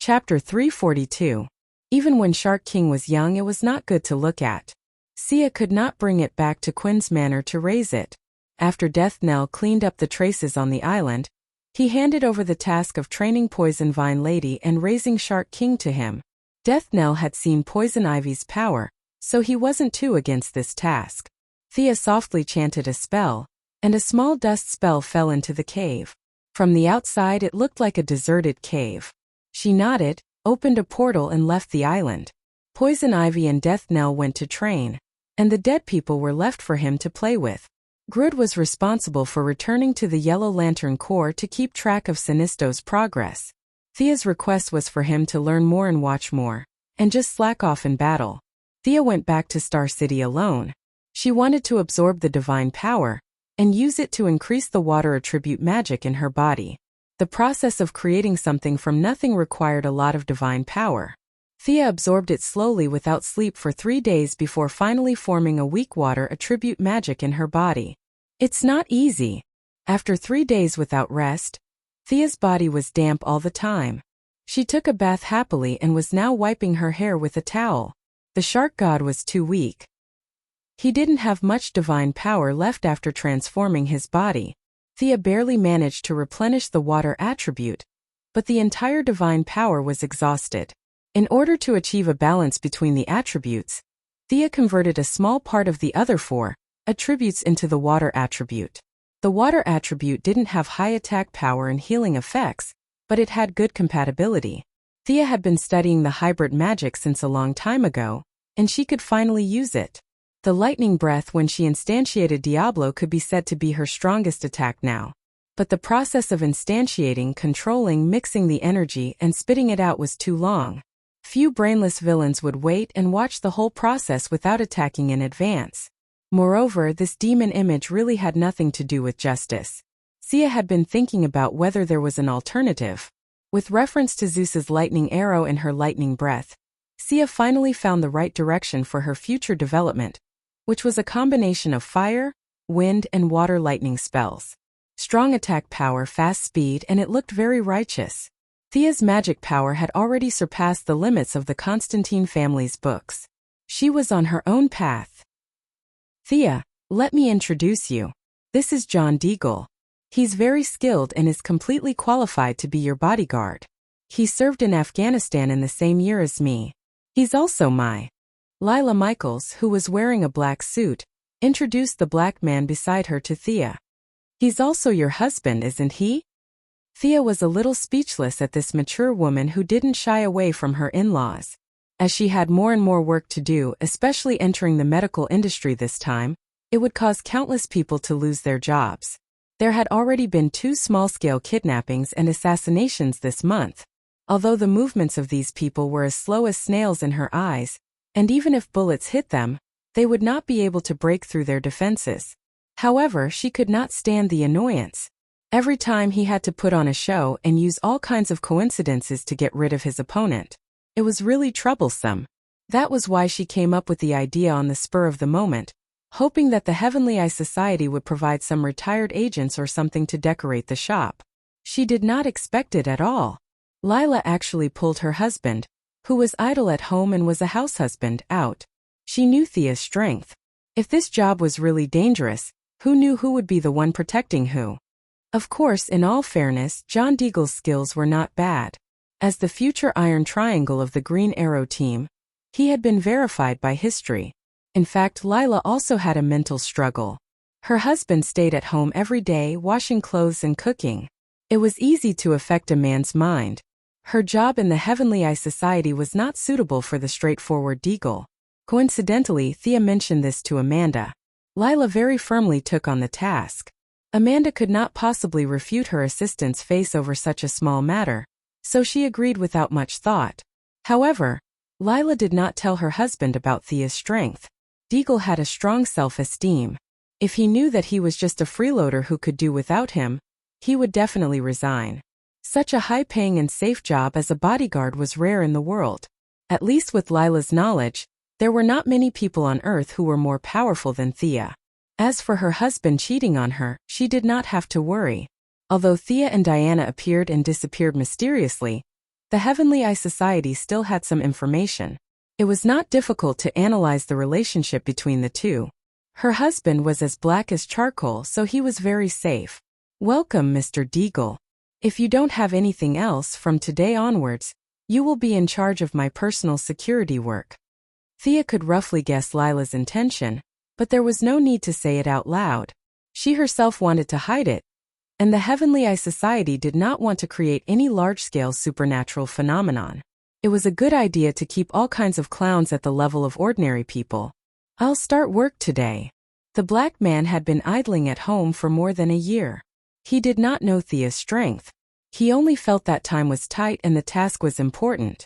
Chapter 342. Even when Shark King was young, it was not good to look at. Sia could not bring it back to Quinn's manor to raise it. After Death Knell cleaned up the traces on the island, he handed over the task of training Poison Vine Lady and raising Shark King to him. Death Knell had seen Poison Ivy's power, so he wasn't too against this task. Thea softly chanted a spell, and a small dust spell fell into the cave. From the outside it looked like a deserted cave. She nodded, opened a portal and left the island. Poison Ivy and Death Knell went to train, and the dead people were left for him to play with. Grud was responsible for returning to the Yellow Lantern Corps to keep track of Sinisto's progress. Thea's request was for him to learn more and watch more, and just slack off in battle. Thea went back to Star City alone. She wanted to absorb the divine power and use it to increase the water attribute magic in her body. The process of creating something from nothing required a lot of divine power. Thea absorbed it slowly without sleep for 3 days before finally forming a weak water attribute magic in her body. It's not easy. After 3 days without rest, Thea's body was damp all the time. She took a bath happily and was now wiping her hair with a towel. The shark god was too weak. He didn't have much divine power left after transforming his body. Thea barely managed to replenish the water attribute, but the entire divine power was exhausted. In order to achieve a balance between the attributes, Thea converted a small part of the other 4 attributes into the water attribute. The water attribute didn't have high attack power and healing effects, but it had good compatibility. Thea had been studying the hybrid magic since a long time ago, and she could finally use it. The lightning breath when she instantiated Diablo could be said to be her strongest attack now. But the process of instantiating, controlling, mixing the energy, and spitting it out was too long. Few brainless villains would wait and watch the whole process without attacking in advance. Moreover, this demon image really had nothing to do with justice. Sia had been thinking about whether there was an alternative. With reference to Zeus's lightning arrow and her lightning breath, Sia finally found the right direction for her future development, which was a combination of fire, wind, and water lightning spells. Strong attack power, fast speed, and it looked very righteous. Thea's magic power had already surpassed the limits of the Constantine family's books. She was on her own path. Thea, let me introduce you. This is John Deagle. He's very skilled and is completely qualified to be your bodyguard. He served in Afghanistan in the same year as me. He's also my Lila Michaels, who was wearing a black suit, introduced the black man beside her to Thea. He's also your husband, isn't he? Thea was a little speechless at this mature woman who didn't shy away from her in-laws. As she had more and more work to do, especially entering the medical industry this time, it would cause countless people to lose their jobs. There had already been 2 small-scale kidnappings and assassinations this month. Although the movements of these people were as slow as snails in her eyes, and even if bullets hit them, they would not be able to break through their defenses. However, she could not stand the annoyance. Every time he had to put on a show and use all kinds of coincidences to get rid of his opponent. It was really troublesome. That was why she came up with the idea on the spur of the moment, hoping that the Heavenly Eye Society would provide some retired agents or something to decorate the shop. She did not expect it at all. Lila actually pulled her husband, who was idle at home and was a house husband, out. She knew Thea's strength. If this job was really dangerous, who knew who would be the one protecting who? Of course, in all fairness, John Deagle's skills were not bad. As the future Iron Triangle of the Green Arrow team, he had been verified by history. In fact, Lila also had a mental struggle. Her husband stayed at home every day, washing clothes and cooking. It was easy to affect a man's mind. Her job in the Heavenly Eye Society was not suitable for the straightforward Deagle. Coincidentally, Thea mentioned this to Amanda. Lila very firmly took on the task. Amanda could not possibly refute her assistant's face over such a small matter, so she agreed without much thought. However, Lila did not tell her husband about Thea's strength. Deagle had a strong self-esteem. If he knew that he was just a freeloader who could do without him, he would definitely resign. Such a high-paying and safe job as a bodyguard was rare in the world. At least with Lila's knowledge, there were not many people on Earth who were more powerful than Thea. As for her husband cheating on her, she did not have to worry. Although Thea and Diana appeared and disappeared mysteriously, The Heavenly Eye Society still had some information. It was not difficult to analyze the relationship between the two. Her husband was as black as charcoal, so he was very safe. Welcome, Mr. Deagle. If you don't have anything else, from today onwards, you will be in charge of my personal security work. Thea could roughly guess Lila's intention, but there was no need to say it out loud. She herself wanted to hide it, and the Heavenly Eye Society did not want to create any large-scale supernatural phenomenon. It was a good idea to keep all kinds of clowns at the level of ordinary people. I'll start work today. The black man had been idling at home for more than a year. He did not know Thea's strength. He only felt that time was tight and the task was important.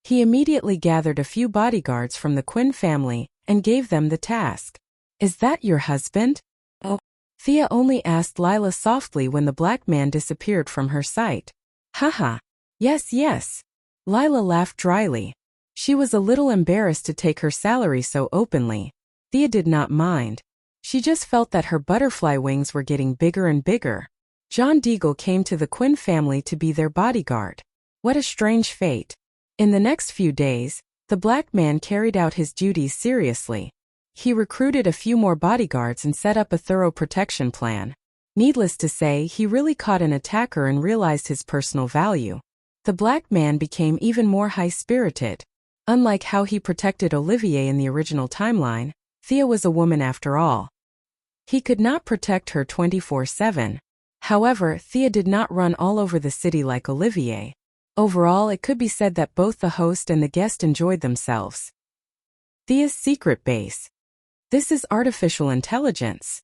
He immediately gathered a few bodyguards from the Quinn family and gave them the task. Is that your husband? Oh. Thea only asked Lila softly when the black man disappeared from her sight. Haha. Yes, yes. Lila laughed dryly. She was a little embarrassed to take her salary so openly. Thea did not mind. She just felt that her butterfly wings were getting bigger and bigger. John Deagle came to the Quinn family to be their bodyguard. What a strange fate. In the next few days, the black man carried out his duties seriously. He recruited a few more bodyguards and set up a thorough protection plan. Needless to say, he really caught an attacker and realized his personal value. The black man became even more high-spirited. Unlike how he protected Olivier in the original timeline, Thea was a woman after all. He could not protect her 24/7. However, Thea did not run all over the city like Olivier. Overall, it could be said that both the host and the guest enjoyed themselves. Thea's secret base. This is artificial intelligence.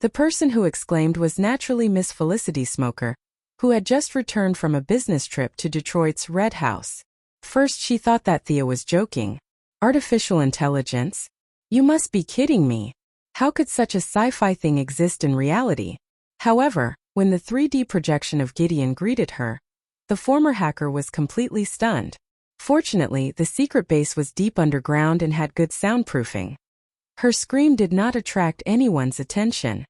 The person who exclaimed was naturally Miss Felicity Smoker, who had just returned from a business trip to Detroit's Red House. First she thought that Thea was joking. Artificial intelligence? You must be kidding me. How could such a sci-fi thing exist in reality? However, when the 3D projection of Gideon greeted her, the former hacker was completely stunned. Fortunately, the secret base was deep underground and had good soundproofing. Her scream did not attract anyone's attention.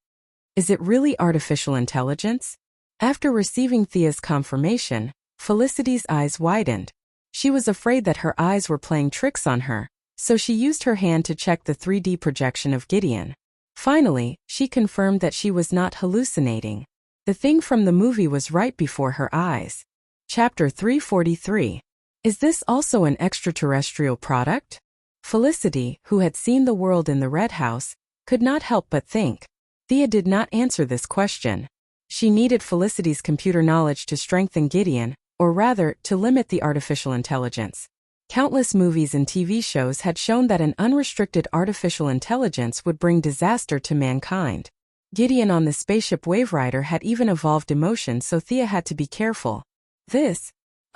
Is it really artificial intelligence? After receiving Thea's confirmation, Felicity's eyes widened. She was afraid that her eyes were playing tricks on her, so she used her hand to check the 3D projection of Gideon. Finally, she confirmed that she was not hallucinating. The thing from the movie was right before her eyes. Chapter 343. Is this also an extraterrestrial product? Felicity, who had seen the world in the Red House, could not help but think. Thea did not answer this question. She needed Felicity's computer knowledge to strengthen Gideon, or rather, to limit the artificial intelligence. Countless movies and TV shows had shown that an unrestricted artificial intelligence would bring disaster to mankind. Gideon on the spaceship Waverider had even evolved emotions, so Thea had to be careful.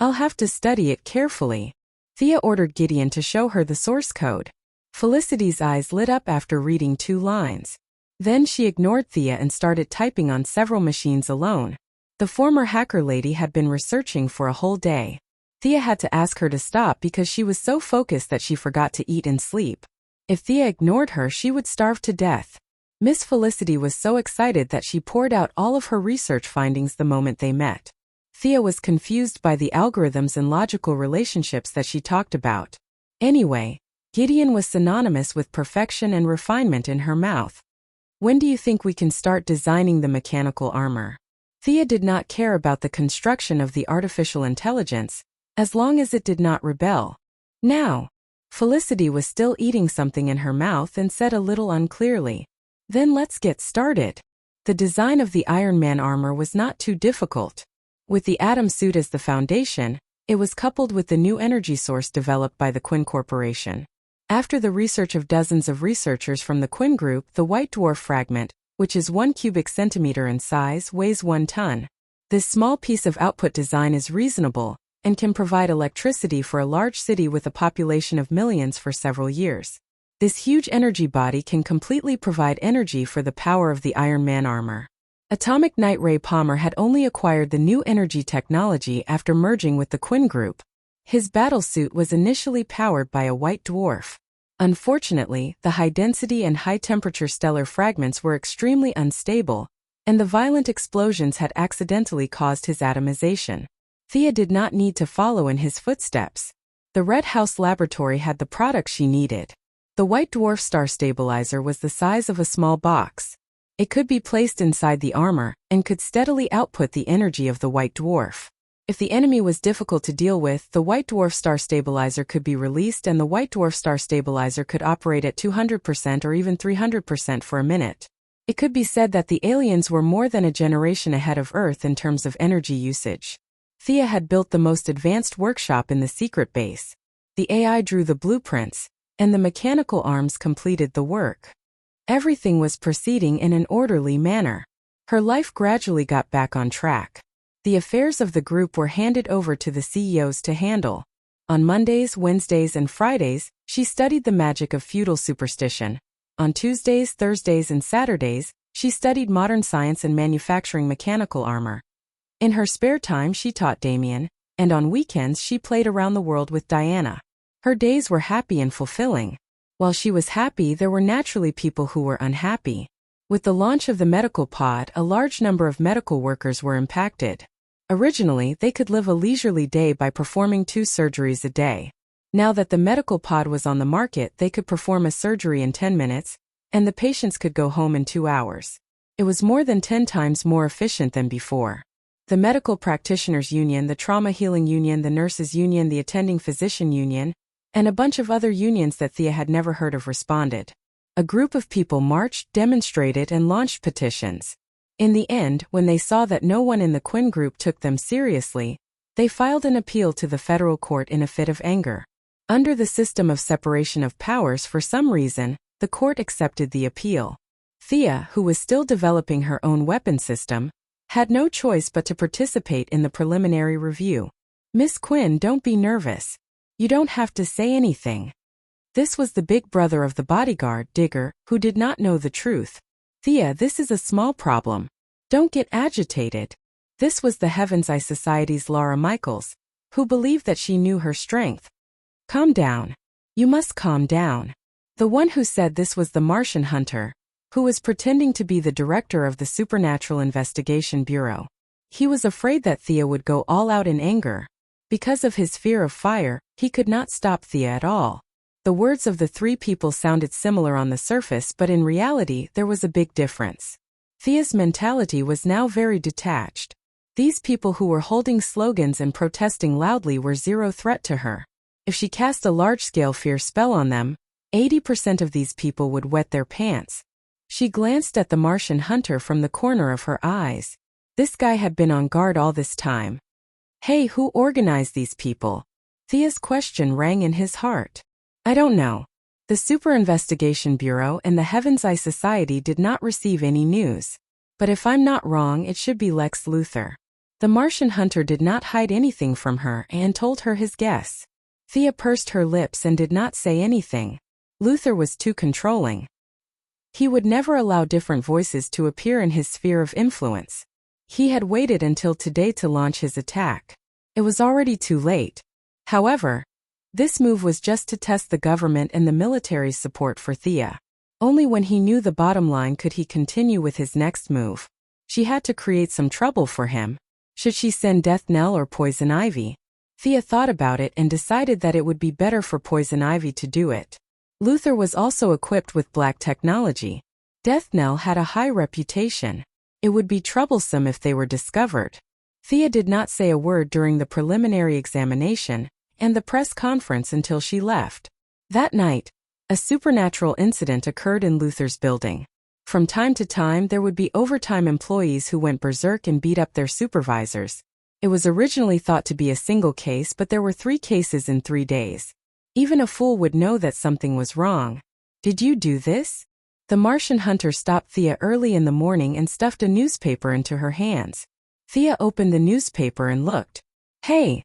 I'll have to study it carefully. Thea ordered Gideon to show her the source code. Felicity's eyes lit up after reading 2 lines. Then she ignored Thea and started typing on several machines alone. The former hacker lady had been researching for a whole day. Thea had to ask her to stop because she was so focused that she forgot to eat and sleep. If Thea ignored her, she would starve to death. Miss Felicity was so excited that she poured out all of her research findings the moment they met. Thea was confused by the algorithms and logical relationships that she talked about. Anyway, Gideon was synonymous with perfection and refinement in her mouth. When do you think we can start designing the mechanical armor? Thea did not care about the construction of the artificial intelligence, as long as it did not rebel. Now. Felicity was still eating something in her mouth and said a little unclearly. Then let's get started. The design of the Iron Man armor was not too difficult. With the atom suit as the foundation, it was coupled with the new energy source developed by the Quinn Corporation. After the research of dozens of researchers from the Quinn Group, the white dwarf fragment, which is 1 cubic centimeter in size, weighs 1 ton. This small piece of output design is reasonable and can provide electricity for a large city with a population of millions for several years. This huge energy body can completely provide energy for the power of the Iron Man armor. Atomic Night Ray Palmer had only acquired the new energy technology after merging with the Quinn Group. His battlesuit was initially powered by a white dwarf. Unfortunately, the high-density and high-temperature stellar fragments were extremely unstable, and the violent explosions had accidentally caused his atomization. Thea did not need to follow in his footsteps. The Red House laboratory had the product she needed. The white dwarf star stabilizer was the size of a small box. It could be placed inside the armor and could steadily output the energy of the white dwarf. If the enemy was difficult to deal with, the white dwarf star stabilizer could be released and the white dwarf star stabilizer could operate at 200% or even 300% for a minute. It could be said that the aliens were more than a generation ahead of Earth in terms of energy usage. Thea had built the most advanced workshop in the secret base. The AI drew the blueprints, and the mechanical arms completed the work. Everything was proceeding in an orderly manner. Her life gradually got back on track. The affairs of the group were handed over to the CEOs to handle. On Mondays, Wednesdays, and Fridays, she studied the magic of feudal superstition. On Tuesdays, Thursdays, and Saturdays, she studied modern science and manufacturing mechanical armor. In her spare time, she taught Damien, and on weekends, she played around the world with Diana. Her days were happy and fulfilling. While she was happy, there were naturally people who were unhappy. With the launch of the medical pod, a large number of medical workers were impacted. Originally, they could live a leisurely day by performing 2 surgeries a day. Now that the medical pod was on the market, they could perform a surgery in 10 minutes, and the patients could go home in 2 hours. It was more than 10 times more efficient than before. The Medical Practitioners Union, the Trauma Healing Union, the Nurses Union, the Attending Physician Union, and a bunch of other unions that Thea had never heard of responded. A group of people marched, demonstrated, and launched petitions. In the end, when they saw that no one in the Quinn group took them seriously, they filed an appeal to the federal court in a fit of anger. Under the system of separation of powers, for some reason, the court accepted the appeal. Thea, who was still developing her own weapon system, had no choice but to participate in the preliminary review. "Miss Quinn, don't be nervous. You don't have to say anything." This was the big brother of the bodyguard, Digger, who did not know the truth. "Thea, this is a small problem. Don't get agitated." This was the Heaven's Eye Society's Laura Michaels, who believed that she knew her strength. "Calm down. You must calm down." The one who said this was the Martian hunter, who was pretending to be the director of the Supernatural Investigation Bureau. He was afraid that Thea would go all out in anger. Because of his fear of fire, he could not stop Thea at all. The words of the 3 people sounded similar on the surface, but in reality, there was a big difference. Thea's mentality was now very detached. These people who were holding slogans and protesting loudly were zero threat to her. If she cast a large-scale fear spell on them, 80% of these people would wet their pants. She glanced at the Martian hunter from the corner of her eyes. This guy had been on guard all this time. "Hey, who organized these people?" Thea's question rang in his heart. "I don't know. The Super Investigation Bureau and the Heaven's Eye Society did not receive any news. But if I'm not wrong, it should be Lex Luthor." The Martian hunter did not hide anything from her and told her his guess. Thea pursed her lips and did not say anything. Luthor was too controlling. He would never allow different voices to appear in his sphere of influence. He had waited until today to launch his attack. It was already too late. However, this move was just to test the government and the military's support for Thea. Only when he knew the bottom line could he continue with his next move. She had to create some trouble for him. Should she send Death Knell or Poison Ivy? Thea thought about it and decided that it would be better for Poison Ivy to do it. Luthor was also equipped with black technology. Death Knell had a high reputation. It would be troublesome if they were discovered. Thea did not say a word during the preliminary examination and the press conference until she left. That night, a supernatural incident occurred in Luthor's building. From time to time, there would be overtime employees who went berserk and beat up their supervisors. It was originally thought to be a single case, but there were 3 cases in 3 days. Even a fool would know that something was wrong. "Did you do this?" The Martian hunter stopped Thea early in the morning and stuffed a newspaper into her hands. Thea opened the newspaper and looked. "Hey!"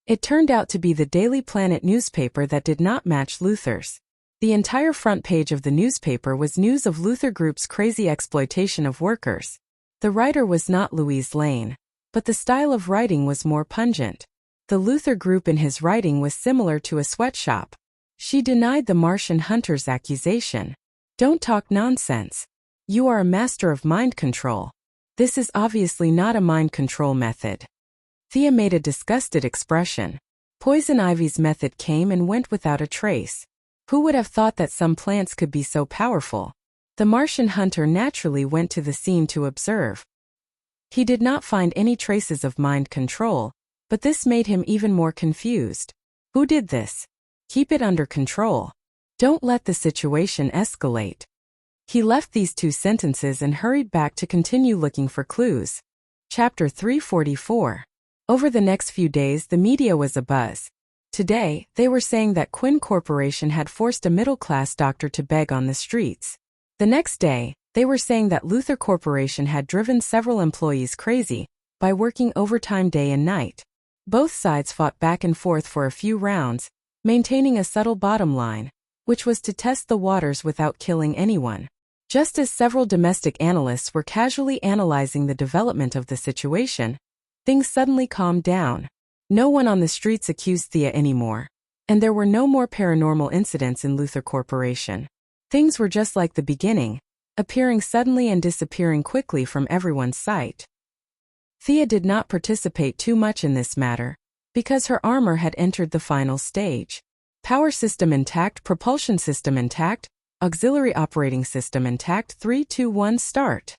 It turned out to be the Daily Planet newspaper that did not match Luthor's. The entire front page of the newspaper was news of Luthor Group's crazy exploitation of workers. The writer was not Louise Lane, but the style of writing was more pungent. The Luthor Group in his writing was similar to a sweatshop. She denied the Martian hunter's accusation. "Don't talk nonsense. You are a master of mind control. This is obviously not a mind control method." Thea made a disgusted expression. Poison Ivy's method came and went without a trace. Who would have thought that some plants could be so powerful? The Martian hunter naturally went to the scene to observe. He did not find any traces of mind control, but this made him even more confused. Who did this? Keep it under control. Don't let the situation escalate. He left these two sentences and hurried back to continue looking for clues. Chapter 344. Over the next few days, the media was abuzz. Today, they were saying that Quinn Corporation had forced a middle-class doctor to beg on the streets. The next day, they were saying that Luther Corporation had driven several employees crazy by working overtime day and night. Both sides fought back and forth for a few rounds, maintaining a subtle bottom line, which was to test the waters without killing anyone. Just as several domestic analysts were casually analyzing the development of the situation, things suddenly calmed down. No one on the streets accused Thea anymore, and there were no more paranormal incidents in Luther Corporation. Things were just like the beginning, appearing suddenly and disappearing quickly from everyone's sight. Thea did not participate too much in this matter, because her armor had entered the final stage. Power system intact, propulsion system intact, auxiliary operating system intact. 3, 2, 1, start.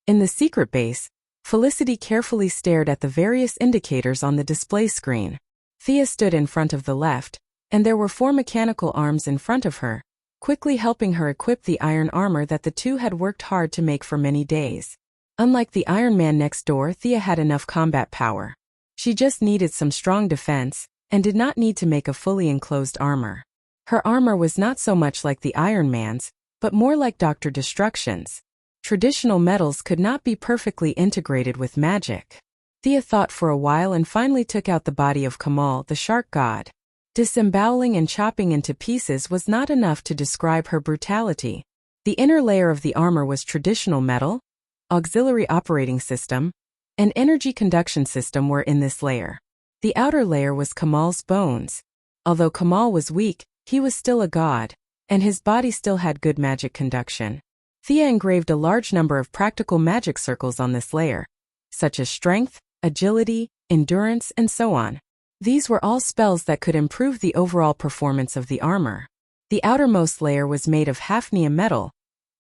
In the secret base, Felicity carefully stared at the various indicators on the display screen. Thea stood in front of the left, and there were 4 mechanical arms in front of her, quickly helping her equip the iron armor that the two had worked hard to make for many days. Unlike the Iron Man next door, Thea had enough combat power. She just needed some strong defense, and did not need to make a fully enclosed armor. Her armor was not so much like the Iron Man's, but more like Dr. Destruction's. Traditional metals could not be perfectly integrated with magic. Thea thought for a while and finally took out the body of Kamal, the shark god. Disemboweling and chopping into pieces was not enough to describe her brutality. The inner layer of the armor was traditional metal, auxiliary operating system, and energy conduction system were in this layer. The outer layer was Kamal's bones. Although Kamal was weak, he was still a god, and his body still had good magic conduction. Thea engraved a large number of practical magic circles on this layer, such as strength, agility, endurance, and so on. These were all spells that could improve the overall performance of the armor. The outermost layer was made of hafnium metal,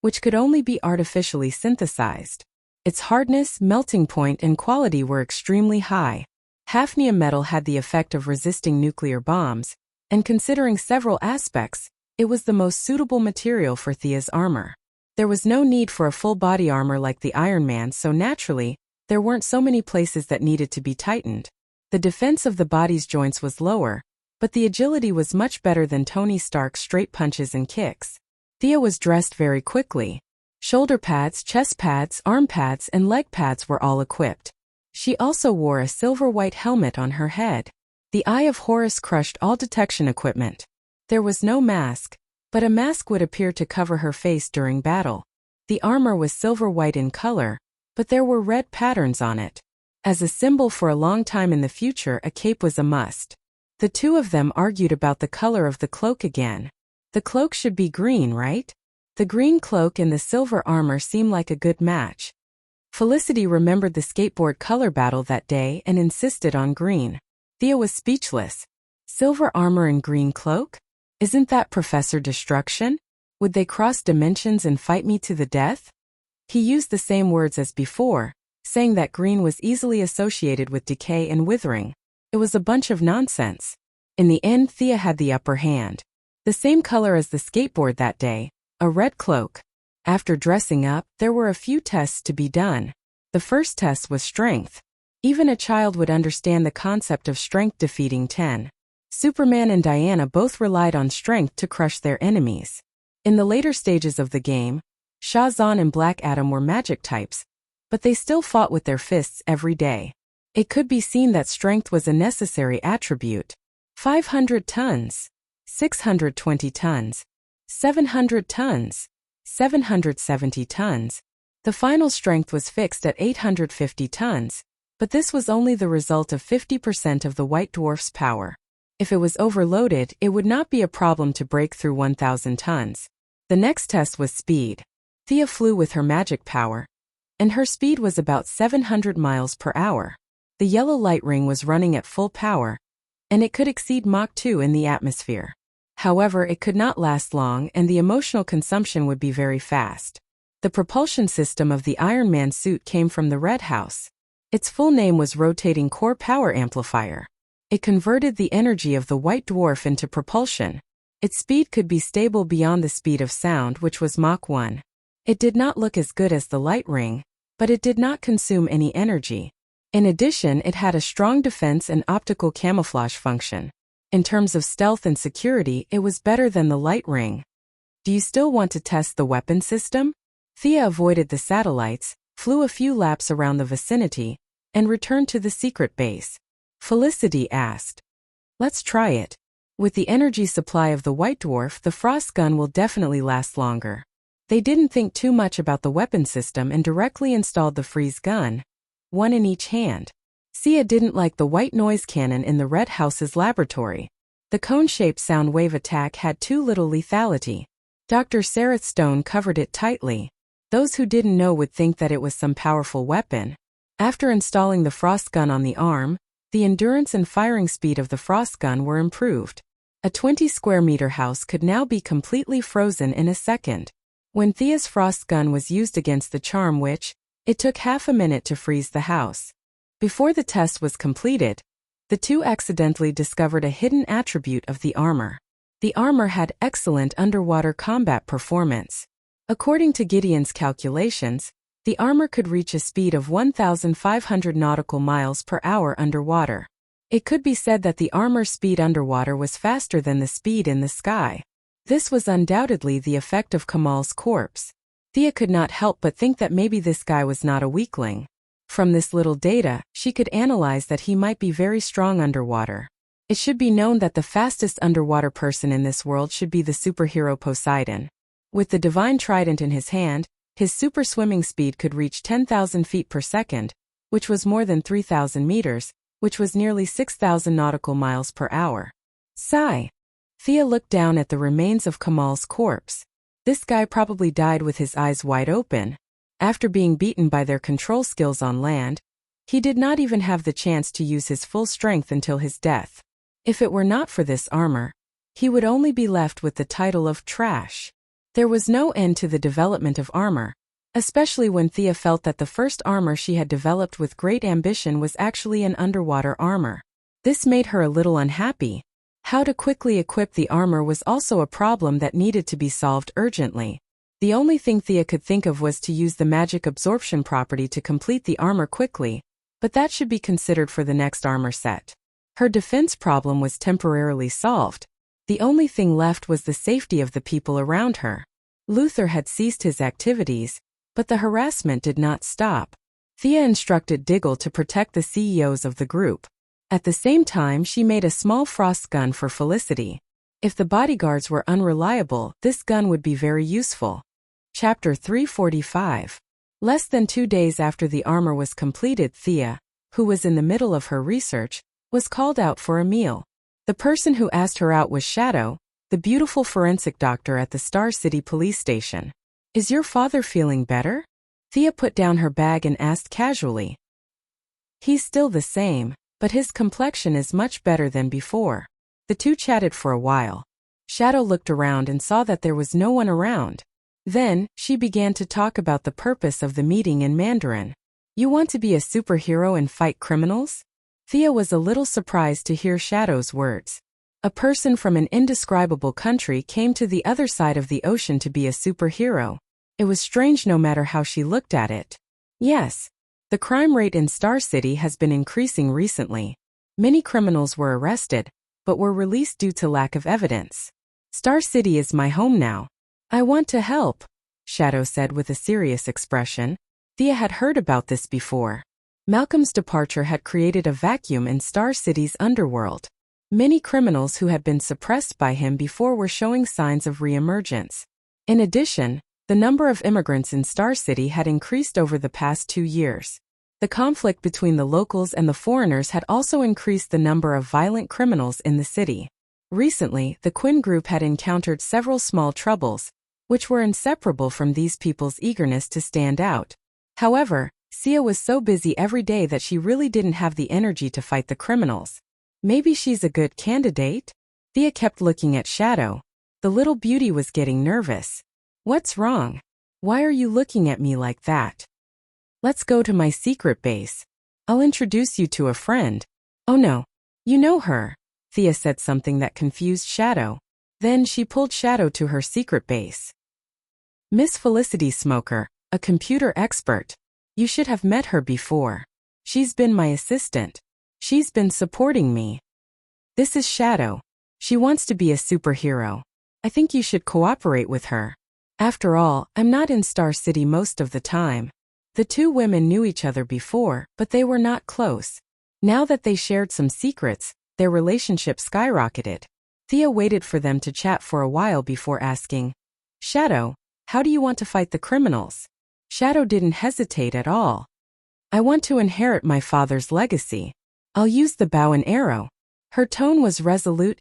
which could only be artificially synthesized. Its hardness, melting point, and quality were extremely high. Hafnium metal had the effect of resisting nuclear bombs, and considering several aspects, it was the most suitable material for Thea's armor. There was no need for a full body armor like the Iron Man, so naturally, there weren't so many places that needed to be tightened. The defense of the body's joints was lower, but the agility was much better than Tony Stark's straight punches and kicks. Thea was dressed very quickly. Shoulder pads, chest pads, arm pads, and leg pads were all equipped. She also wore a silver-white helmet on her head. The Eye of Horus crushed all detection equipment. There was no mask, but a mask would appear to cover her face during battle. The armor was silver-white in color, but there were red patterns on it. As a symbol for a long time in the future, a cape was a must. The two of them argued about the color of the cloak again. The cloak should be green, right? The green cloak and the silver armor seemed like a good match. Felicity remembered the skateboard color battle that day and insisted on green. Thea was speechless. Silver armor and green cloak? Isn't that Professor Destruction? Would they cross dimensions and fight me to the death? He used the same words as before, saying that green was easily associated with decay and withering. It was a bunch of nonsense. In the end, Thea had the upper hand. The same color as the skateboard that day, a red cloak. After dressing up, there were a few tests to be done. The first test was strength. Even a child would understand the concept of strength defeating 10. Superman and Diana both relied on strength to crush their enemies. In the later stages of the game, Shazam and Black Adam were magic types, but they still fought with their fists every day. It could be seen that strength was a necessary attribute. 500 tons, 620 tons, 700 tons, 770 tons. The final strength was fixed at 850 tons, but this was only the result of 50% of the White Dwarf's power. If it was overloaded, it would not be a problem to break through 1,000 tons. The next test was speed. Thea flew with her magic power, and her speed was about 700 miles per hour. The yellow light ring was running at full power, and it could exceed Mach 2 in the atmosphere. However, it could not last long and the emotional consumption would be very fast. The propulsion system of the Iron Man suit came from the Red House. Its full name was Rotating Core Power Amplifier. It converted the energy of the White Dwarf into propulsion. Its speed could be stable beyond the speed of sound, which was Mach 1. It did not look as good as the light ring, but it did not consume any energy. In addition, it had a strong defense and optical camouflage function. In terms of stealth and security, it was better than the light ring. Do you still want to test the weapon system? Thea avoided the satellites, flew a few laps around the vicinity, and returned to the secret base. Felicity asked, "Let's try it. With the energy supply of the White Dwarf, the frost gun will definitely last longer." They didn't think too much about the weapon system and directly installed the freeze gun, one in each hand. Sia didn't like the white noise cannon in the Red House's laboratory. The cone-shaped sound wave attack had too little lethality. Dr. Sarah Stone covered it tightly. Those who didn't know would think that it was some powerful weapon. After installing the frost gun on the arm, the endurance and firing speed of the frost gun were improved. A 20-square-meter house could now be completely frozen in a second. When Thea's frost gun was used against the Charm Witch, it took half a minute to freeze the house. Before the test was completed, the two accidentally discovered a hidden attribute of the armor. The armor had excellent underwater combat performance. According to Gideon's calculations, the armor could reach a speed of 1,500 nautical miles per hour underwater. It could be said that the armor's speed underwater was faster than the speed in the sky. This was undoubtedly the effect of Kamal's corpse. Thea could not help but think that maybe this guy was not a weakling. From this little data, she could analyze that he might be very strong underwater. It should be known that the fastest underwater person in this world should be the superhero Poseidon. With the divine trident in his hand, his super swimming speed could reach 10,000 feet per second, which was more than 3,000 meters, which was nearly 6,000 nautical miles per hour. Sigh. Thea looked down at the remains of Kamal's corpse. This guy probably died with his eyes wide open. After being beaten by their control skills on land, he did not even have the chance to use his full strength until his death. If it were not for this armor, he would only be left with the title of trash. There was no end to the development of armor, especially when Thea felt that the first armor she had developed with great ambition was actually an underwater armor. This made her a little unhappy. How to quickly equip the armor was also a problem that needed to be solved urgently. The only thing Thea could think of was to use the magic absorption property to complete the armor quickly, but that should be considered for the next armor set. Her defense problem was temporarily solved. The only thing left was the safety of the people around her. Luther had ceased his activities, but the harassment did not stop. Thea instructed Diggle to protect the CEOs of the group. At the same time, she made a small frost gun for Felicity. If the bodyguards were unreliable, this gun would be very useful. Chapter 345. Less than 2 days after the armor was completed, Thea, who was in the middle of her research, was called out for a meal. The person who asked her out was Shadow, the beautiful forensic doctor at the Star City police station. "Is your father feeling better?" Thea put down her bag and asked casually. "He's still the same, but his complexion is much better than before." The two chatted for a while. Shadow looked around and saw that there was no one around. Then, she began to talk about the purpose of the meeting in Mandarin. "You want to be a superhero and fight criminals?" Thea was a little surprised to hear Shadow's words. A person from an indescribable country came to the other side of the ocean to be a superhero. It was strange no matter how she looked at it. "Yes. The crime rate in Star City has been increasing recently. Many criminals were arrested, but were released due to lack of evidence. Star City is my home now. I want to help," Shadow said with a serious expression. Thea had heard about this before. Malcolm's departure had created a vacuum in Star City's underworld. Many criminals who had been suppressed by him before were showing signs of re-emergence. In addition, the number of immigrants in Star City had increased over the past 2 years. The conflict between the locals and the foreigners had also increased the number of violent criminals in the city. Recently, the Quinn group had encountered several small troubles, which were inseparable from these people's eagerness to stand out. However, Sia was so busy every day that she really didn't have the energy to fight the criminals. Maybe she's a good candidate? Thea kept looking at Shadow. The little beauty was getting nervous. What's wrong? Why are you looking at me like that? Let's go to my secret base. I'll introduce you to a friend. Oh no. You know her. Thea said something that confused Shadow. Then she pulled Shadow to her secret base. Miss Felicity Smoker, a computer expert. You should have met her before. She's been my assistant. She's been supporting me. This is Shadow. She wants to be a superhero. I think you should cooperate with her. After all, I'm not in Star City most of the time. The two women knew each other before, but they were not close. Now that they shared some secrets, their relationship skyrocketed. Thea waited for them to chat for a while before asking, Shadow, how do you want to fight the criminals? Shadow didn't hesitate at all. I want to inherit my father's legacy. I'll use the bow and arrow. Her tone was resolute.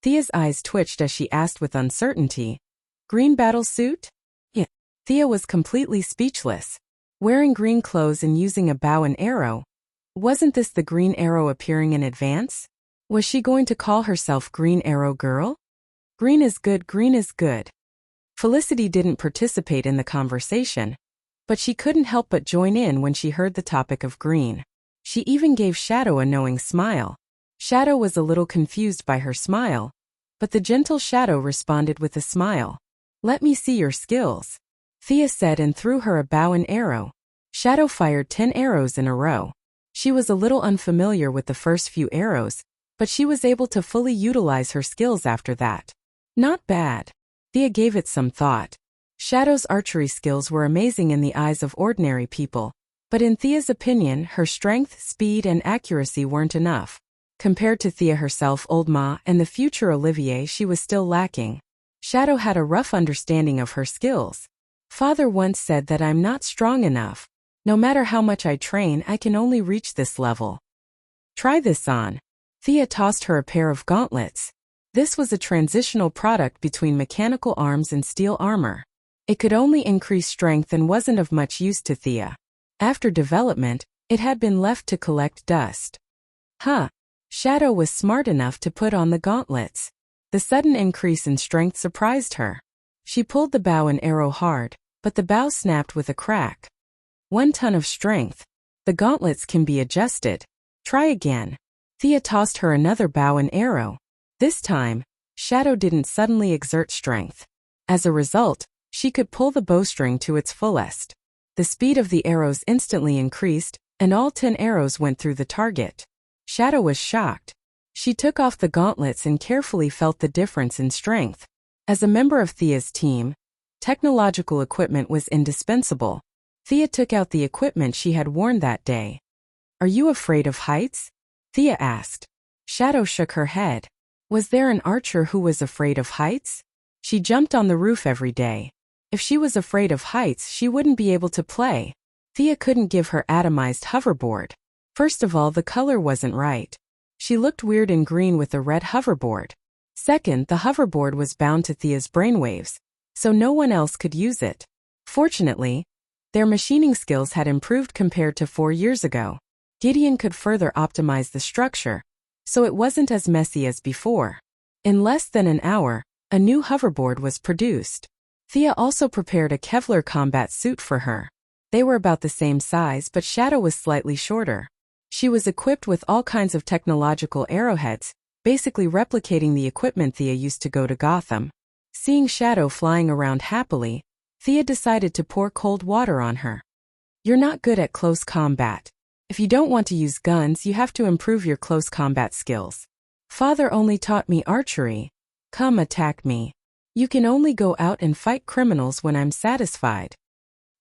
Thea's eyes twitched as she asked with uncertainty, Green battle suit? Yeah. Thea was completely speechless. Wearing green clothes and using a bow and arrow. Wasn't this the green arrow appearing in advance? Was she going to call herself Green Arrow Girl? Green is good, green is good. Felicity didn't participate in the conversation, but she couldn't help but join in when she heard the topic of green. She even gave Shadow a knowing smile. Shadow was a little confused by her smile, but the gentle Shadow responded with a smile. Let me see your skills, Thea said and threw her a bow and arrow. Shadow fired 10 arrows in a row. She was a little unfamiliar with the first few arrows, but she was able to fully utilize her skills after that. Not bad. Thea gave it some thought. Shadow's archery skills were amazing in the eyes of ordinary people, but in Thea's opinion, her strength, speed, and accuracy weren't enough. Compared to Thea herself, Old Ma, and the future Olivier, she was still lacking. Shadow had a rough understanding of her skills. Father once said that I'm not strong enough. No matter how much I train, I can only reach this level. Try this on. Thea tossed her a pair of gauntlets. This was a transitional product between mechanical arms and steel armor. It could only increase strength and wasn't of much use to Thea. After development, it had been left to collect dust. Shadow was smart enough to put on the gauntlets. The sudden increase in strength surprised her. She pulled the bow and arrow hard, but the bow snapped with a crack. 1 ton of strength. The gauntlets can be adjusted. Try again. Thea tossed her another bow and arrow. This time, Shadow didn't suddenly exert strength. As a result, she could pull the bowstring to its fullest. The speed of the arrows instantly increased, and all 10 arrows went through the target. Shadow was shocked. She took off the gauntlets and carefully felt the difference in strength. As a member of Thea's team, technological equipment was indispensable. Thea took out the equipment she had worn that day. Are you afraid of heights? Thea asked. Shadow shook her head. Was there an archer who was afraid of heights? She jumped on the roof every day. If she was afraid of heights, she wouldn't be able to play. Thea couldn't give her atomized hoverboard. First of all, the color wasn't right. She looked weird in green with a red hoverboard. Second, the hoverboard was bound to Thea's brainwaves, so no one else could use it. Fortunately, their machining skills had improved compared to 4 years ago. Gideon could further optimize the structure, so it wasn't as messy as before. In less than an hour, a new hoverboard was produced. Thea also prepared a Kevlar combat suit for her. They were about the same size, but Shadow was slightly shorter. She was equipped with all kinds of technological arrowheads, basically replicating the equipment Thea used to go to Gotham. Seeing Shadow flying around happily, Thea decided to pour cold water on her. You're not good at close combat. If you don't want to use guns, you have to improve your close combat skills. Father only taught me archery. Come attack me. You can only go out and fight criminals when I'm satisfied.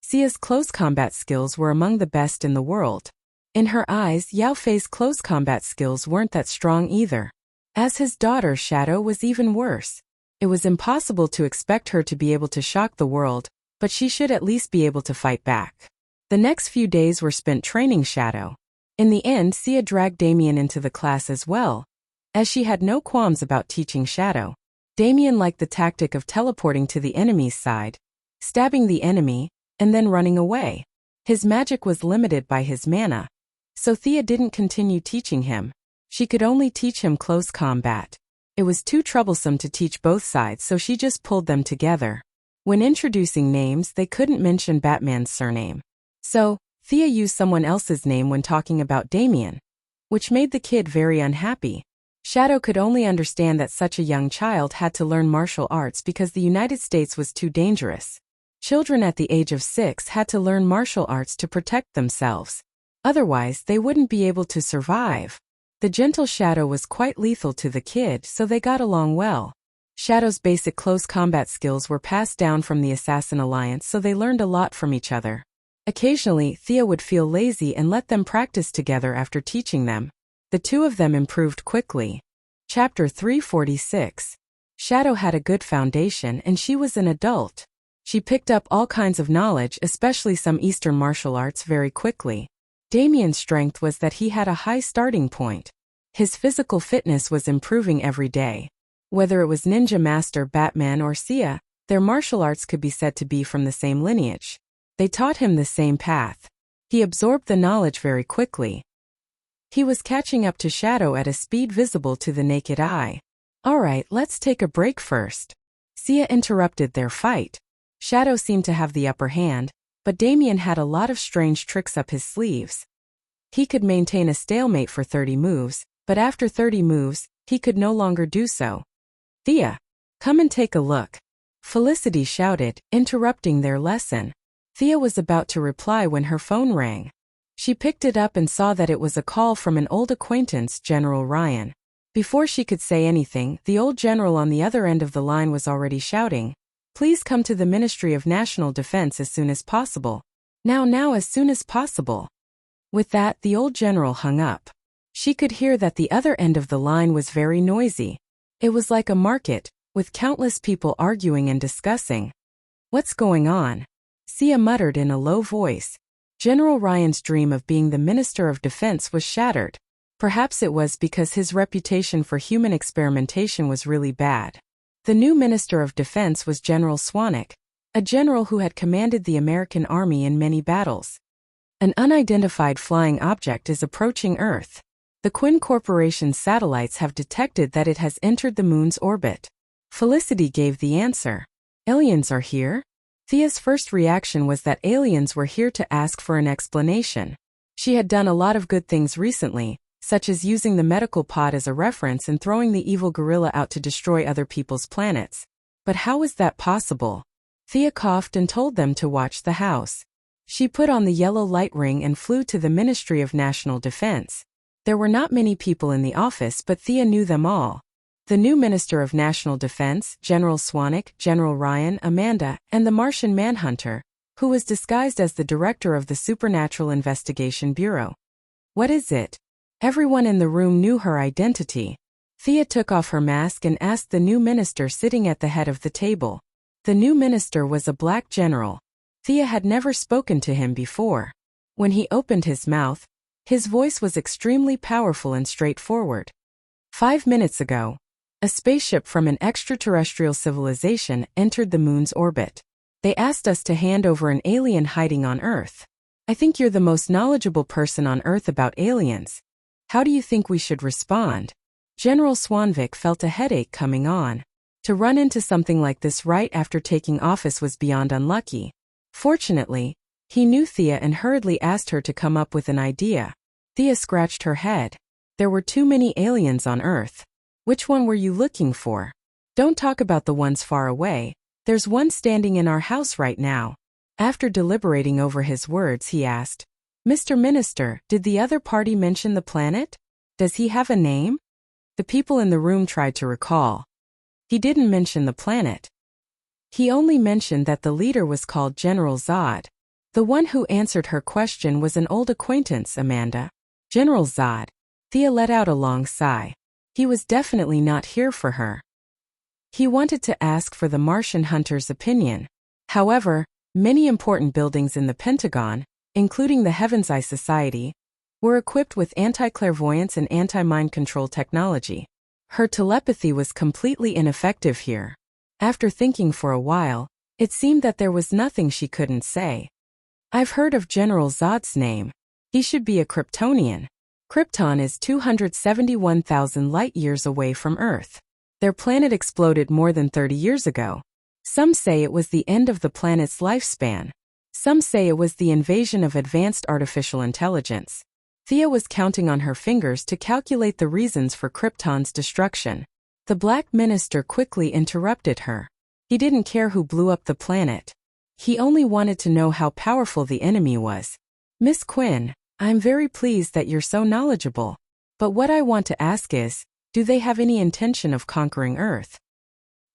Sia's close combat skills were among the best in the world. In her eyes, Yao Fei's close combat skills weren't that strong either. As his daughter, Shadow was even worse. It was impossible to expect her to be able to shock the world, but she should at least be able to fight back. The next few days were spent training Shadow. In the end, Sia dragged Damien into the class as well, as she had no qualms about teaching Shadow. Damien liked the tactic of teleporting to the enemy's side, stabbing the enemy, and then running away. His magic was limited by his mana, so Thea didn't continue teaching him. She could only teach him close combat. It was too troublesome to teach both sides, so she just pulled them together. When introducing names, they couldn't mention Batman's surname. So, Thea used someone else's name when talking about Damien, which made the kid very unhappy. Shadow could only understand that such a young child had to learn martial arts because the United States was too dangerous. Children at the age of 6 had to learn martial arts to protect themselves. Otherwise, they wouldn't be able to survive. The gentle Shadow was quite lethal to the kid, so they got along well. Shadow's basic close combat skills were passed down from the Assassin Alliance, so they learned a lot from each other. Occasionally, Thea would feel lazy and let them practice together after teaching them. The two of them improved quickly. Chapter 346. Shadow had a good foundation and she was an adult. She picked up all kinds of knowledge, especially some Eastern martial arts, very quickly. Damien's strength was that he had a high starting point. His physical fitness was improving every day. Whether it was Ninja Master, Batman, or Sia, their martial arts could be said to be from the same lineage. They taught him the same path. He absorbed the knowledge very quickly. He was catching up to Shadow at a speed visible to the naked eye. "Alright, let's take a break first." Sia interrupted their fight. Shadow seemed to have the upper hand, but Damien had a lot of strange tricks up his sleeves. He could maintain a stalemate for 30 moves, but after 30 moves, he could no longer do so. "Thea, come and take a look," Felicity shouted, interrupting their lesson. Thea was about to reply when her phone rang. She picked it up and saw that it was a call from an old acquaintance, General Ryan. Before she could say anything, the old general on the other end of the line was already shouting, "Please come to the Ministry of National Defense as soon as possible. Now, as soon as possible." With that, the old general hung up. She could hear that the other end of the line was very noisy. It was like a market, with countless people arguing and discussing. "What's going on?" Sia muttered in a low voice. General Ryan's dream of being the Minister of Defense was shattered. Perhaps it was because his reputation for human experimentation was really bad. The new Minister of Defense was General Swanwick, a general who had commanded the American Army in many battles. An unidentified flying object is approaching Earth. The Quinn Corporation's satellites have detected that it has entered the moon's orbit. Felicity gave the answer. "Aliens are here?" Thea's first reaction was that aliens were here to ask for an explanation. She had done a lot of good things recently, such as using the medical pod as a reference and throwing the evil gorilla out to destroy other people's planets. But how was that possible? Thea coughed and told them to watch the house. She put on the yellow light ring and flew to the Ministry of National Defense. There were not many people in the office, but Thea knew them all. The new Minister of National Defense, General Swanwick, General Ryan, Amanda, and the Martian Manhunter, who was disguised as the director of the Supernatural Investigation Bureau. "What is it?" Everyone in the room knew her identity. Thea took off her mask and asked the new minister sitting at the head of the table. The new minister was a black general. Thea had never spoken to him before. When he opened his mouth, his voice was extremely powerful and straightforward. "5 minutes ago, a spaceship from an extraterrestrial civilization entered the moon's orbit. They asked us to hand over an alien hiding on Earth. I think you're the most knowledgeable person on Earth about aliens. How do you think we should respond?" General Swanwick felt a headache coming on. To run into something like this right after taking office was beyond unlucky. Fortunately, he knew Thea and hurriedly asked her to come up with an idea. Thea scratched her head. There were too many aliens on Earth. "Which one were you looking for?" "Don't talk about the ones far away. There's one standing in our house right now." After deliberating over his words, he asked, "Mr. Minister, did the other party mention the planet? Does he have a name?" The people in the room tried to recall. He didn't mention the planet. He only mentioned that the leader was called General Zod. The one who answered her question was an old acquaintance, Amanda. General Zod. Thea let out a long sigh. He was definitely not here for her. He wanted to ask for the Martian hunter's opinion. However, many important buildings in the Pentagon, including the Heaven's Eye Society, were equipped with anti-clairvoyance and anti-mind control technology. Her telepathy was completely ineffective here. After thinking for a while, it seemed that there was nothing she couldn't say. I've heard of General Zod's name. He should be a Kryptonian. Krypton is 271,000 light-years away from Earth. Their planet exploded more than 30 years ago. Some say it was the end of the planet's lifespan. Some say it was the invasion of advanced artificial intelligence. Thea was counting on her fingers to calculate the reasons for Krypton's destruction. The Black Minister quickly interrupted her. He didn't care who blew up the planet. He only wanted to know how powerful the enemy was. Miss Quinn, I'm very pleased that you're so knowledgeable. But what I want to ask is, do they have any intention of conquering Earth?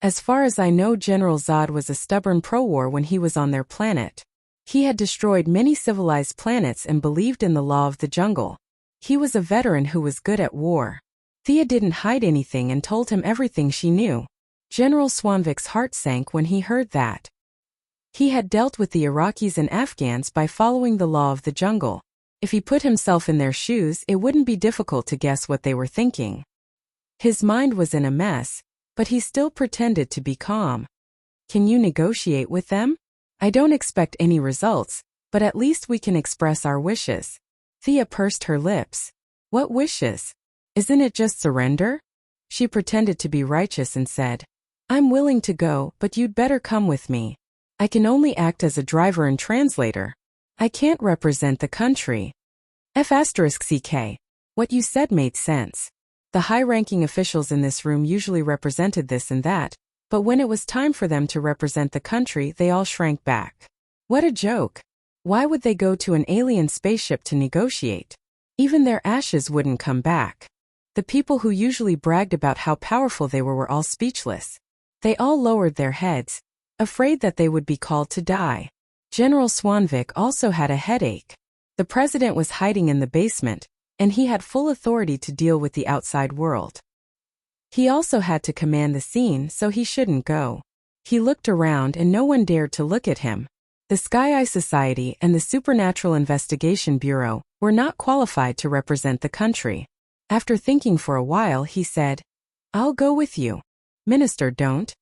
As far as I know, General Zod was a stubborn pro-war when he was on their planet. He had destroyed many civilized planets and believed in the law of the jungle. He was a veteran who was good at war. Thea didn't hide anything and told him everything she knew. General Swanvik's heart sank when he heard that. He had dealt with the Iraqis and Afghans by following the law of the jungle. If he put himself in their shoes, it wouldn't be difficult to guess what they were thinking. His mind was in a mess, but he still pretended to be calm. Can you negotiate with them? I don't expect any results, but at least we can express our wishes. Thea pursed her lips. What wishes? Isn't it just surrender? She pretended to be righteous and said, I'm willing to go, but you'd better come with me. I can only act as a driver and translator. I can't represent the country. F***ck. What you said made sense. The high-ranking officials in this room usually represented this and that, but when it was time for them to represent the country, they all shrank back. What a joke. Why would they go to an alien spaceship to negotiate? Even their ashes wouldn't come back. The people who usually bragged about how powerful they were all speechless. They all lowered their heads, afraid that they would be called to die. General Swanvik also had a headache. The president was hiding in the basement, and he had full authority to deal with the outside world. He also had to command the scene, so he shouldn't go. He looked around and no one dared to look at him. The Sky Eye Society and the Supernatural Investigation Bureau were not qualified to represent the country. After thinking for a while, he said, I'll go with you. Minister, don't.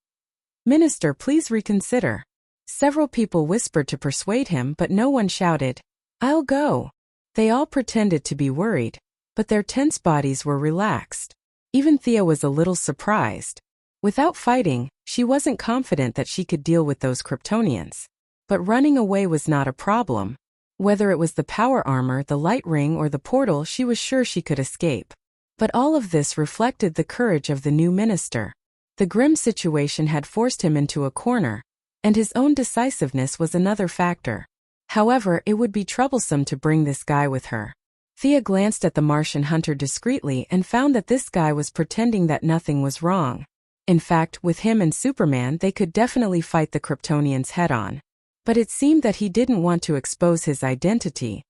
Minister, please reconsider. Several people whispered to persuade him, but no one shouted, I'll go. They all pretended to be worried, but their tense bodies were relaxed. Even Thea was a little surprised. Without fighting, she wasn't confident that she could deal with those Kryptonians. But running away was not a problem. Whether it was the power armor, the light ring, or the portal, she was sure she could escape. But all of this reflected the courage of the new minister. The grim situation had forced him into a corner, and his own decisiveness was another factor. However, it would be troublesome to bring this guy with her. Thea glanced at the Martian hunter discreetly and found that this guy was pretending that nothing was wrong. In fact, with him and Superman, they could definitely fight the Kryptonians head-on. But it seemed that he didn't want to expose his identity.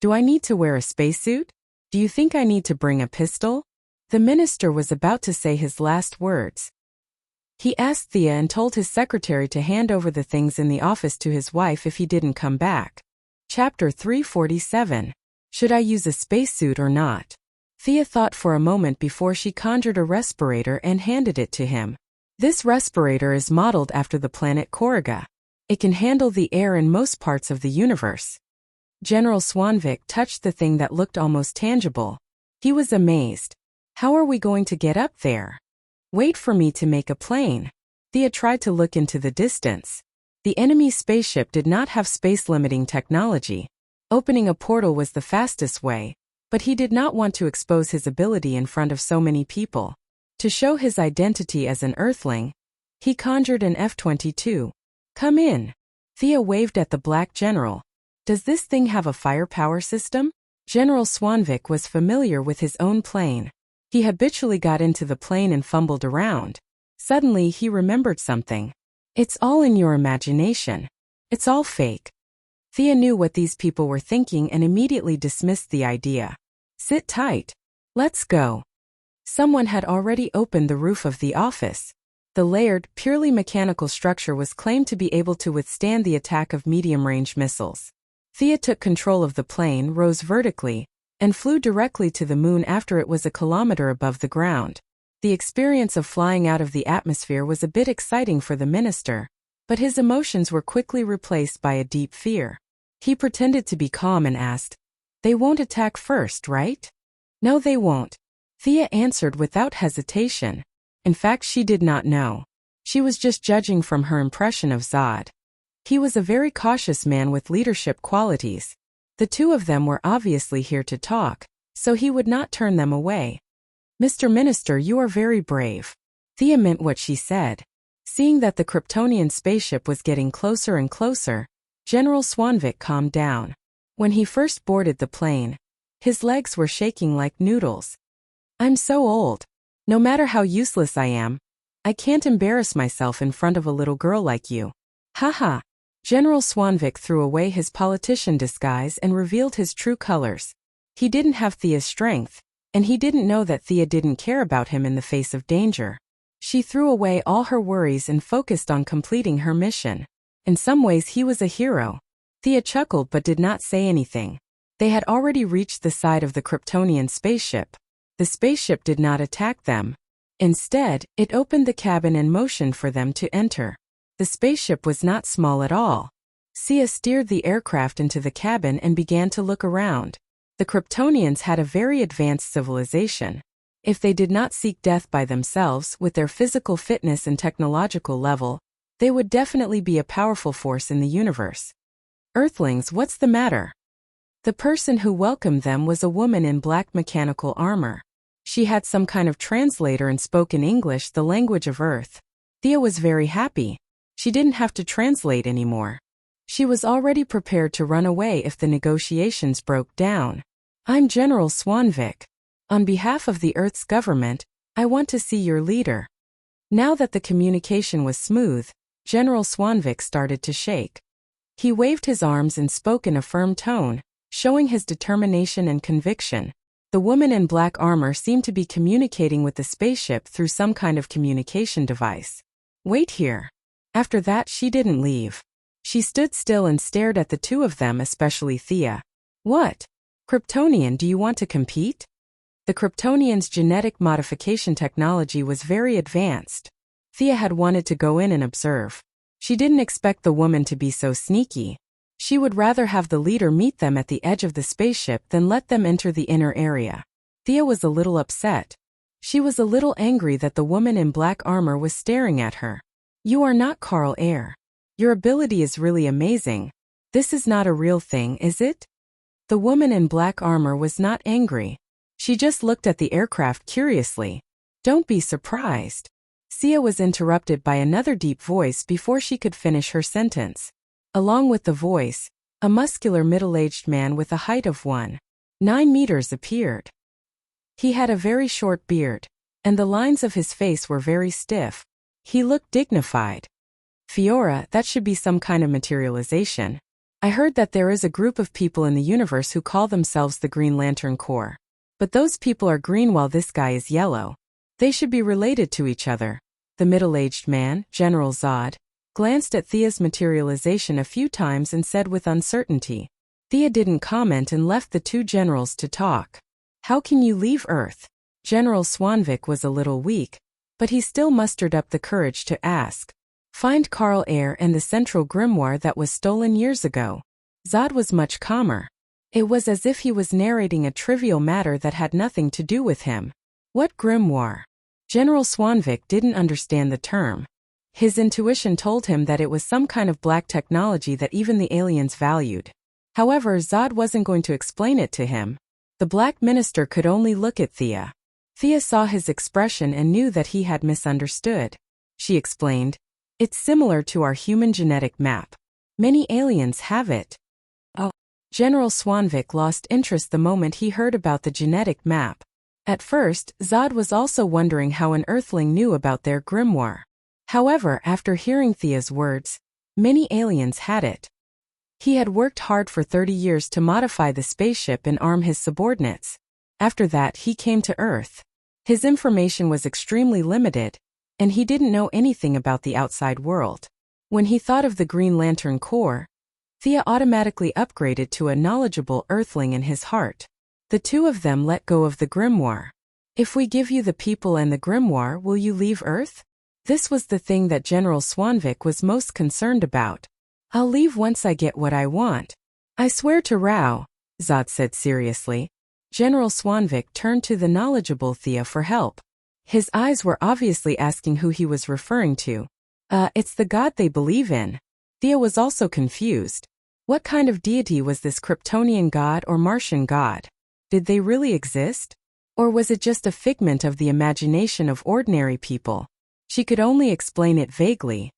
Do I need to wear a spacesuit? Do you think I need to bring a pistol? The minister was about to say his last words. He asked Thea and told his secretary to hand over the things in the office to his wife if he didn't come back. Chapter 347. Should I use a spacesuit or not? Thea thought for a moment before she conjured a respirator and handed it to him. This respirator is modeled after the planet Korriga. It can handle the air in most parts of the universe. General Swanvik touched the thing that looked almost tangible. He was amazed. How are we going to get up there? Wait for me to make a plane. Thea tried to look into the distance. The enemy spaceship did not have space-limiting technology. Opening a portal was the fastest way, but he did not want to expose his ability in front of so many people. To show his identity as an Earthling, he conjured an F-22. Come in. Thea waved at the black general. Does this thing have a firepower system? General Swanvik was familiar with his own plane. He habitually got into the plane and fumbled around. Suddenly he remembered something. It's all in your imagination. It's all fake. Thea knew what these people were thinking and immediately dismissed the idea. Sit tight. Let's go. Someone had already opened the roof of the office. The layered, purely mechanical structure was claimed to be able to withstand the attack of medium-range missiles. Thea took control of the plane, rose vertically, and flew directly to the moon after it was a kilometer above the ground. The experience of flying out of the atmosphere was a bit exciting for the minister, but his emotions were quickly replaced by a deep fear. He pretended to be calm and asked, "They won't attack first, right?" "No, they won't," Thea answered without hesitation. In fact, she did not know. She was just judging from her impression of Zod. He was a very cautious man with leadership qualities. The two of them were obviously here to talk, so he would not turn them away. "Mr. Minister, you are very brave." Thea meant what she said. Seeing that the Kryptonian spaceship was getting closer and closer, General Swanvik calmed down. When he first boarded the plane, his legs were shaking like noodles. "I'm so old. No matter how useless I am, I can't embarrass myself in front of a little girl like you." Haha. General Swanvik threw away his politician disguise and revealed his true colors. He didn't have Thea's strength, and he didn't know that Thea didn't care about him in the face of danger. She threw away all her worries and focused on completing her mission. In some ways he was a hero. Thea chuckled but did not say anything. They had already reached the side of the Kryptonian spaceship. The spaceship did not attack them. Instead, it opened the cabin and motioned for them to enter. The spaceship was not small at all. Sia steered the aircraft into the cabin and began to look around. The Kryptonians had a very advanced civilization. If they did not seek death by themselves with their physical fitness and technological level, they would definitely be a powerful force in the universe. "Earthlings, what's the matter?" The person who welcomed them was a woman in black mechanical armor. She had some kind of translator and spoke in English, the language of Earth. Thea was very happy. She didn't have to translate anymore. She was already prepared to run away if the negotiations broke down. "I'm General Swanvik. On behalf of the Earth's government, I want to see your leader." Now that the communication was smooth, General Swanvik started to shake. He waved his arms and spoke in a firm tone, showing his determination and conviction. The woman in black armor seemed to be communicating with the spaceship through some kind of communication device. "Wait here." After that, she didn't leave. She stood still and stared at the two of them, especially Thea. "What? Kryptonian, do you want to compete?" The Kryptonians' genetic modification technology was very advanced. Thea had wanted to go in and observe. She didn't expect the woman to be so sneaky. She would rather have the leader meet them at the edge of the spaceship than let them enter the inner area. Thea was a little upset. She was a little angry that the woman in black armor was staring at her. "You are not Carl Air. Your ability is really amazing. This is not a real thing, is it?" The woman in black armor was not angry. She just looked at the aircraft curiously. "Don't be surprised." Sia was interrupted by another deep voice before she could finish her sentence. Along with the voice, a muscular middle-aged man with a height of 1.9 meters appeared. He had a very short beard, and the lines of his face were very stiff. He looked dignified. "Fiora, that should be some kind of materialization. I heard that there is a group of people in the universe who call themselves the Green Lantern Corps. But those people are green while this guy is yellow. They should be related to each other." The middle-aged man, General Zod, glanced at Thea's materialization a few times and said with uncertainty. Thea didn't comment and left the two generals to talk. "How can you leave Earth?" General Swanvik was a little weak, but he still mustered up the courage to ask. "Find Carl Air and the central grimoire that was stolen years ago." Zod was much calmer. It was as if he was narrating a trivial matter that had nothing to do with him. "What grimoire?" General Swanvik didn't understand the term. His intuition told him that it was some kind of black technology that even the aliens valued. However, Zod wasn't going to explain it to him. The Black Minister could only look at Thea. Thea saw his expression and knew that he had misunderstood. She explained, "It's similar to our human genetic map. Many aliens have it." Oh. General Swanvik lost interest the moment he heard about the genetic map. At first, Zod was also wondering how an Earthling knew about their grimoire. However, after hearing Thea's words, many aliens had it. He had worked hard for 30 years to modify the spaceship and arm his subordinates. After that, he came to Earth. His information was extremely limited, and he didn't know anything about the outside world. When he thought of the Green Lantern Corps, Thea automatically upgraded to a knowledgeable Earthling in his heart. The two of them let go of the grimoire. "If we give you the people and the grimoire, will you leave Earth?" This was the thing that General Swanvik was most concerned about. "I'll leave once I get what I want. I swear to Rao, Zod said seriously. General Swanvik turned to the knowledgeable Thea for help. His eyes were obviously asking who he was referring to. It's the god they believe in. Thea was also confused. What kind of deity was this Kryptonian god or Martian god? Did they really exist? Or was it just a figment of the imagination of ordinary people? She could only explain it vaguely.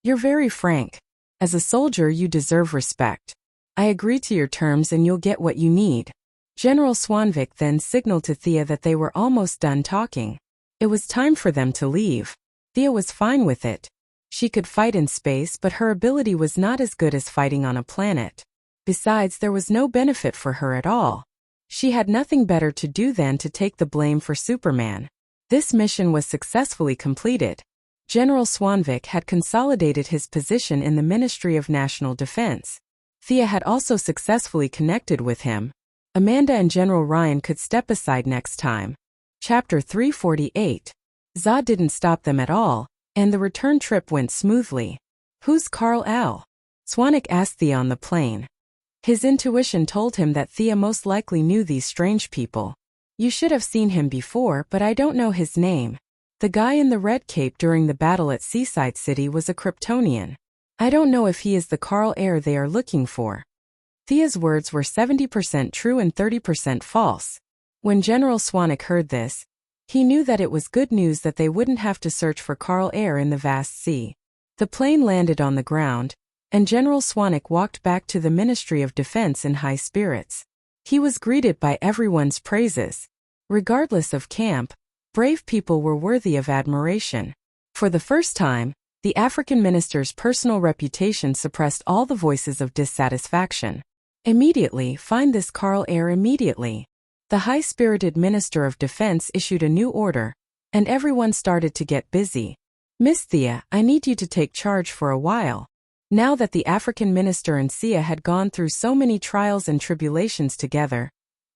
You're very frank. As a soldier, you deserve respect. I agree to your terms and you'll get what you need. General Swanvik then signaled to Thea that they were almost done talking. It was time for them to leave. Thea was fine with it. She could fight in space, but her ability was not as good as fighting on a planet. Besides, there was no benefit for her at all. She had nothing better to do than to take the blame for Superman. This mission was successfully completed. General Swanvik had consolidated his position in the Ministry of National Defense. Thea had also successfully connected with him. Amanda and General Ryan could step aside next time. Chapter 348. Zod didn't stop them at all, and the return trip went smoothly. Who's Carl Al? Swanwick asked Thea on the plane. His intuition told him that Thea most likely knew these strange people. You should have seen him before, but I don't know his name. The guy in the red cape during the battle at Seaside City was a Kryptonian. I don't know if he is the Carl Air they are looking for. Thea's words were 70% true and 30% false. When General Swanwick heard this, he knew that it was good news that they wouldn't have to search for Carl Air in the vast sea. The plane landed on the ground, and General Swanwick walked back to the Ministry of Defense in high spirits. He was greeted by everyone's praises. Regardless of camp, brave people were worthy of admiration. For the first time, the African minister's personal reputation suppressed all the voices of dissatisfaction. Immediately, find this Carl Air immediately. The high-spirited Minister of Defense issued a new order, and everyone started to get busy. Miss Thea, I need you to take charge for a while. Now that the African minister and Sia had gone through so many trials and tribulations together,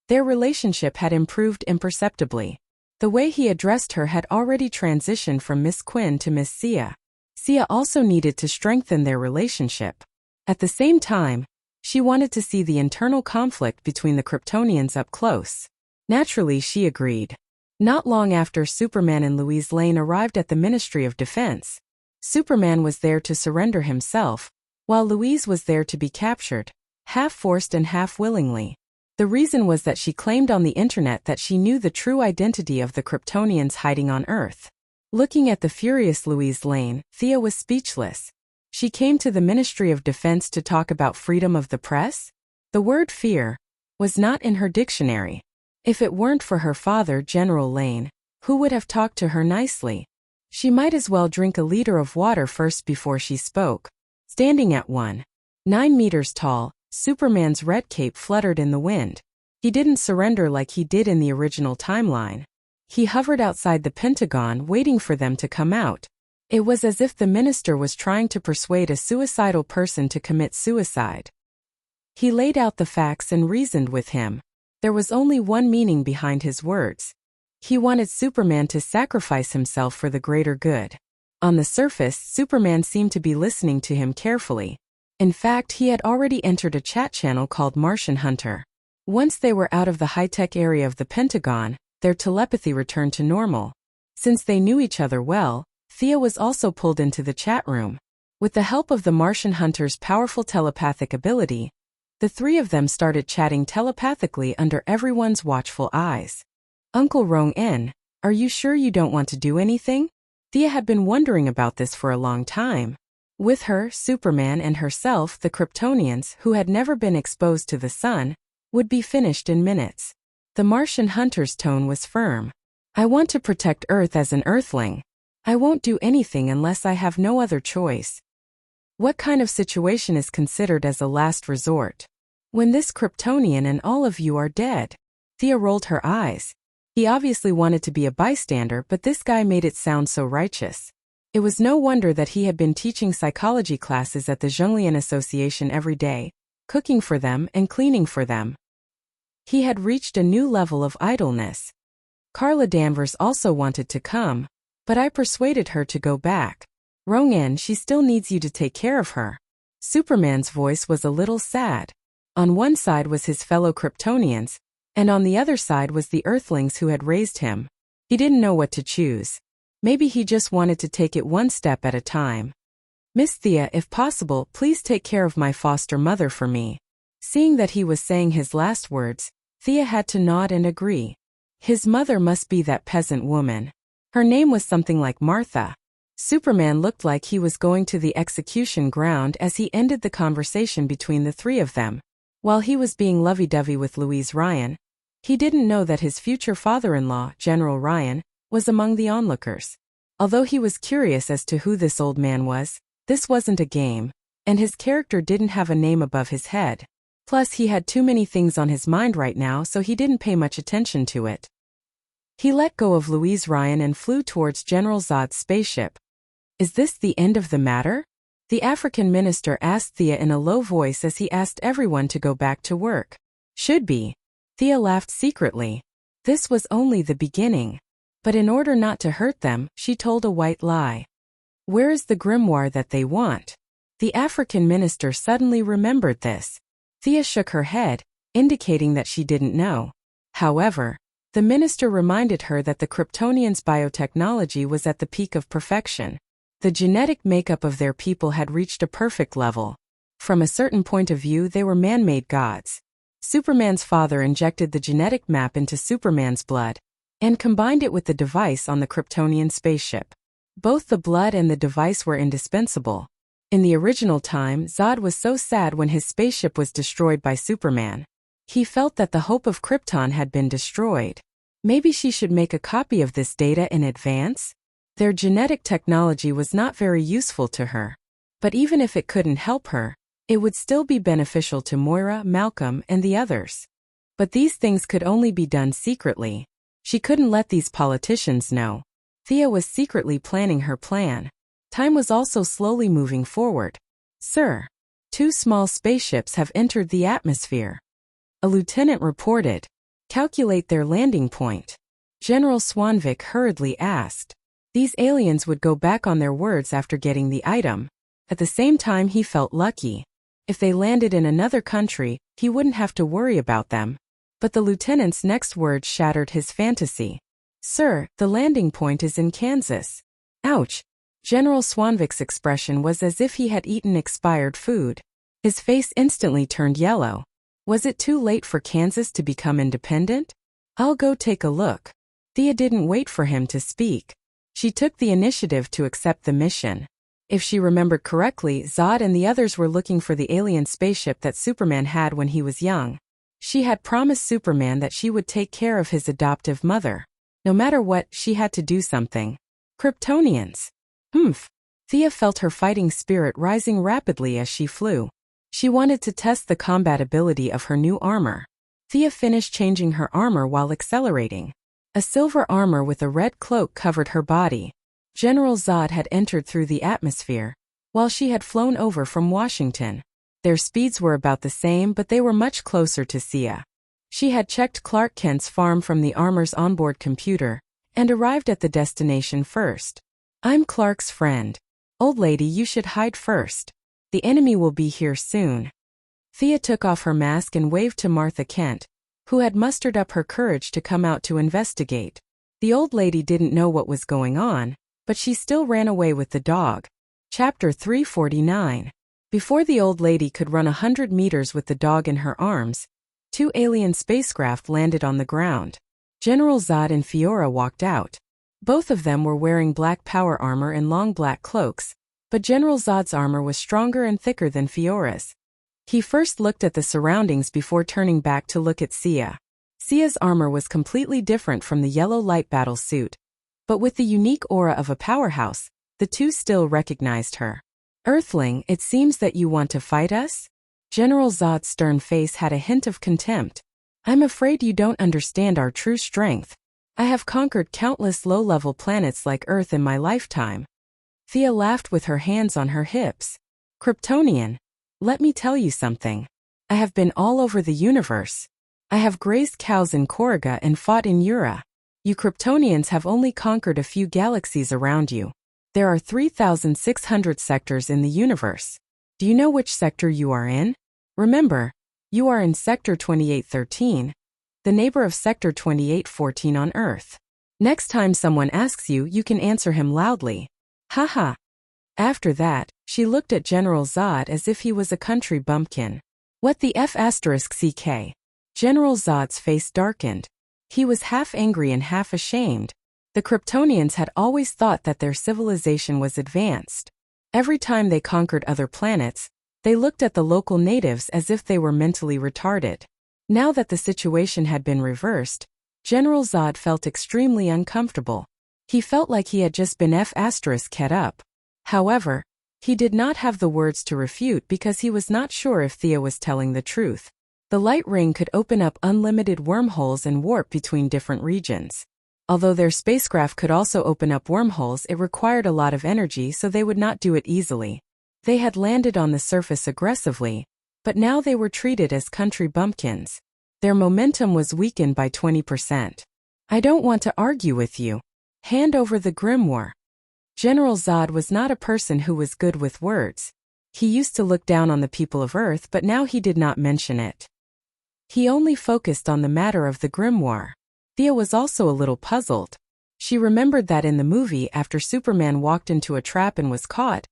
their relationship had improved imperceptibly. The way he addressed her had already transitioned from Miss Quinn to Miss Sia. Sia also needed to strengthen their relationship. At the same time, she wanted to see the internal conflict between the Kryptonians up close. Naturally, she agreed. Not long after Superman and Louise Lane arrived at the Ministry of Defense, Superman was there to surrender himself, while Louise was there to be captured, half forced and half willingly. The reason was that she claimed on the internet that she knew the true identity of the Kryptonians hiding on Earth. Looking at the furious Louise Lane, Thea was speechless. She came to the Ministry of Defense to talk about freedom of the press? The word fear was not in her dictionary. If it weren't for her father, General Lane, who would have talked to her nicely? She might as well drink a liter of water first before she spoke. Standing at 1.9 meters tall, Superman's red cape fluttered in the wind. He didn't surrender like he did in the original timeline. He hovered outside the Pentagon waiting for them to come out. It was as if the minister was trying to persuade a suicidal person to commit suicide. He laid out the facts and reasoned with him. There was only one meaning behind his words. He wanted Superman to sacrifice himself for the greater good. On the surface, Superman seemed to be listening to him carefully. In fact, he had already entered a chat channel called Martian Hunter. Once they were out of the high-tech area of the Pentagon, their telepathy returned to normal. Since they knew each other well, Thea was also pulled into the chat room. With the help of the Martian Hunter's powerful telepathic ability, the three of them started chatting telepathically under everyone's watchful eyes. Uncle Rong-en, are you sure you don't want to do anything? Thea had been wondering about this for a long time. With her, Superman, and herself, the Kryptonians, who had never been exposed to the sun, would be finished in minutes. The Martian Hunter's tone was firm. I want to protect Earth as an Earthling. I won't do anything unless I have no other choice. What kind of situation is considered as a last resort? When this Kryptonian and all of you are dead. Thea rolled her eyes. He obviously wanted to be a bystander, but this guy made it sound so righteous. It was no wonder that he had been teaching psychology classes at the Zhonglian Association every day, cooking for them and cleaning for them. He had reached a new level of idleness. Carla Danvers also wanted to come, but I persuaded her to go back. Rong-en, she still needs you to take care of her. Superman's voice was a little sad. On one side was his fellow Kryptonians, and on the other side was the Earthlings who had raised him. He didn't know what to choose. Maybe he just wanted to take it one step at a time. "Miss Thea, if possible, please take care of my foster mother for me." Seeing that he was saying his last words, Thea had to nod and agree. His mother must be that peasant woman. Her name was something like Martha. Superman looked like he was going to the execution ground as he ended the conversation between the three of them. While he was being lovey-dovey with Louise Ryan, he didn't know that his future father-in-law, General Ryan, was among the onlookers. Although he was curious as to who this old man was, this wasn't a game, and his character didn't have a name above his head. Plus, he had too many things on his mind right now, so he didn't pay much attention to it. He let go of Louise Ryan and flew towards General Zod's spaceship. "Is this the end of the matter?" the African minister asked Thea in a low voice as he asked everyone to go back to work. "Should be." Thea laughed secretly. This was only the beginning. But in order not to hurt them, she told a white lie. "Where is the grimoire that they want?" The African minister suddenly remembered this. Thea shook her head, indicating that she didn't know. However, the minister reminded her that the Kryptonians' biotechnology was at the peak of perfection. The genetic makeup of their people had reached a perfect level. From a certain point of view, they were man-made gods. Superman's father injected the genetic map into Superman's blood and combined it with the device on the Kryptonian spaceship. Both the blood and the device were indispensable. In the original time, Zod was so sad when his spaceship was destroyed by Superman. He felt that the hope of Krypton had been destroyed. Maybe she should make a copy of this data in advance? Their genetic technology was not very useful to her. But even if it couldn't help her, it would still be beneficial to Moira, Malcolm, and the others. But these things could only be done secretly. She couldn't let these politicians know. Thea was secretly planning her plan. Time was also slowly moving forward. "Sir, 2 small spaceships have entered the atmosphere," a lieutenant reported. "Calculate their landing point." General Swanvik hurriedly asked. These aliens would go back on their words after getting the item. At the same time, he felt lucky. If they landed in another country, he wouldn't have to worry about them. But the lieutenant's next words shattered his fantasy. "Sir, the landing point is in Kansas." Ouch! General Swanvik's expression was as if he had eaten expired food. His face instantly turned yellow. Was it too late for Kansas to become independent? "I'll go take a look." Thea didn't wait for him to speak. She took the initiative to accept the mission. If she remembered correctly, Zod and the others were looking for the alien spaceship that Superman had when he was young. She had promised Superman that she would take care of his adoptive mother. No matter what, she had to do something. Kryptonians. Humph. Thea felt her fighting spirit rising rapidly as she flew. She wanted to test the combatability of her new armor. Thea finished changing her armor while accelerating. A silver armor with a red cloak covered her body. General Zod had entered through the atmosphere, while she had flown over from Washington. Their speeds were about the same, but they were much closer to Thea. She had checked Clark Kent's farm from the armor's onboard computer, and arrived at the destination first. "I'm Clark's friend. Old lady, you should hide first. The enemy will be here soon." Thea took off her mask and waved to Martha Kent, who had mustered up her courage to come out to investigate. The old lady didn't know what was going on, but she still ran away with the dog. Chapter 349. Before the old lady could run 100 meters with the dog in her arms, 2 alien spacecraft landed on the ground. General Zod and Fiora walked out. Both of them were wearing black power armor and long black cloaks, but General Zod's armor was stronger and thicker than Fiora's. He first looked at the surroundings before turning back to look at Sia. Sia's armor was completely different from the yellow light battle suit, but with the unique aura of a powerhouse, the two still recognized her. "Earthling, it seems that you want to fight us?" General Zod's stern face had a hint of contempt. "I'm afraid you don't understand our true strength. I have conquered countless low-level planets like Earth in my lifetime." Thea laughed with her hands on her hips. "Kryptonian, let me tell you something. I have been all over the universe. I have grazed cows in Korriga and fought in Ura. You Kryptonians have only conquered a few galaxies around you. There are 3,600 sectors in the universe. Do you know which sector you are in? Remember, You are in Sector 2813, the neighbor of Sector 2814 on Earth. Next time someone asks you, you can answer him loudly. Haha. After that, she looked at General Zod as if he was a country bumpkin. What the F***ck? General Zod's face darkened. He was half angry and half ashamed. The Kryptonians had always thought that their civilization was advanced. Every time they conquered other planets, they looked at the local natives as if they were mentally retarded. Now that the situation had been reversed, General Zod felt extremely uncomfortable. He felt like he had just been F***ed up. However, he did not have the words to refute because he was not sure if Thea was telling the truth. The light ring could open up unlimited wormholes and warp between different regions. Although their spacecraft could also open up wormholes, it required a lot of energy, so they would not do it easily. They had landed on the surface aggressively, but now they were treated as country bumpkins. Their momentum was weakened by 20%. I don't want to argue with you. Hand over the grimoire. General Zod was not a person who was good with words. He used to look down on the people of Earth, but now he did not mention it. He only focused on the matter of the grimoire. Thea was also a little puzzled. She remembered that in the movie, after Superman walked into a trap and was caught,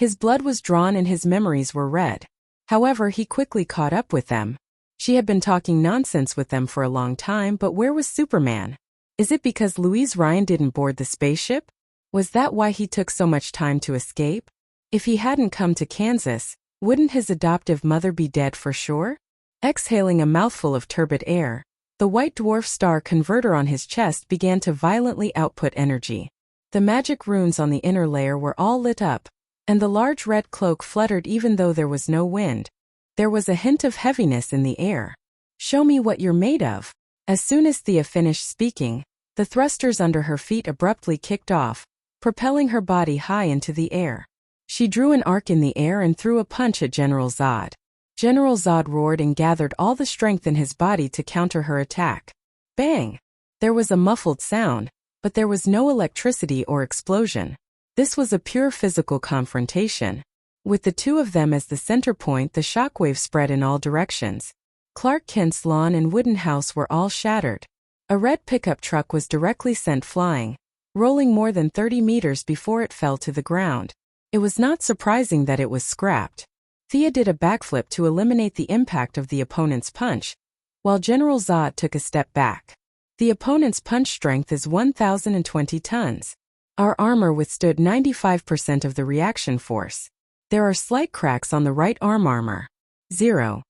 his blood was drawn and his memories were read. However, he quickly caught up with them. She had been talking nonsense with them for a long time, but where was Superman? Is it because Louise Ryan didn't board the spaceship? Was that why he took so much time to escape? If he hadn't come to Kansas, wouldn't his adoptive mother be dead for sure? Exhaling a mouthful of turbid air, the white dwarf star converter on his chest began to violently output energy. The magic runes on the inner layer were all lit up, and the large red cloak fluttered even though there was no wind. There was a hint of heaviness in the air. Show me what you're made of. As soon as Thea finished speaking, the thrusters under her feet abruptly kicked off, propelling her body high into the air. She drew an arc in the air and threw a punch at General Zod. General Zod roared and gathered all the strength in his body to counter her attack. Bang! There was a muffled sound, but there was no electricity or explosion. This was a pure physical confrontation. With the two of them as the center point, the shockwave spread in all directions. Clark Kent's lawn and wooden house were all shattered. A red pickup truck was directly sent flying, rolling more than 30 meters before it fell to the ground. It was not surprising that it was scrapped. Thea did a backflip to eliminate the impact of the opponent's punch, while General Zod took a step back. The opponent's punch strength is 1,020 tons. Our armor withstood 95% of the reaction force. There are slight cracks on the right arm armor. 0.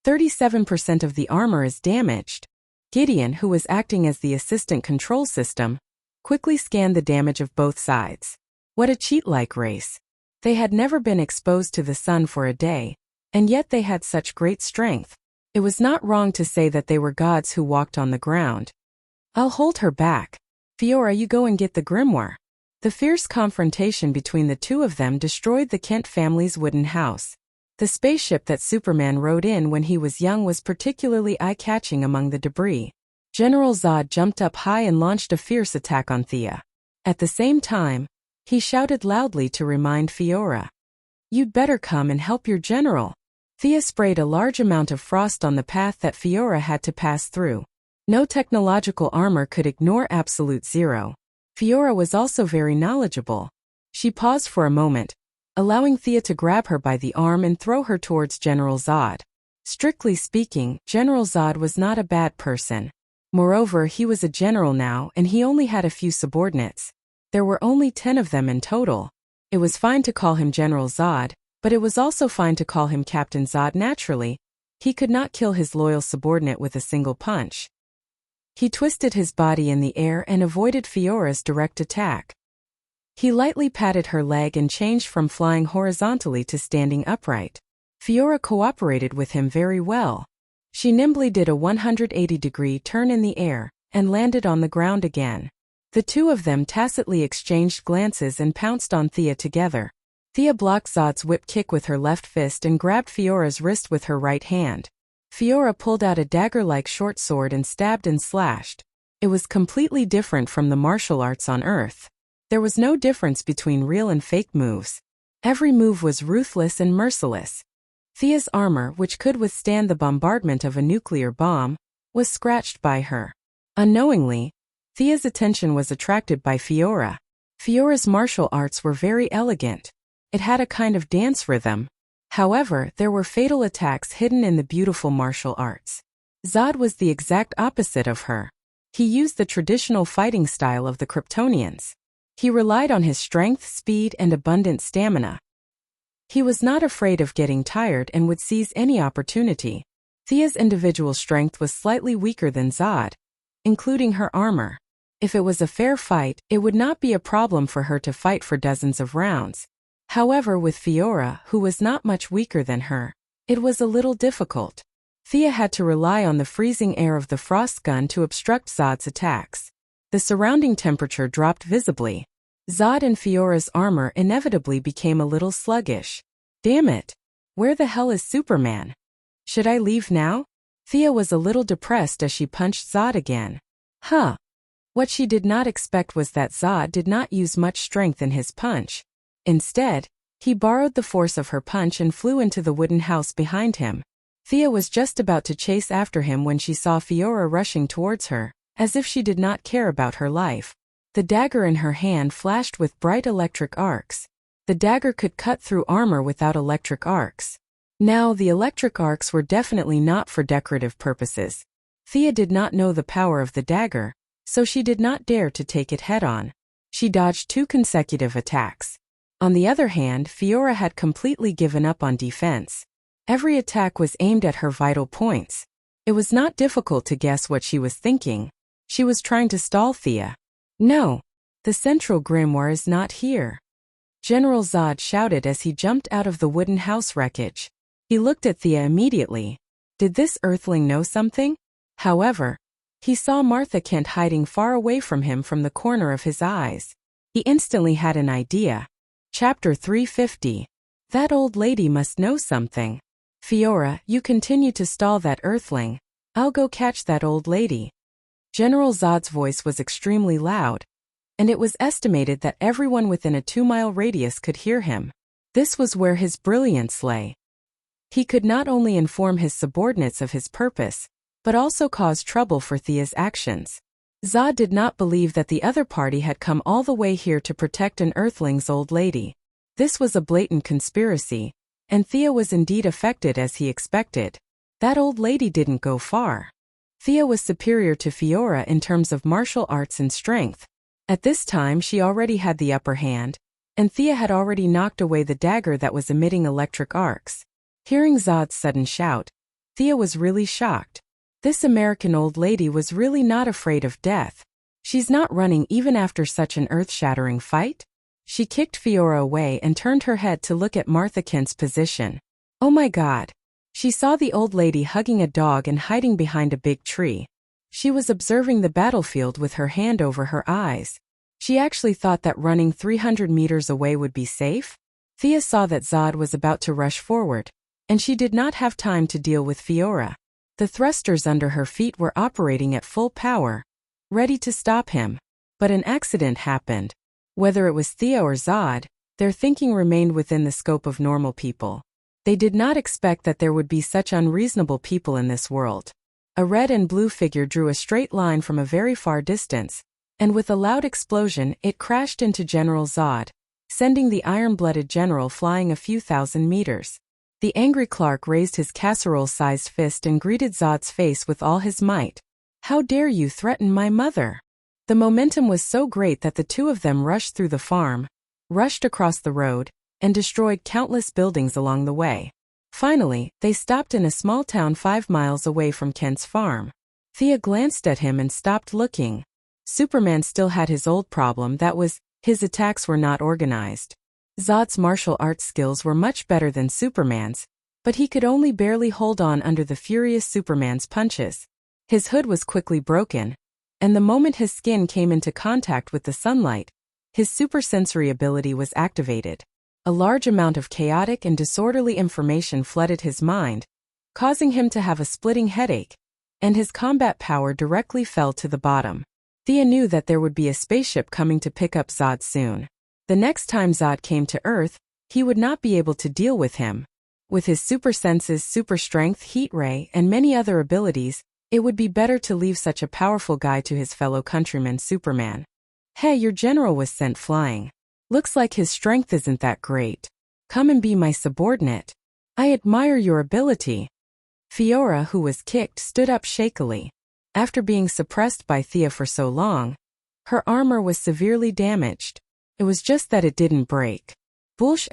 37% of the armor is damaged. Gideon, who was acting as the assistant control system, quickly scanned the damage of both sides. What a cheat-like race. They had never been exposed to the sun for a day, and yet they had such great strength. It was not wrong to say that they were gods who walked on the ground. I'll hold her back. Fiora, you go and get the grimoire. The fierce confrontation between the two of them destroyed the Kent family's wooden house. The spaceship that Superman rode in when he was young was particularly eye-catching among the debris. General Zod jumped up high and launched a fierce attack on Thea. At the same time, he shouted loudly to remind Fiora. You'd better come and help your general. Thea sprayed a large amount of frost on the path that Fiora had to pass through. No technological armor could ignore absolute zero. Fiora was also very knowledgeable. She paused for a moment, allowing Thea to grab her by the arm and throw her towards General Zod. Strictly speaking, General Zod was not a bad person. Moreover, he was a general now and he only had a few subordinates. There were only 10 of them in total. It was fine to call him General Zod, but it was also fine to call him Captain Zod naturally. He could not kill his loyal subordinate with a single punch. He twisted his body in the air and avoided Fiora's direct attack. He lightly patted her leg and changed from flying horizontally to standing upright. Fiora cooperated with him very well. She nimbly did a 180-degree turn in the air and landed on the ground again. The two of them tacitly exchanged glances and pounced on Thea together. Thea blocked Zod's whip kick with her left fist and grabbed Fiora's wrist with her right hand. Fiora pulled out a dagger-like short sword and stabbed and slashed. It was completely different from the martial arts on Earth. There was no difference between real and fake moves. Every move was ruthless and merciless. Thea's armor, which could withstand the bombardment of a nuclear bomb, was scratched by her. Unknowingly, Thea's attention was attracted by Fiora. Fiora's martial arts were very elegant. It had a kind of dance rhythm. However, there were fatal attacks hidden in the beautiful martial arts. Zod was the exact opposite of her. He used the traditional fighting style of the Kryptonians. He relied on his strength, speed, and abundant stamina. He was not afraid of getting tired and would seize any opportunity. Thea's individual strength was slightly weaker than Zod, including her armor. If it was a fair fight, it would not be a problem for her to fight for dozens of rounds. However, with Fiora, who was not much weaker than her, it was a little difficult. Thea had to rely on the freezing air of the frost gun to obstruct Zod's attacks. The surrounding temperature dropped visibly. Zod and Fiora's armor inevitably became a little sluggish. Damn it! Where the hell is Superman? Should I leave now? Thea was a little depressed as she punched Zod again. Huh. What she did not expect was that Zod did not use much strength in his punch. Instead, he borrowed the force of her punch and flew into the wooden house behind him. Thea was just about to chase after him when she saw Fiora rushing towards her, as if she did not care about her life. The dagger in her hand flashed with bright electric arcs. The dagger could cut through armor without electric arcs. Now, the electric arcs were definitely not for decorative purposes. Thea did not know the power of the dagger, so she did not dare to take it head-on. She dodged 2 consecutive attacks. On the other hand, Fiora had completely given up on defense. Every attack was aimed at her vital points. It was not difficult to guess what she was thinking. She was trying to stall Thea. No, the central grimoire is not here. General Zod shouted as he jumped out of the wooden house wreckage. He looked at Thea immediately. Did this earthling know something? However, he saw Martha Kent hiding far away from him from the corner of his eyes. He instantly had an idea. Chapter 350. That old lady must know something. Fiora, you continue to stall that earthling. I'll go catch that old lady. General Zod's voice was extremely loud, and it was estimated that everyone within a 2-mile radius could hear him. This was where his brilliance lay. He could not only inform his subordinates of his purpose, but also cause trouble for Thea's actions. Zod did not believe that the other party had come all the way here to protect an earthling's old lady. This was a blatant conspiracy, and Thea was indeed affected as he expected. That old lady didn't go far. Thea was superior to Fiora in terms of martial arts and strength. At this time she already had the upper hand, and Thea had already knocked away the dagger that was emitting electric arcs. Hearing Zod's sudden shout, Thea was really shocked. This American old lady was really not afraid of death. She's not running even after such an earth-shattering fight? She kicked Fiora away and turned her head to look at Martha Kent's position. Oh my God! She saw the old lady hugging a dog and hiding behind a big tree. She was observing the battlefield with her hand over her eyes. She actually thought that running 300 meters away would be safe. Thea saw that Zod was about to rush forward, and she did not have time to deal with Fiora. The thrusters under her feet were operating at full power, ready to stop him. But an accident happened. Whether it was Thea or Zod, their thinking remained within the scope of normal people. They did not expect that there would be such unreasonable people in this world. A red and blue figure drew a straight line from a very far distance, and with a loud explosion it crashed into General Zod, sending the iron-blooded general flying a few thousand meters. The angry Clark raised his casserole-sized fist and greeted Zod's face with all his might. How dare you threaten my mother? The momentum was so great that the two of them rushed through the farm, rushed across the road, and destroyed countless buildings along the way. Finally, they stopped in a small town 5 miles away from Kent's farm. Thea glanced at him and stopped looking. Superman still had his old problem, that was, his attacks were not organized. Zod's martial arts skills were much better than Superman's, but he could only barely hold on under the furious Superman's punches. His hood was quickly broken, and the moment his skin came into contact with the sunlight, his supersensory ability was activated. A large amount of chaotic and disorderly information flooded his mind, causing him to have a splitting headache, and his combat power directly fell to the bottom. Thea knew that there would be a spaceship coming to pick up Zod soon. The next time Zod came to Earth, he would not be able to deal with him. With his super senses, super strength, heat ray, and many other abilities, it would be better to leave such a powerful guy to his fellow countryman Superman. Hey, your general was sent flying. Looks like his strength isn't that great. Come and be my subordinate. I admire your ability. Fiora, who was kicked, stood up shakily. After being suppressed by Thea for so long, her armor was severely damaged. It was just that it didn't break. Bullsh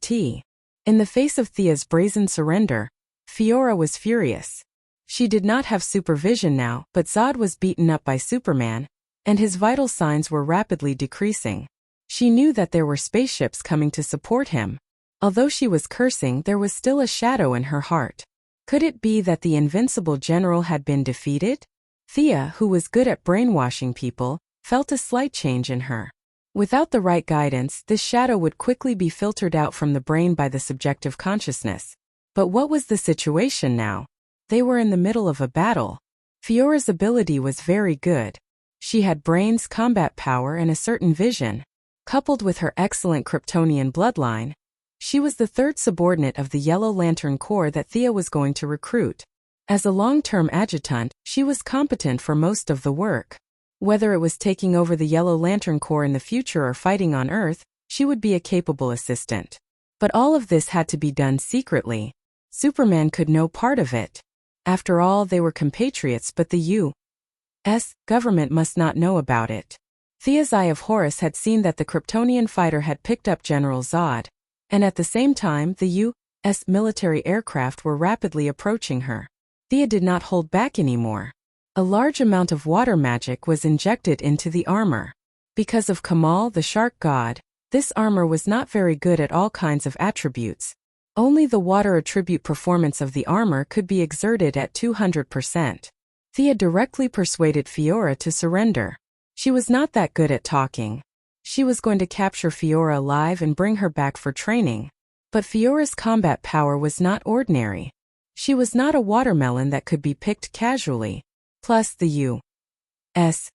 *T. In the face of Thea's brazen surrender, Fiora was furious. She did not have supervision now, but Zod was beaten up by Superman, and his vital signs were rapidly decreasing. She knew that there were spaceships coming to support him. Although she was cursing, there was still a shadow in her heart. Could it be that the invincible general had been defeated? Thea, who was good at brainwashing people, felt a slight change in her. Without the right guidance, this shadow would quickly be filtered out from the brain by the subjective consciousness. But what was the situation now? They were in the middle of a battle. Fiora's ability was very good. She had brains, combat power, and a certain vision. Coupled with her excellent Kryptonian bloodline, she was the third subordinate of the Yellow Lantern Corps that Thea was going to recruit. As a long-term adjutant, she was competent for most of the work. Whether it was taking over the Yellow Lantern Corps in the future or fighting on Earth, she would be a capable assistant. But all of this had to be done secretly. Superman could know part of it. After all, they were compatriots, but the U.S. government must not know about it. Thea's Eye of Horus had seen that the Kryptonian fighter had picked up General Zod, and at the same time the U.S. military aircraft were rapidly approaching her. Thea did not hold back anymore. A large amount of water magic was injected into the armor. Because of Kamal, the shark god, this armor was not very good at all kinds of attributes. Only the water attribute performance of the armor could be exerted at 200%. Thea directly persuaded Fiora to surrender. She was not that good at talking. She was going to capture Fiora alive and bring her back for training. But Fiora's combat power was not ordinary. She was not a watermelon that could be picked casually. Plus the U.S.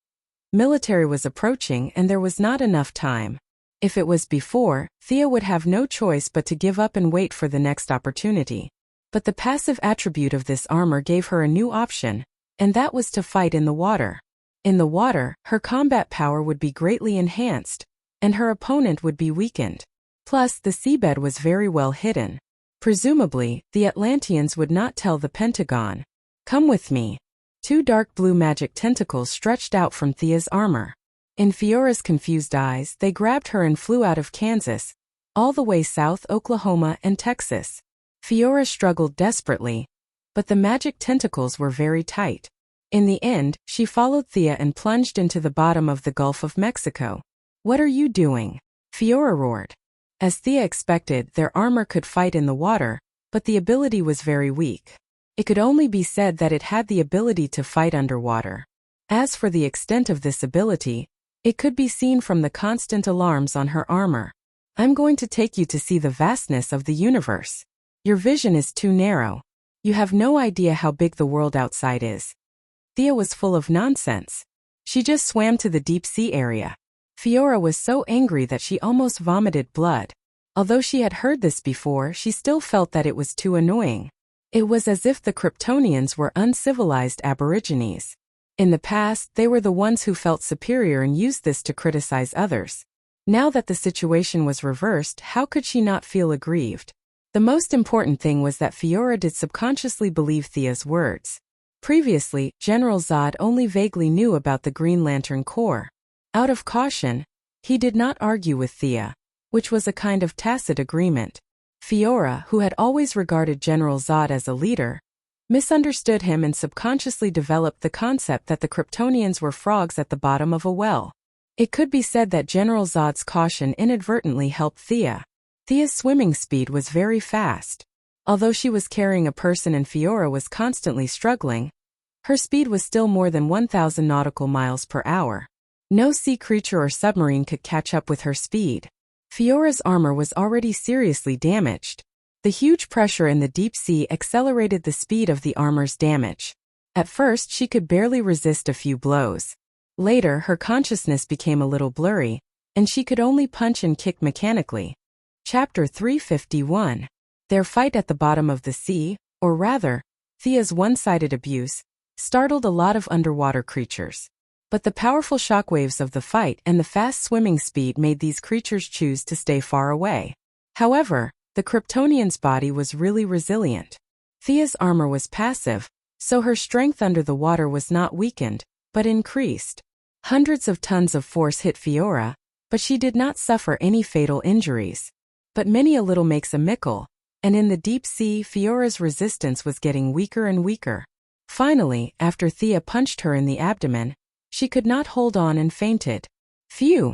military was approaching and there was not enough time. If it was before, Thea would have no choice but to give up and wait for the next opportunity. But the passive attribute of this armor gave her a new option, and that was to fight in the water. In the water, her combat power would be greatly enhanced, and her opponent would be weakened. Plus, the seabed was very well hidden. Presumably, the Atlanteans would not tell the Pentagon. Come with me. Two dark blue magic tentacles stretched out from Thea's armor. In Fiora's confused eyes, they grabbed her and flew out of Kansas, all the way south, Oklahoma, and Texas. Fiora struggled desperately, but the magic tentacles were very tight. In the end, she followed Thea and plunged into the bottom of the Gulf of Mexico. What are you doing? Fiora roared. As Thea expected, their armor could fight in the water, but the ability was very weak. It could only be said that it had the ability to fight underwater. As for the extent of this ability, it could be seen from the constant alarms on her armor. I'm going to take you to see the vastness of the universe. Your vision is too narrow. You have no idea how big the world outside is. Thea was full of nonsense. She just swam to the deep sea area. Fiora was so angry that she almost vomited blood. Although she had heard this before, she still felt that it was too annoying. It was as if the Kryptonians were uncivilized aborigines. In the past, they were the ones who felt superior and used this to criticize others. Now that the situation was reversed, how could she not feel aggrieved? The most important thing was that Fiora did subconsciously believe Thea's words. Previously, General Zod only vaguely knew about the Green Lantern Corps. Out of caution, he did not argue with Thea, which was a kind of tacit agreement. Fiora, who had always regarded General Zod as a leader, misunderstood him and subconsciously developed the concept that the Kryptonians were frogs at the bottom of a well. It could be said that General Zod's caution inadvertently helped Thea. Thea's swimming speed was very fast. Although she was carrying a person and Fiora was constantly struggling, her speed was still more than 1,000 nautical miles per hour. No sea creature or submarine could catch up with her speed. Fiora's armor was already seriously damaged. The huge pressure in the deep sea accelerated the speed of the armor's damage. At first, she could barely resist a few blows. Later, her consciousness became a little blurry, and she could only punch and kick mechanically. Chapter 351. Their fight at the bottom of the sea, or rather, Thea's one-sided abuse, startled a lot of underwater creatures. But the powerful shockwaves of the fight and the fast swimming speed made these creatures choose to stay far away. However, the Kryptonian's body was really resilient. Thea's armor was passive, so her strength under the water was not weakened, but increased. Hundreds of tons of force hit Fiora, but she did not suffer any fatal injuries. But many a little makes a mickle, and in the deep sea Fiora's resistance was getting weaker and weaker. Finally, after Thea punched her in the abdomen, she could not hold on and fainted. Phew!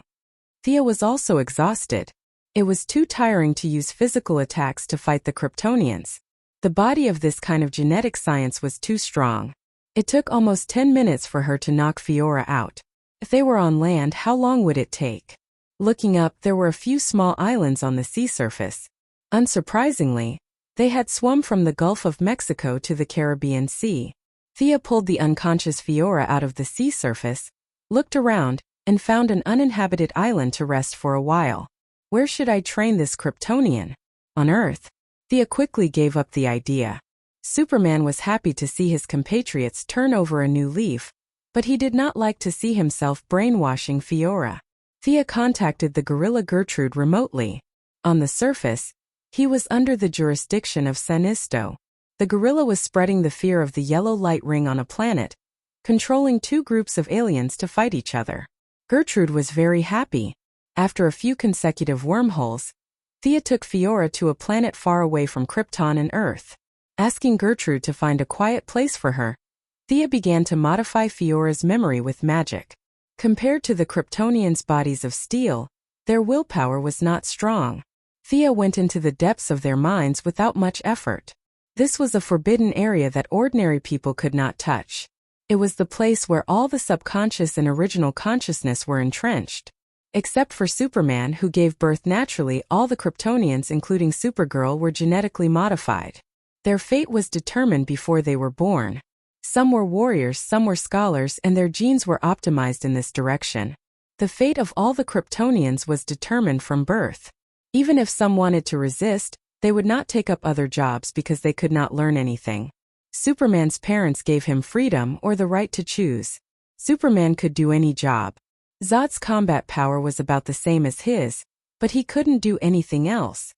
Thea was also exhausted. It was too tiring to use physical attacks to fight the Kryptonians. The body of this kind of genetic science was too strong. It took almost 10 minutes for her to knock Fiora out. If they were on land, how long would it take? Looking up, there were a few small islands on the sea surface. Unsurprisingly, they had swum from the Gulf of Mexico to the Caribbean Sea. Thea pulled the unconscious Fiora out of the sea surface, looked around, and found an uninhabited island to rest for a while. Where should I train this Kryptonian? On Earth? Thea quickly gave up the idea. Superman was happy to see his compatriots turn over a new leaf, but he did not like to see himself brainwashing Fiora. Thea contacted the gorilla Gertrude remotely. On the surface, he was under the jurisdiction of Sinisto. The gorilla was spreading the fear of the yellow light ring on a planet, controlling two groups of aliens to fight each other. Gertrude was very happy. After a few consecutive wormholes, Thea took Fiora to a planet far away from Krypton and Earth. Asking Gertrude to find a quiet place for her, Thea began to modify Fiora's memory with magic. Compared to the Kryptonians' bodies of steel, their willpower was not strong. Thea went into the depths of their minds without much effort. This was a forbidden area that ordinary people could not touch. It was the place where all the subconscious and original consciousness were entrenched. Except for Superman, who gave birth naturally, all the Kryptonians, including Supergirl, were genetically modified. Their fate was determined before they were born. Some were warriors, some were scholars, and their genes were optimized in this direction. The fate of all the Kryptonians was determined from birth. Even if some wanted to resist, they would not take up other jobs because they could not learn anything. Superman's parents gave him freedom or the right to choose. Superman could do any job. Zod's combat power was about the same as his, but he couldn't do anything else.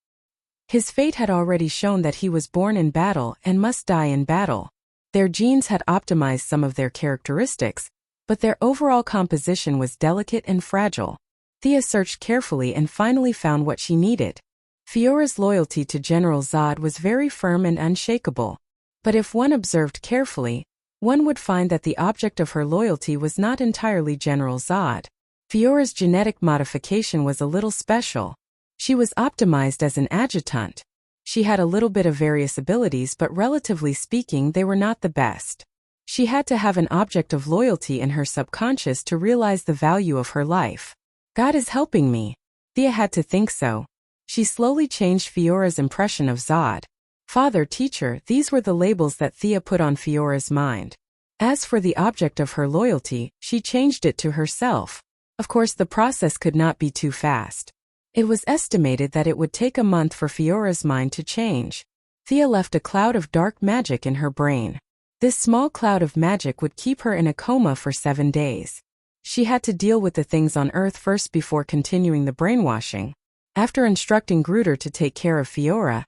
His fate had already shown that he was born in battle and must die in battle. Their genes had optimized some of their characteristics, but their overall composition was delicate and fragile. Thea searched carefully and finally found what she needed. Fiora's loyalty to General Zod was very firm and unshakable. But if one observed carefully, one would find that the object of her loyalty was not entirely General Zod. Fiora's genetic modification was a little special. She was optimized as an adjutant. She had a little bit of various abilities, but relatively speaking, they were not the best. She had to have an object of loyalty in her subconscious to realize the value of her life. God is helping me. Thea had to think so. She slowly changed Fiora's impression of Zod. Father, teacher, these were the labels that Thea put on Fiora's mind. As for the object of her loyalty, she changed it to herself. Of course, the process could not be too fast. It was estimated that it would take a month for Fiora's mind to change. Thea left a cloud of dark magic in her brain. This small cloud of magic would keep her in a coma for 7 days. She had to deal with the things on Earth first before continuing the brainwashing. After instructing Gruder to take care of Fiora,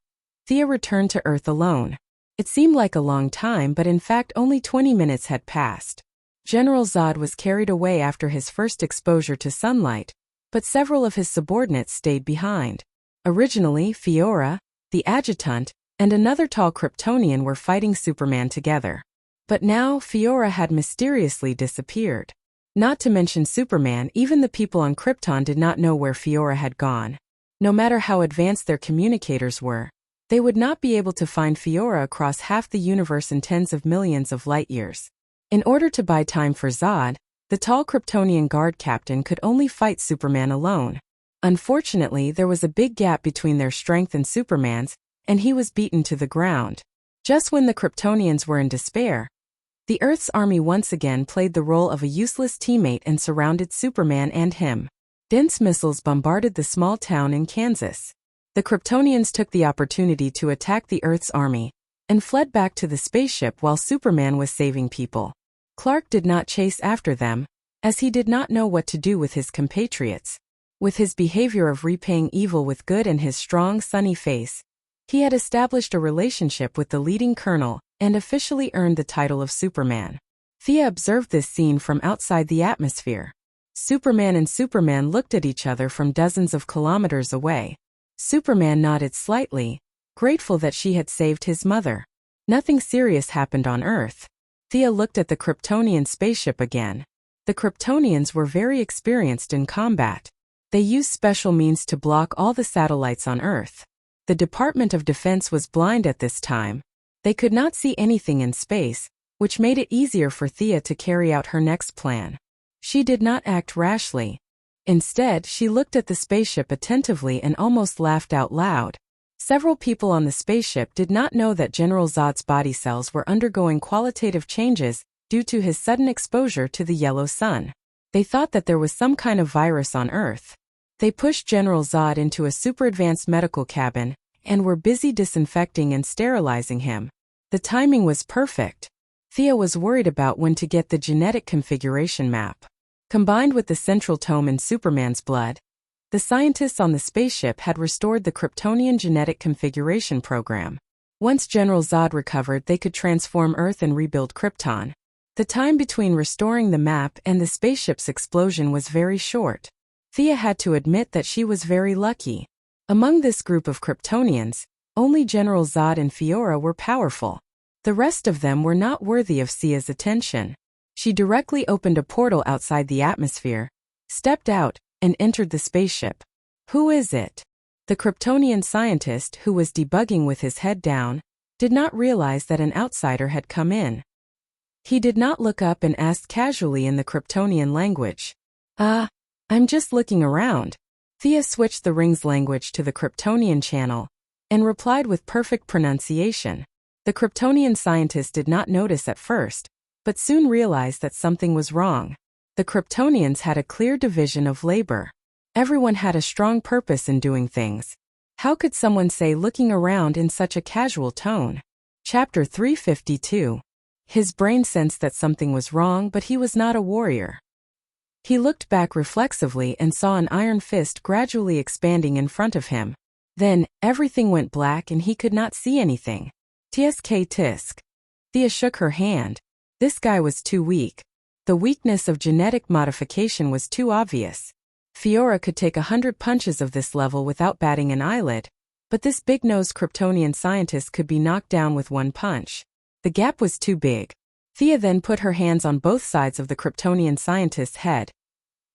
Thea returned to Earth alone. It seemed like a long time, but in fact only 20 minutes had passed. General Zod was carried away after his first exposure to sunlight, but several of his subordinates stayed behind. Originally, Fiora, the adjutant, and another tall Kryptonian were fighting Superman together. But now, Fiora had mysteriously disappeared. Not to mention Superman, even the people on Krypton did not know where Fiora had gone. No matter how advanced their communicators were, they would not be able to find Fiora across half the universe in tens of millions of light-years. In order to buy time for Zod, the tall Kryptonian guard captain could only fight Superman alone. Unfortunately, there was a big gap between their strength and Superman's, and he was beaten to the ground. Just when the Kryptonians were in despair, the Earth's army once again played the role of a useless teammate and surrounded Superman and him. Dense missiles bombarded the small town in Kansas. The Kryptonians took the opportunity to attack the Earth's army and fled back to the spaceship while Superman was saving people. Clark did not chase after them, as he did not know what to do with his compatriots. With his behavior of repaying evil with good and his strong, sunny face, he had established a relationship with the leading colonel and officially earned the title of Superman. Thea observed this scene from outside the atmosphere. Superman and Superman looked at each other from dozens of kilometers away. Superman nodded slightly, grateful that she had saved his mother. Nothing serious happened on Earth. Thea looked at the Kryptonian spaceship again. The Kryptonians were very experienced in combat. They used special means to block all the satellites on Earth. The Department of Defense was blind at this time. They could not see anything in space, which made it easier for Thea to carry out her next plan. She did not act rashly. Instead, she looked at the spaceship attentively and almost laughed out loud. Several people on the spaceship did not know that General Zod's body cells were undergoing qualitative changes due to his sudden exposure to the yellow sun. They thought that there was some kind of virus on Earth. They pushed General Zod into a super-advanced medical cabin and were busy disinfecting and sterilizing him. The timing was perfect. Thea was worried about when to get the genetic configuration map. Combined with the central tome in Superman's blood, the scientists on the spaceship had restored the Kryptonian genetic configuration program. Once General Zod recovered, they could transform Earth and rebuild Krypton. The time between restoring the map and the spaceship's explosion was very short. Thea had to admit that she was very lucky. Among this group of Kryptonians, only General Zod and Fiora were powerful. The rest of them were not worthy of Thea's attention. She directly opened a portal outside the atmosphere, stepped out, and entered the spaceship. Who is it? The Kryptonian scientist, who was debugging with his head down, did not realize that an outsider had come in. He did not look up and asked casually in the Kryptonian language. I'm just looking around. Thea switched the ring's language to the Kryptonian channel and replied with perfect pronunciation. The Kryptonian scientist did not notice at first, but soon realized that something was wrong. The Kryptonians had a clear division of labor. Everyone had a strong purpose in doing things. How could someone say looking around in such a casual tone? Chapter 352. His brain sensed that something was wrong, but he was not a warrior. He looked back reflexively and saw an iron fist gradually expanding in front of him. Then, everything went black and he could not see anything. Tsk tisk. Thea shook her hand. This guy was too weak. The weakness of genetic modification was too obvious. Fiora could take 100 punches of this level without batting an eyelid, but this big-nosed Kryptonian scientist could be knocked down with one punch. The gap was too big. Thea then put her hands on both sides of the Kryptonian scientist's head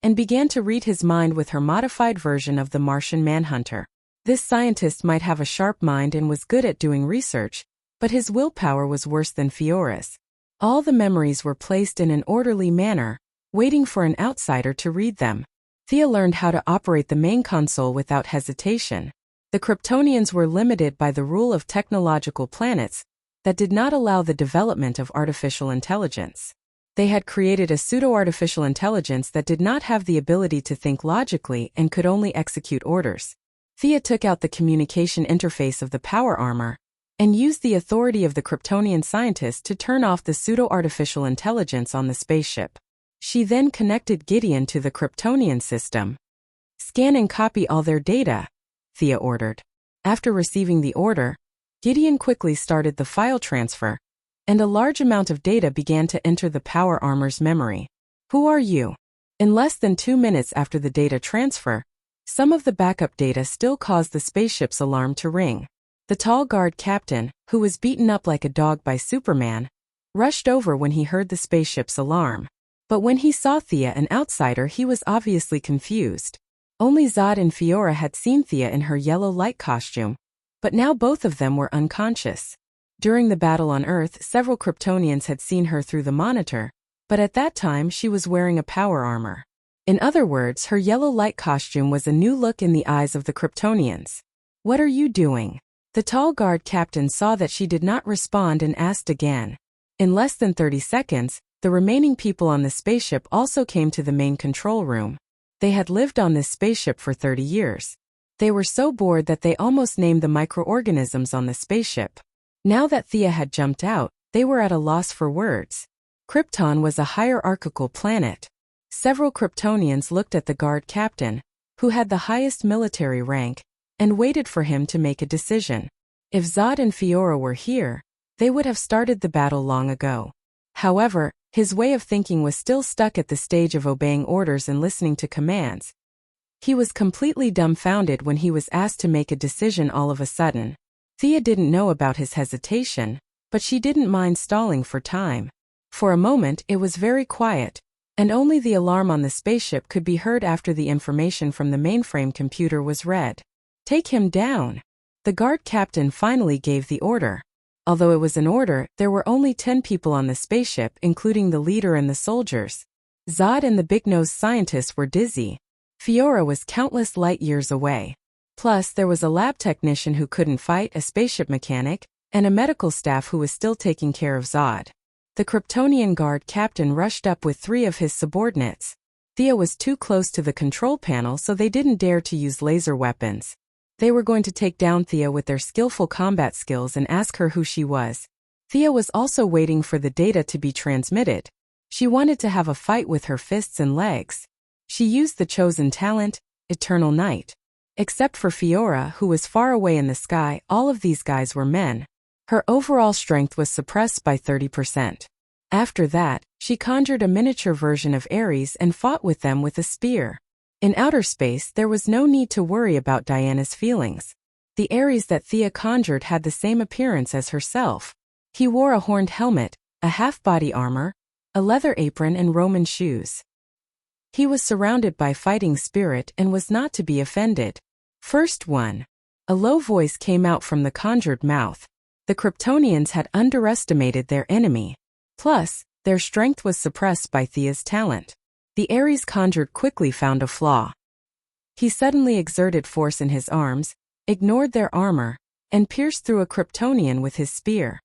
and began to read his mind with her modified version of the Martian Manhunter. This scientist might have a sharp mind and was good at doing research, but his willpower was worse than Fiora's. All the memories were placed in an orderly manner, waiting for an outsider to read them. Thea learned how to operate the main console without hesitation. The Kryptonians were limited by the rule of technological planets that did not allow the development of artificial intelligence. They had created a pseudo-artificial intelligence that did not have the ability to think logically and could only execute orders. Thea took out the communication interface of the power armor and used the authority of the Kryptonian scientist to turn off the pseudo-artificial intelligence on the spaceship. She then connected Gideon to the Kryptonian system. Scan and copy all their data, Thea ordered. After receiving the order, Gideon quickly started the file transfer, and a large amount of data began to enter the power armor's memory. Who are you? In less than 2 minutes after the data transfer, some of the backup data still caused the spaceship's alarm to ring. The tall guard captain, who was beaten up like a dog by Superman, rushed over when he heard the spaceship's alarm. But when he saw Thea, an outsider, he was obviously confused. Only Zod and Fiora had seen Thea in her yellow light costume, but now both of them were unconscious. During the battle on Earth, several Kryptonians had seen her through the monitor, but at that time she was wearing a power armor. In other words, her yellow light costume was a new look in the eyes of the Kryptonians. What are you doing? The tall guard captain saw that she did not respond and asked again. In less than 30 seconds, the remaining people on the spaceship also came to the main control room. They had lived on this spaceship for 30 years. They were so bored that they almost named the microorganisms on the spaceship. Now that Thea had jumped out, they were at a loss for words. Krypton was a hierarchical planet. Several Kryptonians looked at the guard captain, who had the highest military rank, and waited for him to make a decision. If Zod and Fiora were here, they would have started the battle long ago. However, his way of thinking was still stuck at the stage of obeying orders and listening to commands. He was completely dumbfounded when he was asked to make a decision all of a sudden. Thea didn't know about his hesitation, but she didn't mind stalling for time. For a moment it was very quiet, and only the alarm on the spaceship could be heard after the information from the mainframe computer was read. Take him down. The guard captain finally gave the order. Although it was an order, there were only 10 people on the spaceship, including the leader and the soldiers. Zod and the big-nosed scientists were dizzy. Fiora was countless light years away. Plus, there was a lab technician who couldn't fight, a spaceship mechanic, and a medical staff who was still taking care of Zod. The Kryptonian guard captain rushed up with 3 of his subordinates. Thea was too close to the control panel, so they didn't dare to use laser weapons. They were going to take down Thea with their skillful combat skills and ask her who she was. Thea was also waiting for the data to be transmitted. She wanted to have a fight with her fists and legs. She used the chosen talent, Eternal Night. Except for Fiora, who was far away in the sky, all of these guys were men. Her overall strength was suppressed by 30%. After that, she conjured a miniature version of Ares and fought with them with a spear. In outer space, there was no need to worry about Diana's feelings. The Ares that Thea conjured had the same appearance as herself. He wore a horned helmet, a half-body armor, a leather apron and Roman shoes. He was surrounded by fighting spirit and was not to be offended. First one. A low voice came out from the conjured mouth. The Kryptonians had underestimated their enemy. Plus, their strength was suppressed by Thea's talent. The Ares conjured quickly found a flaw. He suddenly exerted force in his arms, ignored their armor, and pierced through a Kryptonian with his spear.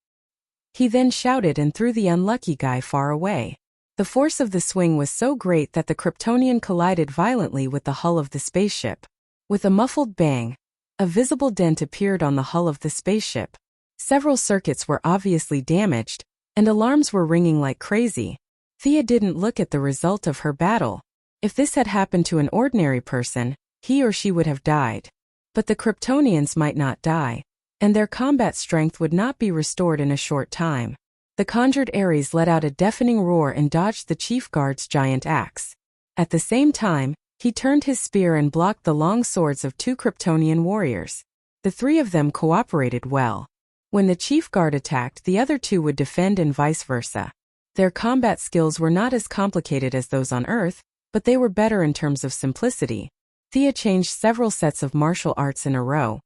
He then shouted and threw the unlucky guy far away. The force of the swing was so great that the Kryptonian collided violently with the hull of the spaceship. With a muffled bang, a visible dent appeared on the hull of the spaceship. Several circuits were obviously damaged, and alarms were ringing like crazy. Thea didn't look at the result of her battle. If this had happened to an ordinary person, he or she would have died. But the Kryptonians might not die, and their combat strength would not be restored in a short time. The conjured Ares let out a deafening roar and dodged the chief guard's giant axe. At the same time, he turned his spear and blocked the long swords of 2 Kryptonian warriors. The 3 of them cooperated well. When the chief guard attacked, the other 2 would defend and vice versa. Their combat skills were not as complicated as those on Earth, but they were better in terms of simplicity. Thea changed several sets of martial arts in a row,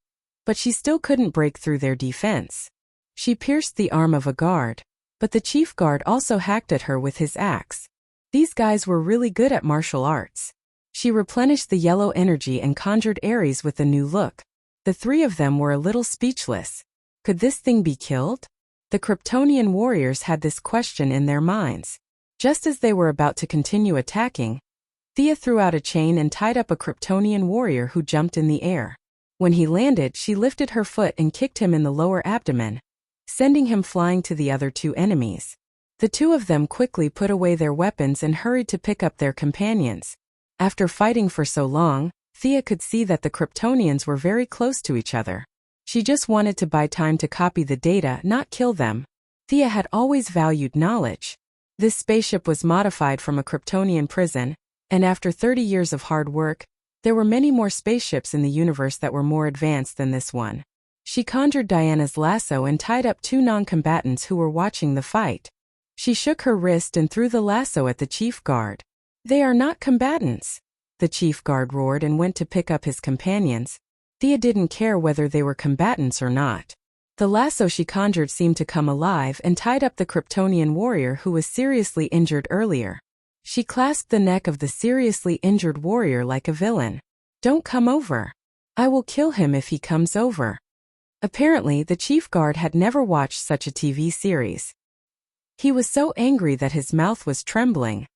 but she still couldn't break through their defense. She pierced the arm of a guard, but the chief guard also hacked at her with his axe. These guys were really good at martial arts. She replenished the yellow energy and conjured Ares with a new look. The 3 of them were a little speechless. Could this thing be killed? The Kryptonian warriors had this question in their minds. Just as they were about to continue attacking, Thea threw out a chain and tied up a Kryptonian warrior who jumped in the air. When he landed, she lifted her foot and kicked him in the lower abdomen, sending him flying to the other 2 enemies. The 2 of them quickly put away their weapons and hurried to pick up their companions. After fighting for so long, Thea could see that the Kryptonians were very close to each other. She just wanted to buy time to copy the data, not kill them. Thea had always valued knowledge. This spaceship was modified from a Kryptonian prison, and after 30 years of hard work, there were many more spaceships in the universe that were more advanced than this one. She conjured Diana's lasso and tied up 2 non-combatants who were watching the fight. She shook her wrist and threw the lasso at the chief guard. "They are not combatants," the chief guard roared and went to pick up his companions. Thea didn't care whether they were combatants or not. The lasso she conjured seemed to come alive and tied up the Kryptonian warrior who was seriously injured earlier. She clasped the neck of the seriously injured warrior like a villain. "Don't come over. I will kill him if he comes over." Apparently, the chief guard had never watched such a TV series. He was so angry that his mouth was trembling.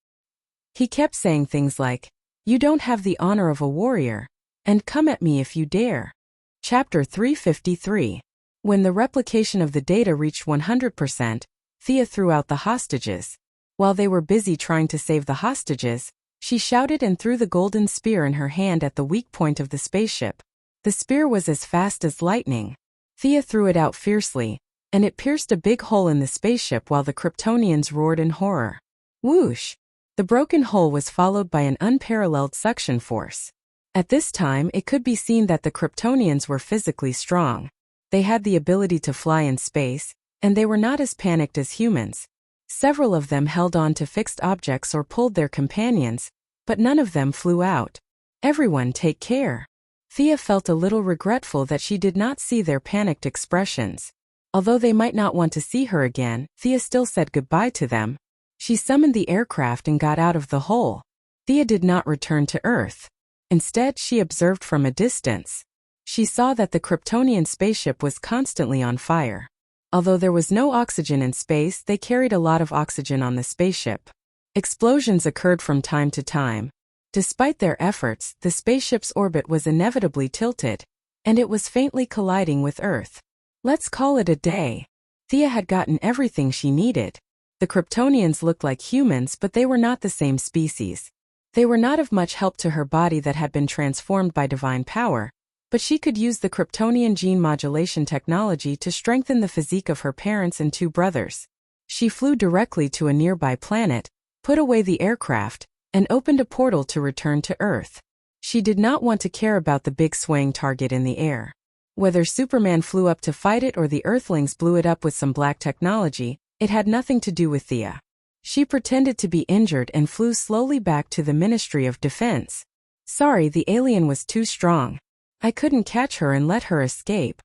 He kept saying things like, "You don't have the honor of a warrior. And come at me if you dare. Chapter 353. When the replication of the data reached 100%, Thea threw out the hostages. While they were busy trying to save the hostages, she shouted and threw the golden spear in her hand at the weak point of the spaceship. The spear was as fast as lightning. Thea threw it out fiercely, and it pierced a big hole in the spaceship while the Kryptonians roared in horror. Whoosh! The broken hole was followed by an unparalleled suction force. At this time, it could be seen that the Kryptonians were physically strong. They had the ability to fly in space, and they were not as panicked as humans. Several of them held on to fixed objects or pulled their companions, but none of them flew out. Everyone take care. Thea felt a little regretful that she did not see their panicked expressions. Although they might not want to see her again, Thea still said goodbye to them. She summoned the aircraft and got out of the hole. Thea did not return to Earth. Instead, she observed from a distance. She saw that the Kryptonian spaceship was constantly on fire. Although there was no oxygen in space, they carried a lot of oxygen on the spaceship. Explosions occurred from time to time. Despite their efforts, the spaceship's orbit was inevitably tilted, and it was faintly colliding with Earth. Let's call it a day. Thea had gotten everything she needed. The Kryptonians looked like humans, but they were not the same species. They were not of much help to her body that had been transformed by divine power, but she could use the Kryptonian gene modulation technology to strengthen the physique of her parents and two brothers. She flew directly to a nearby planet, put away the aircraft, and opened a portal to return to Earth. She did not want to care about the big swaying target in the air. Whether Superman flew up to fight it or the Earthlings blew it up with some black technology, it had nothing to do with Thea. She pretended to be injured and flew slowly back to the Ministry of Defense. Sorry, the alien was too strong. I couldn't catch her and let her escape.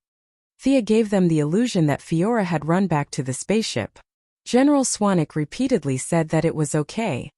Thea gave them the illusion that Fiora had run back to the spaceship. General Swanwick repeatedly said that it was okay.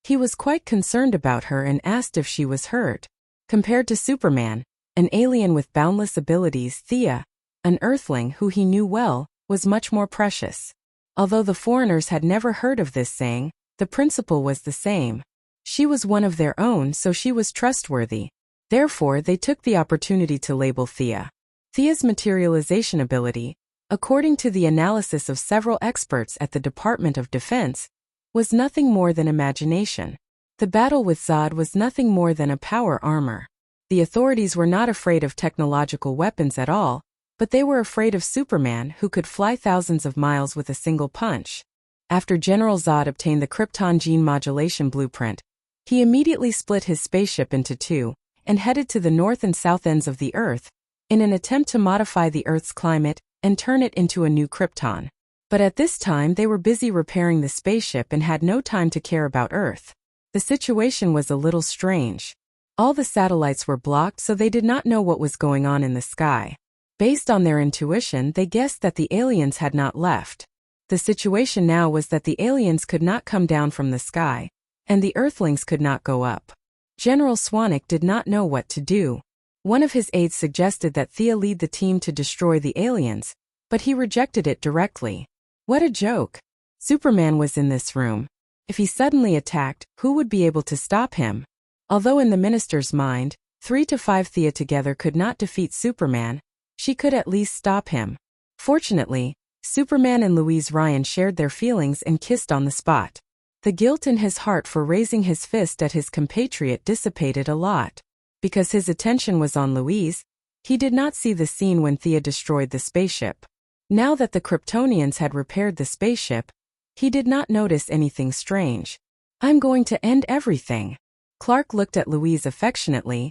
He was quite concerned about her and asked if she was hurt. Compared to Superman, an alien with boundless abilities, Thea, an Earthling who he knew well, was much more precious. Although the foreigners had never heard of this saying, the principle was the same. She was one of their own, so she was trustworthy. Therefore, they took the opportunity to label Thea. Thea's materialization ability, according to the analysis of several experts at the Department of Defense, was nothing more than imagination. The battle with Zod was nothing more than a power armor. The authorities were not afraid of technological weapons at all, but they were afraid of Superman, who could fly thousands of miles with a single punch. After General Zod obtained the Krypton gene modulation blueprint, he immediately split his spaceship into two and headed to the north and south ends of the Earth in an attempt to modify the Earth's climate and turn it into a new Krypton. But at this time they were busy repairing the spaceship and had no time to care about Earth. The situation was a little strange. All the satellites were blocked, so they did not know what was going on in the sky. Based on their intuition, they guessed that the aliens had not left. The situation now was that the aliens could not come down from the sky, and the Earthlings could not go up. General Swanwick did not know what to do. One of his aides suggested that Thea lead the team to destroy the aliens, but he rejected it directly. What a joke! Superman was in this room. If he suddenly attacked, who would be able to stop him? Although in the minister's mind, 3 to 5 Thea together could not defeat Superman, she could at least stop him. Fortunately, Superman and Louise Ryan shared their feelings and kissed on the spot. The guilt in his heart for raising his fist at his compatriot dissipated a lot. Because his attention was on Louise, he did not see the scene when Thea destroyed the spaceship. Now that the Kryptonians had repaired the spaceship, he did not notice anything strange. I'm going to end everything. Clark looked at Louise affectionately,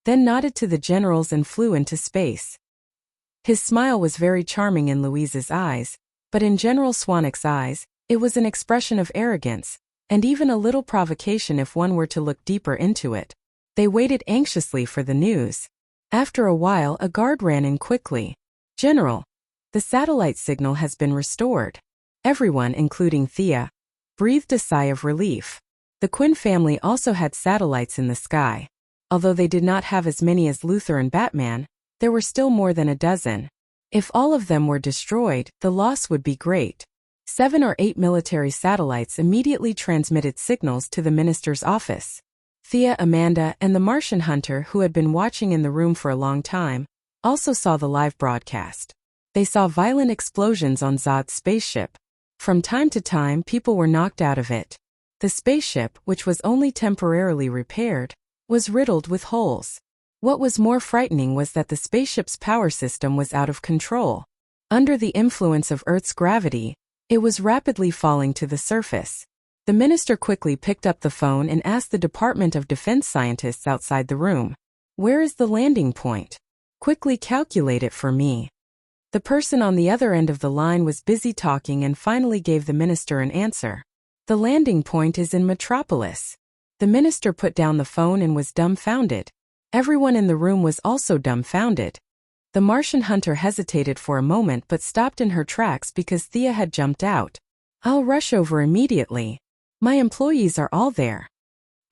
then nodded to the generals and flew into space. His smile was very charming in Louise's eyes, but in General Swanwick's eyes, it was an expression of arrogance, and even a little provocation if one were to look deeper into it. They waited anxiously for the news. After a while, a guard ran in quickly. General, the satellite signal has been restored. Everyone, including Thea, breathed a sigh of relief. The Quinn family also had satellites in the sky. Although they did not have as many as Luthor and Batman, there were still more than a dozen. If all of them were destroyed, the loss would be great. 7 or 8 military satellites immediately transmitted signals to the minister's office. Thea, Amanda, and the Martian hunter, who had been watching in the room for a long time, also saw the live broadcast. They saw violent explosions on Zod's spaceship. From time to time, people were knocked out of it. The spaceship, which was only temporarily repaired, was riddled with holes. What was more frightening was that the spaceship's power system was out of control. Under the influence of Earth's gravity, it was rapidly falling to the surface. The minister quickly picked up the phone and asked the Department of Defense scientists outside the room, "Where is the landing point? Quickly calculate it for me." The person on the other end of the line was busy talking and finally gave the minister an answer. "The landing point is in Metropolis." The minister put down the phone and was dumbfounded. Everyone in the room was also dumbfounded. The Martian hunter hesitated for a moment but stopped in her tracks because Thea had jumped out. "I'll rush over immediately. My employees are all there."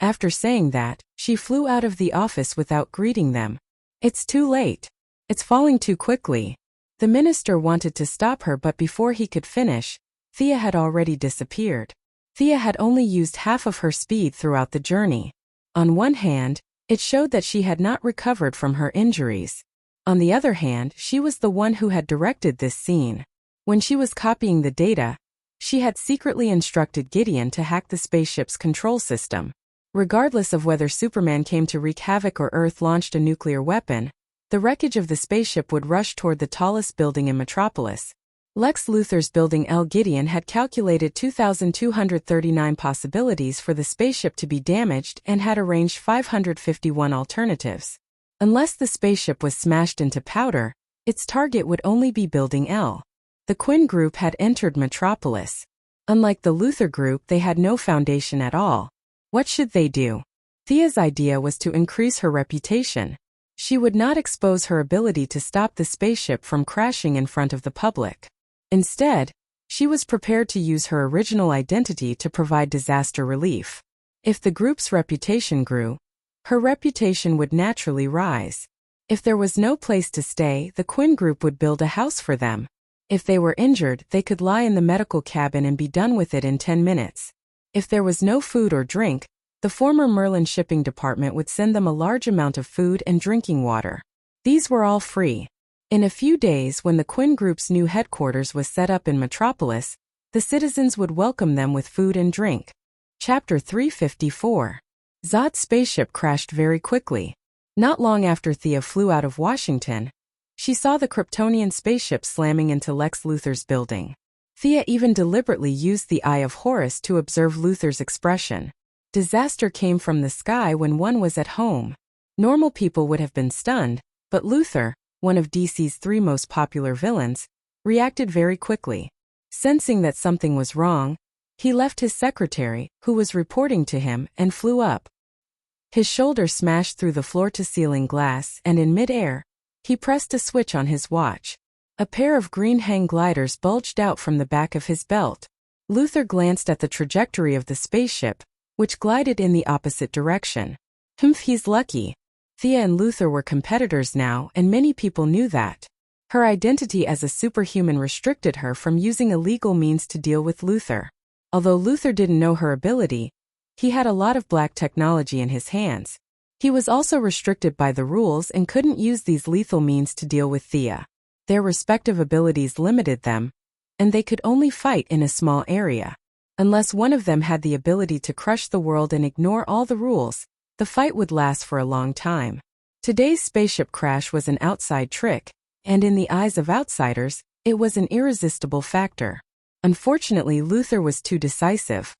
After saying that, she flew out of the office without greeting them. "It's too late. It's falling too quickly." The minister wanted to stop her, but before he could finish, Thea had already disappeared. Thea had only used half of her speed throughout the journey. On one hand, it showed that she had not recovered from her injuries. On the other hand, she was the one who had directed this scene. When she was copying the data, she had secretly instructed Gideon to hack the spaceship's control system. Regardless of whether Superman came to wreak havoc or Earth launched a nuclear weapon, the wreckage of the spaceship would rush toward the tallest building in Metropolis. Lex Luthor's building. Gideon had calculated 2,239 possibilities for the spaceship to be damaged and had arranged 551 alternatives. Unless the spaceship was smashed into powder, its target would only be Building L. The Quinn group had entered Metropolis. Unlike the Luthor group, they had no foundation at all. What should they do? Thea's idea was to increase her reputation. She would not expose her ability to stop the spaceship from crashing in front of the public. Instead, she was prepared to use her original identity to provide disaster relief. If the group's reputation grew, her reputation would naturally rise. If there was no place to stay, the Quinn group would build a house for them. If they were injured, they could lie in the medical cabin and be done with it in 10 minutes. If there was no food or drink, the former Merlin shipping department would send them a large amount of food and drinking water. These were all free. In a few days, when the Quinn Group's new headquarters was set up in Metropolis, the citizens would welcome them with food and drink. Chapter 354. Zod's spaceship crashed very quickly. Not long after Thea flew out of Washington, she saw the Kryptonian spaceship slamming into Lex Luthor's building. Thea even deliberately used the Eye of Horus to observe Luthor's expression. Disaster came from the sky when one was at home. Normal people would have been stunned, but Luthor, one of DC's 3 most popular villains, reacted very quickly. Sensing that something was wrong, he left his secretary, who was reporting to him, and flew up. His shoulder smashed through the floor-to-ceiling glass, and in mid-air, he pressed a switch on his watch. A pair of green hang gliders bulged out from the back of his belt. Luthor glanced at the trajectory of the spaceship, which glided in the opposite direction. He's lucky. Thea and Luthor were competitors now, and many people knew that. Her identity as a superhuman restricted her from using illegal means to deal with Luthor. Although Luthor didn't know her ability, he had a lot of black technology in his hands. He was also restricted by the rules and couldn't use these lethal means to deal with Thea. Their respective abilities limited them, and they could only fight in a small area. Unless one of them had the ability to crush the world and ignore all the rules, the fight would last for a long time. Today's spaceship crash was an outside trick, and in the eyes of outsiders, it was an irresistible factor. Unfortunately, Luthor was too decisive.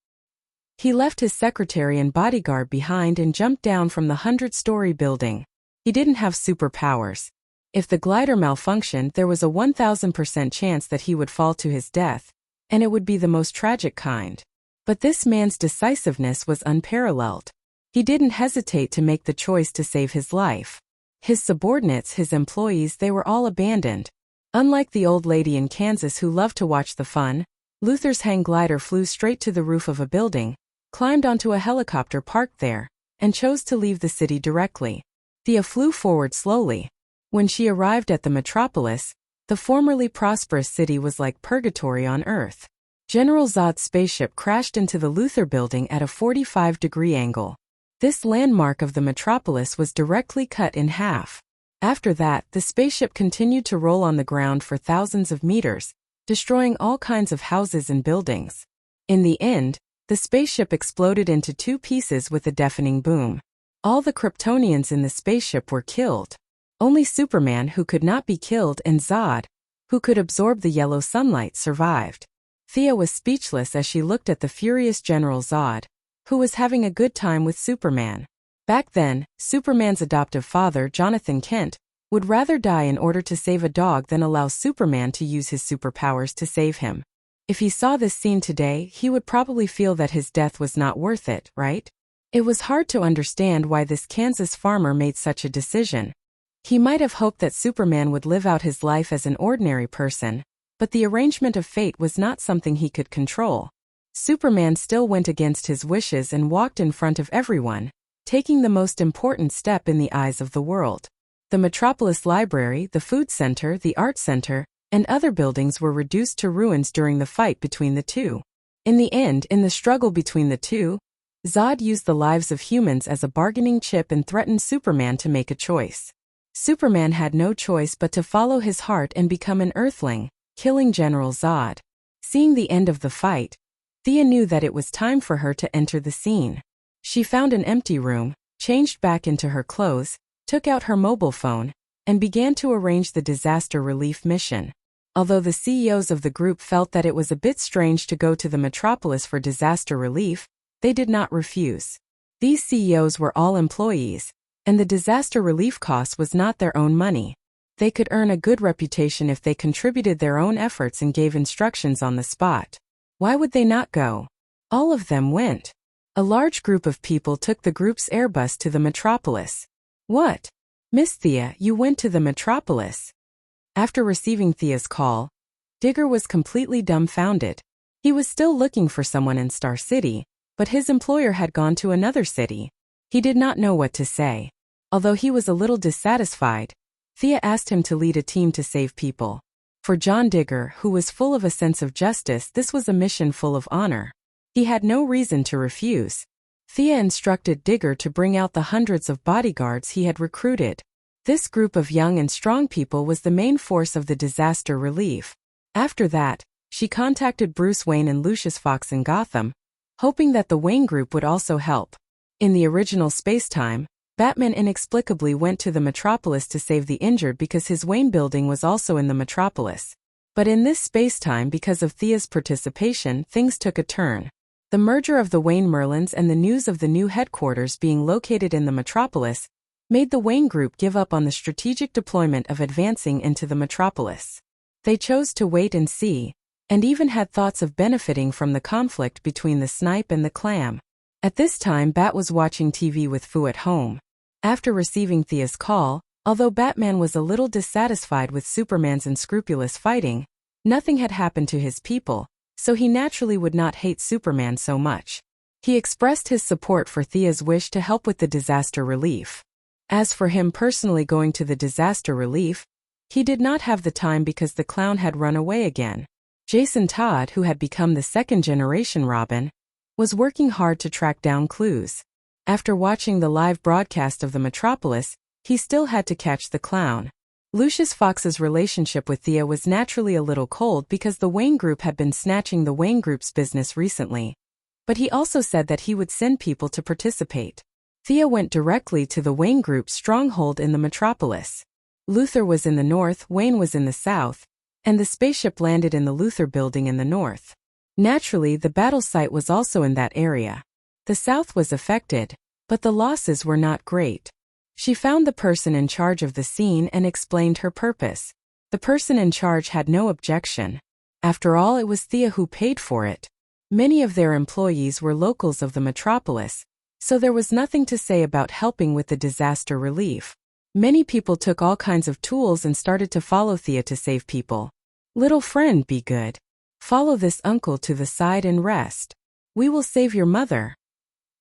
He left his secretary and bodyguard behind and jumped down from the 100-story building. He didn't have superpowers. If the glider malfunctioned, there was a 1,000% chance that he would fall to his death, and it would be the most tragic kind. But this man's decisiveness was unparalleled. He didn't hesitate to make the choice to save his life. His subordinates, his employees, they were all abandoned. Unlike the old lady in Kansas who loved to watch the fun, Luthor's hang glider flew straight to the roof of a building, climbed onto a helicopter parked there, and chose to leave the city directly. Thea flew forward slowly. When she arrived at the Metropolis, the formerly prosperous city was like purgatory on Earth. General Zod's spaceship crashed into the Luthor building at a 45-degree angle. This landmark of the metropolis was directly cut in half. After that, the spaceship continued to roll on the ground for thousands of meters, destroying all kinds of houses and buildings. In the end, the spaceship exploded into two pieces with a deafening boom. All the Kryptonians in the spaceship were killed. Only Superman, who could not be killed, and Zod, who could absorb the yellow sunlight, survived. Thea was speechless as she looked at the furious General Zod, who was having a good time with Superman. Back then, Superman's adoptive father, Jonathan Kent, would rather die in order to save a dog than allow Superman to use his superpowers to save him. If he saw this scene today, he would probably feel that his death was not worth it, right? It was hard to understand why this Kansas farmer made such a decision. He might have hoped that Superman would live out his life as an ordinary person, but the arrangement of fate was not something he could control. Superman still went against his wishes and walked in front of everyone, taking the most important step in the eyes of the world. The Metropolis Library, the Food Center, the Art Center, and other buildings were reduced to ruins during the fight between the two. In the end, in the struggle between the two, Zod used the lives of humans as a bargaining chip and threatened Superman to make a choice. Superman had no choice but to follow his heart and become an Earthling, killing General Zod. Seeing the end of the fight, Thea knew that it was time for her to enter the scene. She found an empty room, changed back into her clothes, took out her mobile phone, and began to arrange the disaster relief mission. Although the CEOs of the group felt that it was a bit strange to go to the metropolis for disaster relief, they did not refuse. These CEOs were all employees, and the disaster relief cost was not their own money. They could earn a good reputation if they contributed their own efforts and gave instructions on the spot. Why would they not go? All of them went. A large group of people took the group's Airbus to the metropolis. What? Miss Thea, you went to the metropolis? After receiving Thea's call, Digger was completely dumbfounded. He was still looking for someone in Star City, but his employer had gone to another city. He did not know what to say. Although he was a little dissatisfied, Thea asked him to lead a team to save people. For John Digger, who was full of a sense of justice, this was a mission full of honor. He had no reason to refuse. Thea instructed Digger to bring out the hundreds of bodyguards he had recruited. This group of young and strong people was the main force of the disaster relief. After that, she contacted Bruce Wayne and Lucius Fox in Gotham, hoping that the Wayne Group would also help. In the original space-time, Batman inexplicably went to the metropolis to save the injured because his Wayne building was also in the metropolis. But in this space-time, because of Thea's participation, things took a turn. The merger of the Wayne Merlins and the news of the new headquarters being located in the metropolis made the Wayne Group give up on the strategic deployment of advancing into the metropolis. They chose to wait and see, and even had thoughts of benefiting from the conflict between the Snipe and the Clam. At this time, Bat was watching TV with Fu at home. After receiving Thea's call, although Batman was a little dissatisfied with Superman's unscrupulous fighting, nothing had happened to his people, so he naturally would not hate Superman so much. He expressed his support for Thea's wish to help with the disaster relief. As for him personally going to the disaster relief, he did not have the time because the clown had run away again. Jason Todd, who had become the second-generation Robin, was working hard to track down clues. After watching the live broadcast of the metropolis, he still had to catch the clown. Lucius Fox's relationship with Thea was naturally a little cold because the Wayne Group had been snatching the Wayne Group's business recently. But he also said that he would send people to participate. Thea went directly to the Wayne Group's stronghold in the metropolis. Luthor was in the north, Wayne was in the south, and the spaceship landed in the Luthor building in the north. Naturally, the battle site was also in that area. The south was affected, but the losses were not great. She found the person in charge of the scene and explained her purpose. The person in charge had no objection. After all, it was Thea who paid for it. Many of their employees were locals of the metropolis, so there was nothing to say about helping with the disaster relief. Many people took all kinds of tools and started to follow Thea to save people. Little friend, be good. Follow this uncle to the side and rest. We will save your mother.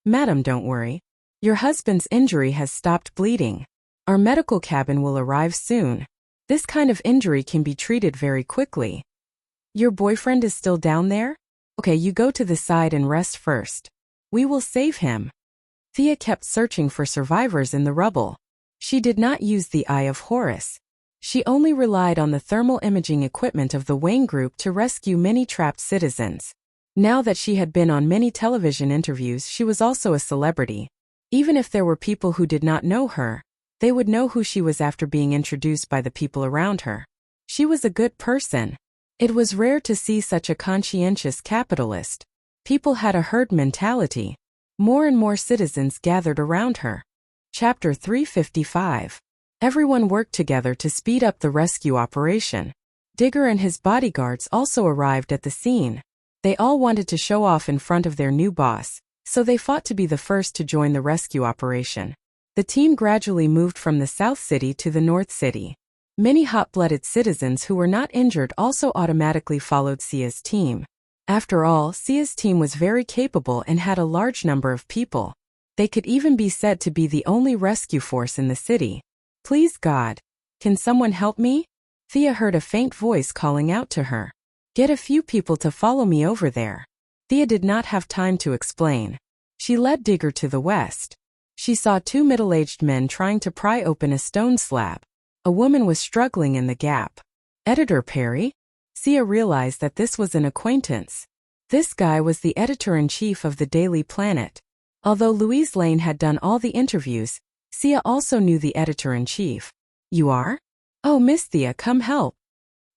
Madam, don't worry. Your husband's injury has stopped bleeding. Our medical cabin will arrive soon. This kind of injury can be treated very quickly. Your boyfriend is still down there? Okay, you go to the side and rest first. We will save him. Thea kept searching for survivors in the rubble. She did not use the Eye of Horus. She only relied on the thermal imaging equipment of the Wayne Group to rescue many trapped citizens. Now that she had been on many television interviews, she was also a celebrity. Even if there were people who did not know her, they would know who she was after being introduced by the people around her. She was a good person. It was rare to see such a conscientious capitalist. People had a herd mentality. More and more citizens gathered around her. Chapter 355. Everyone worked together to speed up the rescue operation. Digger and his bodyguards also arrived at the scene. They all wanted to show off in front of their new boss, so they fought to be the first to join the rescue operation. The team gradually moved from the South City to the North City. Many hot-blooded citizens who were not injured also automatically followed Sia's team. After all, Sia's team was very capable and had a large number of people. They could even be said to be the only rescue force in the city. Please God, can someone help me? Thea heard a faint voice calling out to her. Get a few people to follow me over there. Thea did not have time to explain. She led Digger to the west. She saw two middle-aged men trying to pry open a stone slab. A woman was struggling in the gap. Editor Perry? Sia realized that this was an acquaintance. This guy was the editor-in-chief of the Daily Planet. Although Louise Lane had done all the interviews, Sia also knew the editor-in-chief. You are? Oh, Miss Thea, come help.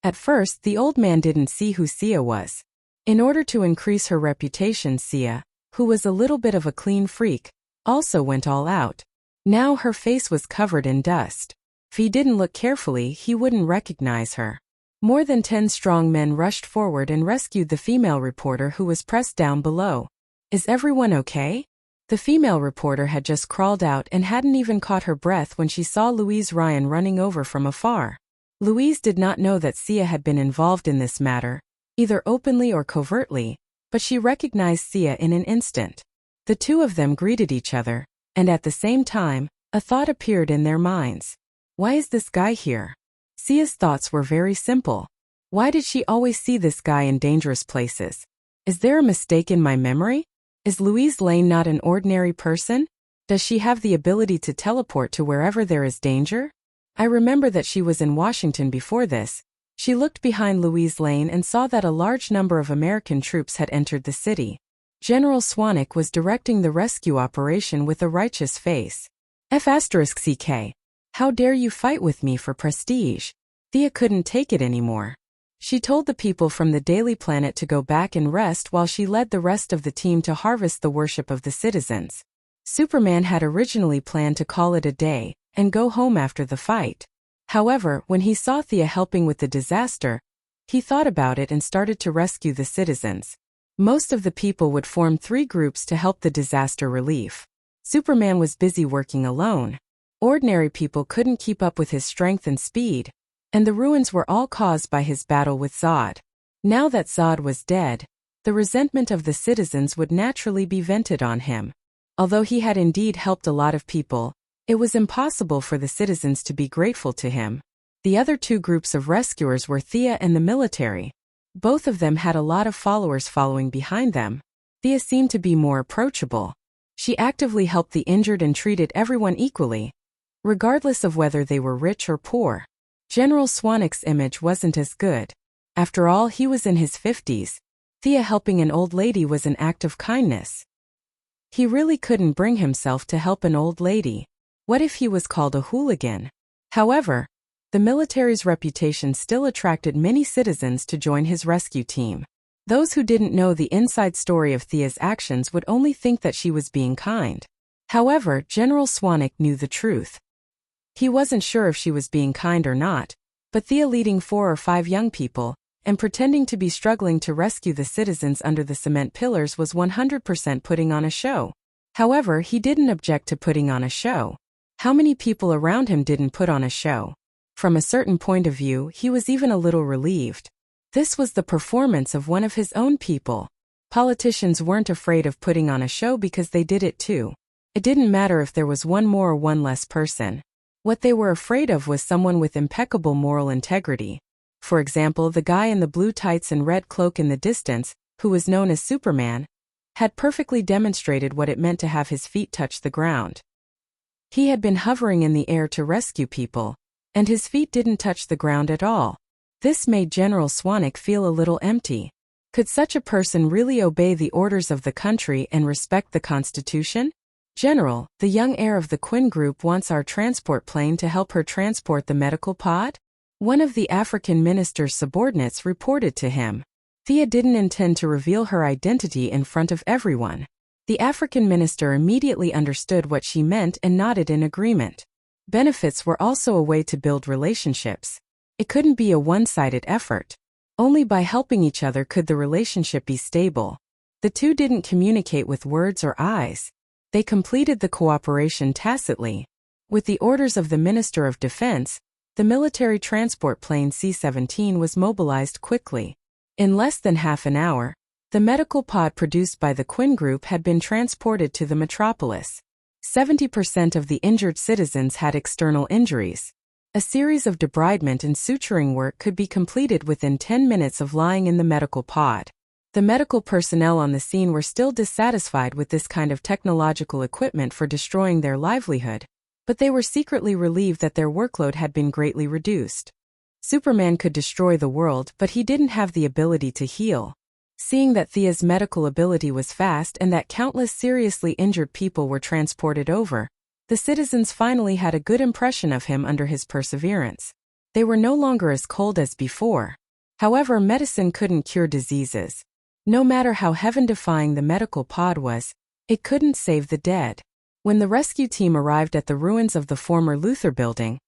At first, the old man didn't see who Sia was. In order to increase her reputation, Sia, who was a little bit of a clean freak, also went all out. Now her face was covered in dust. If he didn't look carefully, he wouldn't recognize her. More than 10 strong men rushed forward and rescued the female reporter who was pressed down below. Is everyone okay? The female reporter had just crawled out and hadn't even caught her breath when she saw Louise Ryan running over from afar. Louise did not know that Sia had been involved in this matter, either openly or covertly, but she recognized Sia in an instant. The two of them greeted each other, and at the same time, a thought appeared in their minds. Why is this guy here? Sia's thoughts were very simple. Why did she always see this guy in dangerous places? Is there a mistake in my memory? Is Louise Lane not an ordinary person? Does she have the ability to teleport to wherever there is danger? I remember that she was in Washington before this. She looked behind Louise Lane and saw that a large number of American troops had entered the city. General Swanwick was directing the rescue operation with a righteous face. F***CK. How dare you fight with me for prestige? Thea couldn't take it anymore. She told the people from the Daily Planet to go back and rest while she led the rest of the team to harvest the worship of the citizens. Superman had originally planned to call it a day and go home after the fight. However, when he saw Thea helping with the disaster, he thought about it and started to rescue the citizens. Most of the people would form 3 groups to help the disaster relief. Superman was busy working alone. Ordinary people couldn't keep up with his strength and speed, and the ruins were all caused by his battle with Zod. Now that Zod was dead, the resentment of the citizens would naturally be vented on him. Although he had indeed helped a lot of people, it was impossible for the citizens to be grateful to him. The other 2 groups of rescuers were Thea and the military. Both of them had a lot of followers following behind them. Thea seemed to be more approachable. She actively helped the injured and treated everyone equally, regardless of whether they were rich or poor. General Swanwick's image wasn't as good. After all, he was in his 50s. Thea helping an old lady was an act of kindness. He really couldn't bring himself to help an old lady. What if he was called a hooligan? However, the military's reputation still attracted many citizens to join his rescue team. Those who didn't know the inside story of Thea's actions would only think that she was being kind. However, General Swanwick knew the truth. He wasn't sure if she was being kind or not, but Thea leading 4 or 5 young people and pretending to be struggling to rescue the citizens under the cement pillars was 100% putting on a show. However, he didn't object to putting on a show. How many people around him didn't put on a show? From a certain point of view, he was even a little relieved. This was the performance of one of his own people. Politicians weren't afraid of putting on a show because they did it too. It didn't matter if there was one more or one less person. What they were afraid of was someone with impeccable moral integrity. For example, the guy in the blue tights and red cloak in the distance, who was known as Superman. had perfectly demonstrated what it meant to have his feet touch the ground. He had been hovering in the air to rescue people, and his feet didn't touch the ground at all. This made General Swanwick feel a little empty. Could such a person really obey the orders of the country and respect the Constitution? General, the young heir of the Quinn Group wants our transport plane to help her transport the medical pod? One of the African minister's subordinates reported to him. Thea didn't intend to reveal her identity in front of everyone. The African minister immediately understood what she meant and nodded in agreement. Benefits were also a way to build relationships. It couldn't be a one-sided effort. Only by helping each other could the relationship be stable. The two didn't communicate with words or eyes. They completed the cooperation tacitly. With the orders of the Minister of Defense, the military transport plane C-17 was mobilized quickly. In less than half an hour, the medical pod produced by the Quinn Group had been transported to the metropolis. 70% of the injured citizens had external injuries. A series of debridement and suturing work could be completed within 10 minutes of lying in the medical pod. The medical personnel on the scene were still dissatisfied with this kind of technological equipment for destroying their livelihood, but they were secretly relieved that their workload had been greatly reduced. Superman could destroy the world, but he didn't have the ability to heal. Seeing that Thea's medical ability was fast and that countless seriously injured people were transported over, the citizens finally had a good impression of him under his perseverance. They were no longer as cold as before. However, medicine couldn't cure diseases. No matter how heaven-defying the medical pod was, it couldn't save the dead. When the rescue team arrived at the ruins of the former Luther building,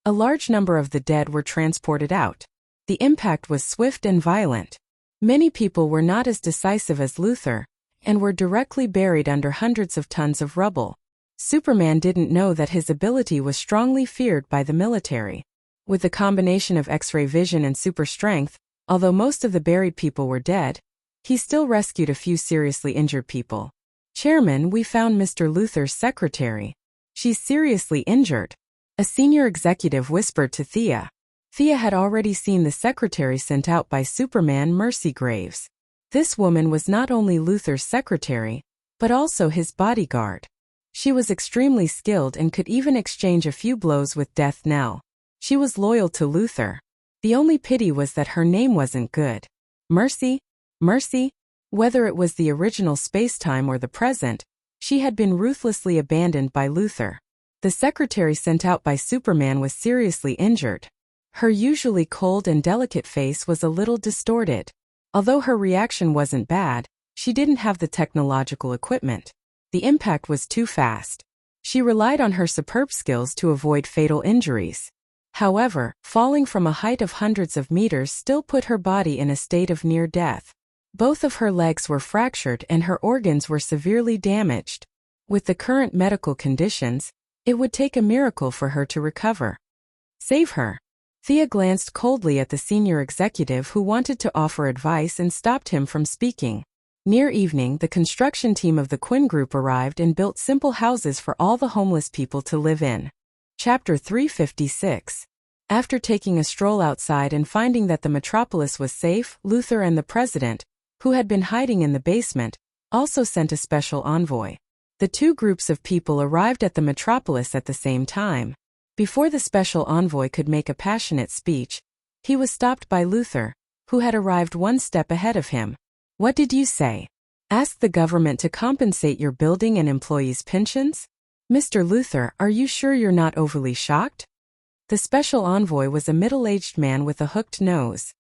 a large number of the dead were transported out. The impact was swift and violent. Many people were not as decisive as Luther, and were directly buried under hundreds of tons of rubble. Superman didn't know that his ability was strongly feared by the military. With the combination of X-ray vision and super strength, although most of the buried people were dead, he still rescued a few seriously injured people. Chairman, we found Mr. Luther's secretary. She's seriously injured. A senior executive whispered to Thea. Thea had already seen the secretary sent out by Superman, Mercy Graves. This woman was not only Luther's secretary, but also his bodyguard. She was extremely skilled and could even exchange a few blows with Death Knell. She was loyal to Luther. The only pity was that her name wasn't good. Mercy? Whether it was the original space-time or the present, she had been ruthlessly abandoned by Luther. The secretary sent out by Superman was seriously injured. Her usually cold and delicate face was a little distorted. Although her reaction wasn't bad, she didn't have the technological equipment. The impact was too fast. She relied on her superb skills to avoid fatal injuries. However, falling from a height of hundreds of meters still put her body in a state of near death. Both of her legs were fractured and her organs were severely damaged. With the current medical conditions, it would take a miracle for her to recover. Save her. Thea glanced coldly at the senior executive who wanted to offer advice and stopped him from speaking. Near evening, the construction team of the Quinn Group arrived and built simple houses for all the homeless people to live in. Chapter 356. After taking a stroll outside and finding that the metropolis was safe, Luther and the president, who had been hiding in the basement, also sent a special envoy. The two groups of people arrived at the metropolis at the same time. Before the special envoy could make a passionate speech, he was stopped by Luther, who had arrived one step ahead of him. What did you say? Ask the government to compensate your building and employees' pensions? Mr. Luther, are you sure you're not overly shocked? The special envoy was a middle-aged man with a hooked nose.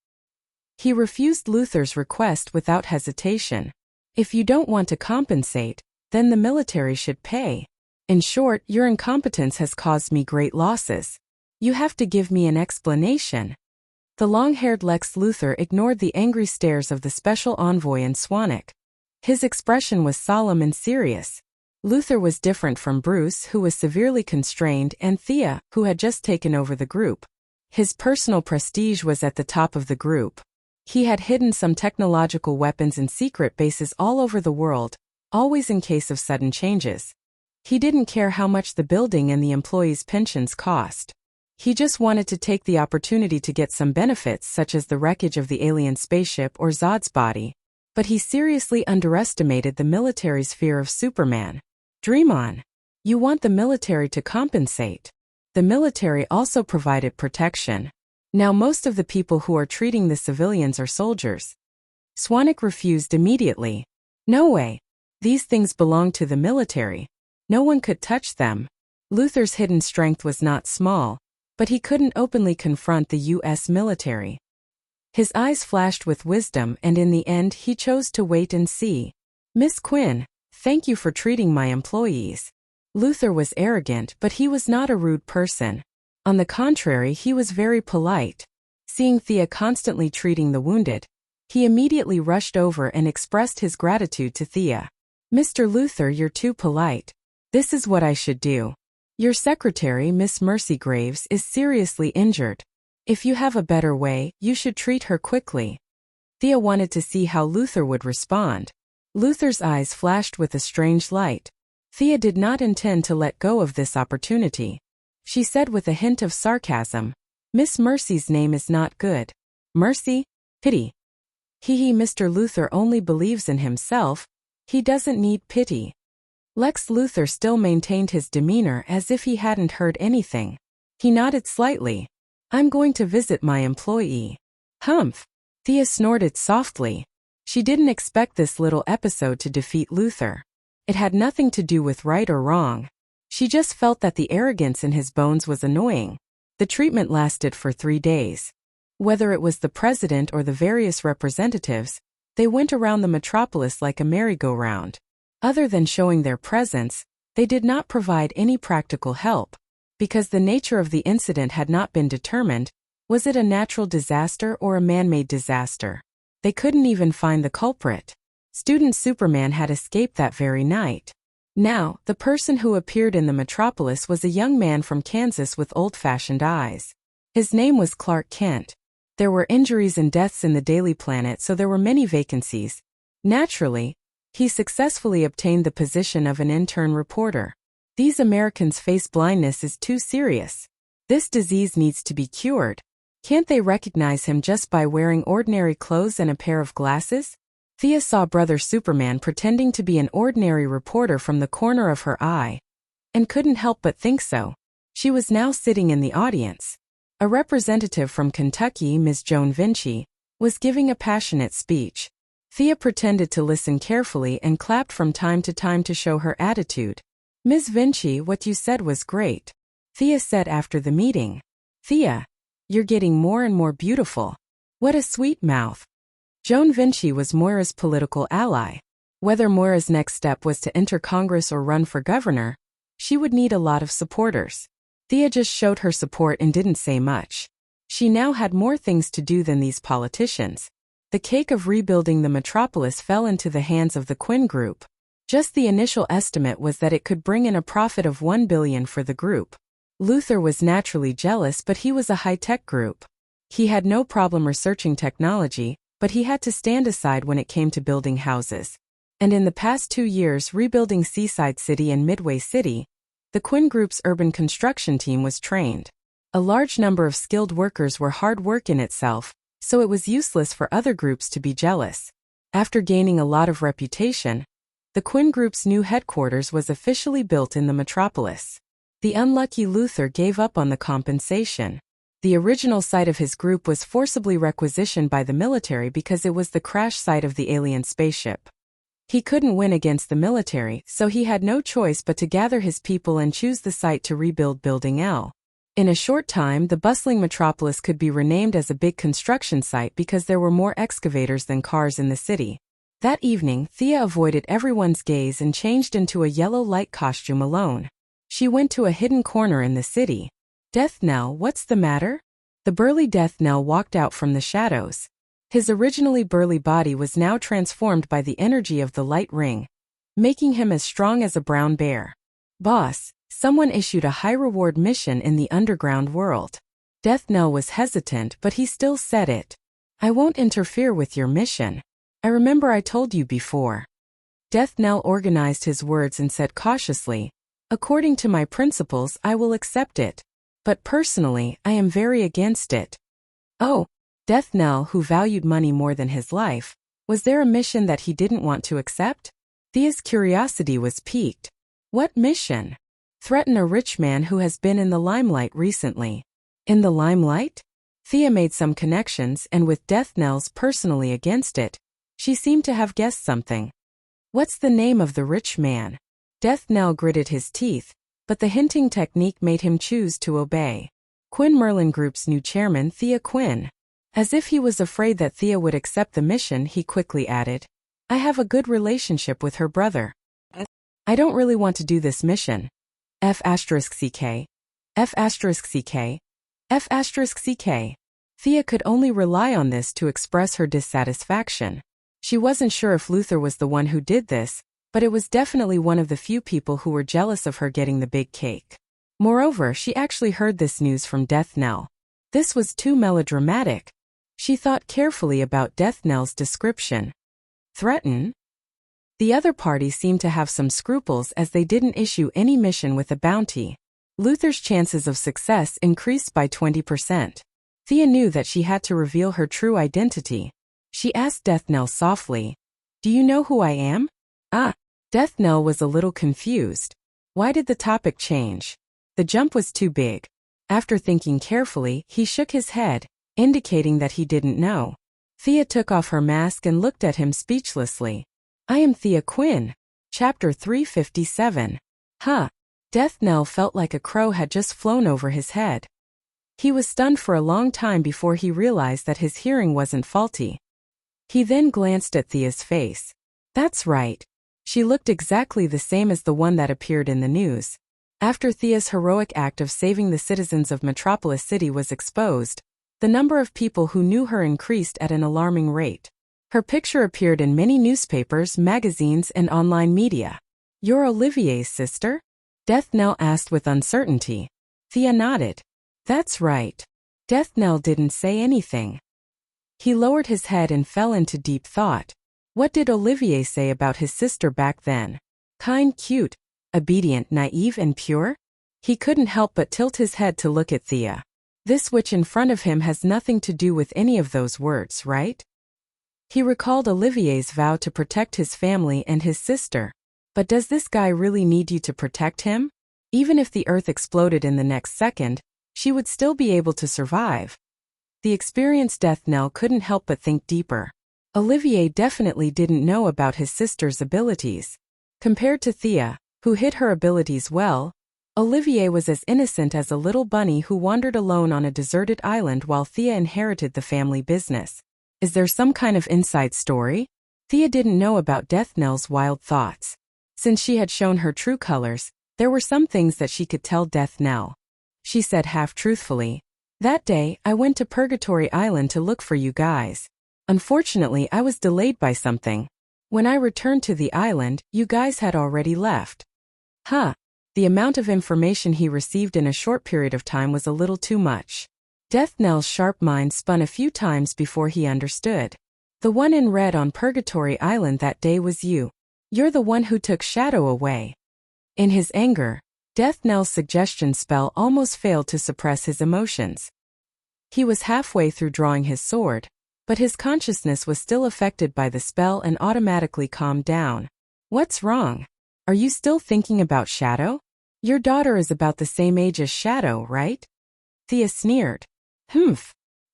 He refused Luther's request without hesitation. If you don't want to compensate, then the military should pay. In short, your incompetence has caused me great losses. You have to give me an explanation. The long-haired Lex Luthor ignored the angry stares of the special envoy and Swanwick. His expression was solemn and serious. Luther was different from Bruce, who was severely constrained, and Thea, who had just taken over the group. His personal prestige was at the top of the group. He had hidden some technological weapons in secret bases all over the world, always in case of sudden changes. He didn't care how much the building and the employees' pensions cost. He just wanted to take the opportunity to get some benefits such as the wreckage of the alien spaceship or Zod's body. But he seriously underestimated the military's fear of Superman. Dream on. You want the military to compensate. The military also provided protection. Now most of the people who are treating the civilians are soldiers. Swanwick refused immediately. No way. These things belong to the military. No one could touch them. Luther's hidden strength was not small, but he couldn't openly confront the U.S. military. His eyes flashed with wisdom, and in the end he chose to wait and see. Miss Quinn, thank you for treating my employees. Luther was arrogant, but he was not a rude person. On the contrary, he was very polite. Seeing Thea constantly treating the wounded, he immediately rushed over and expressed his gratitude to Thea. Mr. Luther, you're too polite. This is what I should do. Your secretary, Miss Mercy Graves, is seriously injured. If you have a better way, you should treat her quickly. Thea wanted to see how Luther would respond. Luther's eyes flashed with a strange light. Thea did not intend to let go of this opportunity. She said with a hint of sarcasm, Miss Mercy's name is not good. Mercy? Pity. Mr. Luther only believes in himself. He doesn't need pity. Lex Luthor still maintained his demeanor as if he hadn't heard anything. He nodded slightly. I'm going to visit my employee. Humph. Thea snorted softly. She didn't expect this little episode to defeat Luther. It had nothing to do with right or wrong. She just felt that the arrogance in his bones was annoying. The treatment lasted for 3 days. Whether it was the president or the various representatives, they went around the metropolis like a merry-go-round. Other than showing their presence, they did not provide any practical help. Because the nature of the incident had not been determined, was it a natural disaster or a man-made disaster? They couldn't even find the culprit. Student Superman had escaped that very night. Now, the person who appeared in the metropolis was a young man from Kansas with old-fashioned eyes. His name was Clark Kent. There were injuries and deaths in the Daily Planet, so there were many vacancies. Naturally, he successfully obtained the position of an intern reporter. These Americans' face blindness is too serious. This disease needs to be cured. Can't they recognize him just by wearing ordinary clothes and a pair of glasses? Thea saw Brother Superman pretending to be an ordinary reporter from the corner of her eye, and couldn't help but think so. She was now sitting in the audience. A representative from Kentucky, Ms. Joan Vinci, was giving a passionate speech. Thea pretended to listen carefully and clapped from time to time to show her attitude. Ms. Vinci, what you said was great. Thea said after the meeting. Thea, you're getting more and more beautiful. What a sweet mouth. Joan Vinci was Moira's political ally. Whether Moira's next step was to enter Congress or run for governor, she would need a lot of supporters. Thea just showed her support and didn't say much. She now had more things to do than these politicians. The cake of rebuilding the metropolis fell into the hands of the Quinn Group. Just the initial estimate was that it could bring in a profit of $1 billion for the group. Luther was naturally jealous, but he was a high-tech group. He had no problem researching technology, but he had to stand aside when it came to building houses. And in the past 2 years rebuilding Seaside City and Midway City, the Quinn Group's urban construction team was trained. A large number of skilled workers were hard work in itself, so it was useless for other groups to be jealous. After gaining a lot of reputation, the Quinn Group's new headquarters was officially built in the metropolis. The unlucky Luther gave up on the compensation. The original site of his group was forcibly requisitioned by the military because it was the crash site of the alien spaceship. He couldn't win against the military, so he had no choice but to gather his people and choose the site to rebuild Building L. In a short time, the bustling metropolis could be renamed as a big construction site because there were more excavators than cars in the city. That evening, Thea avoided everyone's gaze and changed into a yellow light costume alone. She went to a hidden corner in the city. Death Knell, what's the matter? The burly Death Knell walked out from the shadows. His originally burly body was now transformed by the energy of the light ring, making him as strong as a brown bear. Boss, someone issued a high-reward mission in the underground world. Death Knell was hesitant, but he still said it. I won't interfere with your mission. I remember I told you before. Death Knell organized his words and said cautiously, according to my principles, I will accept it. But personally, I am very against it. Oh, Death Knell, who valued money more than his life, Was there a mission that he didn't want to accept? Thea's curiosity was piqued. What mission? Threaten a rich man who has been in the limelight recently. In the limelight? Thea made some connections, and with death knells personally against it, she seemed to have guessed something. What's the name of the rich man? Death Knell gritted his teeth, but the hinting technique made him choose to obey. Quinn Merlin Group's new chairman, Thea Quinn. As if he was afraid that Thea would accept the mission, he quickly added, I have a good relationship with her brother. I don't really want to do this mission. F*CK. F*CK. F*CK. Thea could only rely on this to express her dissatisfaction. She wasn't sure if Luther was the one who did this, but it was definitely one of the few people who were jealous of her getting the big cake. Moreover, she actually heard this news from Death Knell. This was too melodramatic. She thought carefully about Death Knell's description. Threaten? The other party seemed to have some scruples as they didn't issue any mission with a bounty. Luther's chances of success increased by 20%. Thea knew that she had to reveal her true identity. She asked Death Knell softly, Do you know who I am? Death Knell was a little confused. Why did the topic change? The jump was too big. After thinking carefully, he shook his head, indicating that he didn't know. Thea took off her mask and looked at him speechlessly. I am Thea Quinn. Chapter 357. Death Knell felt like a crow had just flown over his head. He was stunned for a long time before he realized that his hearing wasn't faulty. He then glanced at Thea's face. That's right. She looked exactly the same as the one that appeared in the news. After Thea's heroic act of saving the citizens of Metropolis City was exposed, the number of people who knew her increased at an alarming rate. Her picture appeared in many newspapers, magazines, and online media. You're Olivier's sister? Death Knell asked with uncertainty. Thea nodded. That's right. Death Knell didn't say anything. He lowered his head and fell into deep thought. What did Olivier say about his sister back then? Kind, cute, obedient, naive, and pure? He couldn't help but tilt his head to look at Thea. This witch in front of him has nothing to do with any of those words, right? He recalled Olivier's vow to protect his family and his sister. But does this guy really need you to protect him? Even if the earth exploded in the next second, she would still be able to survive. The experienced Death Knell couldn't help but think deeper. Olivier definitely didn't know about his sister's abilities. Compared to Thea, who hid her abilities well, Olivier was as innocent as a little bunny who wandered alone on a deserted island while Thea inherited the family business. Is there some kind of inside story? Thea didn't know about Death Knell's wild thoughts. Since she had shown her true colors, there were some things that she could tell Death Knell. She said half-truthfully, That day, I went to Purgatory Island to look for you guys. Unfortunately, I was delayed by something. When I returned to the island, you guys had already left. The amount of information he received in a short period of time was a little too much. Death Knell's sharp mind spun a few times before he understood. The one in red on Purgatory Island that day was you. You're the one who took Shadow away. In his anger, Death Knell's suggestion spell almost failed to suppress his emotions. He was halfway through drawing his sword, but his consciousness was still affected by the spell and automatically calmed down. What's wrong? Are you still thinking about Shadow? Your daughter is about the same age as Shadow, right? Thea sneered.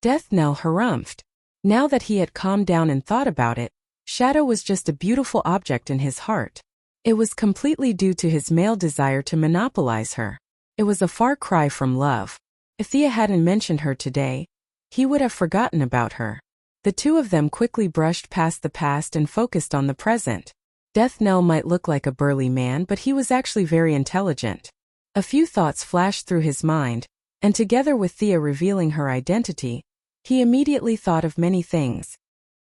Death Knell harumphed. Now that he had calmed down and thought about it, Shadow was just a beautiful object in his heart. It was completely due to his male desire to monopolize her. It was a far cry from love. If Thea hadn't mentioned her today, he would have forgotten about her. The two of them quickly brushed past the past and focused on the present. Death Knell might look like a burly man, but he was actually very intelligent. A few thoughts flashed through his mind, and together with Thea revealing her identity, he immediately thought of many things.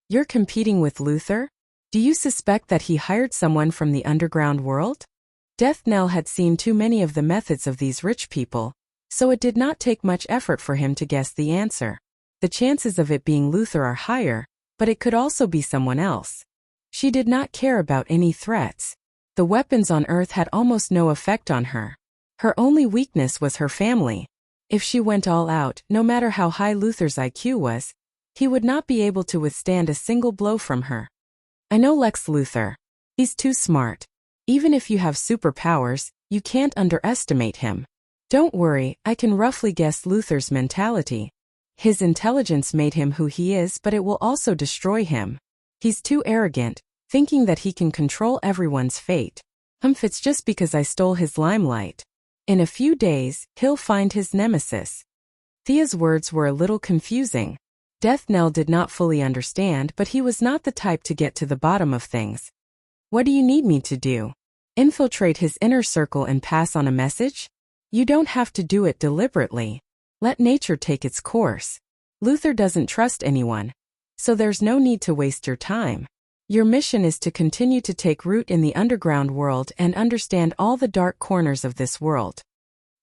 You're competing with Luther? Do you suspect that he hired someone from the underground world? Death Knell had seen too many of the methods of these rich people, so it did not take much effort for him to guess the answer. The chances of it being Luther are higher, but it could also be someone else. She did not care about any threats. The weapons on Earth had almost no effect on her. Her only weakness was her family. If she went all out, no matter how high Luther's IQ was, he would not be able to withstand a single blow from her. I know Lex Luthor. He's too smart. Even if you have superpowers, you can't underestimate him. Don't worry, I can roughly guess Luthor's mentality. His intelligence made him who he is, but it will also destroy him. He's too arrogant, thinking that he can control everyone's fate. It's just because I stole his limelight. In a few days, he'll find his nemesis. Thea's words were a little confusing. Death Knell did not fully understand, but he was not the type to get to the bottom of things. What do you need me to do? Infiltrate his inner circle and pass on a message? You don't have to do it deliberately. Let nature take its course. Luthor doesn't trust anyone, so there's no need to waste your time. Your mission is to continue to take root in the underground world and understand all the dark corners of this world.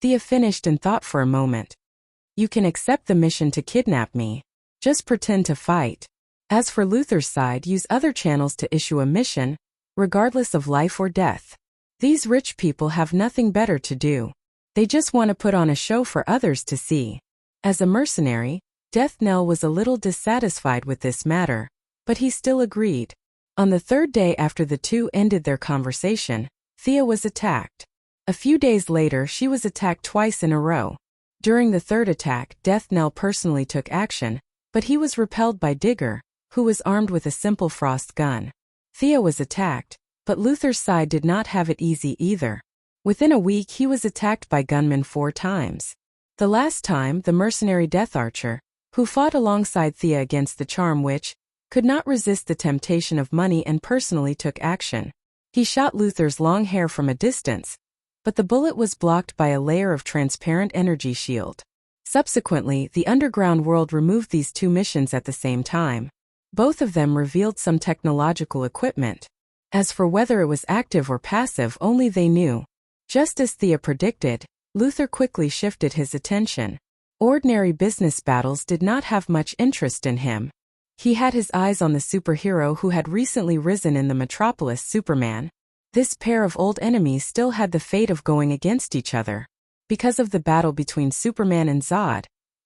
Thea finished and thought for a moment. You can accept the mission to kidnap me. Just pretend to fight. As for Luthor's side, use other channels to issue a mission, regardless of life or death. These rich people have nothing better to do. They just want to put on a show for others to see. As a mercenary, Death Knell was a little dissatisfied with this matter, but he still agreed. On the third day after the two ended their conversation, Thea was attacked. A few days later, she was attacked twice in a row. During the third attack, Death Knell personally took action, but he was repelled by Digger, who was armed with a simple frost gun. Thea was attacked, but Luthor's side did not have it easy either. Within a week, he was attacked by gunmen 4 times. The last time, the mercenary Death Archer, who fought alongside Thea against the Charm Witch, could not resist the temptation of money and personally took action. He shot Luthor's long hair from a distance, but the bullet was blocked by a layer of transparent energy shield. Subsequently, the underground world removed these 2 missions at the same time. Both of them revealed some technological equipment. As for whether it was active or passive, only they knew. Just as Thea predicted, Luthor quickly shifted his attention. Ordinary business battles did not have much interest in him. He had his eyes on the superhero who had recently risen in the metropolis, Superman. This pair of old enemies still had the fate of going against each other. Because of the battle between Superman and Zod,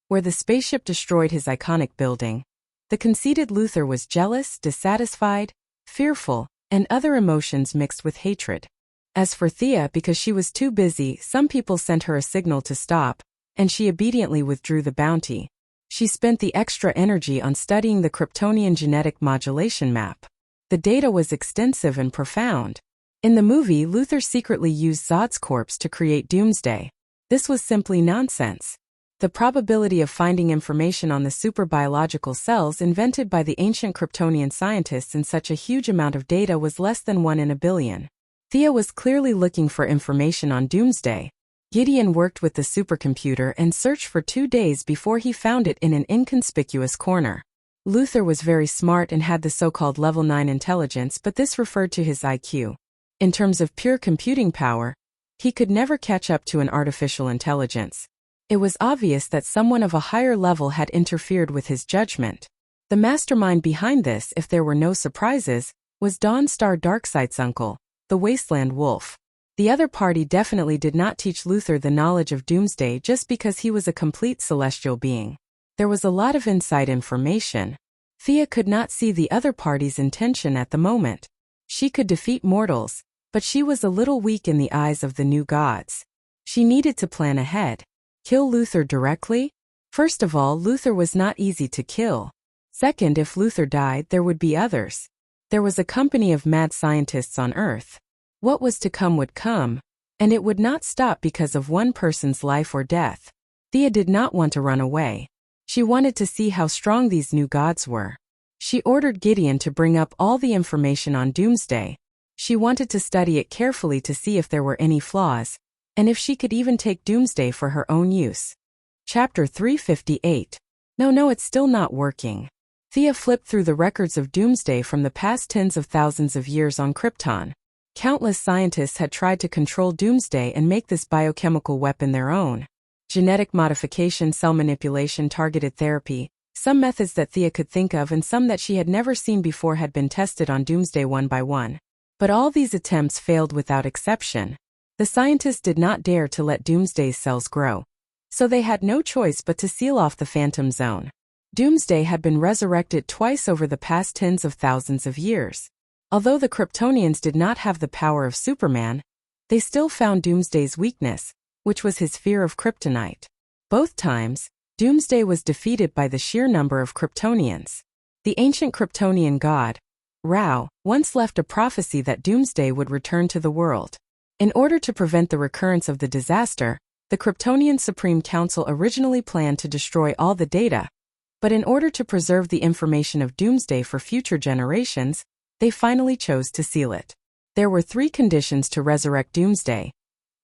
where the spaceship destroyed his iconic building, the conceited Luthor was jealous, dissatisfied, fearful, and other emotions mixed with hatred. As for Thea, because she was too busy, some people sent her a signal to stop, and she obediently withdrew the bounty. She spent the extra energy on studying the Kryptonian genetic modulation map. The data was extensive and profound. In the movie, Luthor secretly used Zod's corpse to create Doomsday. This was simply nonsense. The probability of finding information on the superbiological cells invented by the ancient Kryptonian scientists in such a huge amount of data was less than 1 in a billion. Thea was clearly looking for information on Doomsday. Gideon worked with the supercomputer and searched for 2 days before he found it in an inconspicuous corner. Luthor was very smart and had the so-called level 9 intelligence, but this referred to his IQ. In terms of pure computing power, he could never catch up to an artificial intelligence. It was obvious that someone of a higher level had interfered with his judgment. The mastermind behind this, if there were no surprises, was Dawnstar Darkseid's uncle, the Wasteland Wolf. The other party definitely did not teach Luthor the knowledge of Doomsday just because he was a complete celestial being. There was a lot of inside information. Thea could not see the other party's intention at the moment. She could defeat mortals, but she was a little weak in the eyes of the new gods. She needed to plan ahead. Kill Luthor directly? First of all, Luthor was not easy to kill. Second, if Luthor died, there would be others. There was a company of mad scientists on Earth. What was to come would come, and it would not stop because of one person's life or death. Thea did not want to run away. She wanted to see how strong these new gods were. She ordered Gideon to bring up all the information on Doomsday. She wanted to study it carefully to see if there were any flaws, and if she could even take Doomsday for her own use. Chapter 358. No, it's still not working. Thea flipped through the records of Doomsday from the past tens of thousands of years on Krypton. Countless scientists had tried to control Doomsday and make this biochemical weapon their own. Genetic modification, cell manipulation, targeted therapy, some methods that Thea could think of and some that she had never seen before had been tested on Doomsday one by one. But all these attempts failed without exception. The scientists did not dare to let Doomsday's cells grow, so they had no choice but to seal off the Phantom Zone. Doomsday had been resurrected twice over the past tens of thousands of years. Although the Kryptonians did not have the power of Superman, they still found Doomsday's weakness, which was his fear of kryptonite. Both times, Doomsday was defeated by the sheer number of Kryptonians. The ancient Kryptonian god, Ra, once left a prophecy that Doomsday would return to the world. In order to prevent the recurrence of the disaster, the Kryptonian Supreme Council originally planned to destroy all the data, but in order to preserve the information of Doomsday for future generations, they finally chose to seal it. There were 3 conditions to resurrect Doomsday: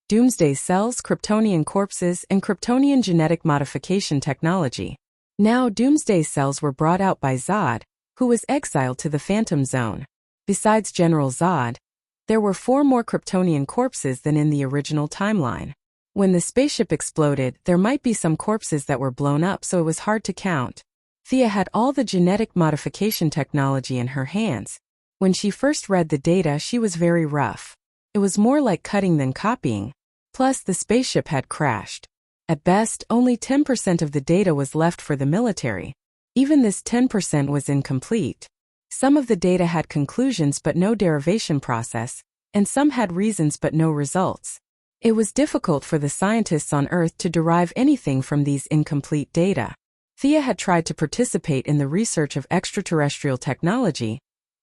Doomsday cells, Kryptonian corpses, and Kryptonian genetic modification technology. Now Doomsday cells were brought out by Zod, who was exiled to the Phantom Zone. Besides General Zod, there were 4 more Kryptonian corpses than in the original timeline. When the spaceship exploded, there might be some corpses that were blown up, so it was hard to count. Thea had all the genetic modification technology in her hands. When she first read the data, she was very rough. It was more like cutting than copying. Plus, the spaceship had crashed. At best, only 10% of the data was left for the military. Even this 10% was incomplete. Some of the data had conclusions but no derivation process, and some had reasons but no results. It was difficult for the scientists on Earth to derive anything from these incomplete data. Thea had tried to participate in the research of extraterrestrial technology,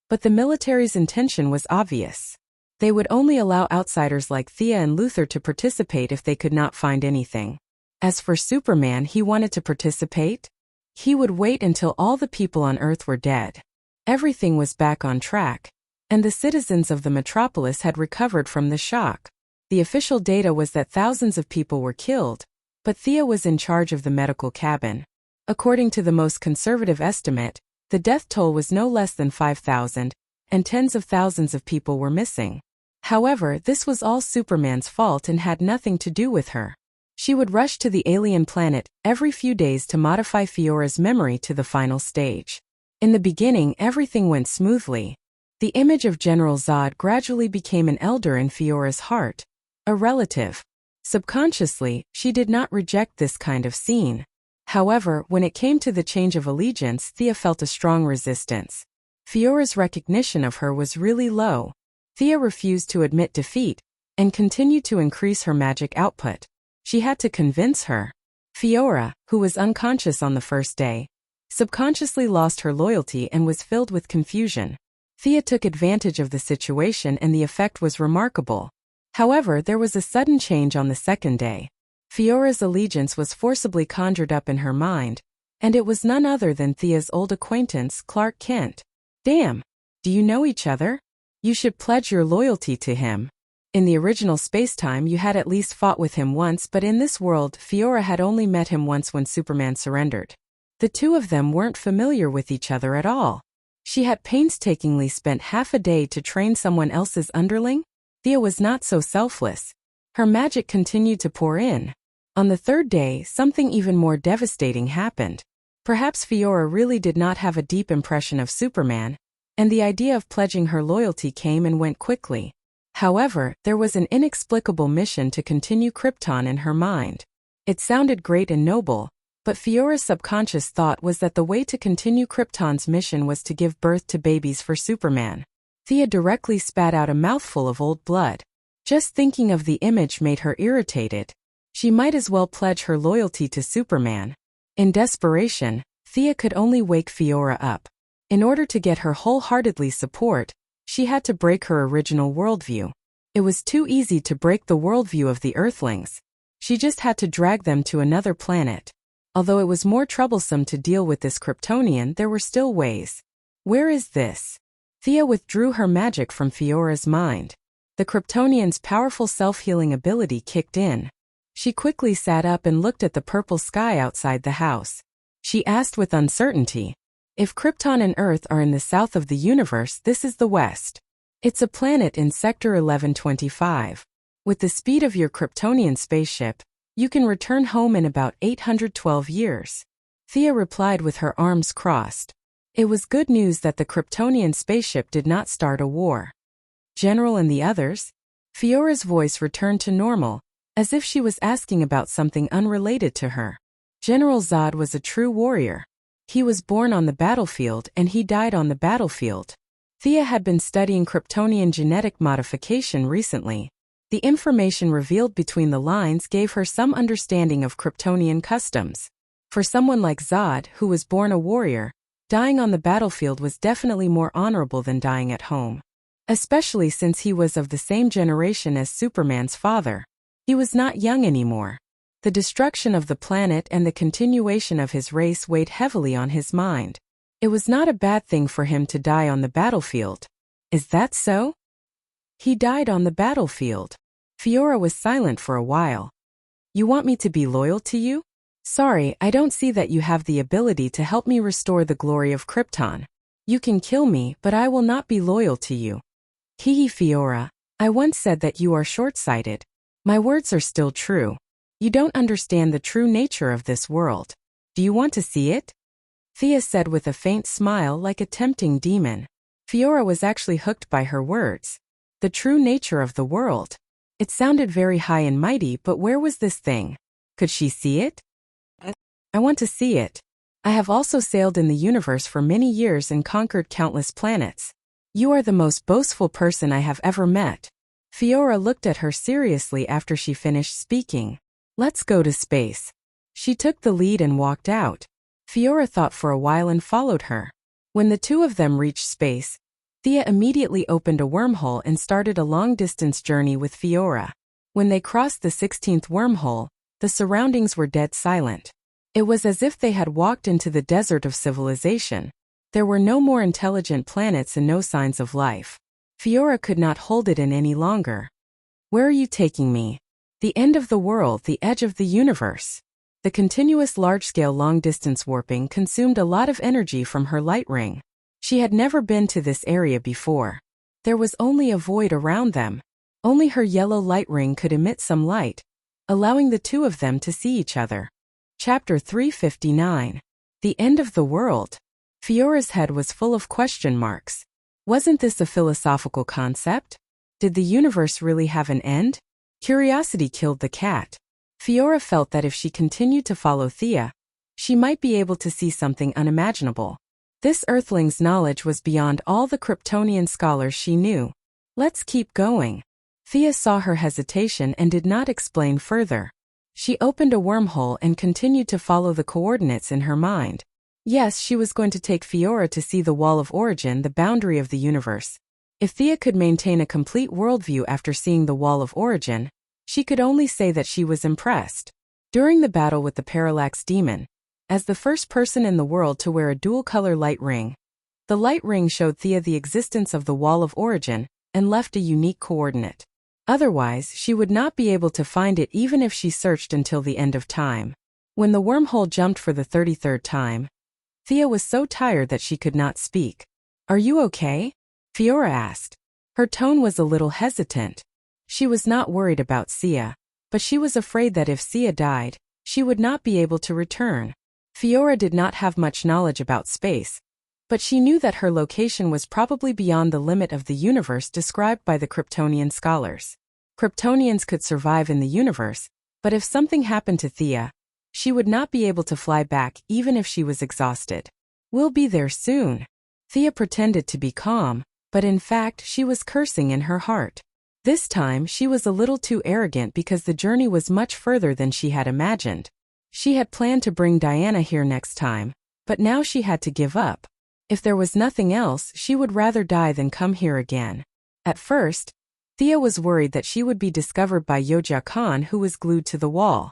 but the military's intention was obvious. They would only allow outsiders like Thea and Luthor to participate if they could not find anything. As for Superman, he wanted to participate. He would wait until all the people on Earth were dead. Everything was back on track, and the citizens of the metropolis had recovered from the shock. The official data was that thousands of people were killed, but Thea was in charge of the medical cabin. According to the most conservative estimate, the death toll was no less than 5,000, and tens of thousands of people were missing. However, this was all Superman's fault and had nothing to do with her. She would rush to the alien planet every few days to modify Fiora's memory to the final stage. In the beginning, everything went smoothly. The image of General Zod gradually became an elder in Fiora's heart, a relative. Subconsciously, she did not reject this kind of scene. However, when it came to the change of allegiance, Thea felt a strong resistance. Fiora's recognition of her was really low. Thea refused to admit defeat and continued to increase her magic output. She had to convince her. Fiora, who was unconscious on the first day, subconsciously lost her loyalty and was filled with confusion. Thea took advantage of the situation and the effect was remarkable. However, there was a sudden change on the second day. Fiora's allegiance was forcibly conjured up in her mind, and it was none other than Thea's old acquaintance, Clark Kent. Damn! Do you know each other? You should pledge your loyalty to him. In the original spacetime, you had at least fought with him once, but in this world, Fiora had only met him once when Superman surrendered. The two of them weren't familiar with each other at all. She had painstakingly spent half a day to train someone else's underling. Thea was not so selfless. Her magic continued to pour in. On the third day, something even more devastating happened. Perhaps Fiora really did not have a deep impression of Superman, and the idea of pledging her loyalty came and went quickly. However, there was an inexplicable mission to continue Krypton in her mind. It sounded great and noble, but Fiora's subconscious thought was that the way to continue Krypton's mission was to give birth to babies for Superman. Thea directly spat out a mouthful of old blood. Just thinking of the image made her irritated. She might as well pledge her loyalty to Superman. In desperation, Thea could only wake Fiora up. In order to get her wholeheartedly support, she had to break her original worldview. It was too easy to break the worldview of the Earthlings. She just had to drag them to another planet. Although it was more troublesome to deal with this Kryptonian, there were still ways. Where is this? Thea withdrew her magic from Fiora's mind. The Kryptonian's powerful self-healing ability kicked in. She quickly sat up and looked at the purple sky outside the house. She asked with uncertainty, if Krypton and Earth are in the south of the universe, this is the west. It's a planet in Sector 1125. With the speed of your Kryptonian spaceship, you can return home in about 812 years. Thea replied with her arms crossed. It was good news that the Kryptonian spaceship did not start a war. General and the others? Fiora's voice returned to normal, as if she was asking about something unrelated to her. General Zod was a true warrior. He was born on the battlefield and he died on the battlefield. Thea had been studying Kryptonian genetic modification recently. The information revealed between the lines gave her some understanding of Kryptonian customs. For someone like Zod, who was born a warrior, dying on the battlefield was definitely more honorable than dying at home. Especially since he was of the same generation as Superman's father. He was not young anymore. The destruction of the planet and the continuation of his race weighed heavily on his mind. It was not a bad thing for him to die on the battlefield. Is that so? He died on the battlefield. Fiora was silent for a while. You want me to be loyal to you? Sorry, I don't see that you have the ability to help me restore the glory of Krypton. You can kill me, but I will not be loyal to you. Hehe Fiora, I once said that you are short-sighted. My words are still true. You don't understand the true nature of this world. Do you want to see it? Thea said with a faint smile like a tempting demon. Fiora was actually hooked by her words. The true nature of the world. It sounded very high and mighty, but where was this thing? Could she see it? I want to see it. I have also sailed in the universe for many years and conquered countless planets. You are the most boastful person I have ever met. Fiora looked at her seriously after she finished speaking. Let's go to space. She took the lead and walked out. Fiora thought for a while and followed her. When the two of them reached space, Thea immediately opened a wormhole and started a long-distance journey with Fiora. When they crossed the 16th wormhole, the surroundings were dead silent. It was as if they had walked into the desert of civilization. There were no more intelligent planets and no signs of life. Fiora could not hold it in any longer. Where are you taking me? The end of the world, the edge of the universe. The continuous large-scale long-distance warping consumed a lot of energy from her light ring. She had never been to this area before. There was only a void around them. Only her yellow light ring could emit some light, allowing the two of them to see each other. Chapter 359. The End of the World. Fiora's head was full of question marks. Wasn't this a philosophical concept? Did the universe really have an end? Curiosity killed the cat. Fiora felt that if she continued to follow Thea, she might be able to see something unimaginable. This Earthling's knowledge was beyond all the Kryptonian scholars she knew. Let's keep going. Thea saw her hesitation and did not explain further. She opened a wormhole and continued to follow the coordinates in her mind. Yes, she was going to take Fiora to see the Wall of Origin, the boundary of the universe. If Thea could maintain a complete worldview after seeing the Wall of Origin, she could only say that she was impressed. During the battle with the Parallax Demon, as the first person in the world to wear a dual-color light ring, the light ring showed Thea the existence of the Wall of Origin and left a unique coordinate. Otherwise, she would not be able to find it even if she searched until the end of time. When the wormhole jumped for the 33rd time, Thea was so tired that she could not speak. Are you okay? Fiora asked. Her tone was a little hesitant. She was not worried about Sia, but she was afraid that if Sia died, she would not be able to return. Fiora did not have much knowledge about space, but she knew that her location was probably beyond the limit of the universe described by the Kryptonian scholars. Kryptonians could survive in the universe, but if something happened to Thea, she would not be able to fly back even if she was exhausted. We'll be there soon. Thea pretended to be calm, but in fact she was cursing in her heart. This time she was a little too arrogant because the journey was much further than she had imagined. She had planned to bring Diana here next time, but now she had to give up. If there was nothing else, she would rather die than come here again. At first, Thea was worried that she would be discovered by Yoja Khan, who was glued to the wall.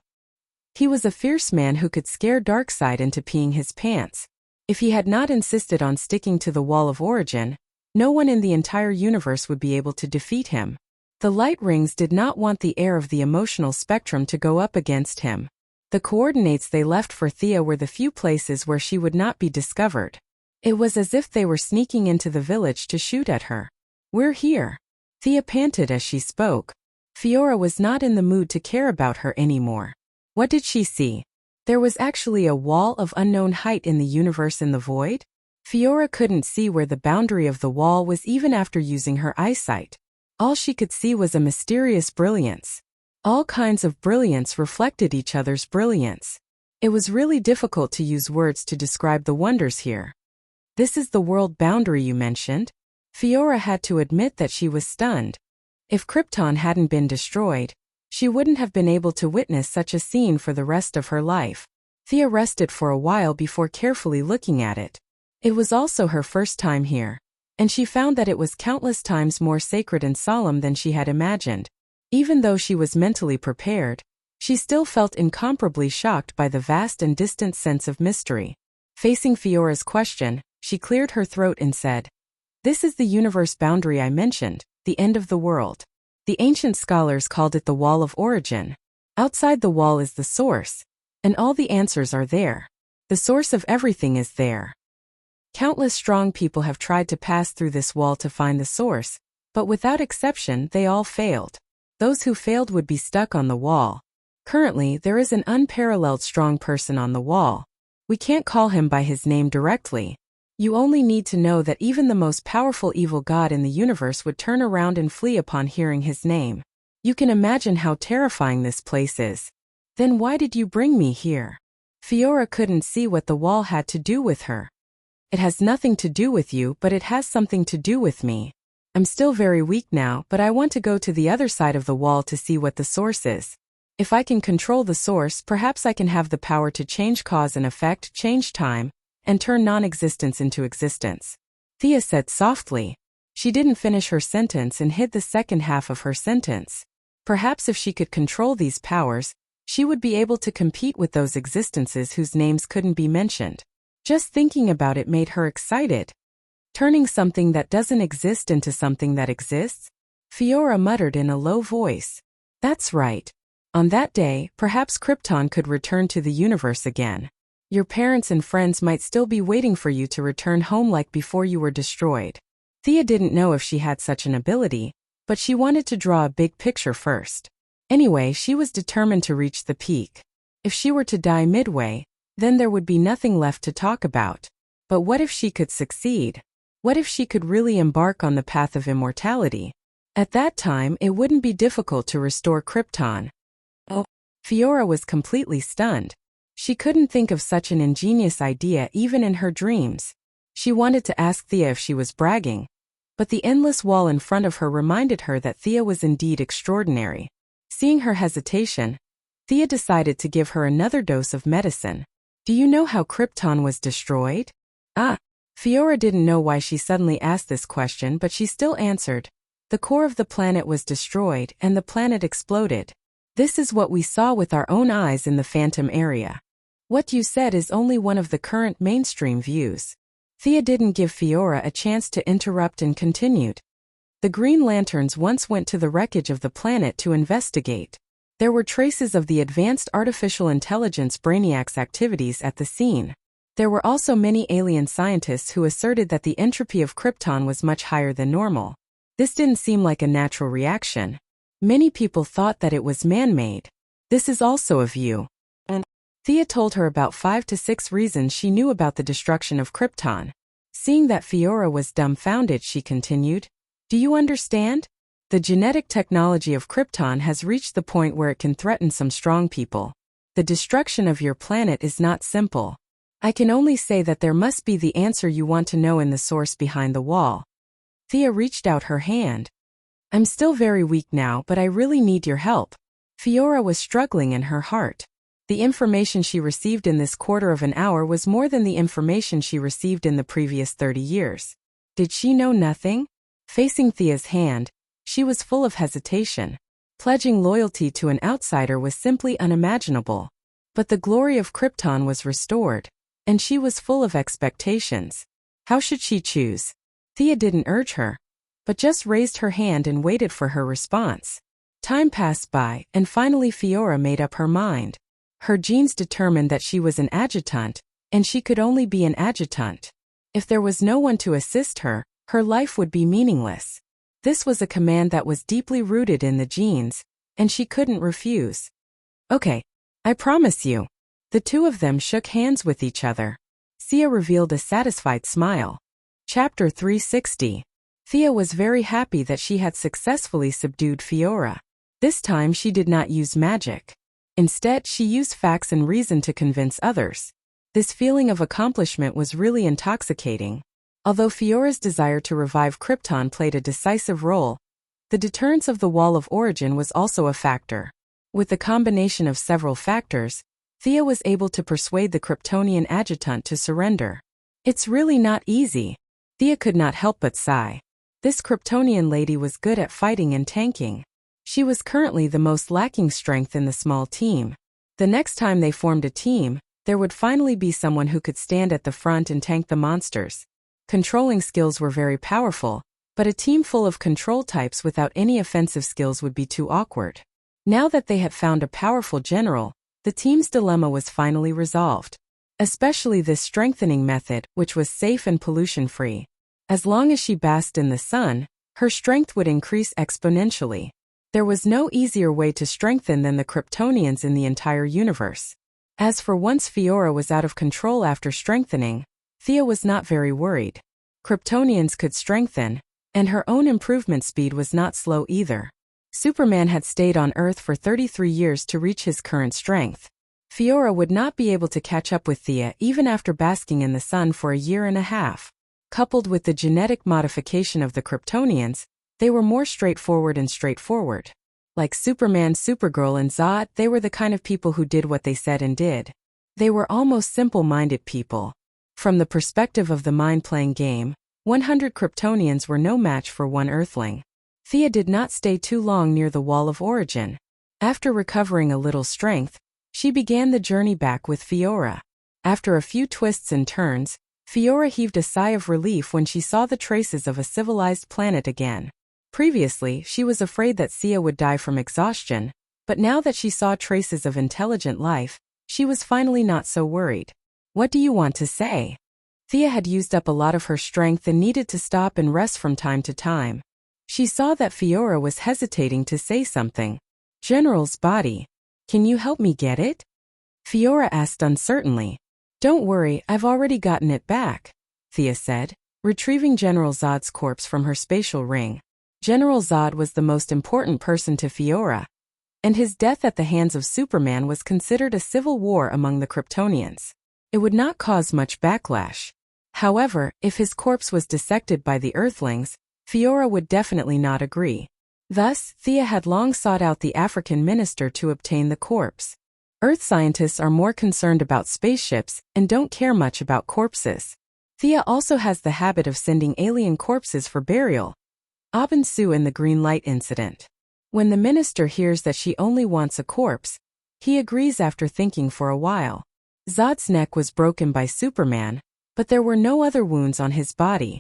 He was a fierce man who could scare Darkseid into peeing his pants. If he had not insisted on sticking to the Wall of Origin, no one in the entire universe would be able to defeat him. The light rings did not want the air of the emotional spectrum to go up against him. The coordinates they left for Thea were the few places where she would not be discovered. It was as if they were sneaking into the village to shoot at her. We're here. Thea panted as she spoke. Fiora was not in the mood to care about her anymore. What did she see? There was actually a wall of unknown height in the universe in the void? Fiora couldn't see where the boundary of the wall was even after using her eyesight. All she could see was a mysterious brilliance. All kinds of brilliance reflected each other's brilliance. It was really difficult to use words to describe the wonders here. This is the world boundary you mentioned? Fiora had to admit that she was stunned. If Krypton hadn't been destroyed, she wouldn't have been able to witness such a scene for the rest of her life. Thea rested for a while before carefully looking at it. It was also her first time here, and she found that it was countless times more sacred and solemn than she had imagined. Even though she was mentally prepared, she still felt incomparably shocked by the vast and distant sense of mystery. Facing Fiora's question, she cleared her throat and said, "This is the universe boundary I mentioned, the end of the world. The ancient scholars called it the Wall of Origin. Outside the wall is the source, and all the answers are there. The source of everything is there. Countless strong people have tried to pass through this wall to find the source, but without exception they all failed. Those who failed would be stuck on the wall. Currently, there is an unparalleled strong person on the wall. We can't call him by his name directly. You only need to know that even the most powerful evil god in the universe would turn around and flee upon hearing his name. You can imagine how terrifying this place is. Then why did you bring me here?" Fiora couldn't see what the wall had to do with her. "It has nothing to do with you, but it has something to do with me. I'm still very weak now, but I want to go to the other side of the wall to see what the source is. If I can control the source, perhaps I can have the power to change cause and effect, change time, and turn non-existence into existence," Thea said softly. She didn't finish her sentence and hid the second half of her sentence. Perhaps if she could control these powers, she would be able to compete with those existences whose names couldn't be mentioned. Just thinking about it made her excited. Turning something that doesn't exist into something that exists? Fiora muttered in a low voice. That's right. On that day, perhaps Krypton could return to the universe again. Your parents and friends might still be waiting for you to return home like before you were destroyed. Thea didn't know if she had such an ability, but she wanted to draw a big picture first. Anyway, she was determined to reach the peak. If she were to die midway, then there would be nothing left to talk about. But what if she could succeed? What if she could really embark on the path of immortality? At that time, it wouldn't be difficult to restore Krypton. Oh, Fiora was completely stunned. She couldn't think of such an ingenious idea even in her dreams. She wanted to ask Thea if she was bragging, but the endless wall in front of her reminded her that Thea was indeed extraordinary. Seeing her hesitation, Thea decided to give her another dose of medicine. "Do you know how Krypton was destroyed?" Fiora didn't know why she suddenly asked this question, but she still answered. "The core of the planet was destroyed and the planet exploded. This is what we saw with our own eyes in the Phantom area. What you said is only one of the current mainstream views." Thea didn't give Fiora a chance to interrupt and continued. "The Green Lanterns once went to the wreckage of the planet to investigate. There were traces of the advanced artificial intelligence Brainiac's activities at the scene. There were also many alien scientists who asserted that the entropy of Krypton was much higher than normal. This didn't seem like a natural reaction. Many people thought that it was man-made. This is also a view." And Thea told her about 5 to 6 reasons she knew about the destruction of Krypton. Seeing that Fiora was dumbfounded, she continued, "Do you understand? The genetic technology of Krypton has reached the point where it can threaten some strong people. The destruction of your planet is not simple. I can only say that there must be the answer you want to know in the source behind the wall." Thea reached out her hand. "I'm still very weak now, but I really need your help." Fiora was struggling in her heart. The information she received in this quarter of an hour was more than the information she received in the previous 30 years. Did she know nothing? Facing Thea's hand, she was full of hesitation. Pledging loyalty to an outsider was simply unimaginable. But the glory of Krypton was restored, and she was full of expectations. How should she choose? Thea didn't urge her, but just raised her hand and waited for her response. Time passed by, and finally Fiora made up her mind. Her genes determined that she was an adjutant, and she could only be an adjutant. If there was no one to assist her, her life would be meaningless. This was a command that was deeply rooted in the genes, and she couldn't refuse. "Okay, I promise you." The two of them shook hands with each other. Thea revealed a satisfied smile. Chapter 360. Thea was very happy that she had successfully subdued Fiora. This time she did not use magic. Instead, she used facts and reason to convince others. This feeling of accomplishment was really intoxicating. Although Fiora's desire to revive Krypton played a decisive role, the deterrence of the Wall of Origin was also a factor. With the combination of several factors, Thea was able to persuade the Kryptonian adjutant to surrender. It's really not easy. Thea could not help but sigh. This Kryptonian lady was good at fighting and tanking. She was currently the most lacking strength in the small team. The next time they formed a team, there would finally be someone who could stand at the front and tank the monsters. Controlling skills were very powerful, but a team full of control types without any offensive skills would be too awkward. Now that they had found a powerful general, the team's dilemma was finally resolved. Especially this strengthening method, which was safe and pollution-free. As long as she basked in the sun, her strength would increase exponentially. There was no easier way to strengthen than the Kryptonians in the entire universe. As for once Fiora was out of control after strengthening, Thea was not very worried. Kryptonians could strengthen, and her own improvement speed was not slow either. Superman had stayed on Earth for 33 years to reach his current strength. Fiora would not be able to catch up with Thea even after basking in the sun for a year and a half. Coupled with the genetic modification of the Kryptonians, they were more straightforward. Like Superman, Supergirl, and Zod, they were the kind of people who did what they said and did. They were almost simple-minded people. From the perspective of the mind-playing game, 100 Kryptonians were no match for one Earthling. Thea did not stay too long near the Wall of Origin. After recovering a little strength, she began the journey back with Fiora. After a few twists and turns, Fiora heaved a sigh of relief when she saw the traces of a civilized planet again. Previously, she was afraid that Sia would die from exhaustion, but now that she saw traces of intelligent life, she was finally not so worried. What do you want to say? Thea had used up a lot of her strength and needed to stop and rest from time to time. She saw that Fiora was hesitating to say something. General's body. Can you help me get it? Fiora asked uncertainly. Don't worry, I've already gotten it back, Thea said, retrieving General Zod's corpse from her spatial ring. General Zod was the most important person to Fiora, and his death at the hands of Superman was considered a civil war among the Kryptonians. It would not cause much backlash. However, if his corpse was dissected by the Earthlings, Fiora would definitely not agree. Thus, Thea had long sought out the African minister to obtain the corpse. Earth scientists are more concerned about spaceships and don't care much about corpses. Thea also has the habit of sending alien corpses for burial. Abin Su in the green light incident. When the minister hears that she only wants a corpse, he agrees after thinking for a while. Zod's neck was broken by Superman, but there were no other wounds on his body.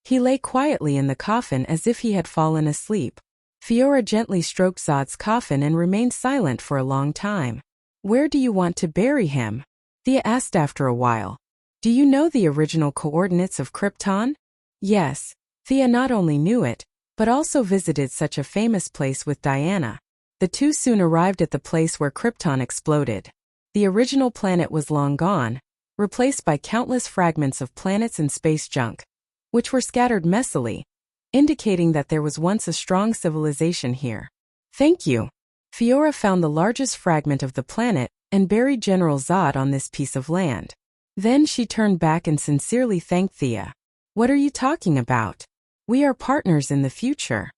He lay quietly in the coffin as if he had fallen asleep. Fiora gently stroked Zod's coffin and remained silent for a long time. Where do you want to bury him? Thea asked after a while. Do you know the original coordinates of Krypton? Yes, Thea not only knew it, but also visited such a famous place with Diana. The two soon arrived at the place where Krypton exploded. The original planet was long gone, replaced by countless fragments of planets and space junk, which were scattered messily, indicating that there was once a strong civilization here. Thank you. Fiora found the largest fragment of the planet and buried General Zod on this piece of land. Then she turned back and sincerely thanked Thea. What are you talking about? We are partners in the future.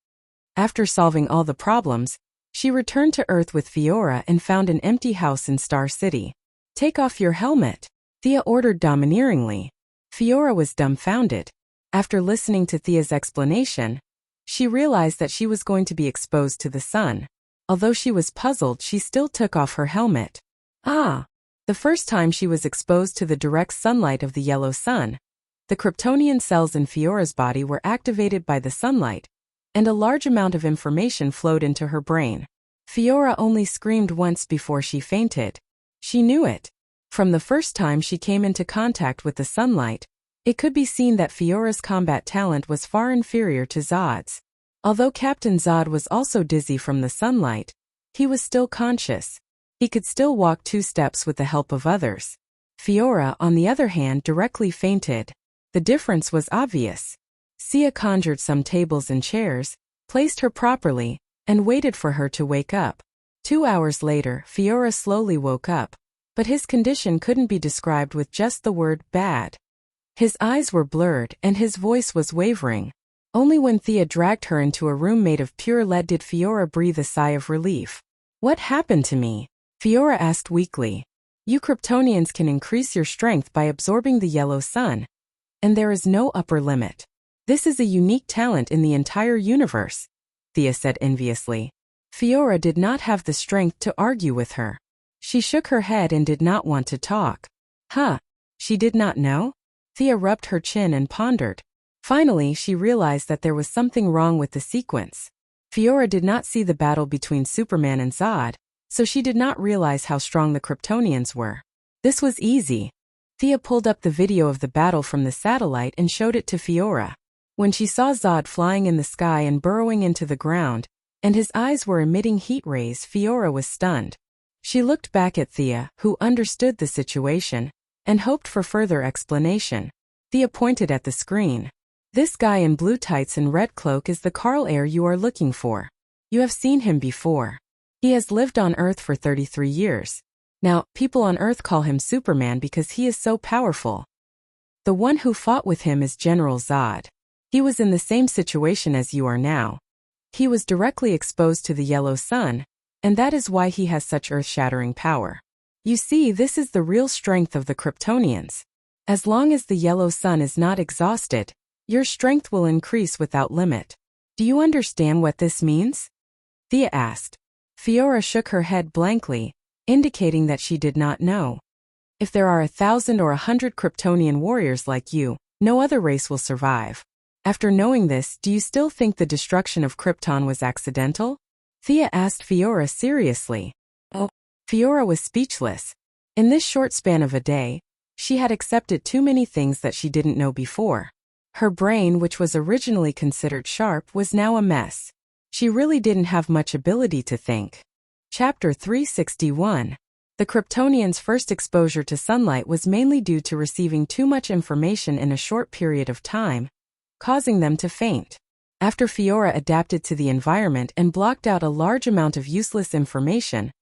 After solving all the problems, she returned to Earth with Fiora and found an empty house in Star City. Take off your helmet, Thea ordered domineeringly. Fiora was dumbfounded. After listening to Thea's explanation, she realized that she was going to be exposed to the sun. Although she was puzzled, she still took off her helmet. Ah! The first time she was exposed to the direct sunlight of the yellow sun, the Kryptonian cells in Fiora's body were activated by the sunlight, and a large amount of information flowed into her brain. Fiora only screamed once before she fainted. She knew it. From the first time she came into contact with the sunlight, it could be seen that Fiora's combat talent was far inferior to Zod's. Although Captain Zod was also dizzy from the sunlight, he was still conscious. He could still walk 2 steps with the help of others. Fiora, on the other hand, directly fainted. The difference was obvious. Sia conjured some tables and chairs, placed her properly, and waited for her to wake up. 2 hours later, Fiora slowly woke up, but his condition couldn't be described with just the word bad. His eyes were blurred and his voice was wavering. Only when Thea dragged her into a room made of pure lead did Fiora breathe a sigh of relief. "What happened to me?" Fiora asked weakly. "You Kryptonians can increase your strength by absorbing the yellow sun. And there is no upper limit. This is a unique talent in the entire universe," Thea said enviously. Fiora did not have the strength to argue with her. She shook her head and did not want to talk. Huh? She did not know? Thea rubbed her chin and pondered. Finally, she realized that there was something wrong with the sequence. Fiora did not see the battle between Superman and Zod, so she did not realize how strong the Kryptonians were. This was easy. Thea pulled up the video of the battle from the satellite and showed it to Fiora. When she saw Zod flying in the sky and burrowing into the ground, and his eyes were emitting heat rays, Fiora was stunned. She looked back at Thea, who understood the situation, and hoped for further explanation. Thea pointed at the screen. "This guy in blue tights and red cloak is the Carl heir you are looking for. You have seen him before. He has lived on Earth for 33 years. Now, people on Earth call him Superman because he is so powerful. The one who fought with him is General Zod. He was in the same situation as you are now. He was directly exposed to the yellow sun, and that is why he has such earth-shattering power. You see, this is the real strength of the Kryptonians. As long as the yellow sun is not exhausted, your strength will increase without limit. Do you understand what this means?" Thea asked. Fiora shook her head blankly, indicating that she did not know. "If there are 1,000 or 100 Kryptonian warriors like you, no other race will survive. After knowing this, do you still think the destruction of Krypton was accidental?" Thea asked Fiora seriously. Oh. Fiora was speechless. In this short span of a day, she had accepted too many things that she didn't know before. Her brain, which was originally considered sharp, was now a mess. She really didn't have much ability to think. Chapter 361. The Kryptonians' first exposure to sunlight was mainly due to receiving too much information in a short period of time, causing them to faint. After Fiora adapted to the environment and blocked out a large amount of useless information,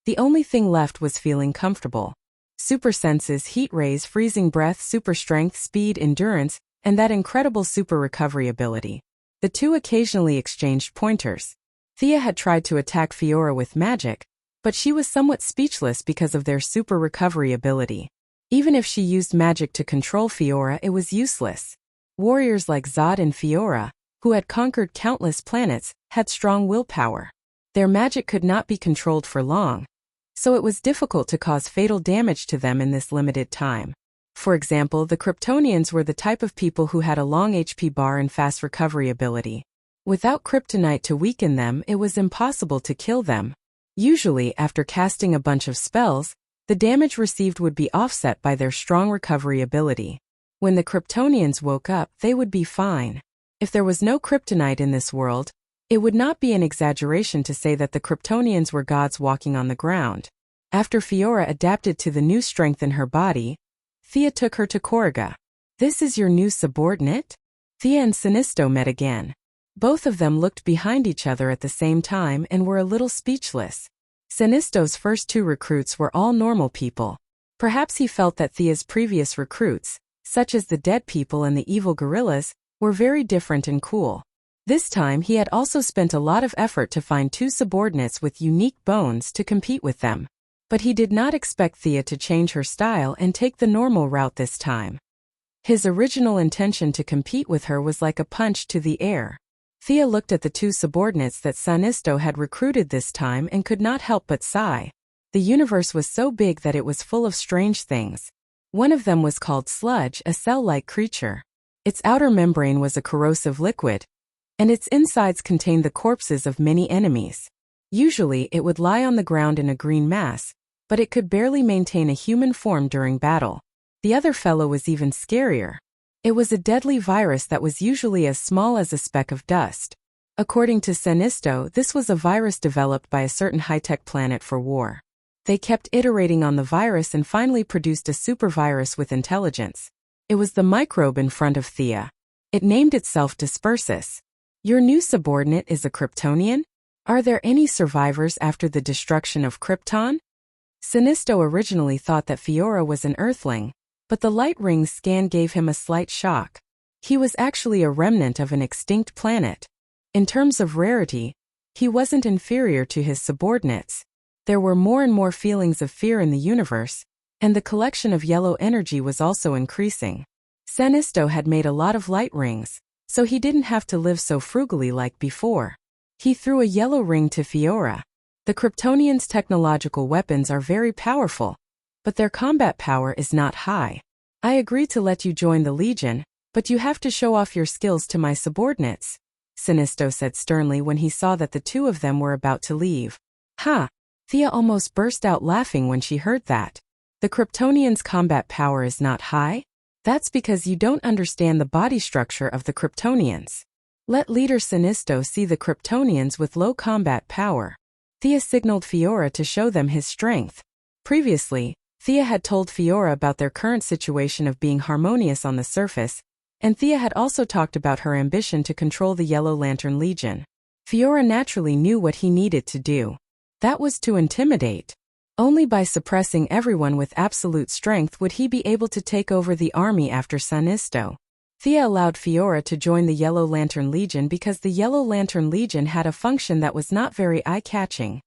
the only thing left was feeling comfortable. Super senses, heat rays, freezing breath, super strength, speed, endurance, and that incredible super recovery ability. The two occasionally exchanged pointers. Thea had tried to attack Fiora with magic, but she was somewhat speechless because of their super recovery ability. Even if she used magic to control Fiora, it was useless. Warriors like Zod and Fiora, who had conquered countless planets, had strong willpower. Their magic could not be controlled for long, so it was difficult to cause fatal damage to them in this limited time. For example, the Kryptonians were the type of people who had a long HP bar and fast recovery ability. Without kryptonite to weaken them, it was impossible to kill them. Usually, after casting a bunch of spells, the damage received would be offset by their strong recovery ability. When the Kryptonians woke up, they would be fine. If there was no kryptonite in this world, it would not be an exaggeration to say that the Kryptonians were gods walking on the ground. After Fiora adapted to the new strength in her body, Thea took her to Korriga. "This is your new subordinate?" Thea and Sinisto met again. Both of them looked behind each other at the same time and were a little speechless. Sinisto's first two recruits were all normal people. Perhaps he felt that Thea's previous recruits, such as the dead people and the evil gorillas, were very different and cool. This time he had also spent a lot of effort to find two subordinates with unique bones to compete with them. But he did not expect Thea to change her style and take the normal route this time. His original intention to compete with her was like a punch to the air. Thea looked at the two subordinates that Sinisto had recruited this time and could not help but sigh. The universe was so big that it was full of strange things. One of them was called sludge, a cell-like creature. Its outer membrane was a corrosive liquid, and its insides contained the corpses of many enemies. Usually, it would lie on the ground in a green mass, but it could barely maintain a human form during battle. The other fellow was even scarier. It was a deadly virus that was usually as small as a speck of dust. According to Sinisto, this was a virus developed by a certain high-tech planet for war. They kept iterating on the virus and finally produced a supervirus with intelligence. It was the microbe in front of Thea. It named itself Dispersus. "Your new subordinate is a Kryptonian? Are there any survivors after the destruction of Krypton?" Sinisto originally thought that Fiora was an Earthling, But the light ring's scan gave him a slight shock. He was actually a remnant of an extinct planet. In terms of rarity, he wasn't inferior to his subordinates. There were more and more feelings of fear in the universe, and the collection of yellow energy was also increasing. Sinisto had made a lot of light rings, so he didn't have to live so frugally like before. He threw a yellow ring to Fiora. The Kryptonians' technological weapons are very powerful, but their combat power is not high. I agree to let you join the Legion, but you have to show off your skills to my subordinates, Sinisto said sternly when he saw that the two of them were about to leave. Ha! Thea almost burst out laughing when she heard that. The Kryptonians' combat power is not high? That's because you don't understand the body structure of the Kryptonians. Let Leader Sinisto see the Kryptonians with low combat power. Thea signaled Fiora to show them his strength. Previously, Thea had told Fiora about their current situation of being harmonious on the surface, and Thea had also talked about her ambition to control the Yellow Lantern Legion. Fiora naturally knew what he needed to do. That was to intimidate. Only by suppressing everyone with absolute strength would he be able to take over the army after Sinisto. Thea allowed Fiora to join the Yellow Lantern Legion because the Yellow Lantern Legion had a function that was not very eye-catching.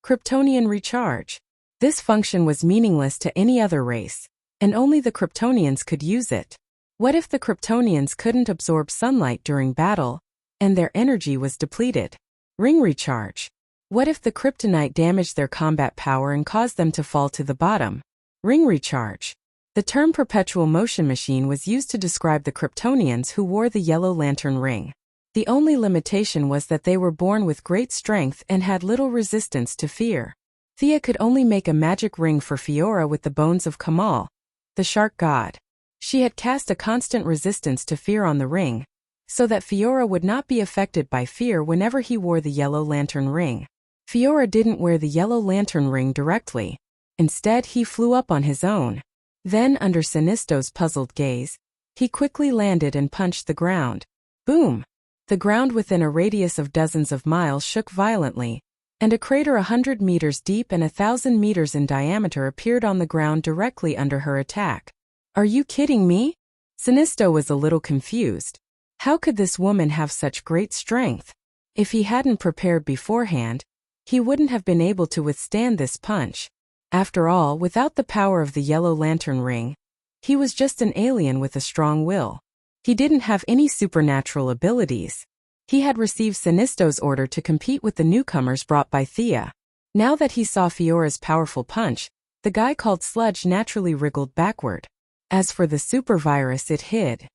Kryptonian recharge. This function was meaningless to any other race, and only the Kryptonians could use it. What if the Kryptonians couldn't absorb sunlight during battle, and their energy was depleted? Ring recharge. What if the kryptonite damaged their combat power and caused them to fall to the bottom? Ring recharge. The term perpetual motion machine was used to describe the Kryptonians who wore the Yellow Lantern ring. The only limitation was that they were born with great strength and had little resistance to fear. Thea could only make a magic ring for Fiora with the bones of Kamal, the shark god. She had cast a constant resistance to fear on the ring, so that Fiora would not be affected by fear whenever he wore the Yellow Lantern ring. Fiora didn't wear the Yellow Lantern ring directly. Instead, he flew up on his own. Then, under Sinisto's puzzled gaze, he quickly landed and punched the ground. Boom! The ground within a radius of dozens of miles shook violently, and a crater 100 meters deep and 1,000 meters in diameter appeared on the ground directly under her attack. Are you kidding me? Sinisto was a little confused. How could this woman have such great strength? If he hadn't prepared beforehand, he wouldn't have been able to withstand this punch. After all, without the power of the Yellow Lantern ring, he was just an alien with a strong will. He didn't have any supernatural abilities. He had received Sinisto's order to compete with the newcomers brought by Thea. Now that he saw Fiora's powerful punch, the guy called Sludge naturally wriggled backward. As for the super virus, it hid.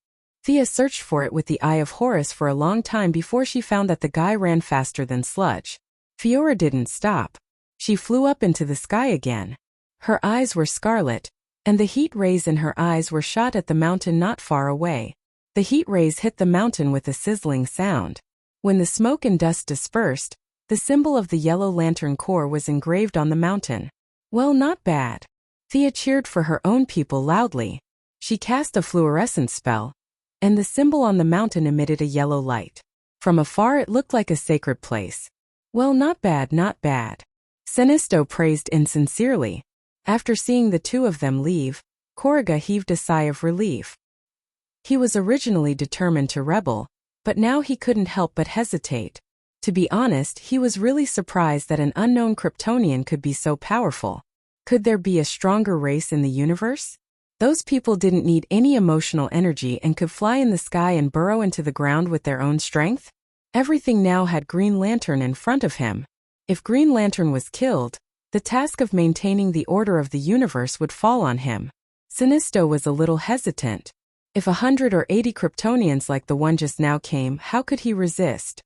Thea searched for it with the Eye of Horus for a long time before she found that the guy ran faster than Sludge. Fiora didn't stop. She flew up into the sky again. Her eyes were scarlet, and the heat rays in her eyes were shot at the mountain not far away. The heat rays hit the mountain with a sizzling sound. When the smoke and dust dispersed, the symbol of the Yellow Lantern Corps was engraved on the mountain. Well, not bad. Thea cheered for her own people loudly. She cast a fluorescent spell, and the symbol on the mountain emitted a yellow light. From afar it looked like a sacred place. Well, not bad, not bad. Sinisto praised insincerely. After seeing the two of them leave, Korriga heaved a sigh of relief. He was originally determined to rebel, but now he couldn't help but hesitate. To be honest, he was really surprised that an unknown Kryptonian could be so powerful. Could there be a stronger race in the universe? Those people didn't need any emotional energy and could fly in the sky and burrow into the ground with their own strength? Everything now had Green Lantern in front of him. If Green Lantern was killed, the task of maintaining the order of the universe would fall on him. Sinisto was a little hesitant. If 100 or 80 Kryptonians like the one just now came, how could he resist?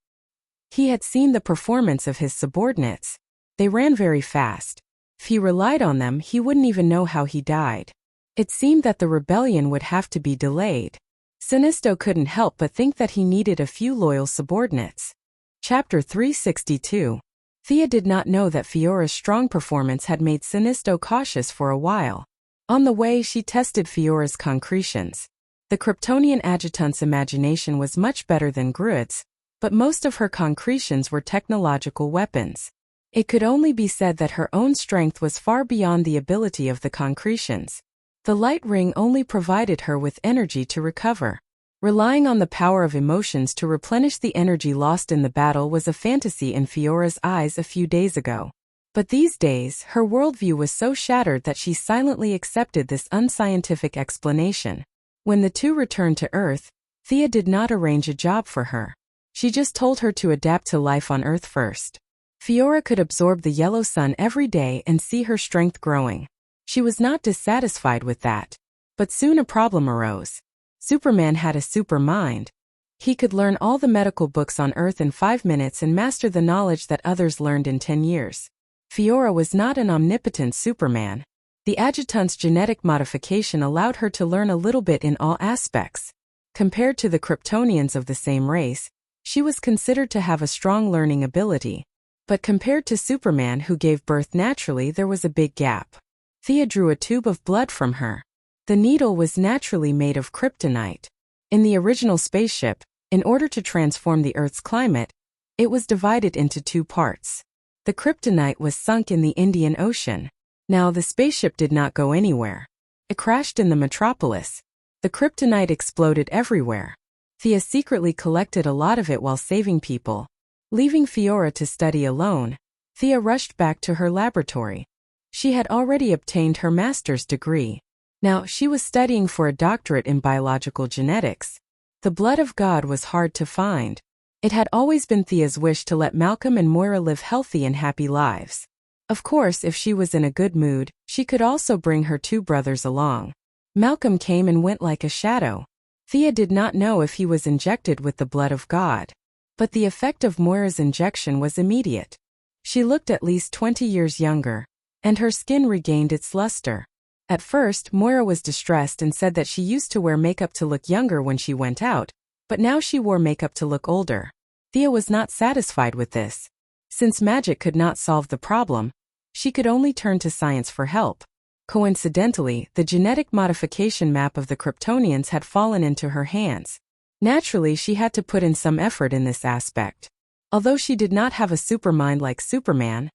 He had seen the performance of his subordinates. They ran very fast. If he relied on them, he wouldn't even know how he died. It seemed that the rebellion would have to be delayed. Sinisto couldn't help but think that he needed a few loyal subordinates. Chapter 362. Thea did not know that Fiora's strong performance had made Sinisto cautious for a while. On the way, she tested Fiora's concretions. The Kryptonian adjutant's imagination was much better than Gruit's, but most of her concretions were technological weapons. It could only be said that her own strength was far beyond the ability of the concretions. The light ring only provided her with energy to recover. Relying on the power of emotions to replenish the energy lost in the battle was a fantasy in Fiora's eyes a few days ago. But these days, her worldview was so shattered that she silently accepted this unscientific explanation. When the two returned to Earth, Thea did not arrange a job for her. She just told her to adapt to life on Earth first. Fiora could absorb the yellow sun every day and see her strength growing. She was not dissatisfied with that. But soon a problem arose. Superman had a super mind. He could learn all the medical books on Earth in 5 minutes and master the knowledge that others learned in 10 years. Fiora was not an omnipotent Superman. The adjutant's genetic modification allowed her to learn a little bit in all aspects. Compared to the Kryptonians of the same race, she was considered to have a strong learning ability. But compared to Superman, who gave birth naturally, there was a big gap. Thea drew a tube of blood from her. The needle was naturally made of kryptonite. In the original spaceship, in order to transform the Earth's climate, it was divided into 2 parts. The kryptonite was sunk in the Indian Ocean. Now the spaceship did not go anywhere. It crashed in the metropolis. The kryptonite exploded everywhere. Thea secretly collected a lot of it while saving people. Leaving Fiora to study alone, Thea rushed back to her laboratory. She had already obtained her master's degree. Now she was studying for a doctorate in biological genetics. The blood of God was hard to find. It had always been Thea's wish to let Malcolm and Moira live healthy and happy lives. Of course, if she was in a good mood, she could also bring her 2 brothers along. Malcolm came and went like a shadow. Thea did not know if he was injected with the blood of God. But the effect of Moira's injection was immediate. She looked at least 20 years younger, and her skin regained its luster. At first, Moira was distressed and said that she used to wear makeup to look younger when she went out, but now she wore makeup to look older. Thea was not satisfied with this. Since magic could not solve the problem, she could only turn to science for help. Coincidentally, the genetic modification map of the Kryptonians had fallen into her hands. Naturally, she had to put in some effort in this aspect. Although she did not have a supermind like Superman,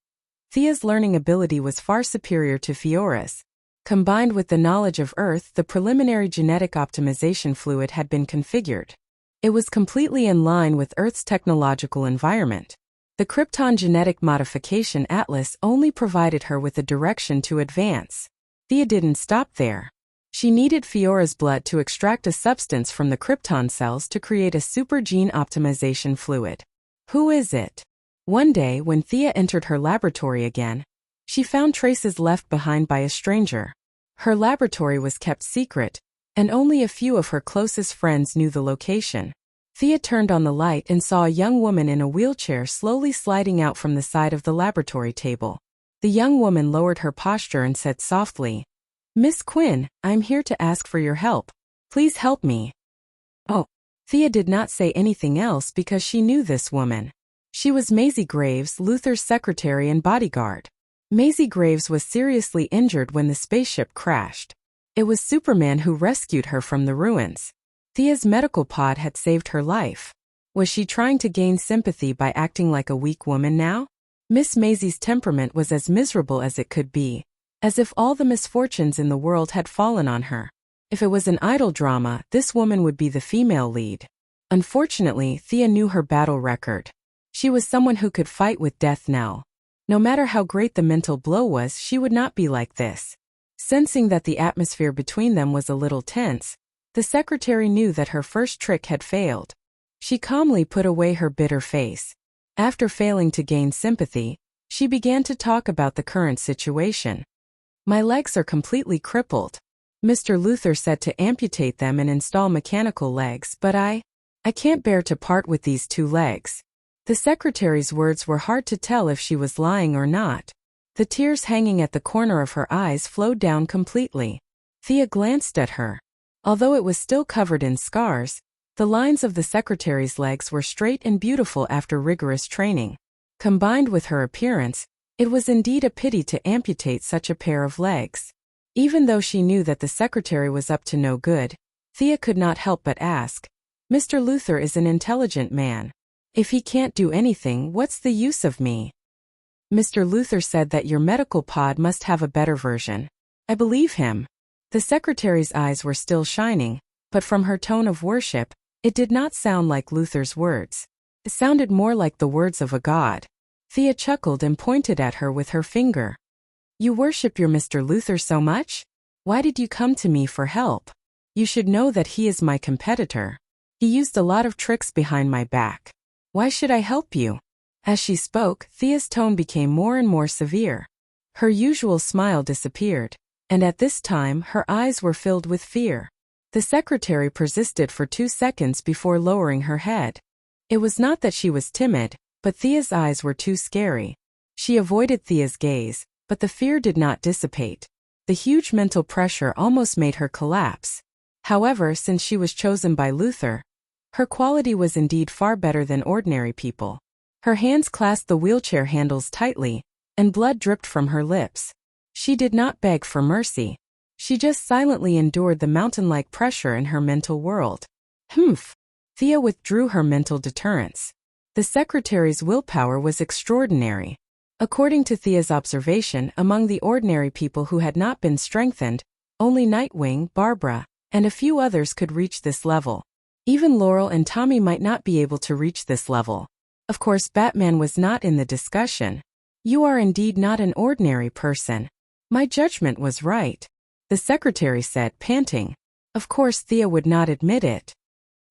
Thea's learning ability was far superior to Fiora's. Combined with the knowledge of Earth, the preliminary genetic optimization fluid had been configured. It was completely in line with Earth's technological environment. The Krypton genetic modification atlas only provided her with a direction to advance. Thea didn't stop there. She needed Fiora's blood to extract a substance from the Krypton cells to create a super gene optimization fluid. Who is it? One day, when Thea entered her laboratory again, she found traces left behind by a stranger. Her laboratory was kept secret, and only a few of her closest friends knew the location. Thea turned on the light and saw a young woman in a wheelchair slowly sliding out from the side of the laboratory table. The young woman lowered her posture and said softly, "Miss Quinn, I'm here to ask for your help. Please help me." Oh. Thea did not say anything else because she knew this woman. She was Maisie Graves, Luther's secretary and bodyguard. Maisie Graves was seriously injured when the spaceship crashed. It was Superman who rescued her from the ruins. Thea's medical pod had saved her life. Was she trying to gain sympathy by acting like a weak woman now? Miss Maisie's temperament was as miserable as it could be, as if all the misfortunes in the world had fallen on her. If it was an idol drama, this woman would be the female lead. Unfortunately, Thea knew her battle record. She was someone who could fight with death now. No matter how great the mental blow was, she would not be like this. Sensing that the atmosphere between them was a little tense, the secretary knew that her first trick had failed. She calmly put away her bitter face. After failing to gain sympathy, she began to talk about the current situation. "My legs are completely crippled. Mr. Luther said to amputate them and install mechanical legs, but I can't bear to part with these 2 legs." The secretary's words were hard to tell if she was lying or not. The tears hanging at the corner of her eyes flowed down completely. Thea glanced at her. Although it was still covered in scars, the lines of the secretary's legs were straight and beautiful after rigorous training. Combined with her appearance, it was indeed a pity to amputate such a pair of legs. Even though she knew that the secretary was up to no good, Thea could not help but ask, "Mr. Luther is an intelligent man. If he can't do anything, what's the use of me?" "Mr. Luther said that your medical pod must have a better version." "I believe him. The secretary's eyes were still shining, but from her tone of worship, it did not sound like Luther's words. It sounded more like the words of a god. Thea chuckled and pointed at her with her finger. You worship your Mr. Luther so much? Why did you come to me for help? You should know that he is my competitor. He used a lot of tricks behind my back. Why should I help you? As she spoke, Thea's tone became more and more severe. Her usual smile disappeared, and at this time her eyes were filled with fear. The secretary persisted for 2 seconds before lowering her head. It was not that she was timid, but Thea's eyes were too scary. She avoided Thea's gaze, but the fear did not dissipate. The huge mental pressure almost made her collapse. However, since she was chosen by Luther, her quality was indeed far better than ordinary people. Her hands clasped the wheelchair handles tightly, and blood dripped from her lips. She did not beg for mercy. She just silently endured the mountain-like pressure in her mental world. Humph! Thea withdrew her mental deterrence. The secretary's willpower was extraordinary. According to Thea's observation, among the ordinary people who had not been strengthened, only Nightwing, Barbara, and a few others could reach this level. Even Laurel and Tommy might not be able to reach this level. Of course, Batman was not in the discussion. You are indeed not an ordinary person. My judgment was right, the secretary said, panting. Of course, Thea would not admit it.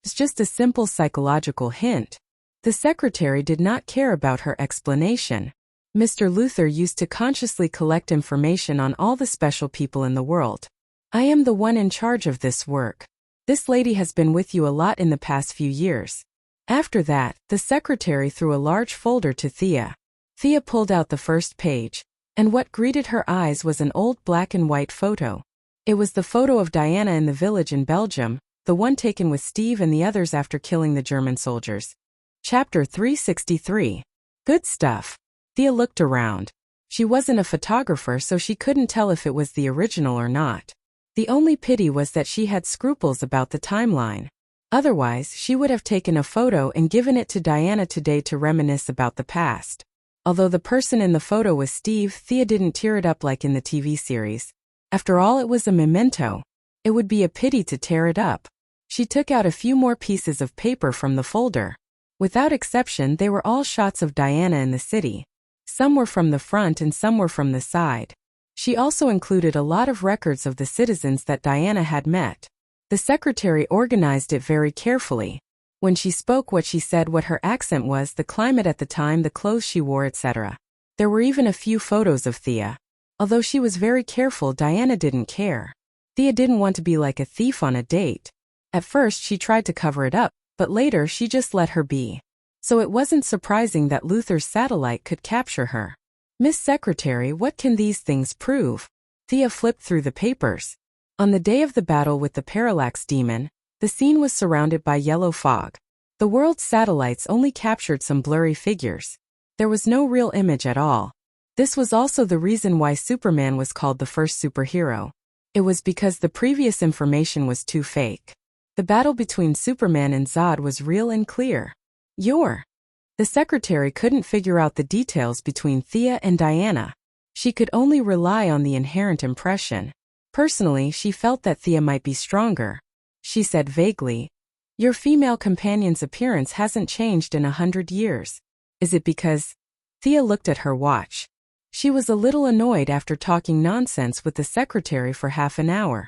It's just a simple psychological hint. The secretary did not care about her explanation. Mr. Luther used to consciously collect information on all the special people in the world. I am the one in charge of this work. This lady has been with you a lot in the past few years. After that, the secretary threw a large folder to Thea. Thea pulled out the first page, and what greeted her eyes was an old black and white photo. It was the photo of Diana in the village in Belgium, the one taken with Steve and the others after killing the German soldiers. Chapter 363. Good stuff. Thea looked around. She wasn't a photographer, so she couldn't tell if it was the original or not. The only pity was that she had scruples about the timeline. Otherwise, she would have taken a photo and given it to Diana today to reminisce about the past. Although the person in the photo was Steve, Thea didn't tear it up like in the TV series. After all, it was a memento. It would be a pity to tear it up. She took out a few more pieces of paper from the folder. Without exception, they were all shots of Diana in the city. Some were from the front and some were from the side. She also included a lot of records of the citizens that Diana had met. The secretary organized it very carefully. When she spoke, what she said, what her accent was, the climate at the time, the clothes she wore, etc. There were even a few photos of Thea. Although she was very careful, Diana didn't care. Thea didn't want to be like a thief on a date. At first she tried to cover it up, but later she just let her be. So it wasn't surprising that Luther's satellite could capture her. Miss Secretary, what can these things prove? Thea flipped through the papers. On the day of the battle with the Parallax Demon, the scene was surrounded by yellow fog. The world's satellites only captured some blurry figures. There was no real image at all. This was also the reason why Superman was called the first superhero. It was because the previous information was too fake. The battle between Superman and Zod was real and clear. The secretary couldn't figure out the details between Thea and Diana. She could only rely on the inherent impression. Personally, she felt that Thea might be stronger. She said vaguely, "Your female companion's appearance hasn't changed in 100 years. Is it because?" Thea looked at her watch. She was a little annoyed after talking nonsense with the secretary for half an hour.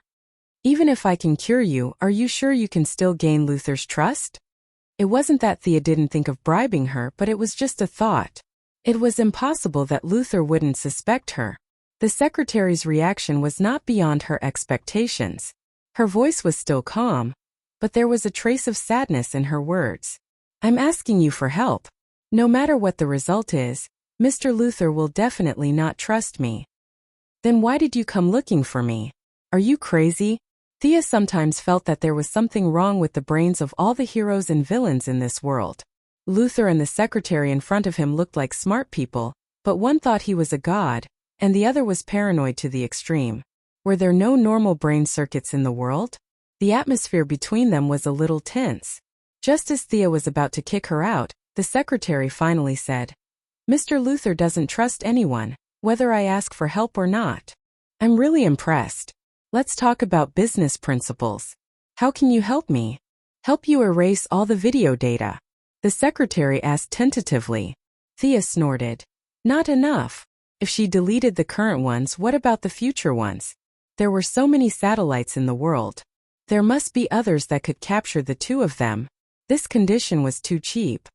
"Even if I can cure you, are you sure you can still gain Luther's trust?" It wasn't that Thea didn't think of bribing her, but it was just a thought. It was impossible that Luther wouldn't suspect her. The secretary's reaction was not beyond her expectations. Her voice was still calm, but there was a trace of sadness in her words. "I'm asking you for help. No matter what the result is, Mr. Luther will definitely not trust me." "Then why did you come looking for me? Are you crazy?" Thea sometimes felt that there was something wrong with the brains of all the heroes and villains in this world. Luther and the secretary in front of him looked like smart people, but one thought he was a god, and the other was paranoid to the extreme. Were there no normal brain circuits in the world? The atmosphere between them was a little tense. Just as Thea was about to kick her out, the secretary finally said, "Mr. Luther doesn't trust anyone, whether I ask for help or not. I'm really impressed. Let's talk about business principles. How can you help me? Help you erase all the video data? The secretary asked tentatively. Thea snorted. Not enough. If she deleted the current ones, what about the future ones? There were so many satellites in the world. There must be others that could capture the two of them. This condition was too cheap.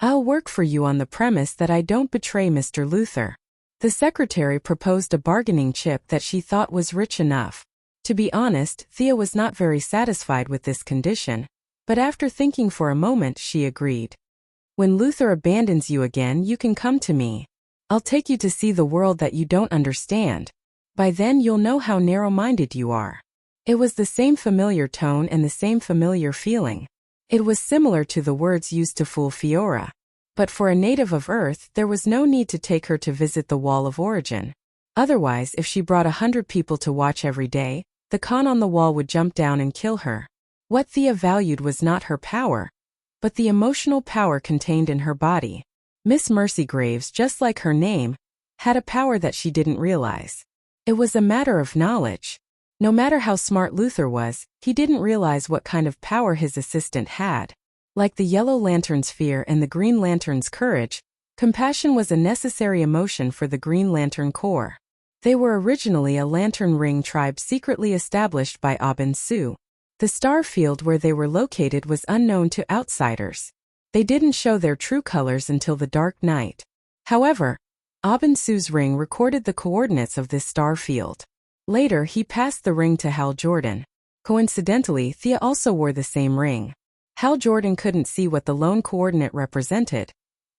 I'll work for you on the premise that I don't betray Mr. Luther. The secretary proposed a bargaining chip that she thought was rich enough. To be honest, Thea was not very satisfied with this condition, but after thinking for a moment, she agreed. When Luther abandons you again, you can come to me. I'll take you to see the world that you don't understand. By then you'll know how narrow-minded you are. It was the same familiar tone and the same familiar feeling. It was similar to the words used to fool Fiora. But for a native of Earth, there was no need to take her to visit the Wall of Origin. Otherwise, if she brought 100 people to watch every day, the Khan on the wall would jump down and kill her. What Thea valued was not her power, but the emotional power contained in her body. Miss Mercy Graves, just like her name, had a power that she didn't realize. It was a matter of knowledge. No matter how smart Luther was, he didn't realize what kind of power his assistant had. Like the Yellow Lantern's fear and the Green Lantern's courage, compassion was a necessary emotion for the Green Lantern Corps. They were originally a Lantern Ring tribe secretly established by Abin Su. The star field where they were located was unknown to outsiders. They didn't show their true colors until the dark night. However, Abin Su's ring recorded the coordinates of this star field. Later, he passed the ring to Hal Jordan. Coincidentally, Thea also wore the same ring. Hal Jordan couldn't see what the lone coordinate represented,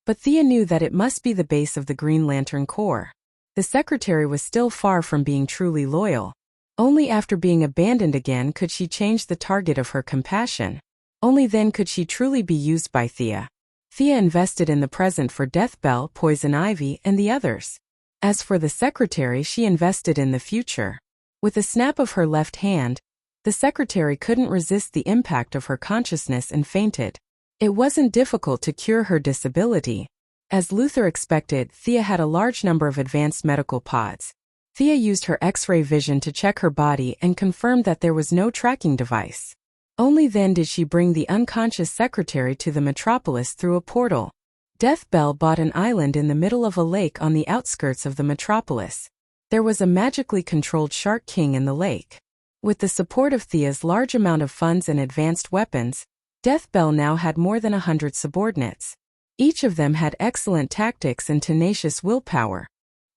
but Thea knew that it must be the base of the Green Lantern Corps. The secretary was still far from being truly loyal. Only after being abandoned again could she change the target of her compassion. Only then could she truly be used by Thea. Thea invested in the present for Deathbell, Poison Ivy, and the others. As for the secretary, she invested in the future. With a snap of her left hand, the secretary couldn't resist the impact of her consciousness and fainted. It wasn't difficult to cure her disability. As Luther expected, Thea had a large number of advanced medical pods. Thea used her X-ray vision to check her body and confirmed that there was no tracking device. Only then did she bring the unconscious secretary to the metropolis through a portal. Deathbell bought an island in the middle of a lake on the outskirts of the metropolis. There was a magically controlled Shark King in the lake. With the support of Thea's large amount of funds and advanced weapons, Deathbell now had more than 100 subordinates. Each of them had excellent tactics and tenacious willpower.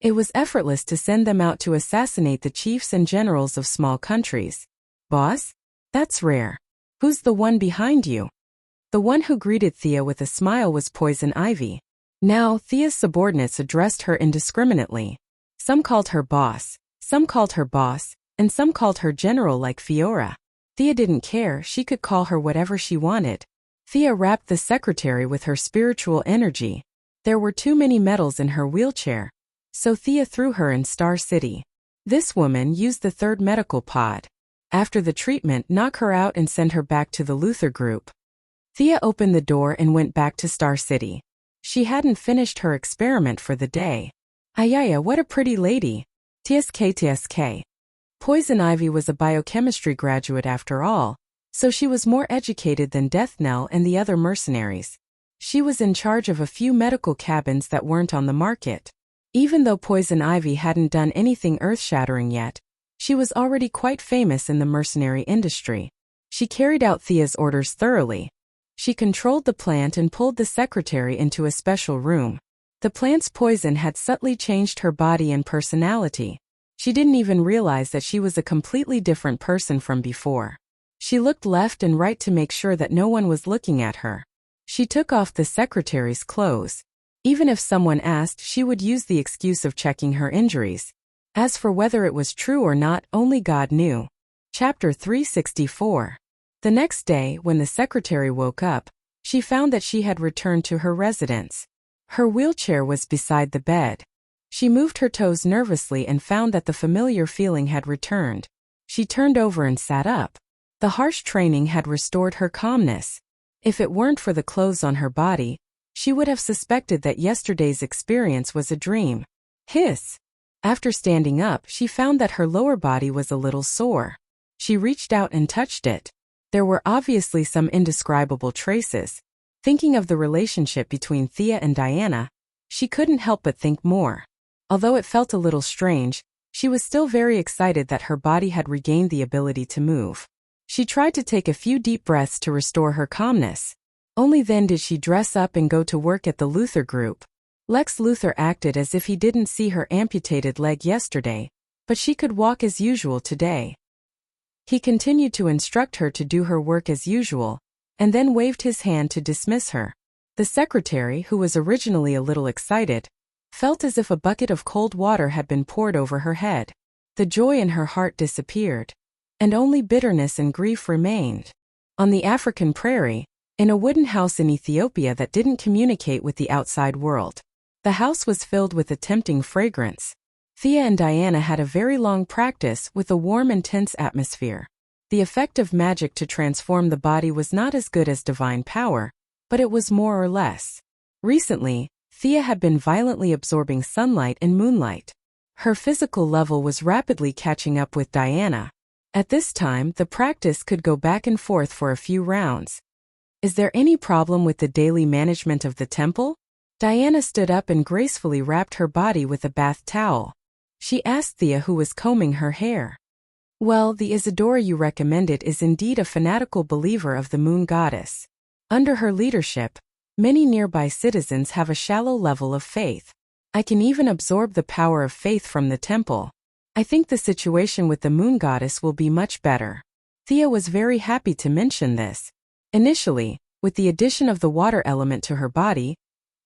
It was effortless to send them out to assassinate the chiefs and generals of small countries. Boss? That's rare. Who's the one behind you? The one who greeted Thea with a smile was Poison Ivy. Now, Thea's subordinates addressed her indiscriminately. Some called her boss, some called her boss, and some called her general like Fiora. Thea didn't care, she could call her whatever she wanted. Thea wrapped the secretary with her spiritual energy. There were too many medals in her wheelchair, so Thea threw her in Star City. This woman used the third medical pod. After the treatment, knock her out and send her back to the Luther group. Thea opened the door and went back to Star City. She hadn't finished her experiment for the day. Ayaya, what a pretty lady. TSK. Poison Ivy was a biochemistry graduate after all, so she was more educated than Deathnell and the other mercenaries. She was in charge of a few medical cabins that weren't on the market. Even though Poison Ivy hadn't done anything earth-shattering yet, she was already quite famous in the mercenary industry. She carried out Thea's orders thoroughly. She controlled the plant and pulled the secretary into a special room. The plant's poison had subtly changed her body and personality. She didn't even realize that she was a completely different person from before. She looked left and right to make sure that no one was looking at her. She took off the secretary's clothes. Even if someone asked, she would use the excuse of checking her injuries. As for whether it was true or not, only God knew. Chapter 364. The next day, when the secretary woke up, she found that she had returned to her residence. Her wheelchair was beside the bed. She moved her toes nervously and found that the familiar feeling had returned. She turned over and sat up. The harsh training had restored her calmness. If it weren't for the clothes on her body, she would have suspected that yesterday's experience was a dream. Hiss! After standing up, she found that her lower body was a little sore. She reached out and touched it. There were obviously some indescribable traces. Thinking of the relationship between Thea and Diana, she couldn't help but think more. Although it felt a little strange, she was still very excited that her body had regained the ability to move. She tried to take a few deep breaths to restore her calmness. Only then did she dress up and go to work at the Luthor Group. Lex Luthor acted as if he didn't see her amputated leg yesterday, but she could walk as usual today. He continued to instruct her to do her work as usual, and then waved his hand to dismiss her. The secretary, who was originally a little excited, felt as if a bucket of cold water had been poured over her head. The joy in her heart disappeared, and only bitterness and grief remained. On the African prairie, in a wooden house in Ethiopia that didn't communicate with the outside world. The house was filled with a tempting fragrance. Thea and Diana had a very long practice with a warm and tense atmosphere. The effect of magic to transform the body was not as good as divine power, but it was more or less. Recently, Thea had been violently absorbing sunlight and moonlight. Her physical level was rapidly catching up with Diana. At this time, the practice could go back and forth for a few rounds. Is there any problem with the daily management of the temple? Diana stood up and gracefully wrapped her body with a bath towel. She asked Thea, who was combing her hair. Well, the Isadora you recommended is indeed a fanatical believer of the moon goddess. Under her leadership, many nearby citizens have a shallow level of faith. I can even absorb the power of faith from the temple. I think the situation with the moon goddess will be much better. Thea was very happy to mention this. Initially, with the addition of the water element to her body,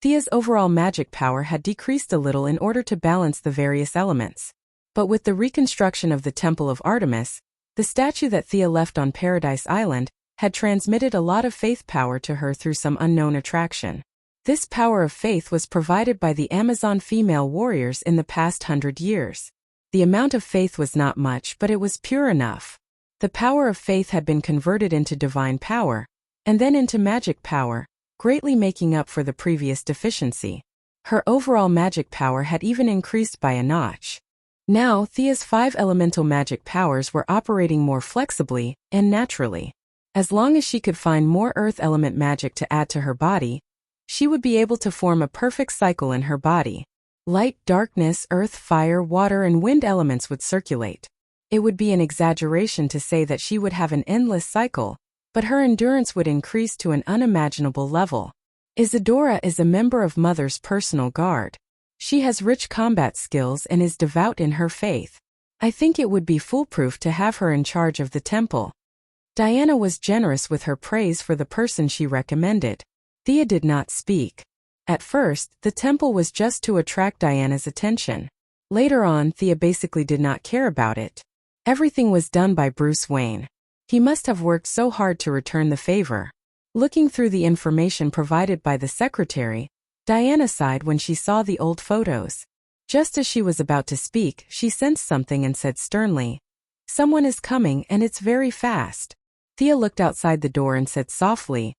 Thea's overall magic power had decreased a little in order to balance the various elements. But with the reconstruction of the Temple of Artemis, the statue that Thea left on Paradise Island had transmitted a lot of faith power to her through some unknown attraction. This power of faith was provided by the Amazon female warriors in the past 100 years. The amount of faith was not much, but it was pure enough. The power of faith had been converted into divine power, and then into magic power, greatly making up for the previous deficiency. Her overall magic power had even increased by a notch. Now, Thea's 5 elemental magic powers were operating more flexibly and naturally. As long as she could find more earth element magic to add to her body, she would be able to form a perfect cycle in her body. Light, darkness, earth, fire, water, and wind elements would circulate. It would be an exaggeration to say that she would have an endless cycle, but her endurance would increase to an unimaginable level. Isadora is a member of Mother's personal guard. She has rich combat skills and is devout in her faith. I think it would be foolproof to have her in charge of the temple. Diana was generous with her praise for the person she recommended. Thea did not speak. At first, the temple was just to attract Diana's attention. Later on, Thea basically did not care about it. Everything was done by Bruce Wayne. He must have worked so hard to return the favor. Looking through the information provided by the secretary, Diana sighed when she saw the old photos. Just as she was about to speak, she sensed something and said sternly, "Someone is coming and it's very fast." Thea looked outside the door and said softly,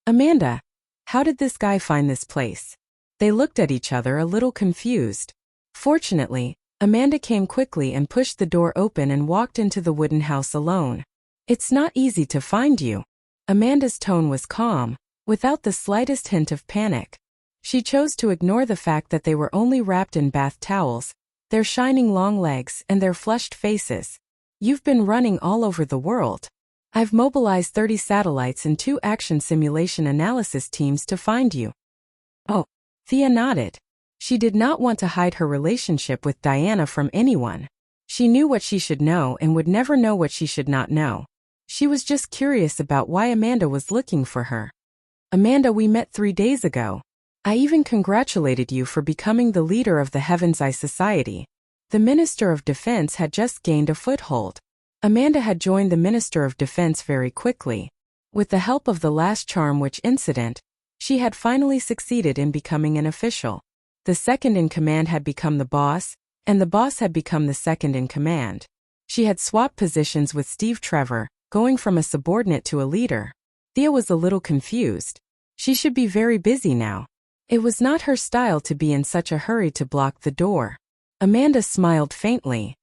"Amanda, how did this guy find this place?" They looked at each other a little confused. Fortunately, Amanda came quickly and pushed the door open and walked into the wooden house alone. "It's not easy to find you." Amanda's tone was calm, without the slightest hint of panic. She chose to ignore the fact that they were only wrapped in bath towels, their shining long legs and their flushed faces. "You've been running all over the world. I've mobilized 30 satellites and 2 action simulation analysis teams to find you." Oh, Thea nodded. She did not want to hide her relationship with Diana from anyone. She knew what she should know and would never know what she should not know. She was just curious about why Amanda was looking for her. "Amanda, we met 3 days ago. I even congratulated you for becoming the leader of the Heaven's Eye Society." The Minister of Defense had just gained a foothold. Amanda had joined the Minister of Defense very quickly. With the help of the last Charm Witch incident, she had finally succeeded in becoming an official. The second in command had become the boss, and the boss had become the second in command. She had swapped positions with Steve Trevor, going from a subordinate to a leader. Thea was a little confused. She should be very busy now. It was not her style to be in such a hurry to block the door. Amanda smiled faintly.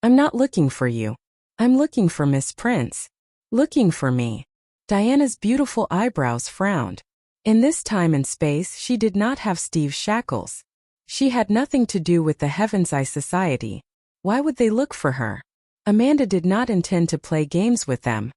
I'm not looking for you. I'm looking for Miss Prince. Looking for me. Diana's beautiful eyebrows frowned. In this time and space she did not have Steve's shackles. She had nothing to do with the Heaven's Eye Society. Why would they look for her? Amanda did not intend to play games with them.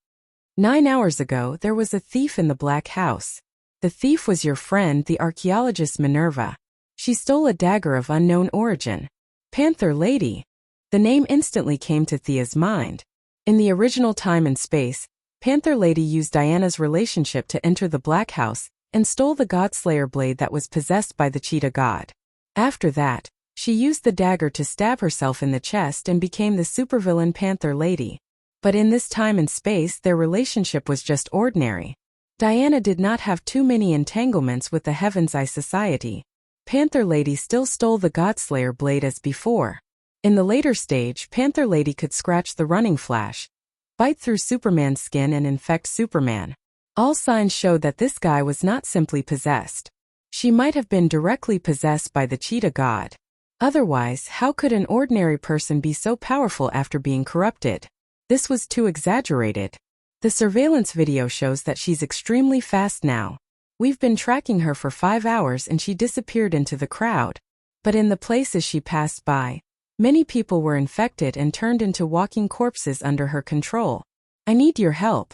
9 hours ago there was a thief in the Black House. The thief was your friend, the archaeologist Minerva. She stole a dagger of unknown origin. Panther Lady. The name instantly came to Thea's mind. In the original time and space, Panther Lady used Diana's relationship to enter the Black House and stole the Godslayer blade that was possessed by the cheetah god. After that, she used the dagger to stab herself in the chest and became the supervillain Panther Lady. But in this time and space their relationship was just ordinary. Diana did not have too many entanglements with the Heaven's Eye Society. Panther Lady still stole the Godslayer blade as before. In the later stage, Panther Lady could scratch the Running Flash, bite through Superman's skin and infect Superman. All signs showed that this guy was not simply possessed. She might have been directly possessed by the cheetah god. Otherwise, how could an ordinary person be so powerful after being corrupted? This was too exaggerated. The surveillance video shows that she's extremely fast now. We've been tracking her for 5 hours and she disappeared into the crowd. But in the places she passed by, many people were infected and turned into walking corpses under her control. I need your help.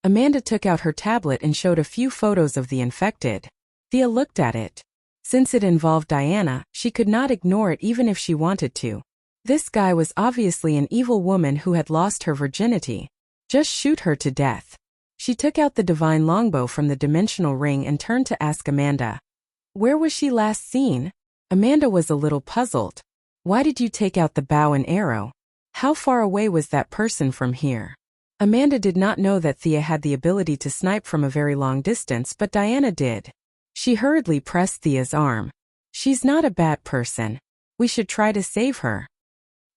Amanda took out her tablet and showed a few photos of the infected. Thea looked at it. Since it involved Diana, she could not ignore it even if she wanted to. This guy was obviously an evil woman who had lost her virginity. Just shoot her to death. She took out the divine longbow from the dimensional ring and turned to ask Amanda. Where was she last seen? Amanda was a little puzzled. Why did you take out the bow and arrow? How far away was that person from here? Amanda did not know that Thea had the ability to snipe from a very long distance, but Diana did. She hurriedly pressed Thea's arm. She's not a bad person. We should try to save her.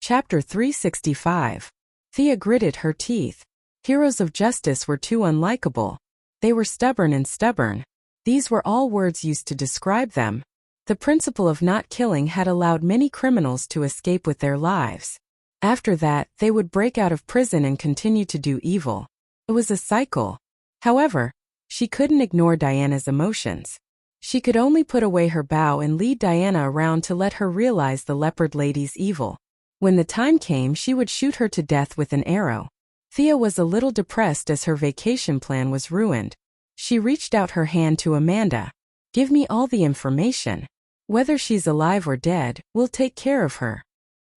Chapter 365. Thea gritted her teeth. Heroes of justice were too unlikable. They were stubborn and stubborn. These were all words used to describe them. The principle of not killing had allowed many criminals to escape with their lives. After that, they would break out of prison and continue to do evil. It was a cycle. However, she couldn't ignore Diana's emotions. She could only put away her bow and lead Diana around to let her realize the leopard lady's evil. When the time came, she would shoot her to death with an arrow. Thea was a little depressed as her vacation plan was ruined. She reached out her hand to Amanda. Give me all the information. Whether she's alive or dead, we'll take care of her.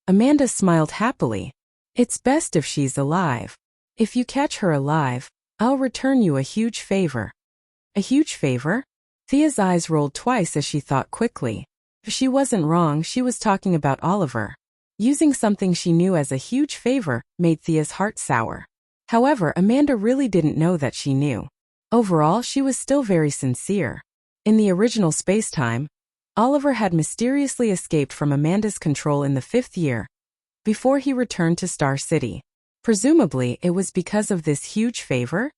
Amanda smiled happily. It's best if she's alive. If you catch her alive, I'll return you a huge favor. A huge favor? Thea's eyes rolled twice as she thought quickly. If she wasn't wrong, she was talking about Oliver. Using something she knew as a huge favor made Thea's heart sour. However, Amanda really didn't know that she knew. Overall, she was still very sincere. In the original space-time, Oliver had mysteriously escaped from Amanda's control in the 5th year, before he returned to Star City. Presumably, it was because of this huge favor?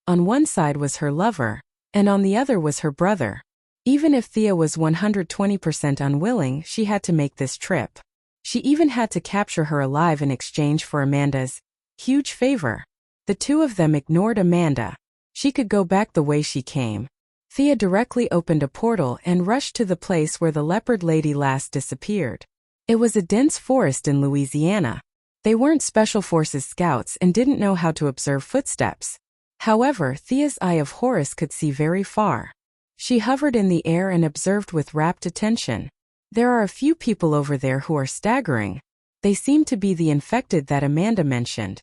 On one side was her lover, and on the other was her brother. Even if Thea was 120% unwilling, she had to make this trip. She even had to capture her alive in exchange for Amanda's huge favor. The two of them ignored Amanda. She could go back the way she came. Thea directly opened a portal and rushed to the place where the leopard lady last disappeared. It was a dense forest in Louisiana. They weren't Special Forces scouts and didn't know how to observe footsteps. However, Thea's eye of Horus could see very far. She hovered in the air and observed with rapt attention. There are a few people over there who are staggering. They seem to be the infected that Amanda mentioned.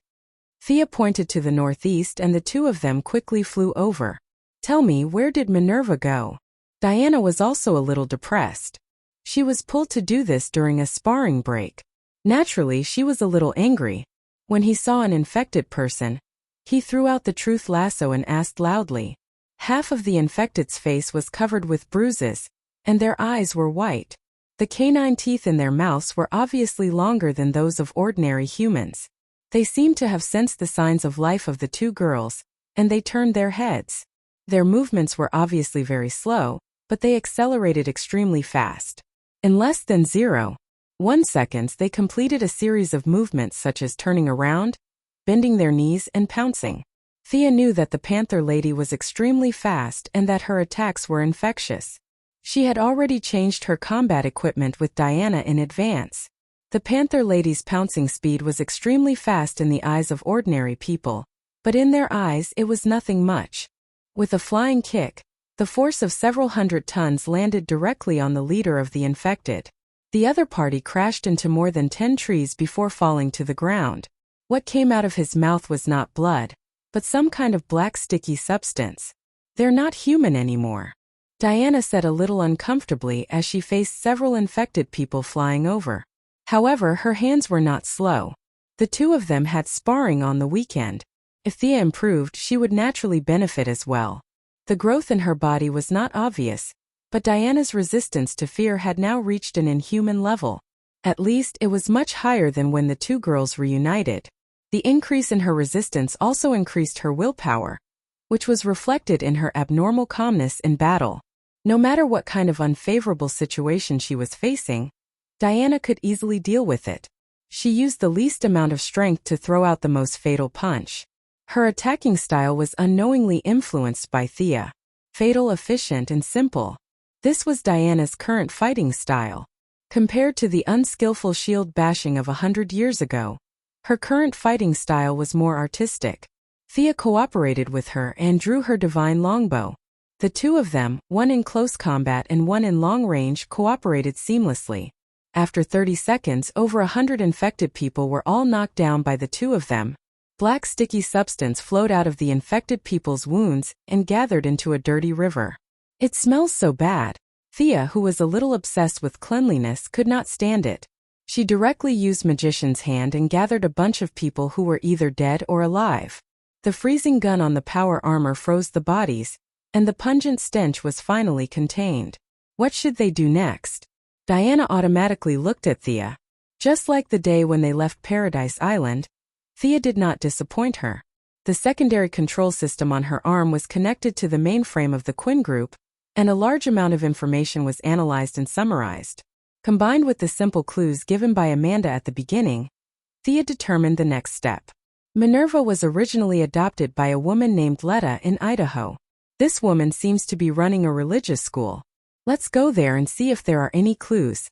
Thea pointed to the northeast and the two of them quickly flew over. Tell me, where did Minerva go? Diana was also a little depressed. She was pulled to do this during a sparring break. Naturally, she was a little angry. When he saw an infected person, he threw out the truth lasso and asked loudly. Half of the infected's face was covered with bruises, and their eyes were white. The canine teeth in their mouths were obviously longer than those of ordinary humans. They seemed to have sensed the signs of life of the two girls, and they turned their heads. Their movements were obviously very slow, but they accelerated extremely fast. In less than 0. 1 second they completed a series of movements such as turning around, bending their knees and pouncing. Thea knew that the Panther Lady was extremely fast and that her attacks were infectious. She had already changed her combat equipment with Diana in advance. The Panther Lady's pouncing speed was extremely fast in the eyes of ordinary people, but in their eyes it was nothing much. With a flying kick, the force of several hundred tons landed directly on the leader of the infected. The other party crashed into more than 10 trees before falling to the ground. What came out of his mouth was not blood, but some kind of black sticky substance. They're not human anymore, Diana said a little uncomfortably as she faced several infected people flying over. However, her hands were not slow. The two of them had sparring on the weekend. If Thea improved, she would naturally benefit as well. The growth in her body was not obvious, but Diana's resistance to fear had now reached an inhuman level. At least, it was much higher than when the two girls reunited. The increase in her resistance also increased her willpower, which was reflected in her abnormal calmness in battle. No matter what kind of unfavorable situation she was facing, Diana could easily deal with it. She used the least amount of strength to throw out the most fatal punch. Her attacking style was unknowingly influenced by Thea. Fatal, efficient, and simple. This was Diana's current fighting style. Compared to the unskillful shield bashing of 100 years ago, her current fighting style was more artistic. Thea cooperated with her and drew her divine longbow. The two of them, one in close combat and one in long range, cooperated seamlessly. After 30 seconds, over 100 infected people were all knocked down by the two of them. Black sticky substance flowed out of the infected people's wounds and gathered into a dirty river. It smells so bad. Thea, who was a little obsessed with cleanliness, could not stand it. She directly used Magician's Hand and gathered a bunch of people who were either dead or alive. The freezing gun on the power armor froze the bodies, and the pungent stench was finally contained. What should they do next? Diana automatically looked at Thea. Just like the day when they left Paradise Island, Thea did not disappoint her. The secondary control system on her arm was connected to the mainframe of the Quinn Group, and a large amount of information was analyzed and summarized. Combined with the simple clues given by Amanda at the beginning, Thea determined the next step. Minerva was originally adopted by a woman named Letta in Idaho. This woman seems to be running a religious school. Let's go there and see if there are any clues.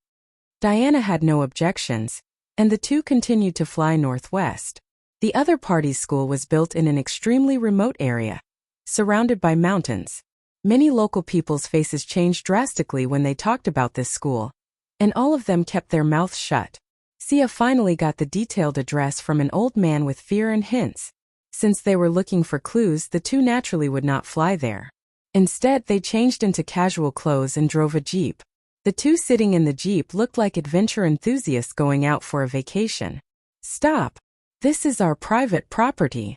Diana had no objections, and the two continued to fly northwest. The other party's school was built in an extremely remote area, surrounded by mountains. Many local people's faces changed drastically when they talked about this school, and all of them kept their mouths shut. Sia finally got the detailed address from an old man with fear and hints. Since they were looking for clues, the two naturally would not fly there. Instead, they changed into casual clothes and drove a jeep. The two sitting in the jeep looked like adventure enthusiasts going out for a vacation. Stop! This is our private property.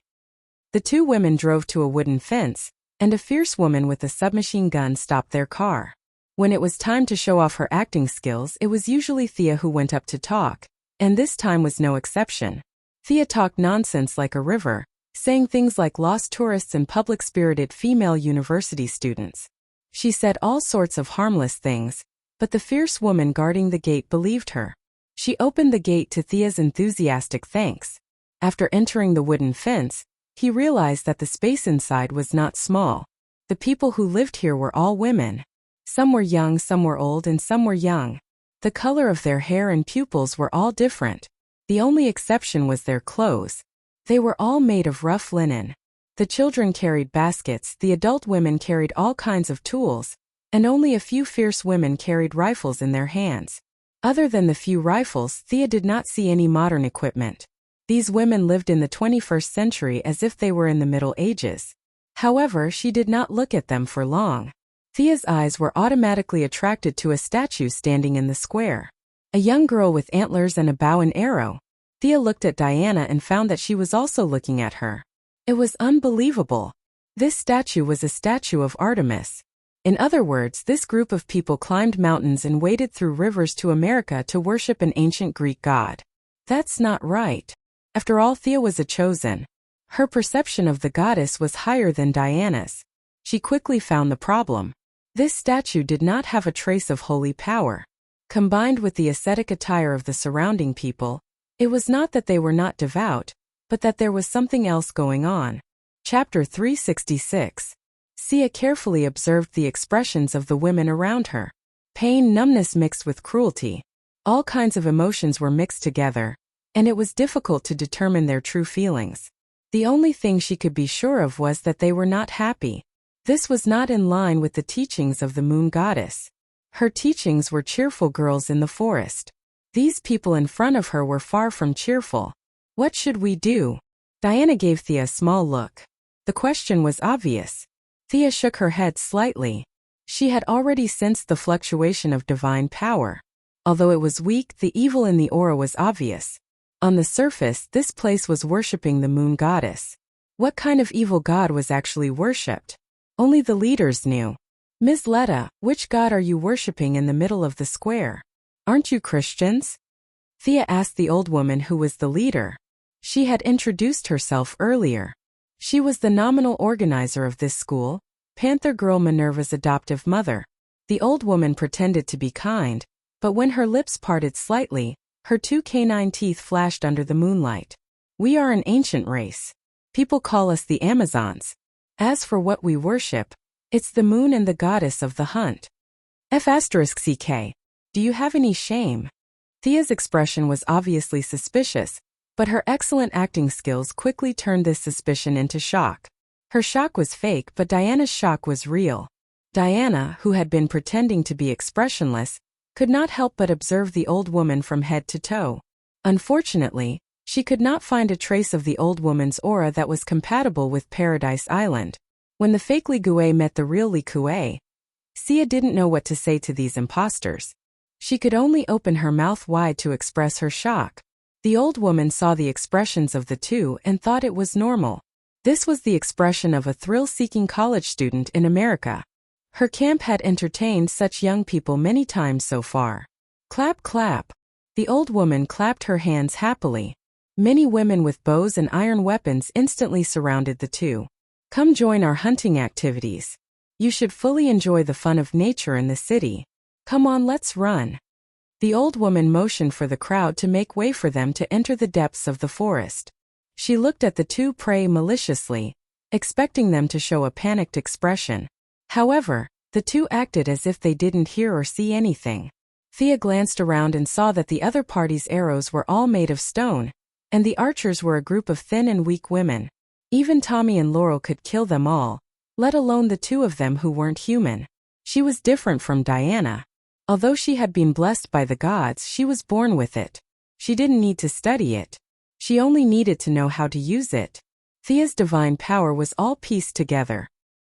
The two women drove to a wooden fence, and a fierce woman with a submachine gun stopped their car. When it was time to show off her acting skills, it was usually Thea who went up to talk, and this time was no exception. Thea talked nonsense like a river, saying things like lost tourists and public-spirited female university students. She said all sorts of harmless things, but the fierce woman guarding the gate believed her. She opened the gate to Thea's enthusiastic thanks. After entering the wooden fence, he realized that the space inside was not small. The people who lived here were all women. Some were young, some were old, and some were young. The color of their hair and pupils were all different. The only exception was their clothes. They were all made of rough linen. The children carried baskets, the adult women carried all kinds of tools, and only a few fierce women carried rifles in their hands. Other than the few rifles, Thea did not see any modern equipment. These women lived in the 21st century as if they were in the Middle Ages. However, she did not look at them for long. Thea's eyes were automatically attracted to a statue standing in the square. A young girl with antlers and a bow and arrow. Thea looked at Diana and found that she was also looking at her. It was unbelievable. This statue was a statue of Artemis. In other words, this group of people climbed mountains and waded through rivers to America to worship an ancient Greek god. That's not right. After all, Thea was a chosen. Her perception of the goddess was higher than Diana's. She quickly found the problem. This statue did not have a trace of holy power. Combined with the ascetic attire of the surrounding people, it was not that they were not devout, but that there was something else going on. Chapter 366. Sia carefully observed the expressions of the women around her. Pain, numbness mixed with cruelty. All kinds of emotions were mixed together, and it was difficult to determine their true feelings. The only thing she could be sure of was that they were not happy. This was not in line with the teachings of the moon goddess. Her teachings were cheerful girls in the forest. These people in front of her were far from cheerful. What should we do? Diana gave Thea a small look. The question was obvious. Thea shook her head slightly. She had already sensed the fluctuation of divine power. Although it was weak, the evil in the aura was obvious. On the surface, this place was worshipping the moon goddess. What kind of evil god was actually worshipped? Only the leaders knew. Ms. Letta, which god are you worshipping in the middle of the square? Aren't you Christians? Thea asked the old woman who was the leader. She had introduced herself earlier. She was the nominal organizer of this school, Panther Girl Minerva's adoptive mother. The old woman pretended to be kind, but when her lips parted slightly, her two canine teeth flashed under the moonlight. We are an ancient race. People call us the Amazons. As for what we worship, it's the moon and the goddess of the hunt. F***ck. Do you have any shame? Thea's expression was obviously suspicious, but her excellent acting skills quickly turned this suspicion into shock. Her shock was fake, but Diana's shock was real. Diana, who had been pretending to be expressionless, could not help but observe the old woman from head to toe. Unfortunately, she could not find a trace of the old woman's aura that was compatible with Paradise Island. When the fake Li Gui met the real Li Gui, Sia didn't know what to say to these imposters. She could only open her mouth wide to express her shock. The old woman saw the expressions of the two and thought it was normal. This was the expression of a thrill-seeking college student in America. Her camp had entertained such young people many times so far. Clap, clap. The old woman clapped her hands happily. Many women with bows and iron weapons instantly surrounded the two. Come join our hunting activities. You should fully enjoy the fun of nature in the city. Come on, let's run. The old woman motioned for the crowd to make way for them to enter the depths of the forest. She looked at the two prey maliciously, expecting them to show a panicked expression. However, the two acted as if they didn't hear or see anything. Thea glanced around and saw that the other party's arrows were all made of stone, and the archers were a group of thin and weak women. Even Tommy and Laurel could kill them all, let alone the two of them who weren't human. She was different from Diana. Although she had been blessed by the gods, she was born with it. She didn't need to study it. She only needed to know how to use it. Thea's divine power was all pieced together.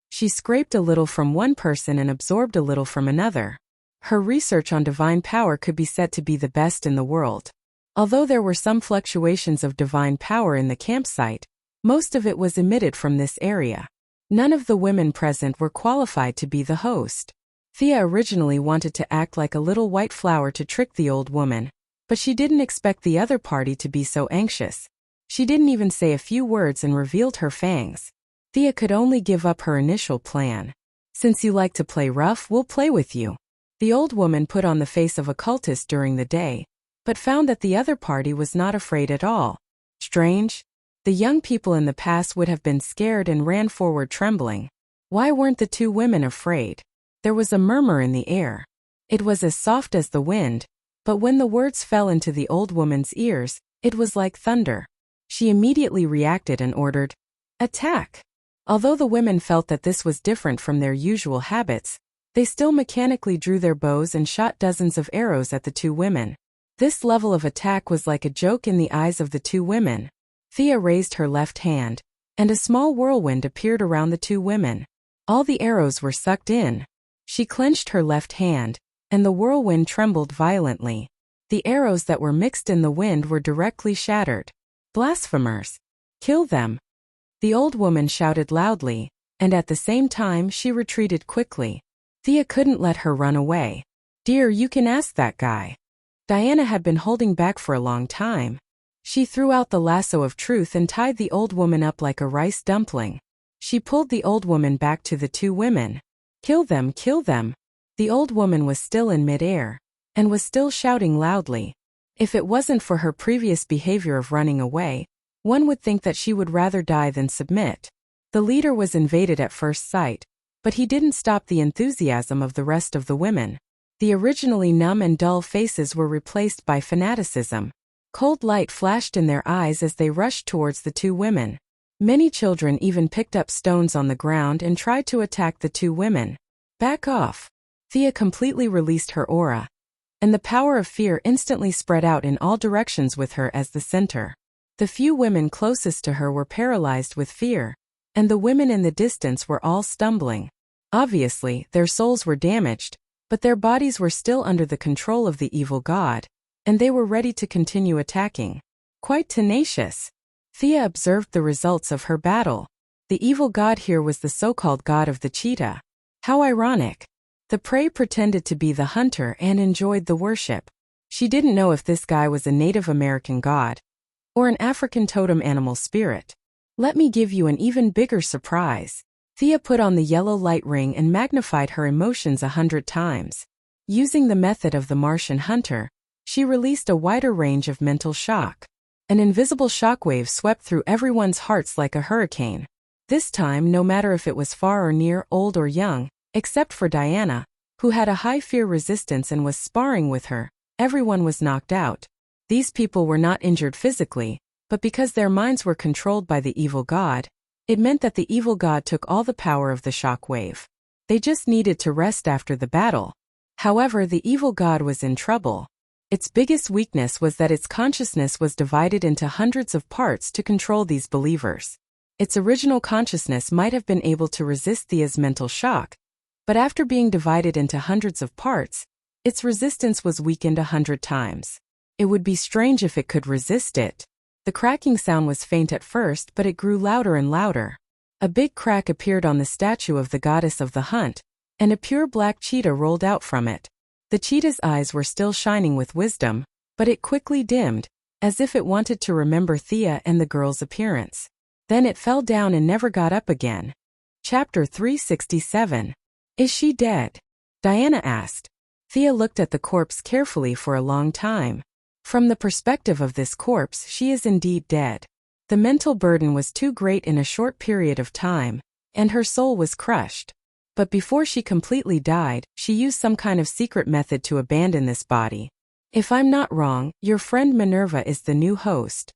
She scraped a little from one person and absorbed a little from another. Her research on divine power could be said to be the best in the world. Although there were some fluctuations of divine power in the campsite, most of it was emitted from this area. None of the women present were qualified to be the host. Thea originally wanted to act like a little white flower to trick the old woman, but she didn't expect the other party to be so anxious. She didn't even say a few words and revealed her fangs. Thea could only give up her initial plan. Since you like to play rough, we'll play with you. The old woman put on the face of a cultist during the day, but found that the other party was not afraid at all. Strange. The young people in the past would have been scared and ran forward trembling. Why weren't the two women afraid? There was a murmur in the air. It was as soft as the wind, but when the words fell into the old woman's ears, it was like thunder. She immediately reacted and ordered, "Attack!" Although the women felt that this was different from their usual habits, they still mechanically drew their bows and shot dozens of arrows at the two women. This level of attack was like a joke in the eyes of the two women. Thea raised her left hand, and a small whirlwind appeared around the two women. All the arrows were sucked in. She clenched her left hand, and the whirlwind trembled violently. The arrows that were mixed in the wind were directly shattered. Blasphemers! Kill them! The old woman shouted loudly, and at the same time she retreated quickly. Thea couldn't let her run away. "Dear, you can ask that guy." Diana had been holding back for a long time. She threw out the lasso of truth and tied the old woman up like a rice dumpling. She pulled the old woman back to the two women. "Kill them, kill them." The old woman was still in midair, and was still shouting loudly. If it wasn't for her previous behavior of running away, one would think that she would rather die than submit. The leader was invaded at first sight, but he didn't stop the enthusiasm of the rest of the women. The originally numb and dull faces were replaced by fanaticism. Cold light flashed in their eyes as they rushed towards the two women. Many children even picked up stones on the ground and tried to attack the two women. Back off. Thea completely released her aura, and the power of fear instantly spread out in all directions with her as the center. The few women closest to her were paralyzed with fear, and the women in the distance were all stumbling. Obviously, their souls were damaged, but their bodies were still under the control of the evil god, and they were ready to continue attacking. Quite tenacious. Thea observed the results of her battle. The evil god here was the so-called god of the cheetah. How ironic. The prey pretended to be the hunter and enjoyed the worship. She didn't know if this guy was a Native American god or an African totem animal spirit. Let me give you an even bigger surprise. Thea put on the yellow light ring and magnified her emotions 100 times. Using the method of the Martian hunter, she released a wider range of mental shock. An invisible shockwave swept through everyone's hearts like a hurricane. This time, no matter if it was far or near, old or young, except for Diana, who had a high fear resistance and was sparring with her, everyone was knocked out. These people were not injured physically, but because their minds were controlled by the evil god, it meant that the evil god took all the power of the shock wave. They just needed to rest after the battle. However, the evil god was in trouble. Its biggest weakness was that its consciousness was divided into hundreds of parts to control these believers. Its original consciousness might have been able to resist Thea's mental shock, but after being divided into hundreds of parts, its resistance was weakened 100 times. It would be strange if it could resist it. The cracking sound was faint at first, but it grew louder and louder. A big crack appeared on the statue of the goddess of the hunt, and a pure black cheetah rolled out from it. The cheetah's eyes were still shining with wisdom, but it quickly dimmed, as if it wanted to remember Thea and the girl's appearance. Then it fell down and never got up again. Chapter 367. Is she dead? Diana asked. Thea looked at the corpse carefully for a long time. From the perspective of this corpse, she is indeed dead. The mental burden was too great in a short period of time, and her soul was crushed. But before she completely died, she used some kind of secret method to abandon this body. If I'm not wrong, your friend Minerva is the new host.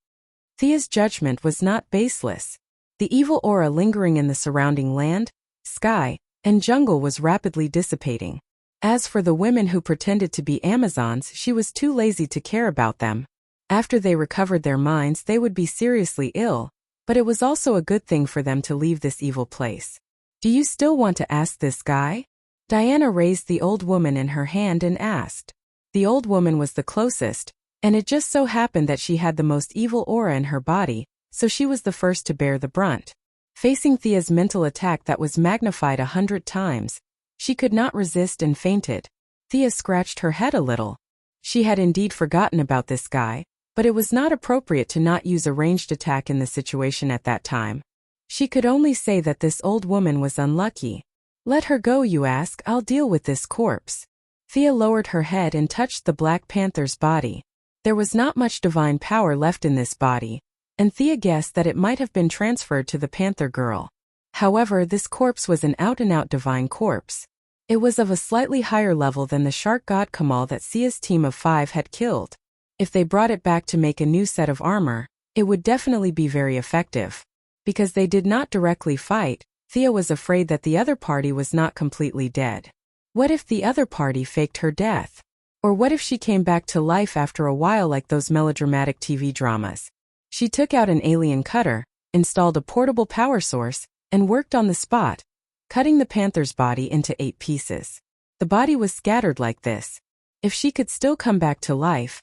Thea's judgment was not baseless. The evil aura lingering in the surrounding land, sky, and jungle was rapidly dissipating. As for the women who pretended to be Amazons, she was too lazy to care about them. After they recovered their minds, they would be seriously ill, but it was also a good thing for them to leave this evil place. Do you still want to ask this guy? Diana raised the old woman in her hand and asked. The old woman was the closest, and it just so happened that she had the most evil aura in her body, so she was the first to bear the brunt. Facing Thea's mental attack that was magnified 100 times, she could not resist and fainted. Thea scratched her head a little. She had indeed forgotten about this guy, but it was not appropriate to not use a ranged attack in the situation at that time. She could only say that this old woman was unlucky. Let her go, you ask, I'll deal with this corpse. Thea lowered her head and touched the Black Panther's body. There was not much divine power left in this body, and Thea guessed that it might have been transferred to the Panther girl. However, this corpse was an out-and-out divine corpse. It was of a slightly higher level than the shark god Kamal that Sia's team of 5 had killed. If they brought it back to make a new set of armor, it would definitely be very effective. Because they did not directly fight, Thea was afraid that the other party was not completely dead. What if the other party faked her death? Or what if she came back to life after a while like those melodramatic TV dramas? She took out an alien cutter, installed a portable power source, and worked on the spot, cutting the panther's body into 8 pieces. The body was scattered like this. If she could still come back to life,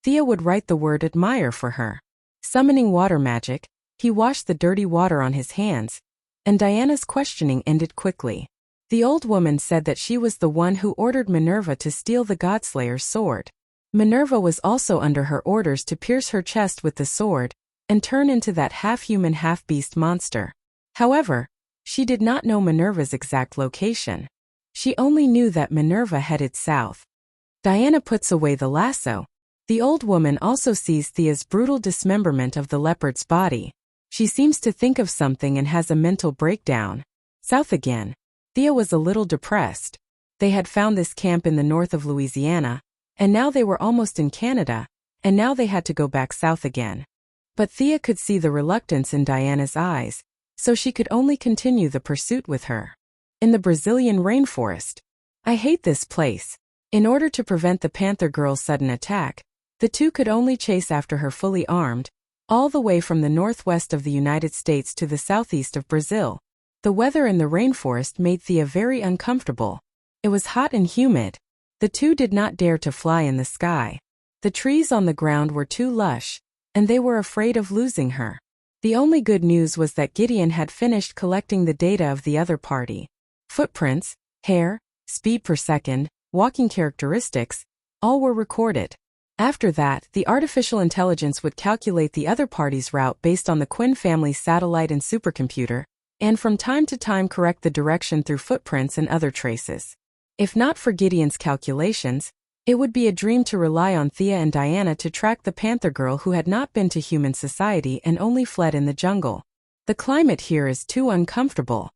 Thea would write the word admire for her. Summoning water magic, he washed the dirty water on his hands, and Diana's questioning ended quickly. The old woman said that she was the one who ordered Minerva to steal the Godslayer's sword. Minerva was also under her orders to pierce her chest with the sword and turn into that half-human half-beast monster. However, she did not know Minerva's exact location. She only knew that Minerva headed south. Diana puts away the lasso. The old woman also sees Thea's brutal dismemberment of the leopard's body. She seems to think of something and has a mental breakdown. South again. Thea was a little depressed. They had found this camp in the north of Louisiana, and now they were almost in Canada, and now they had to go back south again. But Thea could see the reluctance in Diana's eyes, so she could only continue the pursuit with her. In the Brazilian rainforest. I hate this place. In order to prevent the panther girl's sudden attack, the two could only chase after her fully armed, all the way from the northwest of the United States to the southeast of Brazil. The weather in the rainforest made Thea very uncomfortable. It was hot and humid. The two did not dare to fly in the sky. The trees on the ground were too lush, and they were afraid of losing her. The only good news was that Gideon had finished collecting the data of the other party. Footprints, hair, speed per second, walking characteristics, all were recorded. After that, the artificial intelligence would calculate the other party's route based on the Quinn family's satellite and supercomputer, and from time to time correct the direction through footprints and other traces. If not for Gideon's calculations, it would be a dream to rely on Thea and Diana to track the panther girl who had not been to human society and only fled in the jungle. The climate here is too uncomfortable.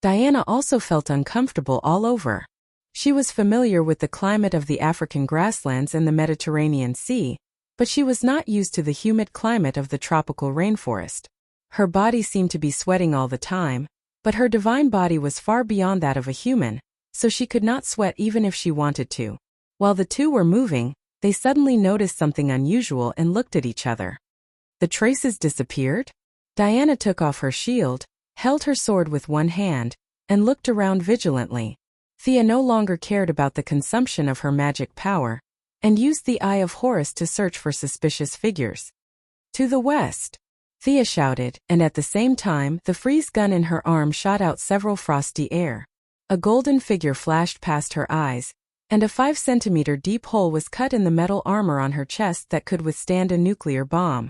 Diana also felt uncomfortable all over. She was familiar with the climate of the African grasslands and the Mediterranean Sea, but she was not used to the humid climate of the tropical rainforest. Her body seemed to be sweating all the time, but her divine body was far beyond that of a human, so she could not sweat even if she wanted to. While the two were moving, they suddenly noticed something unusual and looked at each other. The traces disappeared? Diana took off her shield, held her sword with one hand, and looked around vigilantly. Thea no longer cared about the consumption of her magic power, and used the Eye of Horus to search for suspicious figures. To the west, Thea shouted, and at the same time the freeze gun in her arm shot out several frosty air. A golden figure flashed past her eyes, and a 5-centimeter deep hole was cut in the metal armor on her chest that could withstand a nuclear bomb.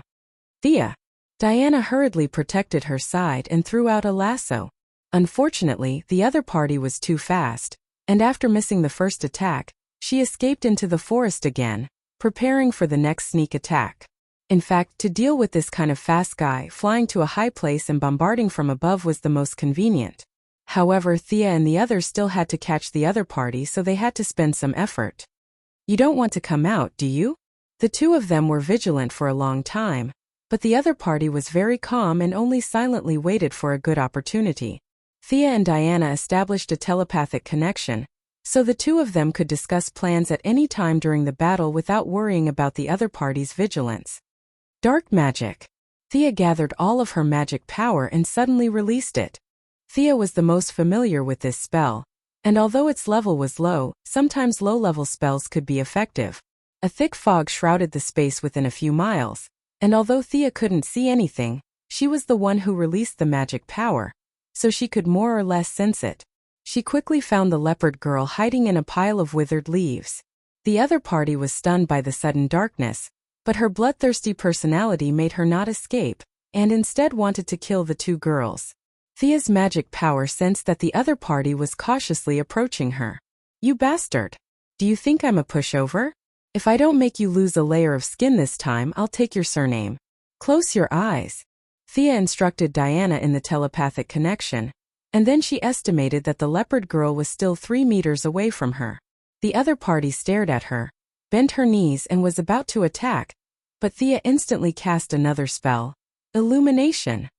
Thea! Diana hurriedly protected her side and threw out a lasso. Unfortunately, the other party was too fast, and after missing the first attack, she escaped into the forest again, preparing for the next sneak attack. In fact, to deal with this kind of fast guy, flying to a high place and bombarding from above was the most convenient. However, Thea and the others still had to catch the other party, so they had to spend some effort. You don't want to come out, do you? The two of them were vigilant for a long time, but the other party was very calm and only silently waited for a good opportunity. Thea and Diana established a telepathic connection, so the two of them could discuss plans at any time during the battle without worrying about the other party's vigilance. Dark magic. Thea gathered all of her magic power and suddenly released it. Thea was the most familiar with this spell, and although its level was low, sometimes low-level spells could be effective. A thick fog shrouded the space within a few miles, and although Thea couldn't see anything, she was the one who released the magic power, so she could more or less sense it. She quickly found the leopard girl hiding in a pile of withered leaves. The other party was stunned by the sudden darkness, but her bloodthirsty personality made her not escape, and instead wanted to kill the two girls. Thea's magic power sensed that the other party was cautiously approaching her. You bastard! Do you think I'm a pushover? If I don't make you lose a layer of skin this time, I'll take your surname. Close your eyes. Thea instructed Diana in the telepathic connection, and then she estimated that the leopard girl was still 3 meters away from her. The other party stared at her, bent her knees and was about to attack, but Thea instantly cast another spell. Illumination.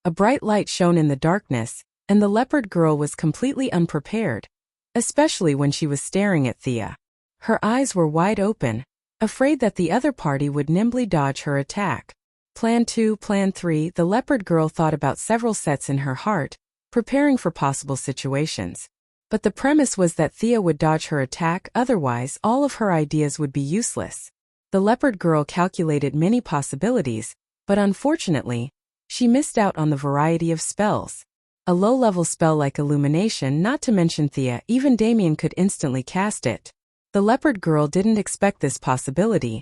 A bright light shone in the darkness, and the leopard girl was completely unprepared, especially when she was staring at Thea. Her eyes were wide open, afraid that the other party would nimbly dodge her attack. Plan 2, Plan 3, the leopard girl thought about several sets in her heart, preparing for possible situations. But the premise was that Thea would dodge her attack, otherwise all of her ideas would be useless. The leopard girl calculated many possibilities, but unfortunately, she missed out on the variety of spells. A low-level spell like illumination, not to mention Thea, even Damien could instantly cast it. The leopard girl didn't expect this possibility,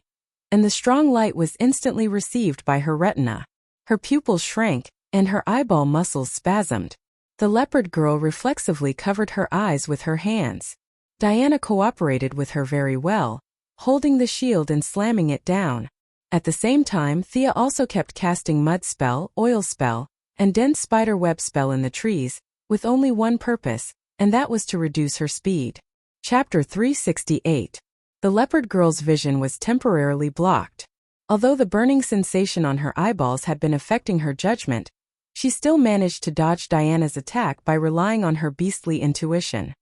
and the strong light was instantly received by her retina. Her pupils shrank, and her eyeball muscles spasmed. The leopard girl reflexively covered her eyes with her hands. Diana cooperated with her very well, holding the shield and slamming it down. At the same time, Thea also kept casting mud spell, oil spell, and dense spider web spell in the trees, with only one purpose, and that was to reduce her speed. Chapter 368. The leopard girl's vision was temporarily blocked. Although the burning sensation on her eyeballs had been affecting her judgment, she still managed to dodge Diana's attack by relying on her beastly intuition.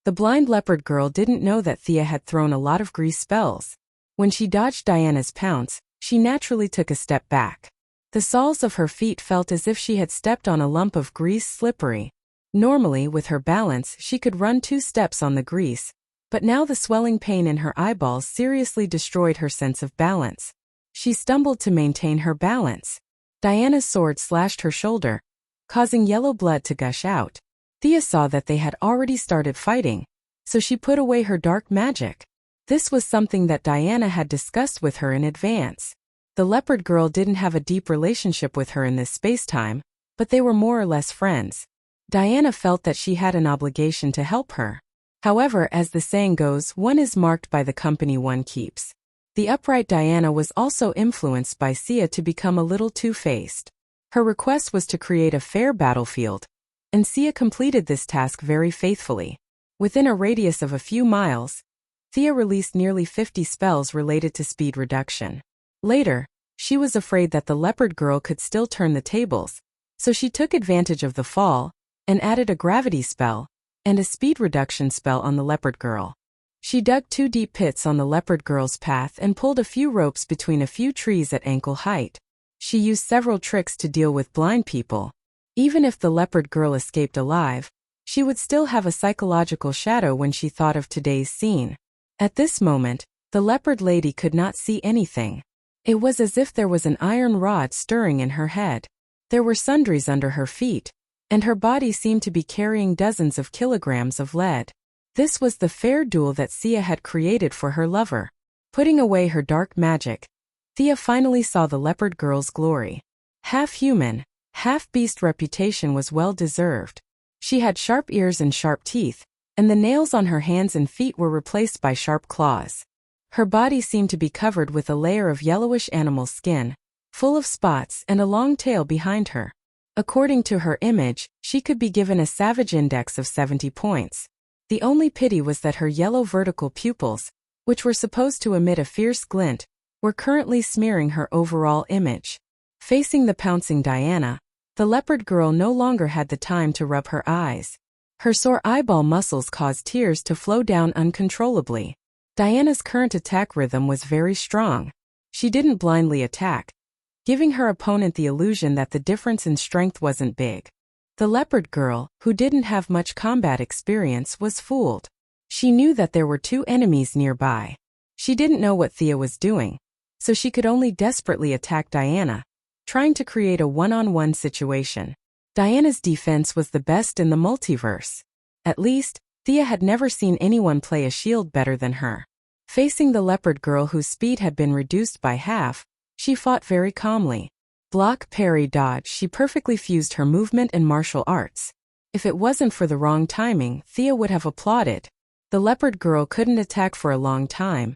The blind leopard girl didn't know that Thea had thrown a lot of grease spells. When she dodged Diana's pounce, she naturally took a step back. The soles of her feet felt as if she had stepped on a lump of grease, slippery. Normally, with her balance, she could run 2 steps on the grease, but now the swelling pain in her eyeballs seriously destroyed her sense of balance. She stumbled to maintain her balance. Diana's sword slashed her shoulder, causing yellow blood to gush out. Thea saw that they had already started fighting, so she put away her dark magic. This was something that Diana had discussed with her in advance. The leopard girl didn't have a deep relationship with her in this space-time, but they were more or less friends. Diana felt that she had an obligation to help her. However, as the saying goes, one is marked by the company one keeps. The upright Diana was also influenced by Sia to become a little two-faced. Her request was to create a fair battlefield, and Sia completed this task very faithfully. Within a radius of a few miles, Thea released nearly 50 spells related to speed reduction. Later, she was afraid that the leopard girl could still turn the tables, so she took advantage of the fall and added a gravity spell and a speed reduction spell on the leopard girl. She dug 2 deep pits on the leopard girl's path and pulled a few ropes between a few trees at ankle height. She used several tricks to deal with blind people. Even if the leopard girl escaped alive, she would still have a psychological shadow when she thought of today's scene. At this moment, the leopard lady could not see anything. It was as if there was an iron rod stirring in her head. There were sundries under her feet, and her body seemed to be carrying dozens of kilograms of lead. This was the fair duel that Sia had created for her lover. Putting away her dark magic, Thea finally saw the leopard girl's glory. Half-human, half-beast reputation was well-deserved. She had sharp ears and sharp teeth, and the nails on her hands and feet were replaced by sharp claws. Her body seemed to be covered with a layer of yellowish animal skin, full of spots and a long tail behind her. According to her image, she could be given a savage index of 70 points. The only pity was that her yellow vertical pupils, which were supposed to emit a fierce glint, were currently smearing her overall image. Facing the pouncing Diana, the leopard girl no longer had the time to rub her eyes. Her sore eyeball muscles caused tears to flow down uncontrollably. Diana's current attack rhythm was very strong. She didn't blindly attack, giving her opponent the illusion that the difference in strength wasn't big. The leopard girl, who didn't have much combat experience, was fooled. She knew that there were 2 enemies nearby. She didn't know what Thea was doing, so she could only desperately attack Diana, trying to create a one-on-one situation. Diana's defense was the best in the multiverse. At least, Thea had never seen anyone play a shield better than her. Facing the leopard girl whose speed had been reduced by half, she fought very calmly. Block, parry, dodge, she perfectly fused her movement and martial arts. If it wasn't for the wrong timing, Thea would have applauded. The leopard girl couldn't attack for a long time,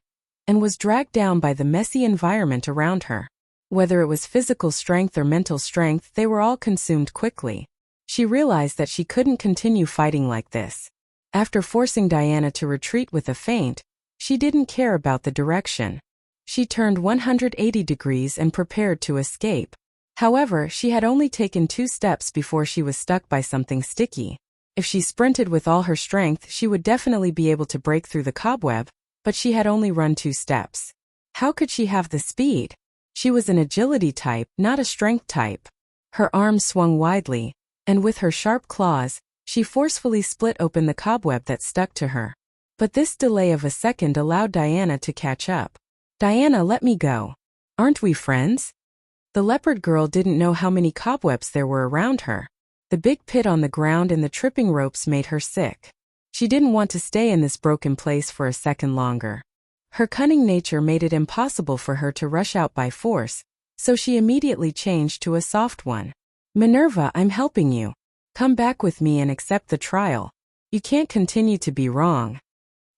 and was dragged down by the messy environment around her. Whether it was physical strength or mental strength, they were all consumed quickly. She realized that she couldn't continue fighting like this. After forcing Diana to retreat with a feint, she didn't care about the direction. She turned 180 degrees and prepared to escape. However, she had only taken 2 steps before she was stuck by something sticky. If she sprinted with all her strength, she would definitely be able to break through the cobweb, but she had only run 2 steps. How could she have the speed? She was an agility type, not a strength type. Her arms swung widely, and with her sharp claws, she forcefully split open the cobweb that stuck to her. But this delay of a second allowed Diana to catch up. "Diana, let me go. Aren't we friends?" The leopard girl didn't know how many cobwebs there were around her. The big pit on the ground and the tripping ropes made her sick. She didn't want to stay in this broken place for a second longer. Her cunning nature made it impossible for her to rush out by force, so she immediately changed to a soft one. "Minerva, I'm helping you. Come back with me and accept the trial." You can't continue to be wrong.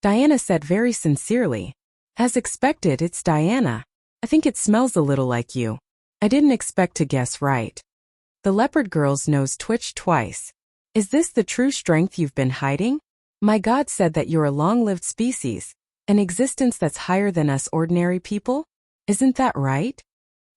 Diana said very sincerely. As expected, it's Diana. I think it smells a little like you. I didn't expect to guess right. The leopard girl's nose twitched twice. Is this the true strength you've been hiding? My God said that you're a long-lived species, an existence that's higher than us ordinary people? Isn't that right?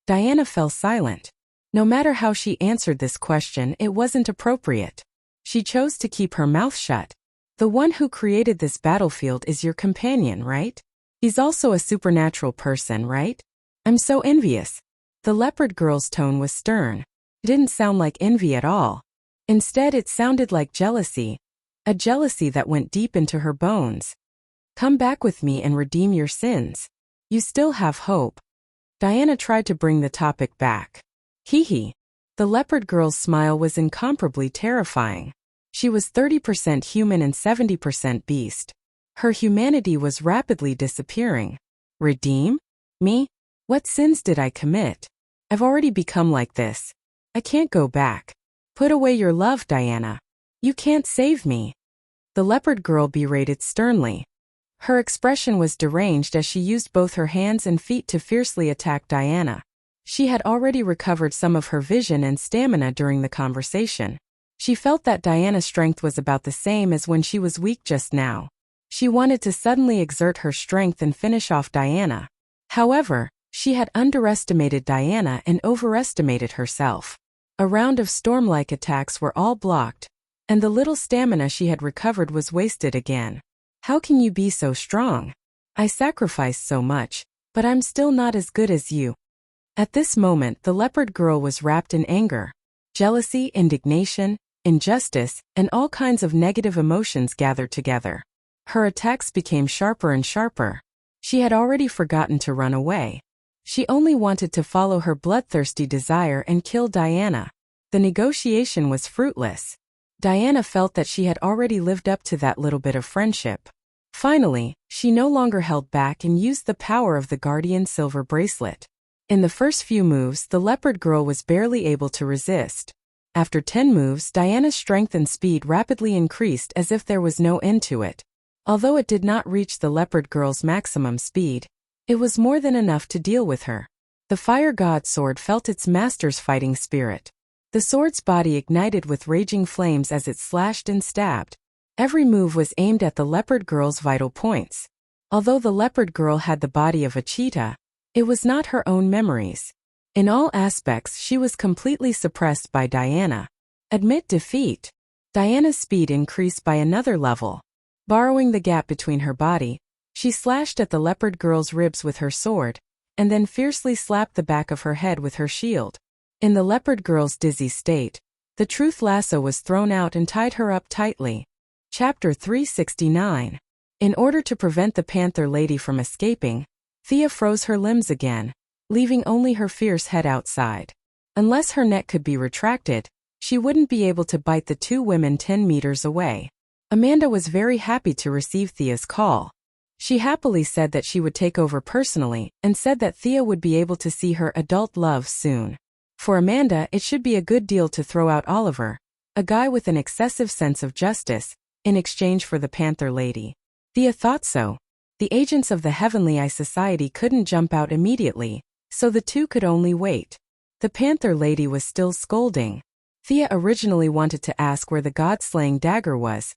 Diana fell silent. No matter how she answered this question, it wasn't appropriate. She chose to keep her mouth shut. The one who created this battlefield is your companion, right? He's also a supernatural person, right? I'm so envious. The leopard girl's tone was stern. It didn't sound like envy at all. Instead, it sounded like jealousy, a jealousy that went deep into her bones. Come back with me and redeem your sins. You still have hope. Diana tried to bring the topic back. Hee. The leopard girl's smile was incomparably terrifying. She was 30% human and 70% beast. Her humanity was rapidly disappearing. Redeem? Me? What sins did I commit? I've already become like this. I can't go back. Put away your love, Diana. You can't save me. The leopard girl berated sternly. Her expression was deranged as she used both her hands and feet to fiercely attack Diana. She had already recovered some of her vision and stamina during the conversation. She felt that Diana's strength was about the same as when she was weak just now. She wanted to suddenly exert her strength and finish off Diana. However, she had underestimated Diana and overestimated herself. A round of storm-like attacks were all blocked, and the little stamina she had recovered was wasted again. How can you be so strong? I sacrificed so much, but I'm still not as good as you. At this moment, the leopard girl was wrapped in anger. Jealousy, indignation, injustice, and all kinds of negative emotions gathered together. Her attacks became sharper and sharper. She had already forgotten to run away. She only wanted to follow her bloodthirsty desire and kill Diana. The negotiation was fruitless. Diana felt that she had already lived up to that little bit of friendship. Finally, she no longer held back and used the power of the guardian silver bracelet. In the first few moves, the leopard girl was barely able to resist. After 10 moves, Diana's strength and speed rapidly increased as if there was no end to it. Although it did not reach the leopard girl's maximum speed, it was more than enough to deal with her. The fire god sword felt its master's fighting spirit. The sword's body ignited with raging flames as it slashed and stabbed. Every move was aimed at the leopard girl's vital points. Although the leopard girl had the body of a cheetah, it was not her own memories. In all aspects, she was completely suppressed by Diana. Admit defeat. Diana's speed increased by another level. Borrowing the gap between her body, she slashed at the leopard girl's ribs with her sword, and then fiercely slapped the back of her head with her shield. In the leopard girl's dizzy state, the truth lasso was thrown out and tied her up tightly. Chapter 369. In order to prevent the Panther Lady from escaping, Thea froze her limbs again, leaving only her fierce head outside. Unless her neck could be retracted, she wouldn't be able to bite the two women 10 meters away. Amanda was very happy to receive Thea's call. She happily said that she would take over personally and said that Thea would be able to see her adult love soon. For Amanda, it should be a good deal to throw out Oliver, a guy with an excessive sense of justice, in exchange for the Panther Lady. Thea thought so. The agents of the Heavenly Eye Society couldn't jump out immediately, so the two could only wait. The Panther Lady was still scolding. Thea originally wanted to ask where the god-slaying dagger was,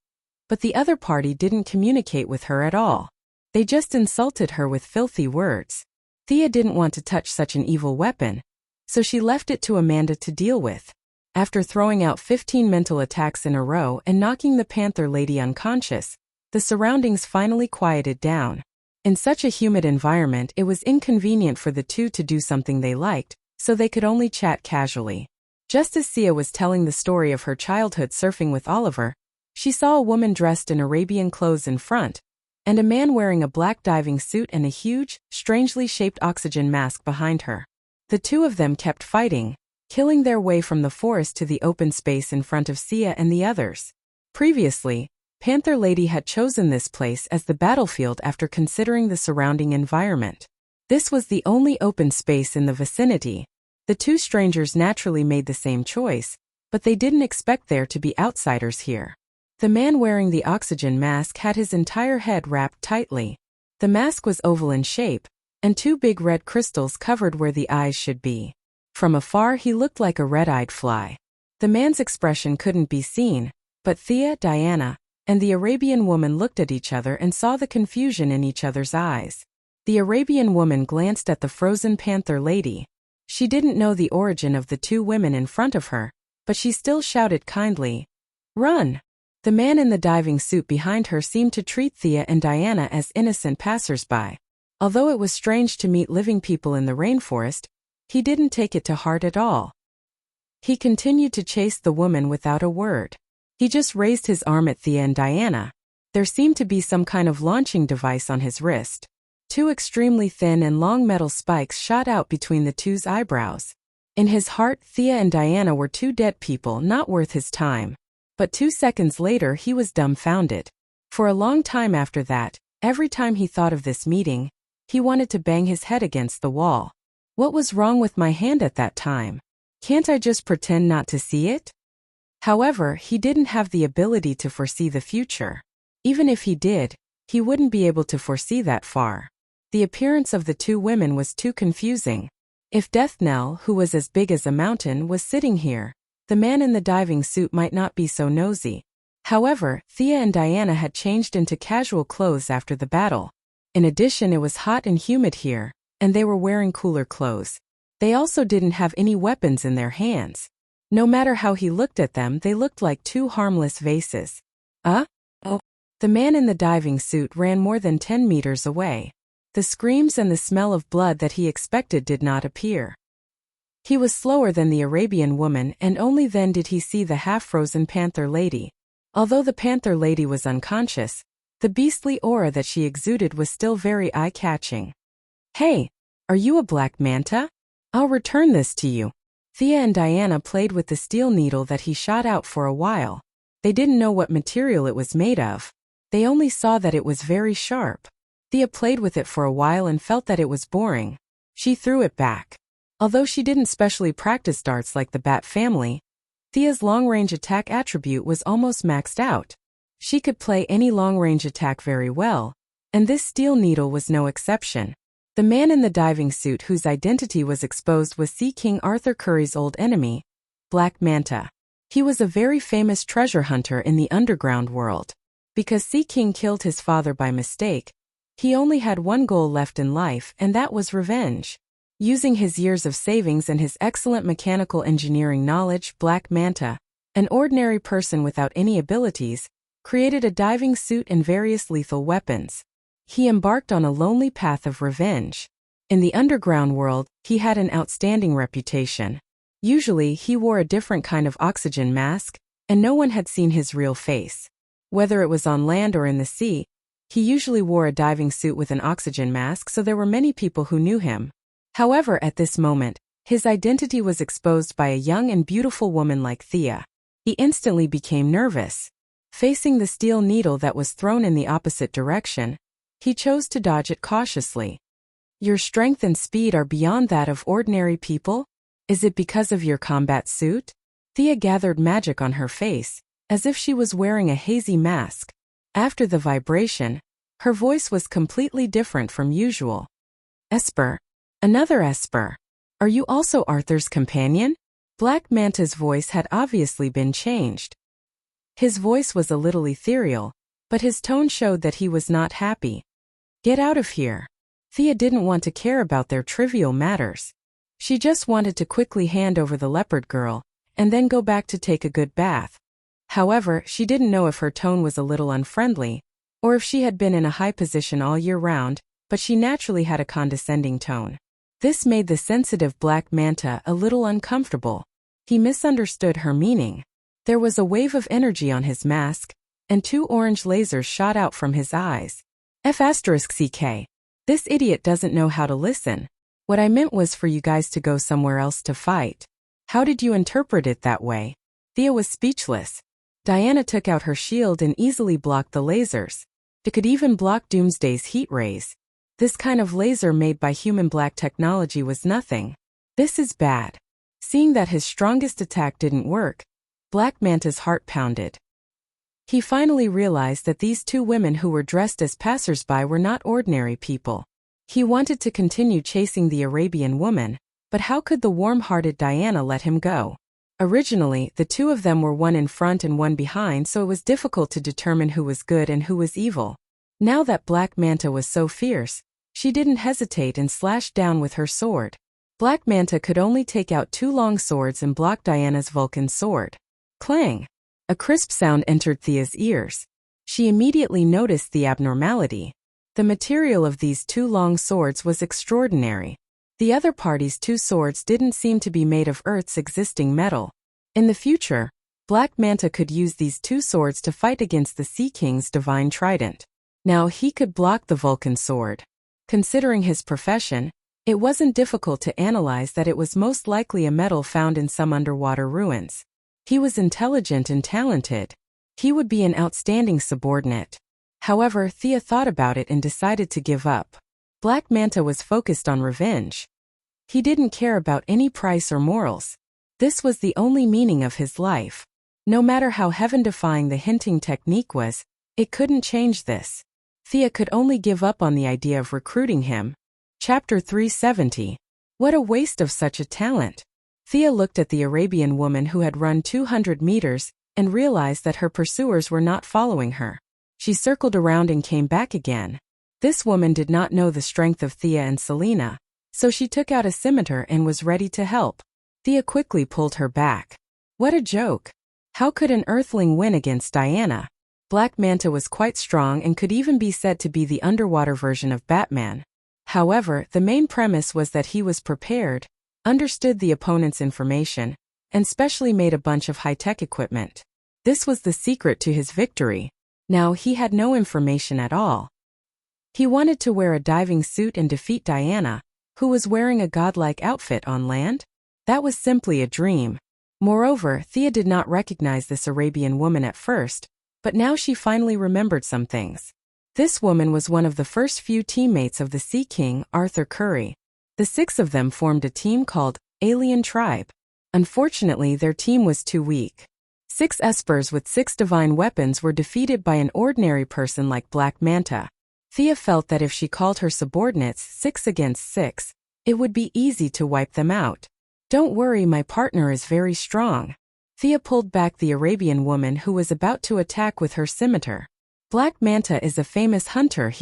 but the other party didn't communicate with her at all. They just insulted her with filthy words. Thea didn't want to touch such an evil weapon, so she left it to Amanda to deal with. After throwing out 15 mental attacks in a row and knocking the Panther Lady unconscious, the surroundings finally quieted down. In such a humid environment, it was inconvenient for the two to do something they liked, so they could only chat casually. Just as Sia was telling the story of her childhood surfing with Oliver, she saw a woman dressed in Arabian clothes in front, and a man wearing a black diving suit and a huge, strangely shaped oxygen mask behind her. The two of them kept fighting, killing their way from the forest to the open space in front of Sia and the others. Previously, Panther Lady had chosen this place as the battlefield after considering the surrounding environment. This was the only open space in the vicinity. The two strangers naturally made the same choice, but they didn't expect there to be outsiders here. The man wearing the oxygen mask had his entire head wrapped tightly. The mask was oval in shape, and two big red crystals covered where the eyes should be. From afar he looked like a red-eyed fly. The man's expression couldn't be seen, but Thea, Diana, and the Arabian woman looked at each other and saw the confusion in each other's eyes. The Arabian woman glanced at the frozen panther lady. She didn't know the origin of the two women in front of her, but she still shouted kindly, "Run!" The man in the diving suit behind her seemed to treat Thea and Diana as innocent passersby. Although it was strange to meet living people in the rainforest, he didn't take it to heart at all. He continued to chase the woman without a word. He just raised his arm at Thea and Diana. There seemed to be some kind of launching device on his wrist. Two extremely thin and long metal spikes shot out between the two's eyebrows. In his heart, Thea and Diana were two dead people not worth his time. But 2 seconds later he was dumbfounded. For a long time after that, every time he thought of this meeting, he wanted to bang his head against the wall. What was wrong with my hand at that time? Can't I just pretend not to see it? However, he didn't have the ability to foresee the future. Even if he did, he wouldn't be able to foresee that far. The appearance of the two women was too confusing. If Death Knell, who was as big as a mountain, was sitting here, the man in the diving suit might not be so nosy. However, Thea and Diana had changed into casual clothes after the battle. In addition, it was hot and humid here, and they were wearing cooler clothes. They also didn't have any weapons in their hands. No matter how he looked at them, they looked like two harmless vases. Oh. The man in the diving suit ran more than 10 meters away. The screams and the smell of blood that he expected did not appear. He was slower than the Arabian woman, and only then did he see the half-frozen panther lady. Although the panther lady was unconscious, the beastly aura that she exuded was still very eye-catching. "Hey, are you a black manta? I'll return this to you." Thea and Diana played with the steel needle that he shot out for a while. They didn't know what material it was made of. They only saw that it was very sharp. Thea played with it for a while and felt that it was boring. She threw it back. Although she didn't specially practice darts like the Bat family, Thea's long-range attack attribute was almost maxed out. She could play any long-range attack very well, and this steel needle was no exception. The man in the diving suit whose identity was exposed was Sea King Arthur Curry's old enemy, Black Manta. He was a very famous treasure hunter in the underground world. Because Sea King killed his father by mistake, he only had one goal left in life, and that was revenge. Using his years of savings and his excellent mechanical engineering knowledge, Black Manta, an ordinary person without any abilities, created a diving suit and various lethal weapons. He embarked on a lonely path of revenge. In the underground world, he had an outstanding reputation. Usually, he wore a different kind of oxygen mask, and no one had seen his real face. Whether it was on land or in the sea, he usually wore a diving suit with an oxygen mask, so there were many people who knew him. However, at this moment, his identity was exposed by a young and beautiful woman like Thea. He instantly became nervous. Facing the steel needle that was thrown in the opposite direction, he chose to dodge it cautiously. "Your strength and speed are beyond that of ordinary people? Is it because of your combat suit?" Thea gathered magic on her face, as if she was wearing a hazy mask. After the vibration, her voice was completely different from usual. "Esper. Another Esper. Are you also Arthur's companion?" Black Manta's voice had obviously been changed. His voice was a little ethereal, but his tone showed that he was not happy. "Get out of here." Thea didn't want to care about their trivial matters. She just wanted to quickly hand over the leopard girl, and then go back to take a good bath. However, she didn't know if her tone was a little unfriendly, or if she had been in a high position all year round, but she naturally had a condescending tone. This made the sensitive Black Manta a little uncomfortable. He misunderstood her meaning. There was a wave of energy on his mask, and 2 orange lasers shot out from his eyes. F***CK. This idiot doesn't know how to listen. What I meant was for you guys to go somewhere else to fight. How did you interpret it that way? Thea was speechless. Diana took out her shield and easily blocked the lasers. It could even block Doomsday's heat rays. This kind of laser made by human black technology was nothing. This is bad. Seeing that his strongest attack didn't work, Black Manta's heart pounded. He finally realized that these two women who were dressed as passersby were not ordinary people. He wanted to continue chasing the Arabian woman, but how could the warm-hearted Diana let him go? Originally, the two of them were one in front and one behind, so it was difficult to determine who was good and who was evil. Now that Black Manta was so fierce, she didn't hesitate and slashed down with her sword. Black Manta could only take out two long swords and block Diana's Vulcan sword. Clang! A crisp sound entered Thea's ears. She immediately noticed the abnormality. The material of these two long swords was extraordinary. The other party's two swords didn't seem to be made of Earth's existing metal. In the future, Black Manta could use these two swords to fight against the Sea King's divine trident. Now he could block the Vulcan sword. Considering his profession, it wasn't difficult to analyze that it was most likely a metal found in some underwater ruins. He was intelligent and talented. He would be an outstanding subordinate. However, Thea thought about it and decided to give up. Black Manta was focused on revenge. He didn't care about any price or morals. This was the only meaning of his life. No matter how heaven-defying the hinting technique was, it couldn't change this. Thea could only give up on the idea of recruiting him. Chapter 370. What a waste of such a talent. Thea looked at the Arabian woman who had run 200 meters and realized that her pursuers were not following her. She circled around and came back again. This woman did not know the strength of Thea and Selena, so she took out a scimitar and was ready to help. Thea quickly pulled her back. What a joke! How could an Earthling win against Diana? Black Manta was quite strong and could even be said to be the underwater version of Batman. However, the main premise was that he was prepared, understood the opponent's information, and specially made a bunch of high-tech equipment. This was the secret to his victory. Now he had no information at all. He wanted to wear a diving suit and defeat Diana, who was wearing a godlike outfit on land. That was simply a dream. Moreover, Thea did not recognize this Arabian woman at first, but now she finally remembered some things. This woman was one of the first few teammates of the Sea King, Arthur Curry. The six of them formed a team called Alien Tribe. Unfortunately, their team was too weak. 6 espers with 6 divine weapons were defeated by an ordinary person like Black Manta. Thea felt that if she called her subordinates 6 against 6, it would be easy to wipe them out. Don't worry, my partner is very strong. Thea pulled back the Arabian woman who was about to attack with her scimitar. Black Manta is a famous hunter,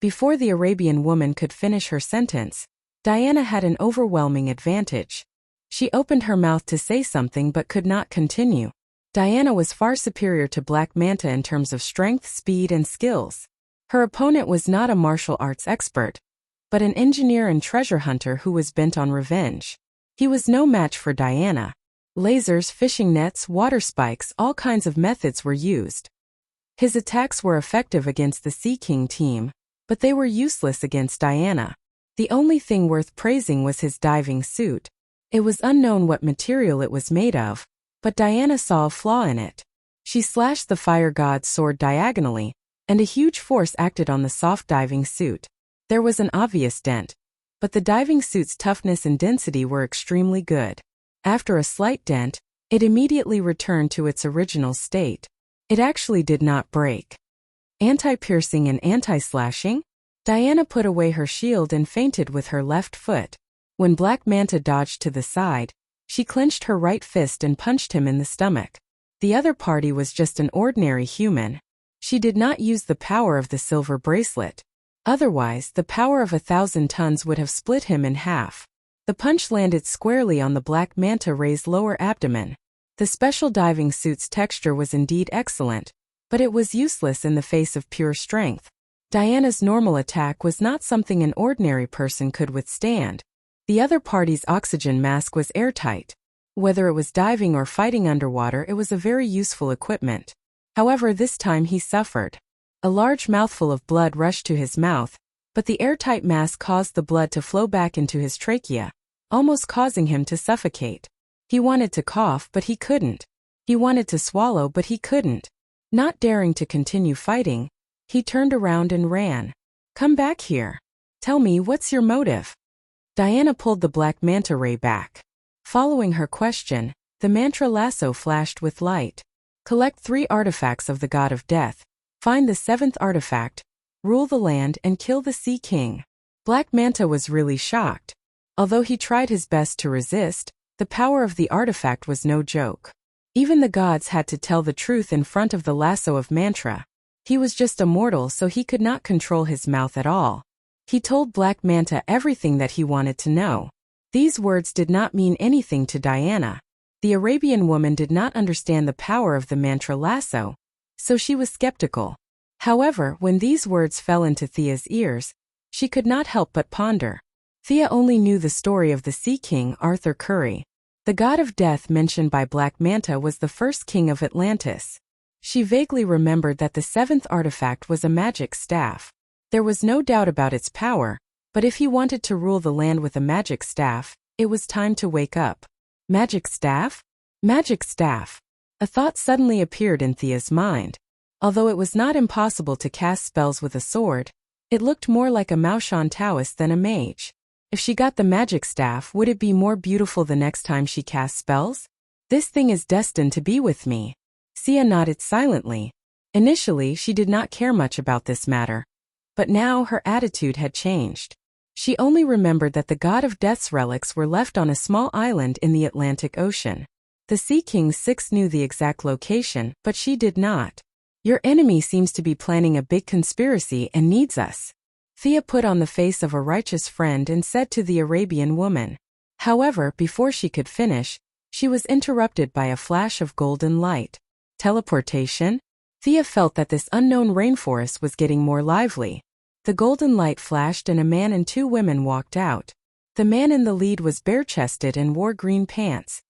Before the Arabian woman could finish her sentence, Diana had an overwhelming advantage. She opened her mouth to say something but could not continue. Diana was far superior to Black Manta in terms of strength, speed, and skills. Her opponent was not a martial arts expert, but an engineer and treasure hunter who was bent on revenge. He was no match for Diana. Lasers, fishing nets, water spikes, all kinds of methods were used. His attacks were effective against the Sea King team, but they were useless against Diana. The only thing worth praising was his diving suit. It was unknown what material it was made of, but Diana saw a flaw in it. She slashed the fire god's sword diagonally, and a huge force acted on the soft diving suit. There was an obvious dent, but the diving suit's toughness and density were extremely good. After a slight dent, it immediately returned to its original state. It actually did not break. Anti-piercing and anti-slashing? Diana put away her shield and feinted with her left foot. When Black Manta dodged to the side, she clenched her right fist and punched him in the stomach. The other party was just an ordinary human. She did not use the power of the silver bracelet. Otherwise, the power of 1,000 tons would have split him in half. The punch landed squarely on the Black Manta Ray's lower abdomen. The special diving suit's texture was indeed excellent, but it was useless in the face of pure strength. Diana's normal attack was not something an ordinary person could withstand. The other party's oxygen mask was airtight. Whether it was diving or fighting underwater, it was a very useful equipment. However, this time he suffered. A large mouthful of blood rushed to his mouth, but the airtight mask caused the blood to flow back into his trachea, almost causing him to suffocate. He wanted to cough, but he couldn't. He wanted to swallow, but he couldn't. Not daring to continue fighting, he turned around and ran. Come back here. Tell me, what's your motive? Diana pulled the Black Manta Ray back. Following her question, the mantra lasso flashed with light. Collect 3 artifacts of the god of death. Find the 7th artifact, rule the land and kill the Sea King. Black Manta was really shocked. Although he tried his best to resist, the power of the artifact was no joke. Even the gods had to tell the truth in front of the lasso of mantra. He was just a mortal, so he could not control his mouth at all. He told Black Manta everything that he wanted to know. These words did not mean anything to Diana. The Arabian woman did not understand the power of the mantra lasso, so she was skeptical. However, when these words fell into Thea's ears, she could not help but ponder. Thea only knew the story of the Sea King, Arthur Curry. The god of death mentioned by Black Manta was the first king of Atlantis. She vaguely remembered that the 7th artifact was a magic staff. There was no doubt about its power, but if he wanted to rule the land with a magic staff, it was time to wake up. Magic staff? Magic staff. A thought suddenly appeared in Thea's mind. Although it was not impossible to cast spells with a sword, it looked more like a Maushan Taoist than a mage. If she got the magic staff, would it be more beautiful the next time she cast spells? This thing is destined to be with me. Sia nodded silently. Initially, she did not care much about this matter. But now her attitude had changed. She only remembered that the god of death's relics were left on a small island in the Atlantic Ocean. The Sea King 6 knew the exact location, but she did not. Your enemy seems to be planning a big conspiracy and needs us. Thea put on the face of a righteous friend and said to the Arabian woman. However, before she could finish, she was interrupted by a flash of golden light. Teleportation? Thea felt that this unknown rainforest was getting more lively. The golden light flashed and a man and 2 women walked out. The man in the lead was bare-chested and wore green pants.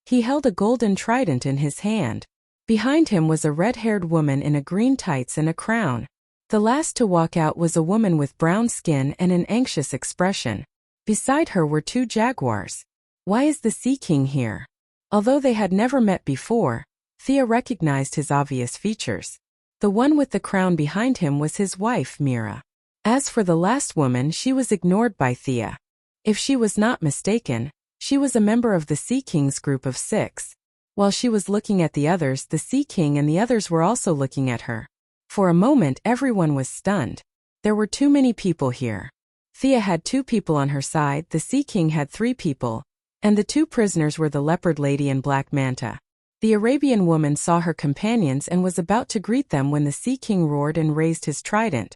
He held a golden trident in his hand. Behind him was a red-haired woman in a green tights and a crown. The last to walk out was a woman with brown skin and an anxious expression. Beside her were 2 jaguars. Why is the Sea King here? Although they had never met before, Thea recognized his obvious features. The one with the crown behind him was his wife, Mira. As for the last woman, she was ignored by Thea. If she was not mistaken, she was a member of the Sea King's group of 6. While she was looking at the others, the Sea King and the others were also looking at her. For a moment, everyone was stunned. There were too many people here. Thea had 2 people on her side, the Sea King had 3 people, and the 2 prisoners were the Leopard Lady and Black Manta. The Arabian woman saw her companions and was about to greet them when the Sea King roared and raised his trident.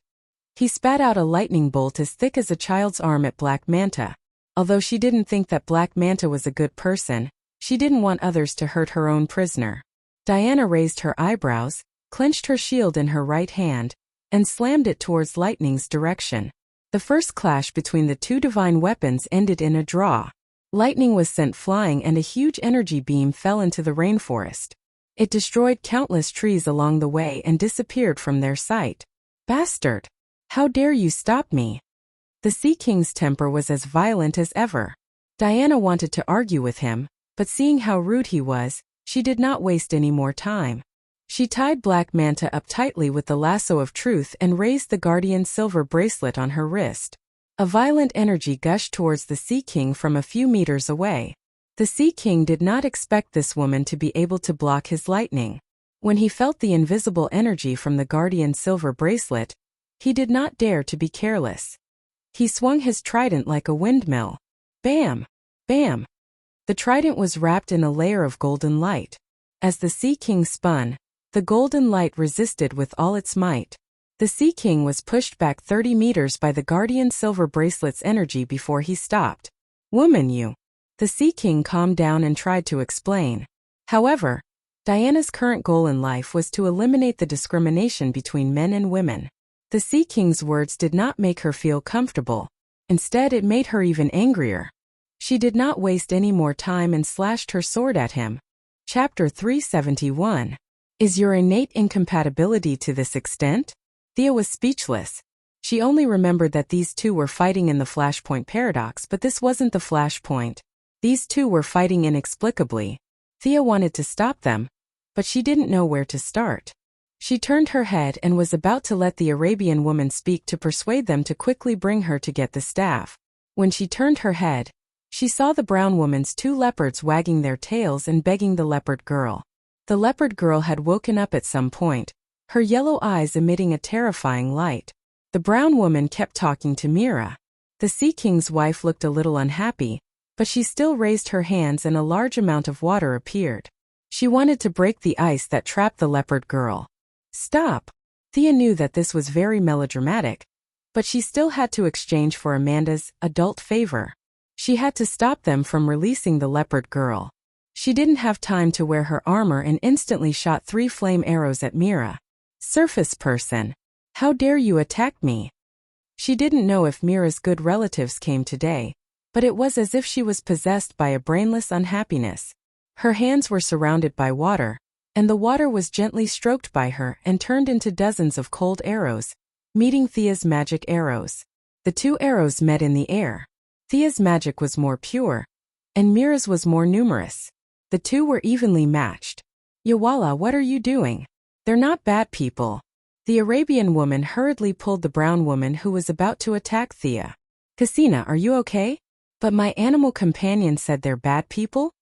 He spat out a lightning bolt as thick as a child's arm at Black Manta. Although she didn't think that Black Manta was a good person, she didn't want others to hurt her own prisoner. Diana raised her eyebrows, clenched her shield in her right hand, and slammed it towards Lightning's direction. The first clash between the 2 divine weapons ended in a draw. Lightning was sent flying and a huge energy beam fell into the rainforest. It destroyed countless trees along the way and disappeared from their sight. Bastard! How dare you stop me? The Sea King's temper was as violent as ever. Diana wanted to argue with him, but seeing how rude he was, she did not waste any more time. She tied Black Manta up tightly with the lasso of truth and raised the guardian silver bracelet on her wrist. A violent energy gushed towards the Sea King from a few meters away. The Sea King did not expect this woman to be able to block his lightning. When he felt the invisible energy from the guardian silver bracelet, he did not dare to be careless. He swung his trident like a windmill. Bam! Bam! The trident was wrapped in a layer of golden light. As the Sea King spun, the golden light resisted with all its might. The Sea King was pushed back 30 meters by the guardian silver bracelet's energy before he stopped. Woman, you! The Sea King calmed down and tried to explain. However, Diana's current goal in life was to eliminate the discrimination between men and women. The Sea King's words did not make her feel comfortable. Instead, it made her even angrier. She did not waste any more time and slashed her sword at him. Chapter 371. Is your innate incompatibility to this extent? Thea was speechless. She only remembered that these 2 were fighting in the Flashpoint Paradox, but this wasn't the Flashpoint. These 2 were fighting inexplicably. Thea wanted to stop them, but she didn't know where to start. She turned her head and was about to let the Arabian woman speak to persuade them to quickly bring her to get the staff. When she turned her head, she saw the brown woman's 2 leopards wagging their tails and begging the leopard girl. The leopard girl had woken up at some point, her yellow eyes emitting a terrifying light. The brown woman kept talking to Mira. The Sea King's wife looked a little unhappy, but she still raised her hands and a large amount of water appeared. She wanted to break the ice that trapped the leopard girl. Stop! Thea knew that this was very melodramatic, but she still had to exchange for Amanda's adult favor. She had to stop them from releasing the leopard girl. She didn't have time to wear her armor and instantly shot 3 flame arrows at Mira. Surface person! How dare you attack me? She didn't know if Mira's good relatives came today, but it was as if she was possessed by a brainless unhappiness. Her hands were surrounded by water, and the water was gently stroked by her and turned into dozens of cold arrows, meeting Thea's magic arrows. The 2 arrows met in the air. Thea's magic was more pure, and Mira's was more numerous. The 2 were evenly matched. Yawala, what are you doing? They're not bad people. The Arabian woman hurriedly pulled the brown woman who was about to attack Thea. Cassina, are you okay? But my animal companion said they're bad people?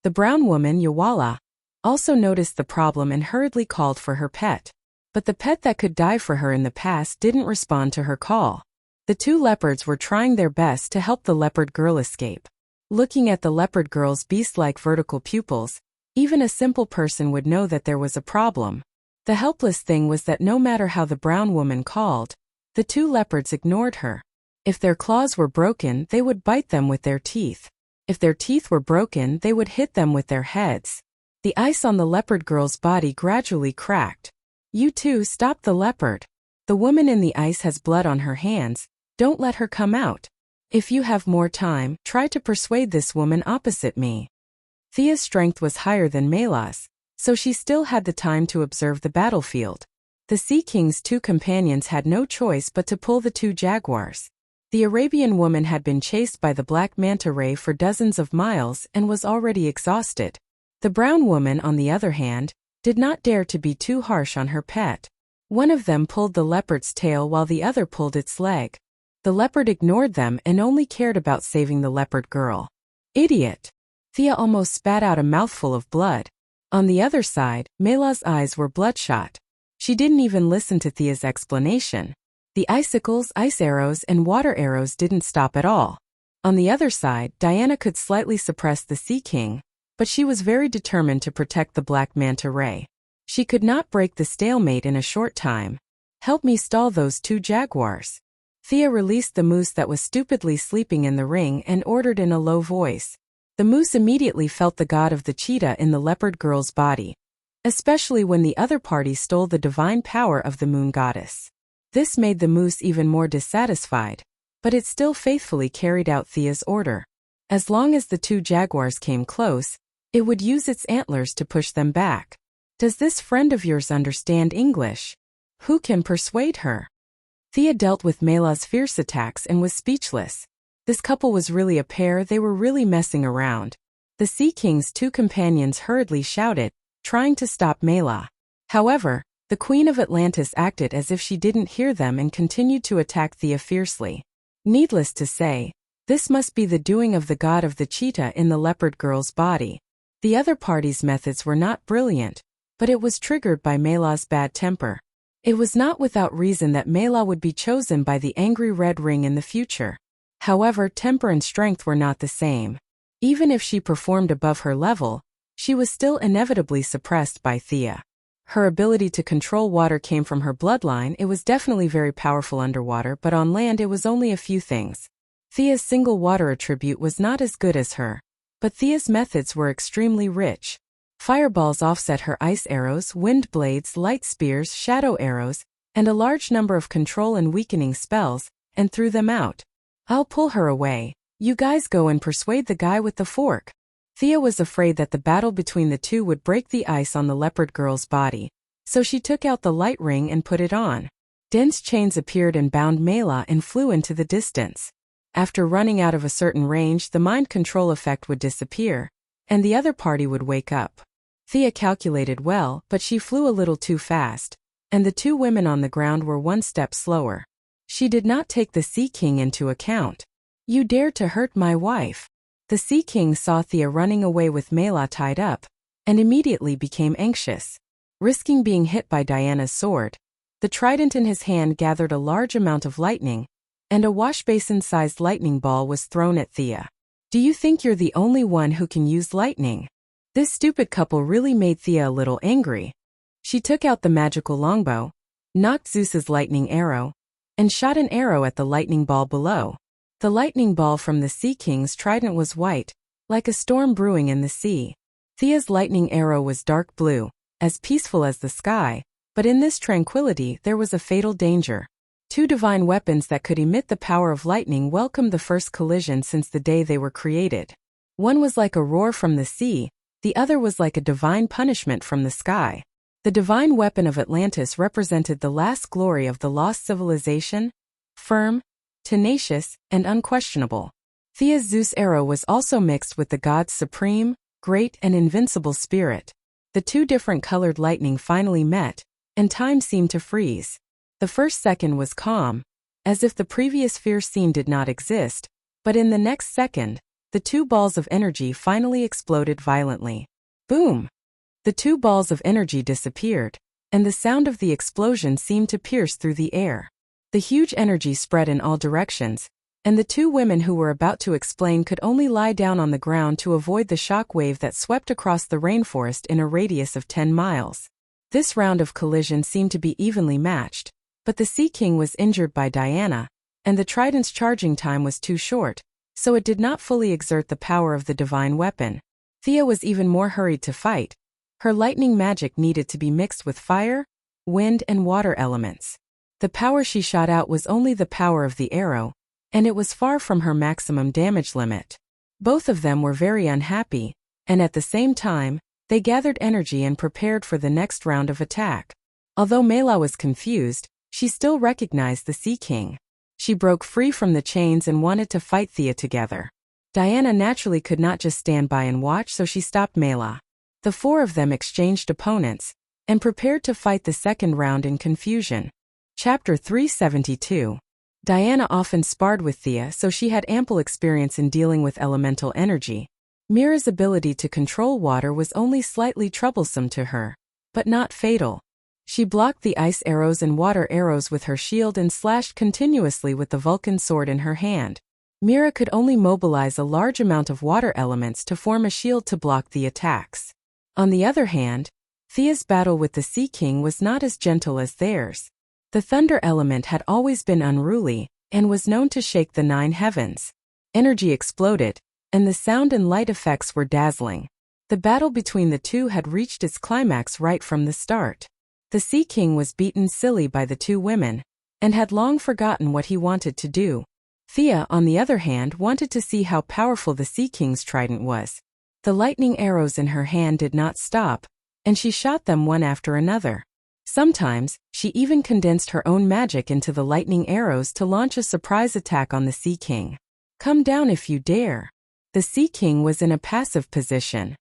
The brown woman, Yawala, also noticed the problem and hurriedly called for her pet. But the pet that could die for her in the past didn't respond to her call. The 2 leopards were trying their best to help the leopard girl escape. Looking at the leopard girl's beast-like vertical pupils, even a simple person would know that there was a problem. The helpless thing was that no matter how the brown woman called, the 2 leopards ignored her. If their claws were broken, they would bite them with their teeth. If their teeth were broken, they would hit them with their heads. The ice on the leopard girl's body gradually cracked. You 2, stop the leopard. The woman in the ice has blood on her hands. Don't let her come out. If you have more time, try to persuade this woman opposite me. Thea's strength was higher than Mela's, so she still had the time to observe the battlefield. The Sea King's 2 companions had no choice but to pull the 2 jaguars. The Arabian woman had been chased by the black manta ray for dozens of miles and was already exhausted. The brown woman, on the other hand, did not dare to be too harsh on her pet. One of them pulled the leopard's tail while the other pulled its leg. The leopard ignored them and only cared about saving the leopard girl. Idiot! Thea almost spat out a mouthful of blood. On the other side, Mela's eyes were bloodshot. She didn't even listen to Thea's explanation. The icicles, ice arrows, and water arrows didn't stop at all. On the other side, Diana could slightly suppress the Sea King, but she was very determined to protect the black manta ray. She could not break the stalemate in a short time. Help me stall those 2 jaguars. Thea released the moose that was stupidly sleeping in the ring and ordered in a low voice. The moose immediately felt the god of the cheetah in the leopard girl's body, especially when the other party stole the divine power of the moon goddess. This made the moose even more dissatisfied, but it still faithfully carried out Thea's order. As long as the 2 jaguars came close, it would use its antlers to push them back. Does this friend of yours understand English? Who can persuade her? Thea dealt with Mela's fierce attacks and was speechless. This couple was really a pair, they were really messing around. The Sea King's 2 companions hurriedly shouted, trying to stop Mela. However, the Queen of Atlantis acted as if she didn't hear them and continued to attack Thea fiercely. Needless to say, this must be the doing of the god of the cheetah in the leopard girl's body. The other party's methods were not brilliant, but it was triggered by Mela's bad temper. It was not without reason that Mela would be chosen by the angry Red Ring in the future. However, temper and strength were not the same. Even if she performed above her level, she was still inevitably suppressed by Thea. Her ability to control water came from her bloodline. It was definitely very powerful underwater, but on land it was only a few things. Thea's single water attribute was not as good as her, but Thea's methods were extremely rich. Fireballs offset her ice arrows, wind blades, light spears, shadow arrows, and a large number of control and weakening spells, and threw them out. I'll pull her away. You guys go and persuade the guy with the fork. Thea was afraid that the battle between the 2 would break the ice on the leopard girl's body, so she took out the light ring and put it on. Dense chains appeared and bound Mela and flew into the distance. After running out of a certain range, the mind control effect would disappear, and the other party would wake up. Thea calculated well, but she flew a little too fast, and the 2 women on the ground were 1 step slower. She did not take the Sea King into account. You dare to hurt my wife. The Sea King saw Thea running away with Mela tied up, and immediately became anxious. Risking being hit by Diana's sword, the trident in his hand gathered a large amount of lightning, and a washbasin-sized lightning ball was thrown at Thea. "Do you think you're the only one who can use lightning?" This stupid couple really made Thea a little angry. She took out the magical longbow, knocked Zeus's lightning arrow, and shot an arrow at the lightning ball below. The lightning ball from the Sea King's trident was white, like a storm brewing in the sea. Thea's lightning arrow was dark blue, as peaceful as the sky, but in this tranquility there was a fatal danger. Two divine weapons that could emit the power of lightning welcomed the first collision since the day they were created. One was like a roar from the sea, the other was like a divine punishment from the sky. The divine weapon of Atlantis represented the last glory of the lost civilization, firm, tenacious, and unquestionable. Thea's Zeus arrow was also mixed with the god's supreme, great, and invincible spirit. The two different colored lightning finally met, and time seemed to freeze. The first second was calm, as if the previous fierce scene did not exist, but in the next second, the two balls of energy finally exploded violently. Boom! The two balls of energy disappeared, and the sound of the explosion seemed to pierce through the air. The huge energy spread in all directions, and the two women who were about to explain could only lie down on the ground to avoid the shock wave that swept across the rainforest in a radius of 10 miles. This round of collision seemed to be evenly matched, but the Sea King was injured by Diana, and the trident's charging time was too short, so it did not fully exert the power of the divine weapon. Thea was even more hurried to fight. Her lightning magic needed to be mixed with fire, wind, and water elements. The power she shot out was only the power of the arrow, and it was far from her maximum damage limit. Both of them were very unhappy, and at the same time, they gathered energy and prepared for the next round of attack. Although Mela was confused, she still recognized the Sea King. She broke free from the chains and wanted to fight Thea together. Diana naturally could not just stand by and watch, so she stopped Mela. The four of them exchanged opponents, and prepared to fight the second round in confusion. Chapter 372. Diana often sparred with Thea, so she had ample experience in dealing with elemental energy. Mira's ability to control water was only slightly troublesome to her, but not fatal. She blocked the ice arrows and water arrows with her shield and slashed continuously with the Vulcan sword in her hand. Mira could only mobilize a large amount of water elements to form a shield to block the attacks. On the other hand, Thea's battle with the Sea King was not as gentle as theirs. The thunder element had always been unruly, and was known to shake the 9 heavens. Energy exploded, and the sound and light effects were dazzling. The battle between the two had reached its climax right from the start. The Sea King was beaten silly by the two women, and had long forgotten what he wanted to do. Thea, on the other hand, wanted to see how powerful the Sea King's trident was. The lightning arrows in her hand did not stop, and she shot them one after another. Sometimes, she even condensed her own magic into the lightning arrows to launch a surprise attack on the Sea King. "Come down if you dare." The Sea King was in a passive position.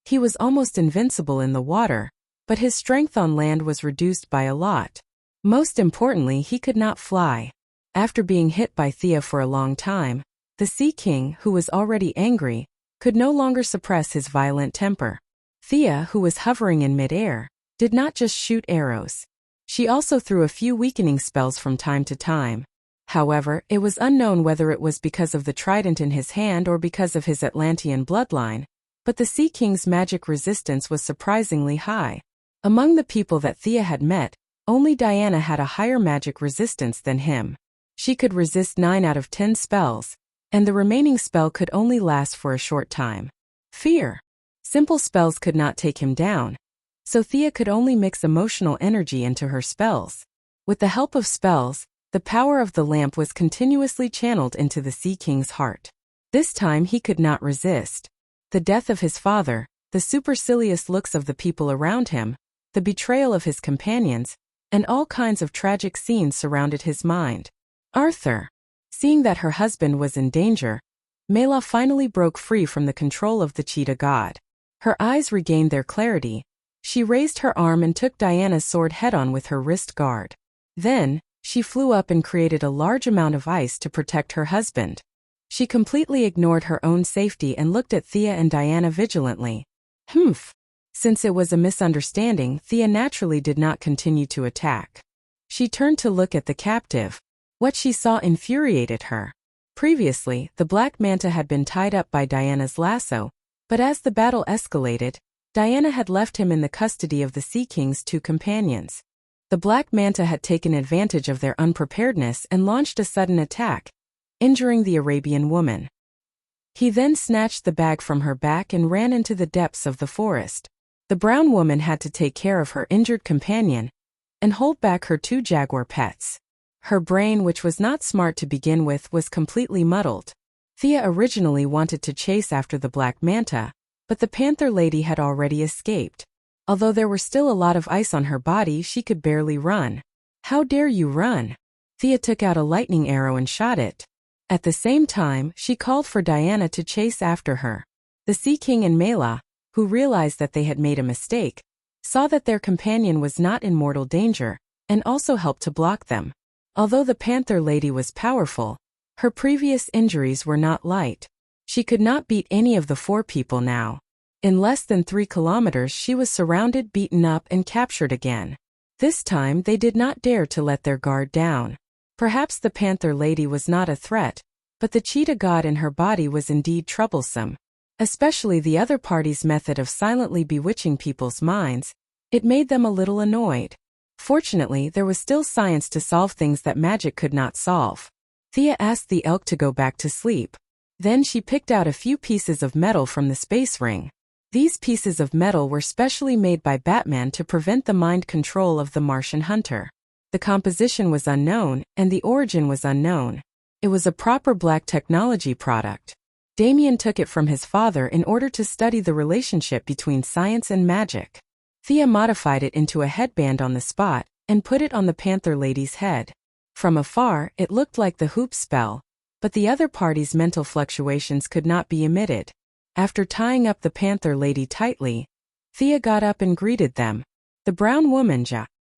He was almost invincible in the water, but his strength on land was reduced by a lot. Most importantly, he could not fly. After being hit by Thea for a long time, the Sea King, who was already angry, could no longer suppress his violent temper. Thea, who was hovering in midair, did not just shoot arrows. She also threw a few weakening spells from time to time. However, it was unknown whether it was because of the trident in his hand or because of his Atlantean bloodline, but the Sea King's magic resistance was surprisingly high. Among the people that Thea had met, only Diana had a higher magic resistance than him. She could resist 9 out of 10 spells, and the remaining spell could only last for a short time. Fear. Simple spells could not take him down, so Thea could only mix emotional energy into her spells. With the help of spells, the power of the lamp was continuously channeled into the Sea King's heart. This time he could not resist. The death of his father, the supercilious looks of the people around him, the betrayal of his companions, and all kinds of tragic scenes surrounded his mind. Arthur. Seeing that her husband was in danger, Mela finally broke free from the control of the cheetah god. Her eyes regained their clarity. She raised her arm and took Diana's sword head-on with her wrist guard. Then, she flew up and created a large amount of ice to protect her husband. She completely ignored her own safety and looked at Thea and Diana vigilantly. "Humph. Since it was a misunderstanding, Thea naturally did not continue to attack. She turned to look at the captive. What she saw infuriated her. Previously, the Black Manta had been tied up by Diana's lasso, but as the battle escalated, Diana had left him in the custody of the Sea King's two companions. The Black Manta had taken advantage of their unpreparedness and launched a sudden attack, injuring the Arabian woman. He then snatched the bag from her back and ran into the depths of the forest. The brown woman had to take care of her injured companion and hold back her two jaguar pets. Her brain, which was not smart to begin with, was completely muddled. Thea originally wanted to chase after the Black Manta, but the Panther Lady had already escaped. Although there were still a lot of ice on her body, she could barely run. "How dare you run?" Thea took out a lightning arrow and shot it. At the same time, she called for Diana to chase after her. The Sea King and Mela, who realized that they had made a mistake, saw that their companion was not in mortal danger, and also helped to block them. Although the Panther Lady was powerful, her previous injuries were not light. She could not beat any of the four people now. In less than 3 kilometers she was surrounded, beaten up, and captured again. This time they did not dare to let their guard down. Perhaps the Panther Lady was not a threat, but the cheetah god in her body was indeed troublesome. Especially the other party's method of silently bewitching people's minds. It made them a little annoyed. Fortunately, there was still science to solve things that magic could not solve. Thea asked the elk to go back to sleep. Then she picked out a few pieces of metal from the space ring. These pieces of metal were specially made by Batman to prevent the mind control of the Martian hunter. The composition was unknown, and the origin was unknown. It was a proper black technology product. Damien took it from his father in order to study the relationship between science and magic. Thea modified it into a headband on the spot, and put it on the Panther Lady's head. From afar, it looked like the hoop spell, but the other party's mental fluctuations could not be emitted. After tying up the Panther Lady tightly, Thea got up and greeted them. The brown woman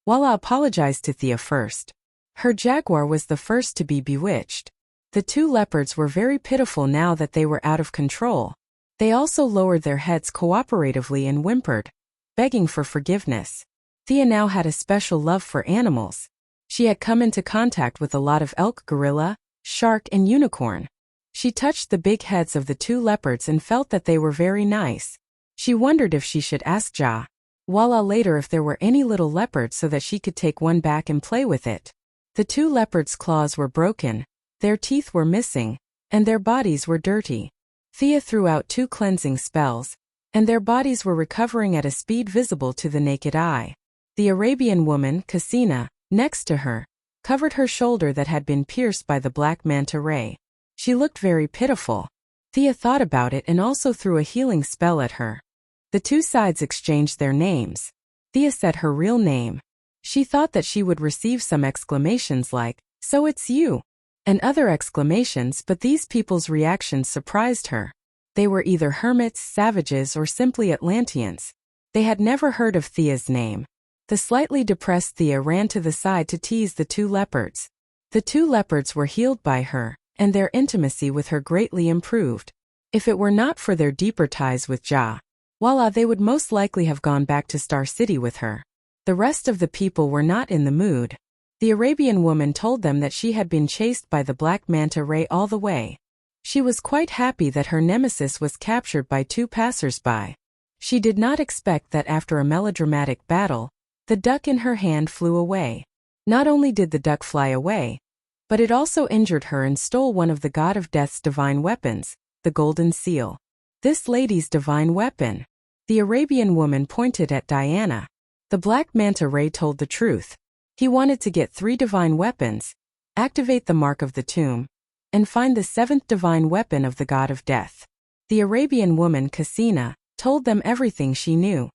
Walla apologized to Thea first. Her jaguar was the first to be bewitched. The two leopards were very pitiful now that they were out of control. They also lowered their heads cooperatively and whimpered, begging for forgiveness. Thea now had a special love for animals. She had come into contact with a lot of elk, gorilla, shark, and unicorn. She touched the big heads of the two leopards and felt that they were very nice. She wondered if she should ask Walla later if there were any little leopards so that she could take one back and play with it. The two leopards' claws were broken, their teeth were missing, and their bodies were dirty. Thea threw out 2 cleansing spells, and their bodies were recovering at a speed visible to the naked eye. The Arabian woman, Cassina, next to her, covered her shoulder that had been pierced by the Black Manta ray. She looked very pitiful. Thea thought about it and also threw a healing spell at her. The two sides exchanged their names. Thea said her real name. She thought that she would receive some exclamations like, "So it's you," and other exclamations, but these people's reactions surprised her. They were either hermits, savages, or simply Atlanteans. They had never heard of Thea's name. The slightly depressed Thea ran to the side to tease the two leopards. The two leopards were healed by her, and their intimacy with her greatly improved. If it were not for their deeper ties with Walla, they would most likely have gone back to Star City with her. The rest of the people were not in the mood. The Arabian woman told them that she had been chased by the Black Manta ray all the way. She was quite happy that her nemesis was captured by 2 passers-by. She did not expect that after a melodramatic battle, the duck in her hand flew away. Not only did the duck fly away, but it also injured her and stole one of the god of death's divine weapons, the golden seal. This lady's divine weapon. The Arabian woman pointed at Diana. The Black Manta ray told the truth. He wanted to get 3 divine weapons, activate the mark of the tomb, and find the 7th divine weapon of the god of death. The Arabian woman, Cassina, told them everything she knew.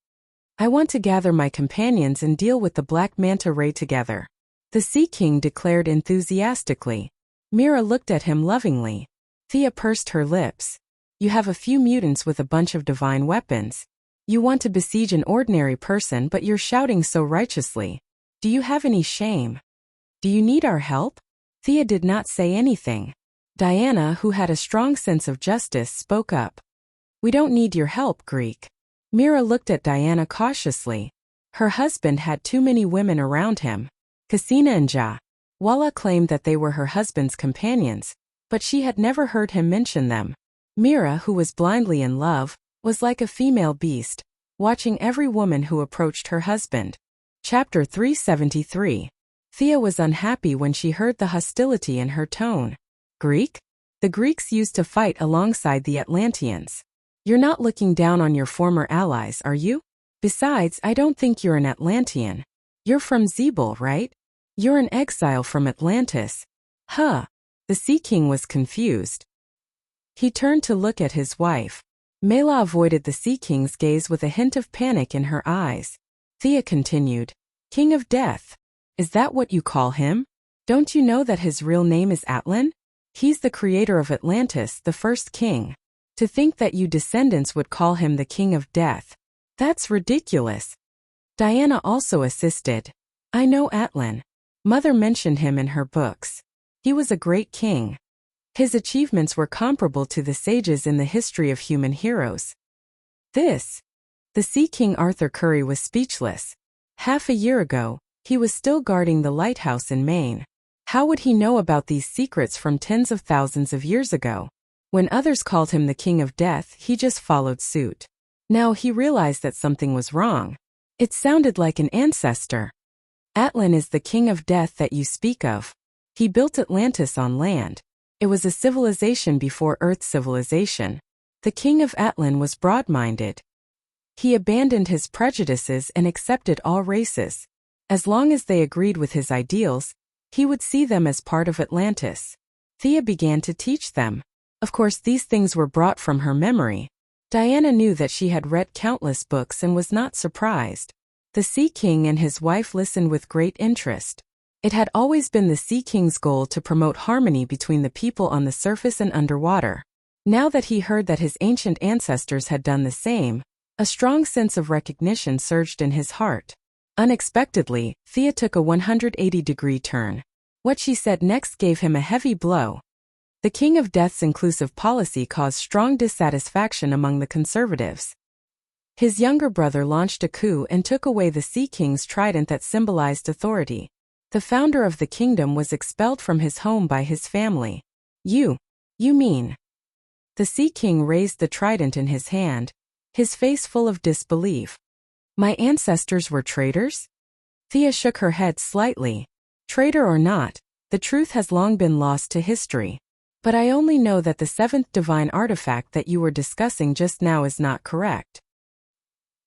"I want to gather my companions and deal with the Black Manta ray together," the Sea King declared enthusiastically. Mira looked at him lovingly. Thea pursed her lips. "You have a few mutants with a bunch of divine weapons. You want to besiege an ordinary person, but you're shouting so righteously. Do you have any shame? Do you need our help?" Thea did not say anything. Diana, who had a strong sense of justice, spoke up. "We don't need your help, Greek. Mira looked at Diana cautiously. Her husband had too many women around him. Kasina and Walla claimed that they were her husband's companions, but she had never heard him mention them. Mira, who was blindly in love, was like a female beast, watching every woman who approached her husband. Chapter 373. Thea was unhappy when she heard the hostility in her tone. Greek? The Greeks used to fight alongside the Atlanteans. You're not looking down on your former allies, are you? Besides, I don't think you're an Atlantean. You're from Zebul, right? You're an exile from Atlantis. Huh. The Sea King was confused. He turned to look at his wife. Mela avoided the Sea King's gaze with a hint of panic in her eyes. Thea continued. King of Death. Is that what you call him? Don't you know that his real name is Atlan? He's the creator of Atlantis, the first king. To think that you descendants would call him the King of Death. That's ridiculous. Diana also assisted. I know Atlan. Mother mentioned him in her books. He was a great king. His achievements were comparable to the sages in the history of human heroes. The Sea King Arthur Curry was speechless. Half a year ago, he was still guarding the lighthouse in Maine. How would he know about these secrets from tens of thousands of years ago? When others called him the King of Death, he just followed suit. Now he realized that something was wrong. It sounded like an ancestor. Atlan is the King of Death that you speak of. He built Atlantis on land. It was a civilization before Earth civilization. The King of Atlan was broad-minded. He abandoned his prejudices and accepted all races. As long as they agreed with his ideals, he would see them as part of Atlantis. Thea began to teach them. Of course, these things were brought from her memory. Diana knew that she had read countless books and was not surprised. The Sea King and his wife listened with great interest. It had always been the Sea King's goal to promote harmony between the people on the surface and underwater. Now that he heard that his ancient ancestors had done the same, a strong sense of recognition surged in his heart. Unexpectedly, Thea took a 180-degree turn. What she said next gave him a heavy blow. The King of Death's inclusive policy caused strong dissatisfaction among the conservatives. His younger brother launched a coup and took away the Sea King's trident that symbolized authority. The founder of the kingdom was expelled from his home by his family. You mean? The Sea King raised the trident in his hand, his face full of disbelief. My ancestors were traitors? Thea shook her head slightly. Traitor or not, the truth has long been lost to history. But I only know that the seventh divine artifact that you were discussing just now is not correct.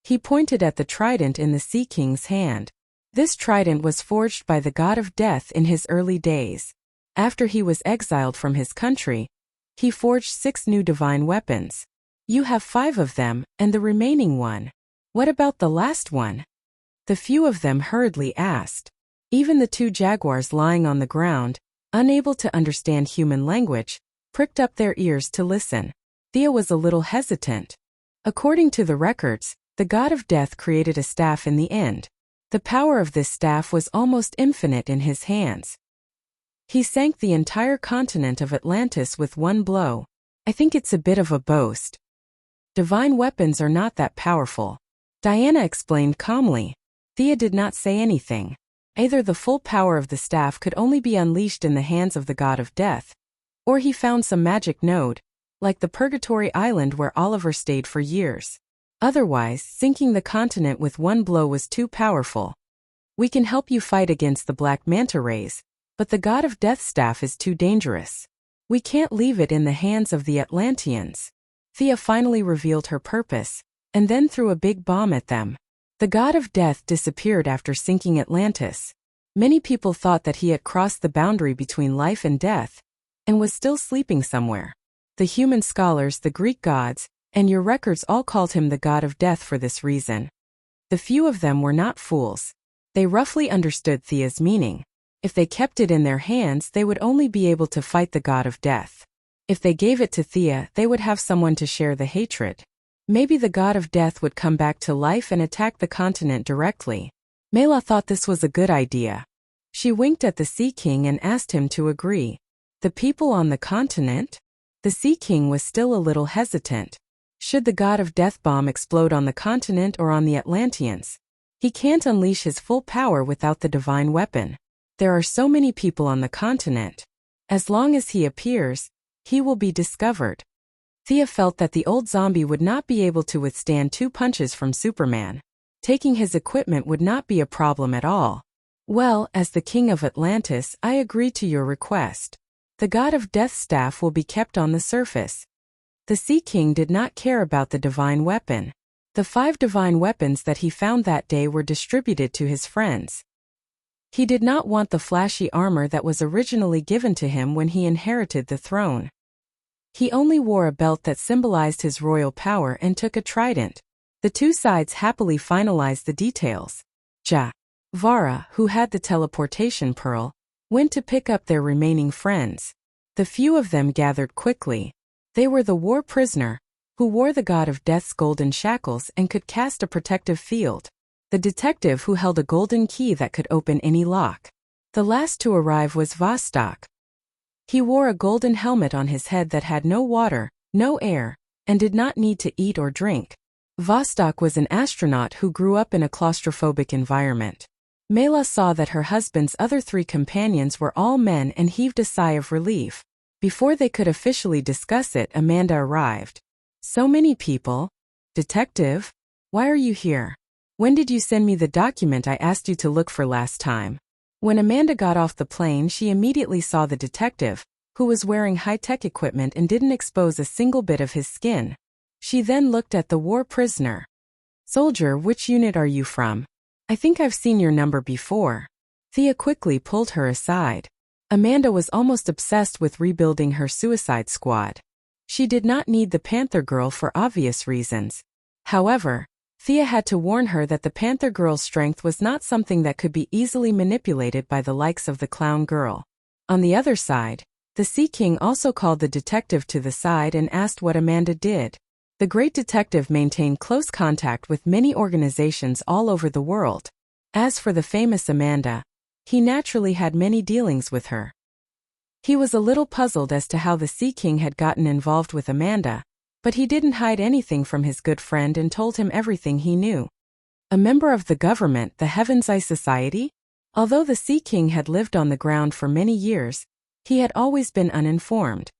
He pointed at the trident in the Sea King's hand. This trident was forged by the god of death in his early days. After he was exiled from his country, he forged 6 new divine weapons. You have 5 of them, and the remaining one. What about the last one? The few of them hurriedly asked. Even the 2 jaguars lying on the ground, unable to understand human language, pricked up their ears to listen. Thea was a little hesitant. According to the records, the god of death created a staff in the end. The power of this staff was almost infinite in his hands. He sank the entire continent of Atlantis with one blow. I think it's a bit of a boast. Divine weapons are not that powerful. Diana explained calmly. Thea did not say anything. Either the full power of the staff could only be unleashed in the hands of the god of death, or he found some magic node, like the Purgatory Island where Oliver stayed for years. Otherwise, sinking the continent with one blow was too powerful. We can help you fight against the black manta rays, but the god of death staff is too dangerous. We can't leave it in the hands of the Atlanteans. Thea finally revealed her purpose, and then threw a big bomb at them. The god of death disappeared after sinking Atlantis. Many people thought that he had crossed the boundary between life and death, and was still sleeping somewhere. The human scholars, the Greek gods, and your records all called him the god of death for this reason. The few of them were not fools. They roughly understood Thea's meaning. If they kept it in their hands, they would only be able to fight the god of death. If they gave it to Thea, they would have someone to share the hatred. Maybe the god of death would come back to life and attack the continent directly. Mela thought this was a good idea. She winked at the Sea King and asked him to agree. The people on the continent? The Sea King was still a little hesitant. Should the god of death bomb explode on the continent or on the Atlanteans? He can't unleash his full power without the divine weapon. There are so many people on the continent. As long as he appears, he will be discovered. Thea felt that the old zombie would not be able to withstand 2 punches from Superman. Taking his equipment would not be a problem at all. Well, as the king of Atlantis, I agree to your request. The god of death's staff will be kept on the surface. The Sea King did not care about the divine weapon. The 5 divine weapons that he found that day were distributed to his friends. He did not want the flashy armor that was originally given to him when he inherited the throne. He only wore a belt that symbolized his royal power and took a trident. The 2 sides happily finalized the details. Vara, who had the teleportation pearl, went to pick up their remaining friends. The few of them gathered quickly. They were the war prisoner, who wore the god of death's golden shackles and could cast a protective field. The detective who held a golden key that could open any lock. The last to arrive was Vostok. He wore a golden helmet on his head that had no water, no air, and did not need to eat or drink. Vostok was an astronaut who grew up in a claustrophobic environment. Mela saw that her husband's other 3 companions were all men and heaved a sigh of relief. Before they could officially discuss it, Amanda arrived. So many people? Detective? Why are you here? When did you send me the document I asked you to look for last time? When Amanda got off the plane, she immediately saw the detective, who was wearing high-tech equipment and didn't expose a single bit of his skin. She then looked at the war prisoner. Soldier, which unit are you from? I think I've seen your number before. Thea quickly pulled her aside. Amanda was almost obsessed with rebuilding her suicide squad. She did not need the Panther Girl for obvious reasons. However, Thea had to warn her that the Panther Girl's strength was not something that could be easily manipulated by the likes of the Clown Girl. On the other side, the Sea King also called the detective to the side and asked what Amanda did. The great detective maintained close contact with many organizations all over the world. As for the famous Amanda, he naturally had many dealings with her. He was a little puzzled as to how the Sea King had gotten involved with Amanda, but he didn't hide anything from his good friend and told him everything he knew. A member of the government, the Heaven's Eye Society? Although the Sea King had lived on the ground for many years, he had always been uninformed.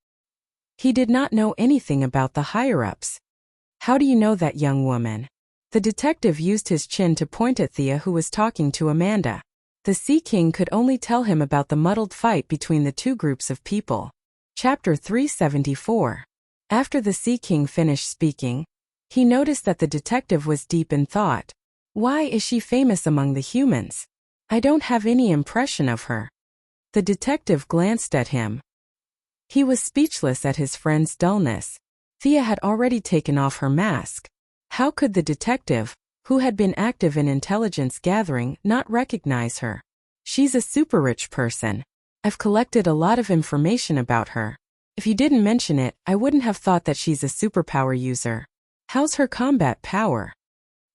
He did not know anything about the higher-ups. How do you know that, young woman? The detective used his chin to point at Thea, who was talking to Amanda. The Sea King could only tell him about the muddled fight between the 2 groups of people. Chapter 374. After the Sea King finished speaking, he noticed that the detective was deep in thought. Why is she famous among the humans? I don't have any impression of her. The detective glanced at him. He was speechless at his friend's dullness. Thea had already taken off her mask. How could the detective, who had been active in intelligence gathering, not recognize her? She's a super rich person. I've collected a lot of information about her. If you didn't mention it, I wouldn't have thought that she's a superpower user. How's her combat power?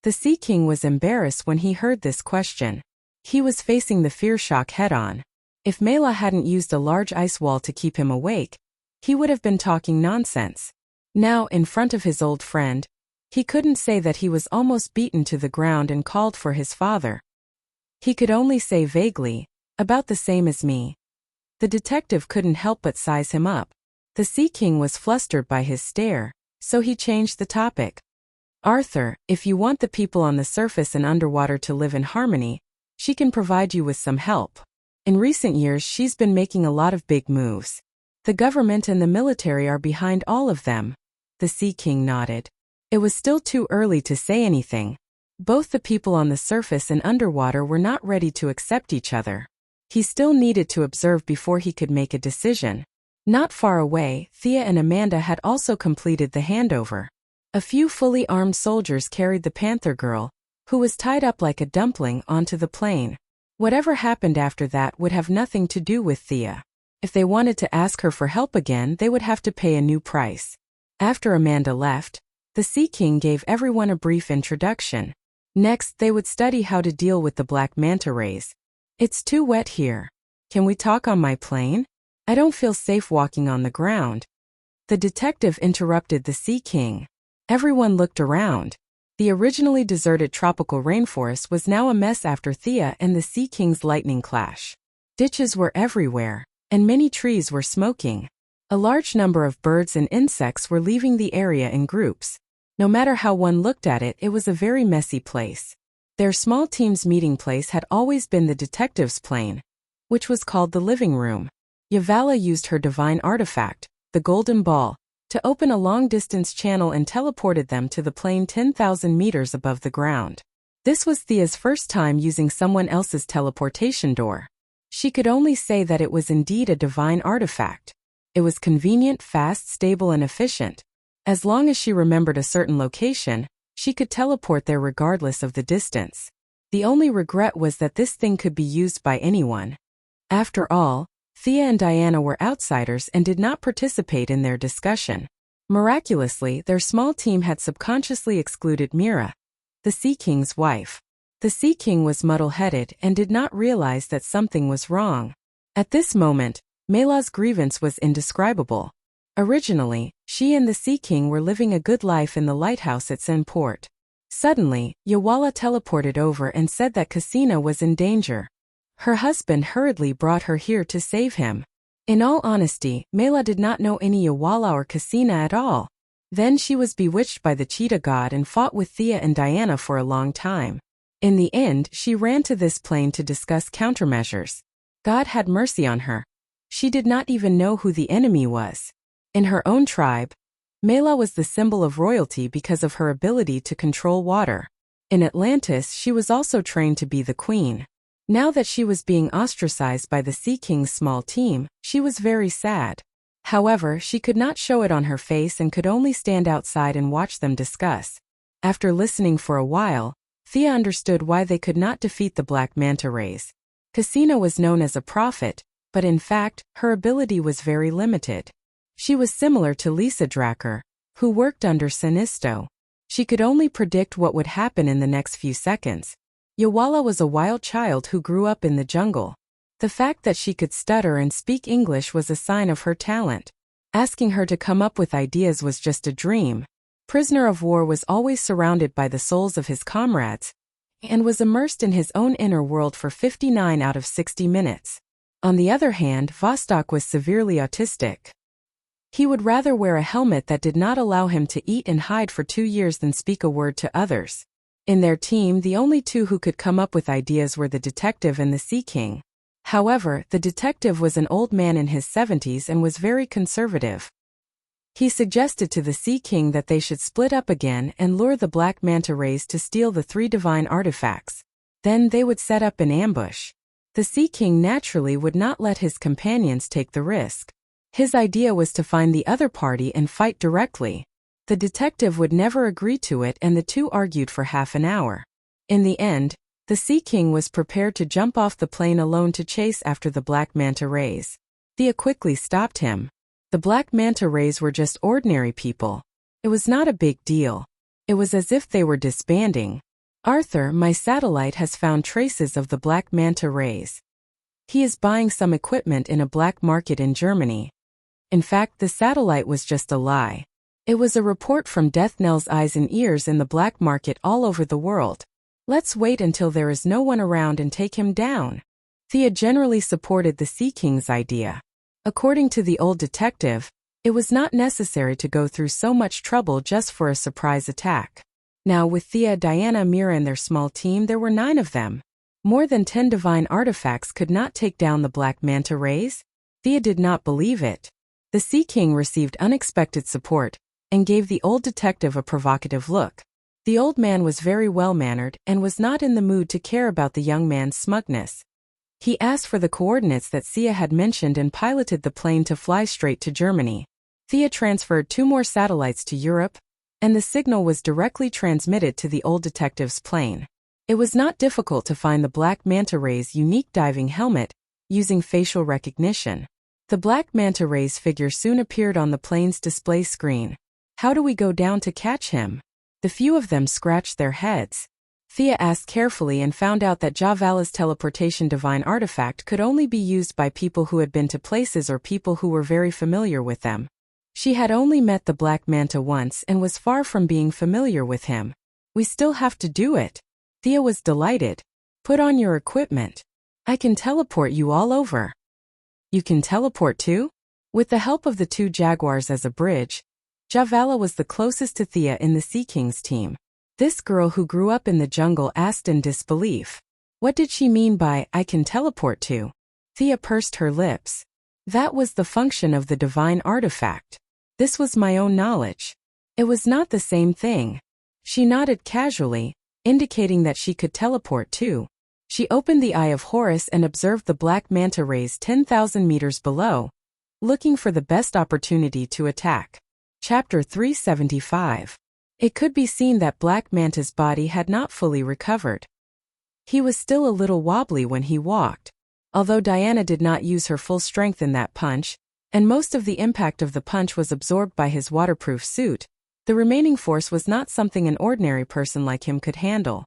The Sea King was embarrassed when he heard this question. He was facing the fear shock head-on. If Mela hadn't used a large ice wall to keep him awake, he would have been talking nonsense. Now, in front of his old friend, he couldn't say that he was almost beaten to the ground and called for his father. He could only say vaguely, about the same as me. The detective couldn't help but size him up. The Sea King was flustered by his stare, so he changed the topic. Arthur, if you want the people on the surface and underwater to live in harmony, she can provide you with some help. In recent years, she's been making a lot of big moves. The government and the military are behind all of them. The Sea King nodded. It was still too early to say anything. Both the people on the surface and underwater were not ready to accept each other. He still needed to observe before he could make a decision. Not far away, Thea and Amanda had also completed the handover. A few fully armed soldiers carried the Panther Girl, who was tied up like a dumpling, onto the plane. Whatever happened after that would have nothing to do with Thea. If they wanted to ask her for help again, they would have to pay a new price. After Amanda left, the Sea King gave everyone a brief introduction. Next, they would study how to deal with the black manta rays. It's too wet here. Can we talk on my plane? I don't feel safe walking on the ground. The detective interrupted the Sea King. Everyone looked around. The originally deserted tropical rainforest was now a mess after Thea and the Sea King's lightning clash. Ditches were everywhere, and many trees were smoking. A large number of birds and insects were leaving the area in groups. No matter how one looked at it, it was a very messy place. Their small team's meeting place had always been the detective's plane, which was called the living room. Yavala used her divine artifact, the golden ball, to open a long-distance channel and teleported them to the plane 10,000 meters above the ground. This was Thea's first time using someone else's teleportation door. She could only say that it was indeed a divine artifact. It was convenient, fast, stable, and efficient. As long as she remembered a certain location, she could teleport there regardless of the distance. The only regret was that this thing could be used by anyone. After all, Thea and Diana were outsiders and did not participate in their discussion. Miraculously, their small team had subconsciously excluded Mira, the Sea King's wife. The Sea King was muddle-headed and did not realize that something was wrong. At this moment, Mela's grievance was indescribable. Originally, she and the Sea King were living a good life in the lighthouse at Sen Port. Suddenly, Yawala teleported over and said that Cassina was in danger. Her husband hurriedly brought her here to save him. In all honesty, Mela did not know any Yawala or Cassina at all. Then she was bewitched by the cheetah god and fought with Thea and Diana for a long time. In the end, she ran to this plane to discuss countermeasures. God had mercy on her. She did not even know who the enemy was. In her own tribe, Mela was the symbol of royalty because of her ability to control water. In Atlantis, she was also trained to be the queen. Now that she was being ostracized by the Sea King's small team, she was very sad. However, she could not show it on her face and could only stand outside and watch them discuss. After listening for a while, Thea understood why they could not defeat the black manta rays. Cassina was known as a prophet, but in fact, her ability was very limited. She was similar to Lisa Dracker, who worked under Sinisto. She could only predict what would happen in the next few seconds. Yawala was a wild child who grew up in the jungle. The fact that she could stutter and speak English was a sign of her talent. Asking her to come up with ideas was just a dream. Prisoner of War was always surrounded by the souls of his comrades, and was immersed in his own inner world for 59 out of 60 minutes. On the other hand, Vostok was severely autistic. He would rather wear a helmet that did not allow him to eat and hide for 2 years than speak a word to others. In their team, the only two who could come up with ideas were the detective and the Sea King. However, the detective was an old man in his 70s and was very conservative. He suggested to the Sea King that they should split up again and lure the black manta rays to steal the 3 divine artifacts. Then they would set up an ambush. The Sea King naturally would not let his companions take the risk. His idea was to find the other party and fight directly. The detective would never agree to it and the two argued for half an hour. In the end, the Sea King was prepared to jump off the plane alone to chase after the black manta rays. Thea quickly stopped him. The black manta rays were just ordinary people. It was not a big deal. It was as if they were disbanding. Arthur, my satellite, has found traces of the black manta rays. He is buying some equipment in a black market in Germany. In fact, the satellite was just a lie. It was a report from Death Knell's eyes and ears in the black market all over the world. Let's wait until there is no one around and take him down. Thea generally supported the Sea King's idea. According to the old detective, it was not necessary to go through so much trouble just for a surprise attack. Now with Thea, Diana, Mira and their small team, there were 9 of them. More than 10 divine artifacts could not take down the black manta rays? Thea did not believe it. The Sea King received unexpected support and gave the old detective a provocative look. The old man was very well-mannered and was not in the mood to care about the young man's smugness. He asked for the coordinates that Sia had mentioned and piloted the plane to fly straight to Germany. Thea transferred 2 more satellites to Europe, and the signal was directly transmitted to the old detective's plane. It was not difficult to find the black manta ray's unique diving helmet using facial recognition. The black manta ray's figure soon appeared on the plane's display screen. How do we go down to catch him? The few of them scratched their heads. Thea asked carefully and found out that Javala's teleportation divine artifact could only be used by people who had been to places or people who were very familiar with them. She had only met the Black Manta once and was far from being familiar with him. We still have to do it. Thea was delighted. Put on your equipment. I can teleport you all over. You can teleport too? With the help of the two jaguars as a bridge, Javala was the closest to Thea in the Sea King's team. This girl who grew up in the jungle asked in disbelief. What did she mean by, I can teleport to? Thea pursed her lips. That was the function of the divine artifact. This was my own knowledge. It was not the same thing. She nodded casually, indicating that she could teleport too. She opened the Eye of Horus and observed the black manta rays 10,000 meters below, looking for the best opportunity to attack. Chapter 375. It could be seen that Black Manta's body had not fully recovered. He was still a little wobbly when he walked. Although Diana did not use her full strength in that punch, and most of the impact of the punch was absorbed by his waterproof suit, the remaining force was not something an ordinary person like him could handle.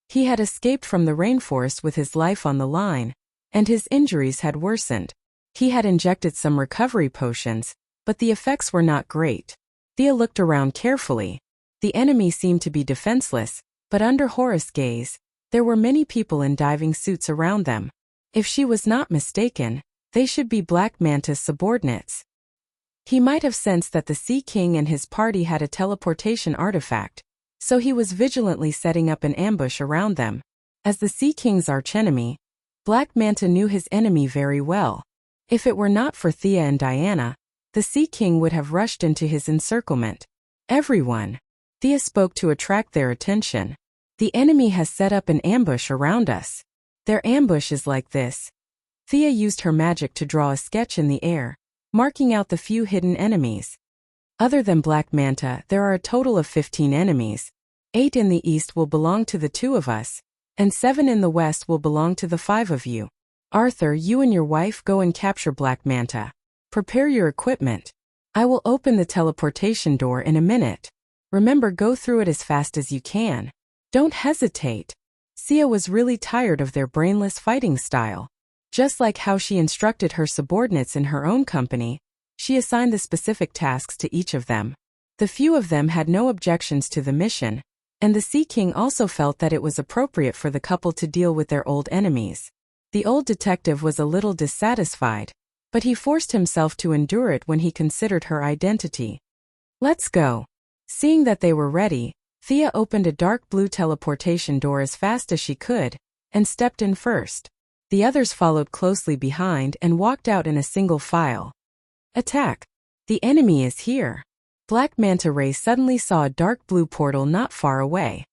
He had escaped from the rainforest with his life on the line, and his injuries had worsened. He had injected some recovery potions, but the effects were not great. Thea looked around carefully. The enemy seemed to be defenseless, but under Horus' gaze, there were many people in diving suits around them. If she was not mistaken, they should be Black Manta's subordinates. He might have sensed that the Sea King and his party had a teleportation artifact, so he was vigilantly setting up an ambush around them. As the Sea King's archenemy, Black Manta knew his enemy very well. If it were not for Thea and Diana, the Sea King would have rushed into his encirclement. Everyone. Thea spoke to attract their attention. The enemy has set up an ambush around us. Their ambush is like this. Thea used her magic to draw a sketch in the air, marking out the few hidden enemies. Other than Black Manta, there are a total of 15 enemies. 8 in the east will belong to the 2 of us, and 7 in the west will belong to the 5 of you. Arthur, you and your wife go and capture Black Manta. Prepare your equipment. I will open the teleportation door in a minute. Remember, go through it as fast as you can. Don't hesitate. Sia was really tired of their brainless fighting style. Just like how she instructed her subordinates in her own company, she assigned the specific tasks to each of them. The few of them had no objections to the mission, and the Sea King also felt that it was appropriate for the couple to deal with their old enemies. The old detective was a little dissatisfied, but he forced himself to endure it when he considered her identity. Let's go. Seeing that they were ready, Thea opened a dark blue teleportation door as fast as she could, and stepped in first. The others followed closely behind and walked out in a single file. Attack! The enemy is here. Black Manta Ray suddenly saw a dark blue portal not far away.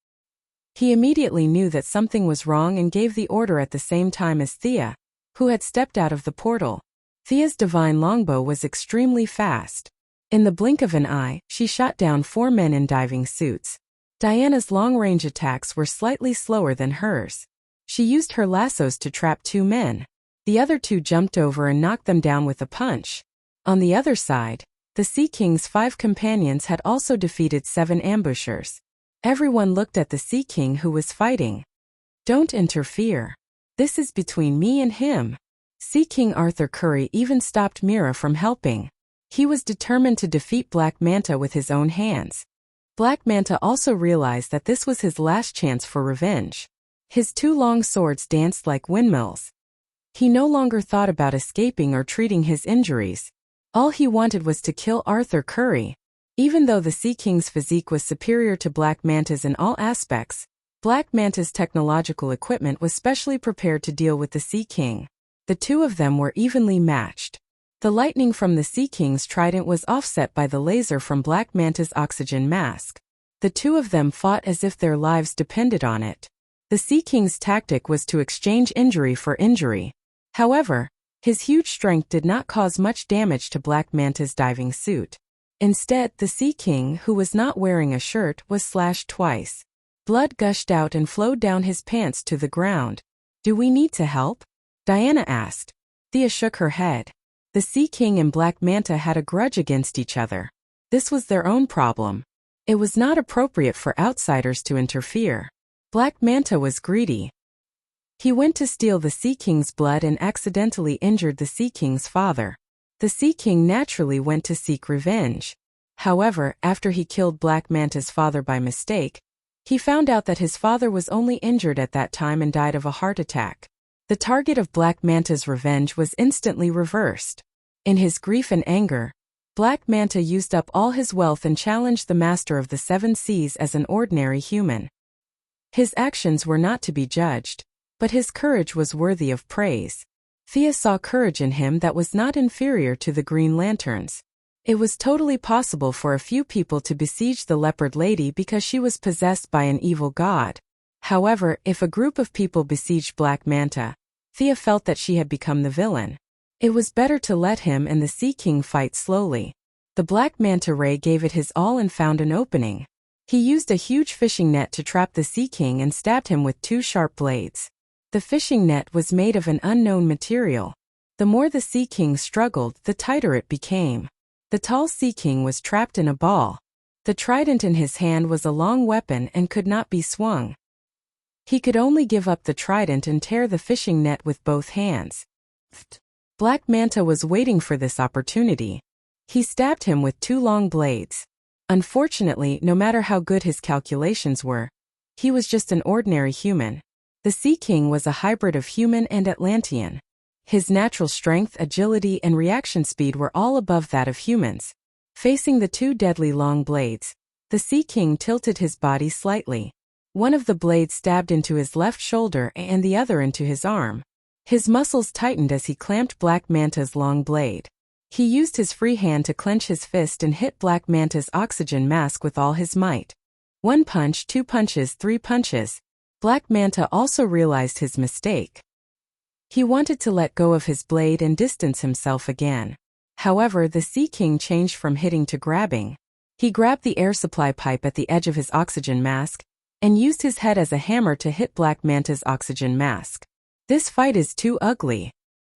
He immediately knew that something was wrong and gave the order at the same time as Thea, who had stepped out of the portal. Thea's divine longbow was extremely fast. In the blink of an eye, she shot down 4 men in diving suits. Diana's long-range attacks were slightly slower than hers. She used her lassos to trap 2 men. The other 2 jumped over and knocked them down with a punch. On the other side, the Sea King's 5 companions had also defeated 7 ambushers. Everyone looked at the Sea King who was fighting. Don't interfere. This is between me and him. Sea King Arthur Curry even stopped Mira from helping. He was determined to defeat Black Manta with his own hands. Black Manta also realized that this was his last chance for revenge. His 2 long swords danced like windmills. He no longer thought about escaping or treating his injuries. All he wanted was to kill Arthur Curry. Even though the Sea King's physique was superior to Black Manta's in all aspects, Black Manta's technological equipment was specially prepared to deal with the Sea King. The 2 of them were evenly matched. The lightning from the Sea King's trident was offset by the laser from Black Manta's oxygen mask. The 2 of them fought as if their lives depended on it. The Sea King's tactic was to exchange injury for injury. However, his huge strength did not cause much damage to Black Manta's diving suit. Instead, the Sea King, who was not wearing a shirt, was slashed twice. Blood gushed out and flowed down his pants to the ground. Do we need to help? Diana asked. Thea shook her head. The Sea King and Black Manta had a grudge against each other. This was their own problem. It was not appropriate for outsiders to interfere. Black Manta was greedy. He went to steal the Sea King's blood and accidentally injured the Sea King's father. The Sea King naturally went to seek revenge. However, after he killed Black Manta's father by mistake, he found out that his father was only injured at that time and died of a heart attack. The target of Black Manta's revenge was instantly reversed. In his grief and anger, Black Manta used up all his wealth and challenged the master of the seven seas as an ordinary human. His actions were not to be judged, but his courage was worthy of praise. Thea saw courage in him that was not inferior to the Green Lanterns. It was totally possible for a few people to besiege the Leopard Lady because she was possessed by an evil god. However, if a group of people besieged Black Manta, Thea felt that she had become the villain. It was better to let him and the Sea King fight slowly. The Black Manta Ray gave it his all and found an opening. He used a huge fishing net to trap the Sea King and stabbed him with two sharp blades. The fishing net was made of an unknown material. The more the Sea King struggled, the tighter it became. The tall Sea King was trapped in a ball. The trident in his hand was a long weapon and could not be swung. He could only give up the trident and tear the fishing net with both hands. Black Manta was waiting for this opportunity. He stabbed him with two long blades. Unfortunately, no matter how good his calculations were, he was just an ordinary human. The Sea King was a hybrid of human and Atlantean. His natural strength, agility, and reaction speed were all above that of humans. Facing the two deadly long blades, the Sea King tilted his body slightly. One of the blades stabbed into his left shoulder and the other into his arm. His muscles tightened as he clamped Black Manta's long blade. He used his free hand to clench his fist and hit Black Manta's oxygen mask with all his might. One punch, two punches, three punches. Black Manta also realized his mistake. He wanted to let go of his blade and distance himself again. However, the Sea King changed from hitting to grabbing. He grabbed the air supply pipe at the edge of his oxygen mask and used his head as a hammer to hit Black Manta's oxygen mask. This fight is too ugly.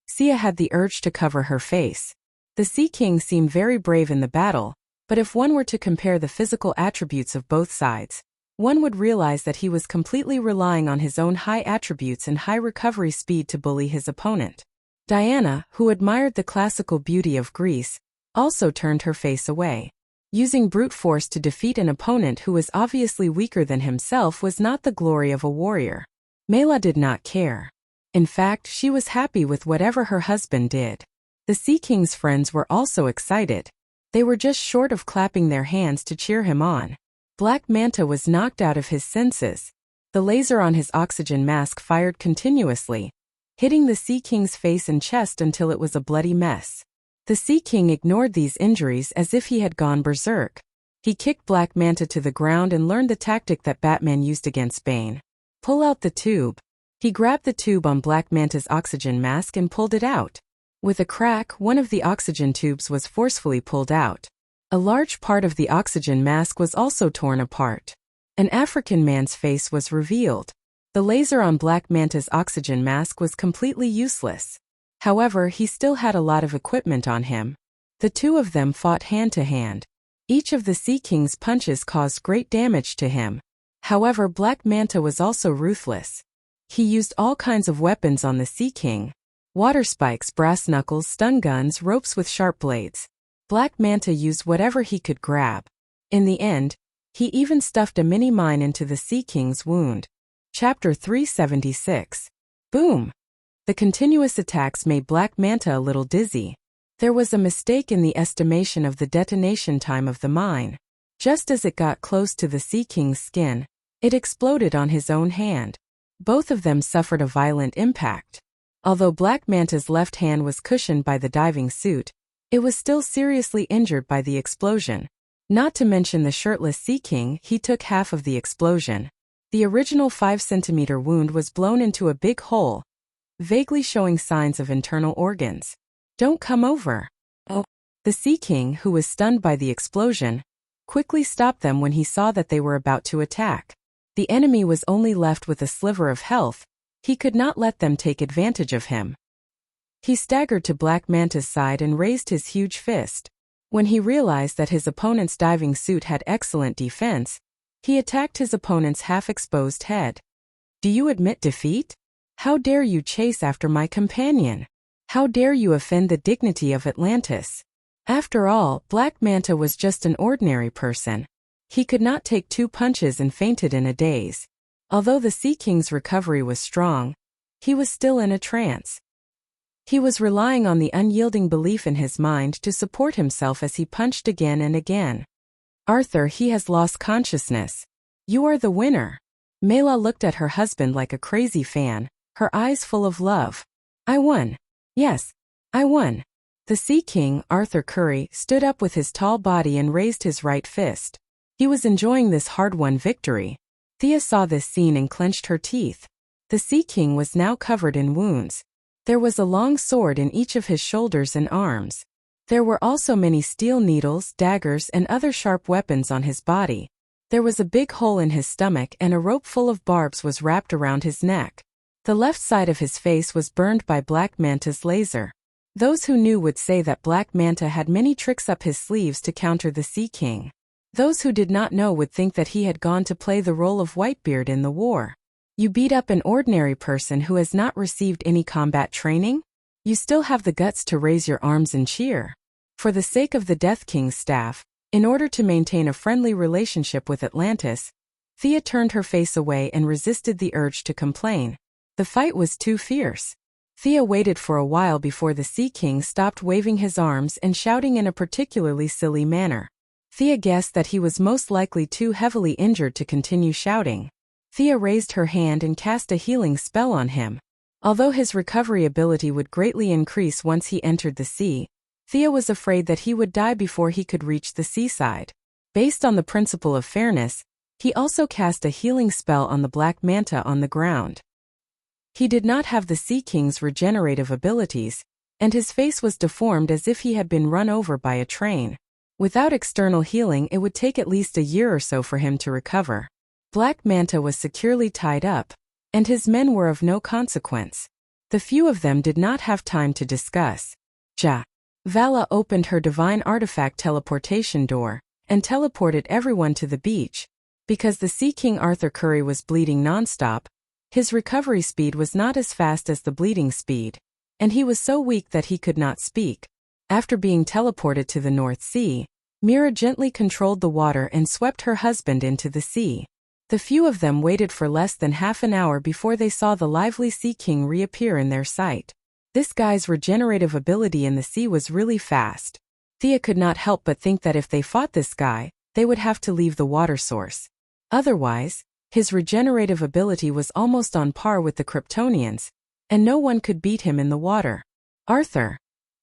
Sia had the urge to cover her face. The Sea King seemed very brave in the battle, but if one were to compare the physical attributes of both sides, one would realize that he was completely relying on his own high attributes and high recovery speed to bully his opponent. Diana, who admired the classical beauty of Greece, also turned her face away. Using brute force to defeat an opponent who was obviously weaker than himself was not the glory of a warrior. Mela did not care. In fact, she was happy with whatever her husband did. The Sea King's friends were also excited. They were just short of clapping their hands to cheer him on. Black Manta was knocked out of his senses. The laser on his oxygen mask fired continuously, hitting the Sea King's face and chest until it was a bloody mess. The Sea King ignored these injuries as if he had gone berserk. He kicked Black Manta to the ground and learned the tactic that Batman used against Bane. Pull out the tube. He grabbed the tube on Black Manta's oxygen mask and pulled it out. With a crack, one of the oxygen tubes was forcefully pulled out. A large part of the oxygen mask was also torn apart. An African man's face was revealed. The laser on Black Manta's oxygen mask was completely useless. However, he still had a lot of equipment on him. The two of them fought hand to hand. Each of the Sea King's punches caused great damage to him. However, Black Manta was also ruthless. He used all kinds of weapons on the Sea King. Water spikes, brass knuckles, stun guns, ropes with sharp blades. Black Manta used whatever he could grab. In the end, he even stuffed a mini-mine into the Sea King's wound. Chapter 376. Boom! The continuous attacks made Black Manta a little dizzy. There was a mistake in the estimation of the detonation time of the mine. Just as it got close to the Sea King's skin, it exploded on his own hand. Both of them suffered a violent impact. Although Black Manta's left hand was cushioned by the diving suit, it was still seriously injured by the explosion. Not to mention the shirtless Sea King, he took half of the explosion. The original 5-centimeter wound was blown into a big hole, vaguely showing signs of internal organs. Don't come over. Oh. The Sea King, who was stunned by the explosion, quickly stopped them when he saw that they were about to attack. The enemy was only left with a sliver of health. He could not let them take advantage of him. He staggered to Black Manta's side and raised his huge fist. When he realized that his opponent's diving suit had excellent defense, he attacked his opponent's half-exposed head. Do you admit defeat? How dare you chase after my companion? How dare you offend the dignity of Atlantis? After all, Black Manta was just an ordinary person. He could not take 2 punches and fainted in a daze. Although the Sea King's recovery was strong, he was still in a trance. He was relying on the unyielding belief in his mind to support himself as he punched again and again. Arthur, he has lost consciousness. You are the winner. Mela looked at her husband like a crazy fan, her eyes full of love. I won. Yes, I won. The Sea King, Arthur Curry, stood up with his tall body and raised his right fist. He was enjoying this hard-won victory. Thea saw this scene and clenched her teeth. The Sea King was now covered in wounds. There was a long sword in each of his shoulders and arms. There were also many steel needles, daggers, and other sharp weapons on his body. There was a big hole in his stomach and a rope full of barbs was wrapped around his neck. The left side of his face was burned by Black Manta's laser. Those who knew would say that Black Manta had many tricks up his sleeves to counter the Sea King. Those who did not know would think that he had gone to play the role of Whitebeard in the war. You beat up an ordinary person who has not received any combat training? You still have the guts to raise your arms and cheer. For the sake of the Death King's staff, in order to maintain a friendly relationship with Atlantis, Thea turned her face away and resisted the urge to complain. The fight was too fierce. Thea waited for a while before the Sea King stopped waving his arms and shouting in a particularly silly manner. Thea guessed that he was most likely too heavily injured to continue shouting. Thea raised her hand and cast a healing spell on him. Although his recovery ability would greatly increase once he entered the sea, Thea was afraid that he would die before he could reach the seaside. Based on the principle of fairness, he also cast a healing spell on the Black Manta on the ground. He did not have the Sea King's regenerative abilities, and his face was deformed as if he had been run over by a train. Without external healing, it would take at least a year or so for him to recover. Black Manta was securely tied up, and his men were of no consequence. The few of them did not have time to discuss. Vala opened her divine artifact teleportation door, and teleported everyone to the beach. Because the Sea King Arthur Curry was bleeding nonstop, his recovery speed was not as fast as the bleeding speed, and he was so weak that he could not speak. After being teleported to the North Sea, Mira gently controlled the water and swept her husband into the sea. The few of them waited for less than half an hour before they saw the lively Sea King reappear in their sight. This guy's regenerative ability in the sea was really fast. Thea could not help but think that if they fought this guy, they would have to leave the water source. Otherwise, his regenerative ability was almost on par with the Kryptonians, and no one could beat him in the water. Arthur,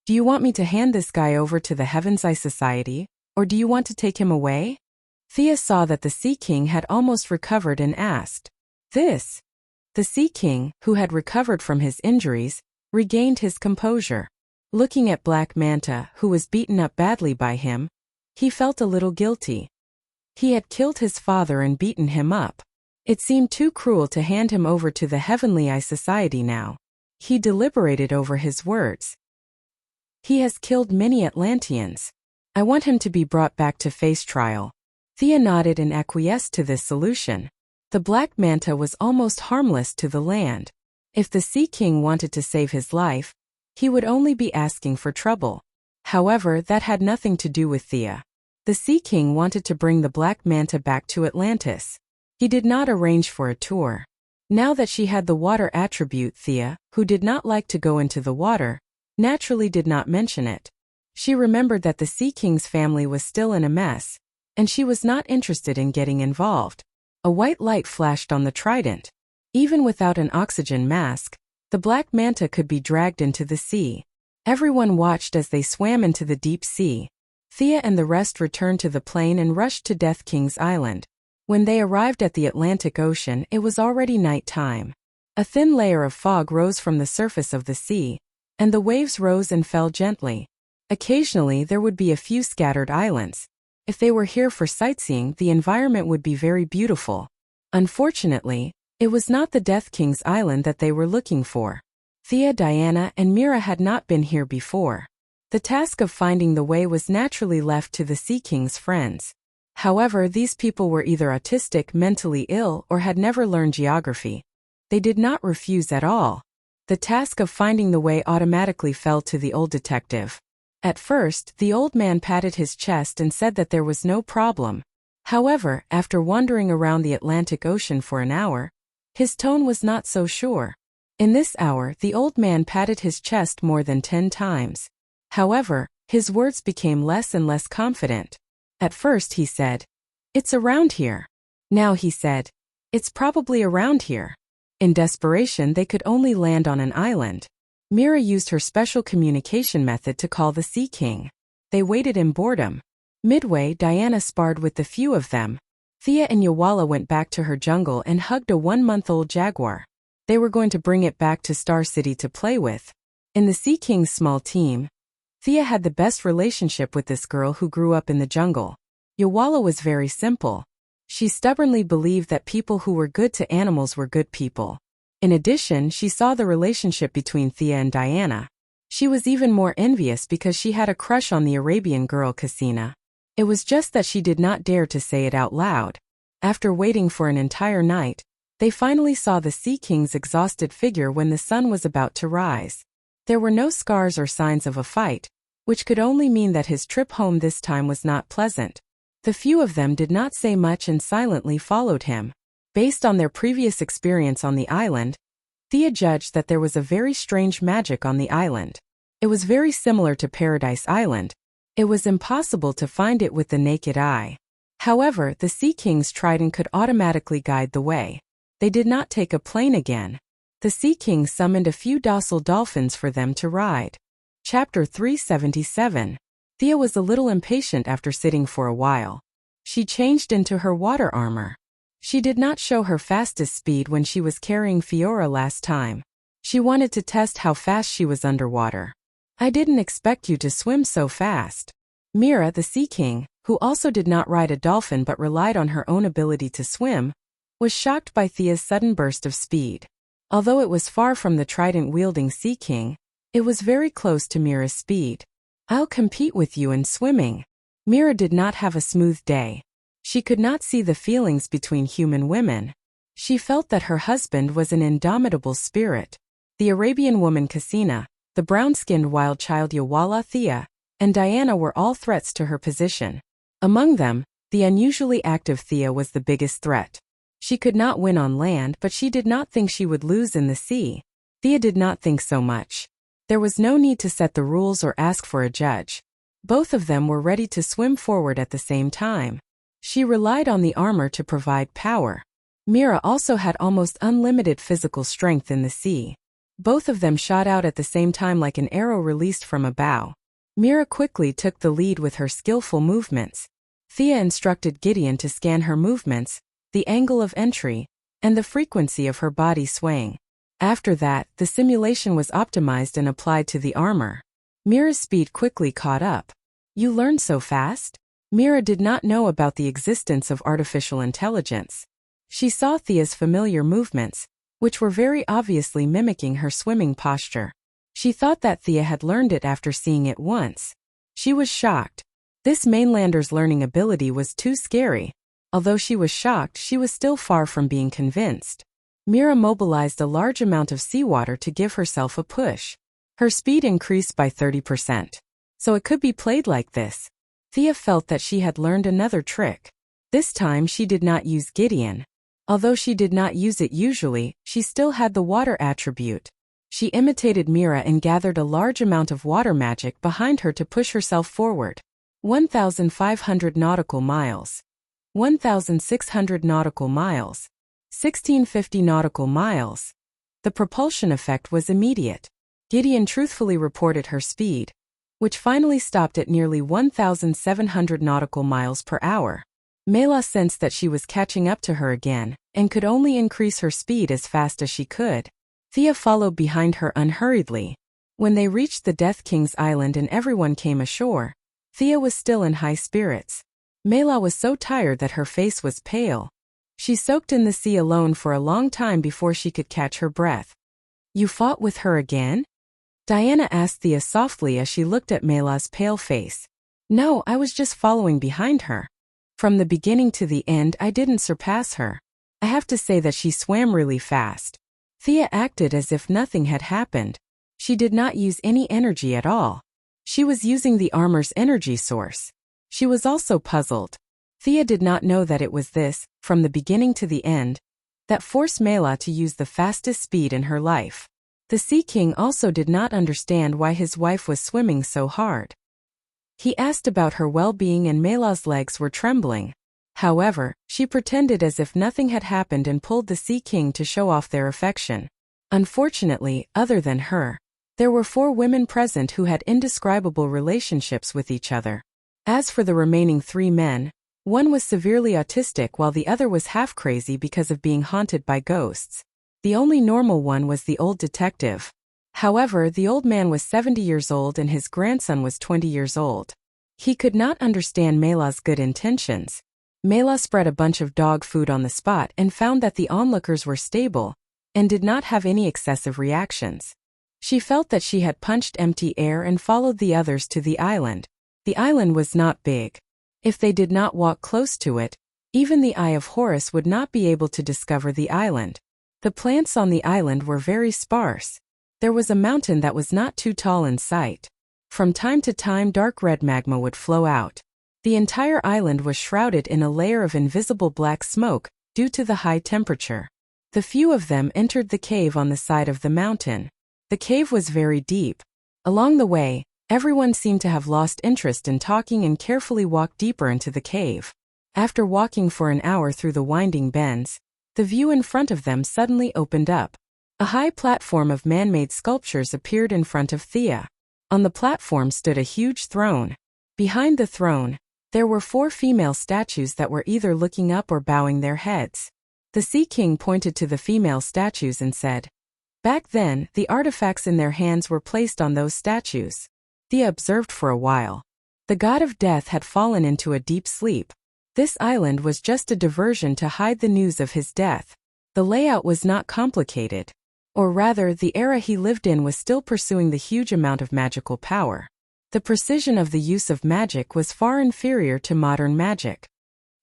do you want me to hand this guy over to the Heaven's Eye Society, or do you want to take him away? Thea saw that the Sea King had almost recovered and asked. This. The Sea King, who had recovered from his injuries, regained his composure. Looking at Black Manta, who was beaten up badly by him, he felt a little guilty. He had killed his father and beaten him up. It seemed too cruel to hand him over to the Heavenly Eye Society now. He deliberated over his words. He has killed many Atlanteans. I want him to be brought back to face trial. Thea nodded and acquiesced to this solution. The Black Manta was almost harmless to the land. If the Sea King wanted to save his life, he would only be asking for trouble. However, that had nothing to do with Thea. The Sea King wanted to bring the Black Manta back to Atlantis. He did not arrange for a tour. Now that she had the water attribute, Thea, who did not like to go into the water, naturally did not mention it. She remembered that the Sea King's family was still in a mess, and she was not interested in getting involved. A white light flashed on the trident. Even without an oxygen mask, the Black Manta could be dragged into the sea. Everyone watched as they swam into the deep sea. Thea and the rest returned to the plane and rushed to Death King's Island. When they arrived at the Atlantic Ocean, it was already night time. A thin layer of fog rose from the surface of the sea, and the waves rose and fell gently. Occasionally there would be a few scattered islands. If they were here for sightseeing, the environment would be very beautiful. Unfortunately, it was not the Death King's Island that they were looking for. Thea, Diana, and Mira had not been here before. The task of finding the way was naturally left to the Sea King's friends. However, these people were either autistic, mentally ill, or had never learned geography. They did not refuse at all. The task of finding the way automatically fell to the old detective. At first, the old man patted his chest and said that there was no problem. However, after wandering around the Atlantic Ocean for an hour, his tone was not so sure. In this hour, the old man patted his chest more than 10 times. However, his words became less and less confident. At first he said, "It's around here." Now he said, "It's probably around here." In desperation, they could only land on an island. Mira used her special communication method to call the Sea King. They waited in boredom. Midway, Diana sparred with the few of them. Thea and Yawala went back to her jungle and hugged a 1-month-old jaguar. They were going to bring it back to Star City to play with. In the Sea King's small team, Thea had the best relationship with this girl who grew up in the jungle. Yawala was very simple. She stubbornly believed that people who were good to animals were good people. In addition, she saw the relationship between Thea and Diana. She was even more envious because she had a crush on the Arabian girl Casina. It was just that she did not dare to say it out loud. After waiting for an entire night, they finally saw the Sea King's exhausted figure when the sun was about to rise. There were no scars or signs of a fight, which could only mean that his trip home this time was not pleasant. The few of them did not say much and silently followed him. Based on their previous experience on the island, Thea judged that there was a very strange magic on the island. It was very similar to Paradise Island. It was impossible to find it with the naked eye. However, the Sea King's trident could automatically guide the way. They did not take a plane again. The Sea King summoned a few docile dolphins for them to ride. Chapter 377. Thea was a little impatient after sitting for a while. She changed into her water armor. She did not show her fastest speed when she was carrying Fiora last time. She wanted to test how fast she was underwater. "I didn't expect you to swim so fast." Mira, the Sea King, who also did not ride a dolphin but relied on her own ability to swim, was shocked by Thea's sudden burst of speed. Although it was far from the trident-wielding Sea King, it was very close to Mira's speed. "I'll compete with you in swimming." Mira did not have a smooth day. She could not see the feelings between human women. She felt that her husband was an indomitable spirit. The Arabian woman Casina, the brown-skinned wild child Yawala, Thea, and Diana were all threats to her position. Among them, the unusually active Thea was the biggest threat. She could not win on land, but she did not think she would lose in the sea. Thea did not think so much. There was no need to set the rules or ask for a judge. Both of them were ready to swim forward at the same time. She relied on the armor to provide power. Mira also had almost unlimited physical strength in the sea. Both of them shot out at the same time like an arrow released from a bow. Mira quickly took the lead with her skillful movements. Thea instructed Gideon to scan her movements, the angle of entry, and the frequency of her body swaying. After that, the simulation was optimized and applied to the armor. Mira's speed quickly caught up. "You learned so fast?" Mira did not know about the existence of artificial intelligence. She saw Thea's familiar movements, which were very obviously mimicking her swimming posture. She thought that Thea had learned it after seeing it once. She was shocked. This mainlander's learning ability was too scary. Although she was shocked, she was still far from being convinced. Mira mobilized a large amount of seawater to give herself a push. Her speed increased by 30%. So it could be played like this. Thea felt that she had learned another trick. This time she did not use Gideon. Although she did not use it usually, she still had the water attribute. She imitated Mira and gathered a large amount of water magic behind her to push herself forward. 1,500 nautical miles. 1,600 nautical miles. 1,650 nautical miles. The propulsion effect was immediate. Gideon truthfully reported her speed, which finally stopped at nearly 1,700 nautical miles per hour. Mela sensed that she was catching up to her again, and could only increase her speed as fast as she could. Thea followed behind her unhurriedly. When they reached the Death King's island and everyone came ashore, Thea was still in high spirits. Mela was so tired that her face was pale. She soaked in the sea alone for a long time before she could catch her breath. "You fought with her again?" Diana asked Thea softly as she looked at Mela's pale face. "No, I was just following behind her. From the beginning to the end, I didn't surpass her. I have to say that she swam really fast." Thea acted as if nothing had happened. She did not use any energy at all. She was using the armor's energy source. She was also puzzled. Thea did not know that it was this, from the beginning to the end, that forced Mela to use the fastest speed in her life. The Sea King also did not understand why his wife was swimming so hard. He asked about her well-being and Mela's legs were trembling. However, she pretended as if nothing had happened and pulled the Sea King to show off their affection. Unfortunately, other than her, there were 4 women present who had indescribable relationships with each other. As for the remaining 3 men, one was severely autistic while the other was half crazy because of being haunted by ghosts. The only normal one was the old detective. However, the old man was 70 years old and his grandson was 20 years old. He could not understand Mela's good intentions. Mela spread a bunch of dog food on the spot and found that the onlookers were stable and did not have any excessive reactions. She felt that she had punched empty air and followed the others to the island. The island was not big. If they did not walk close to it, even the Eye of Horus would not be able to discover the island. The plants on the island were very sparse. There was a mountain that was not too tall in sight. From time to time dark red magma would flow out. The entire island was shrouded in a layer of invisible black smoke due to the high temperature. The few of them entered the cave on the side of the mountain. The cave was very deep. Along the way, everyone seemed to have lost interest in talking and carefully walked deeper into the cave. After walking for an hour through the winding bends, the view in front of them suddenly opened up. A high platform of man-made sculptures appeared in front of Thea. On the platform stood a huge throne. Behind the throne, there were 4 female statues that were either looking up or bowing their heads. The Sea King pointed to the female statues and said, "Back then, the artifacts in their hands were placed on those statues." Thea observed for a while. The god of death had fallen into a deep sleep. This island was just a diversion to hide the news of his death. The layout was not complicated. Or rather, the era he lived in was still pursuing the huge amount of magical power. The precision of the use of magic was far inferior to modern magic.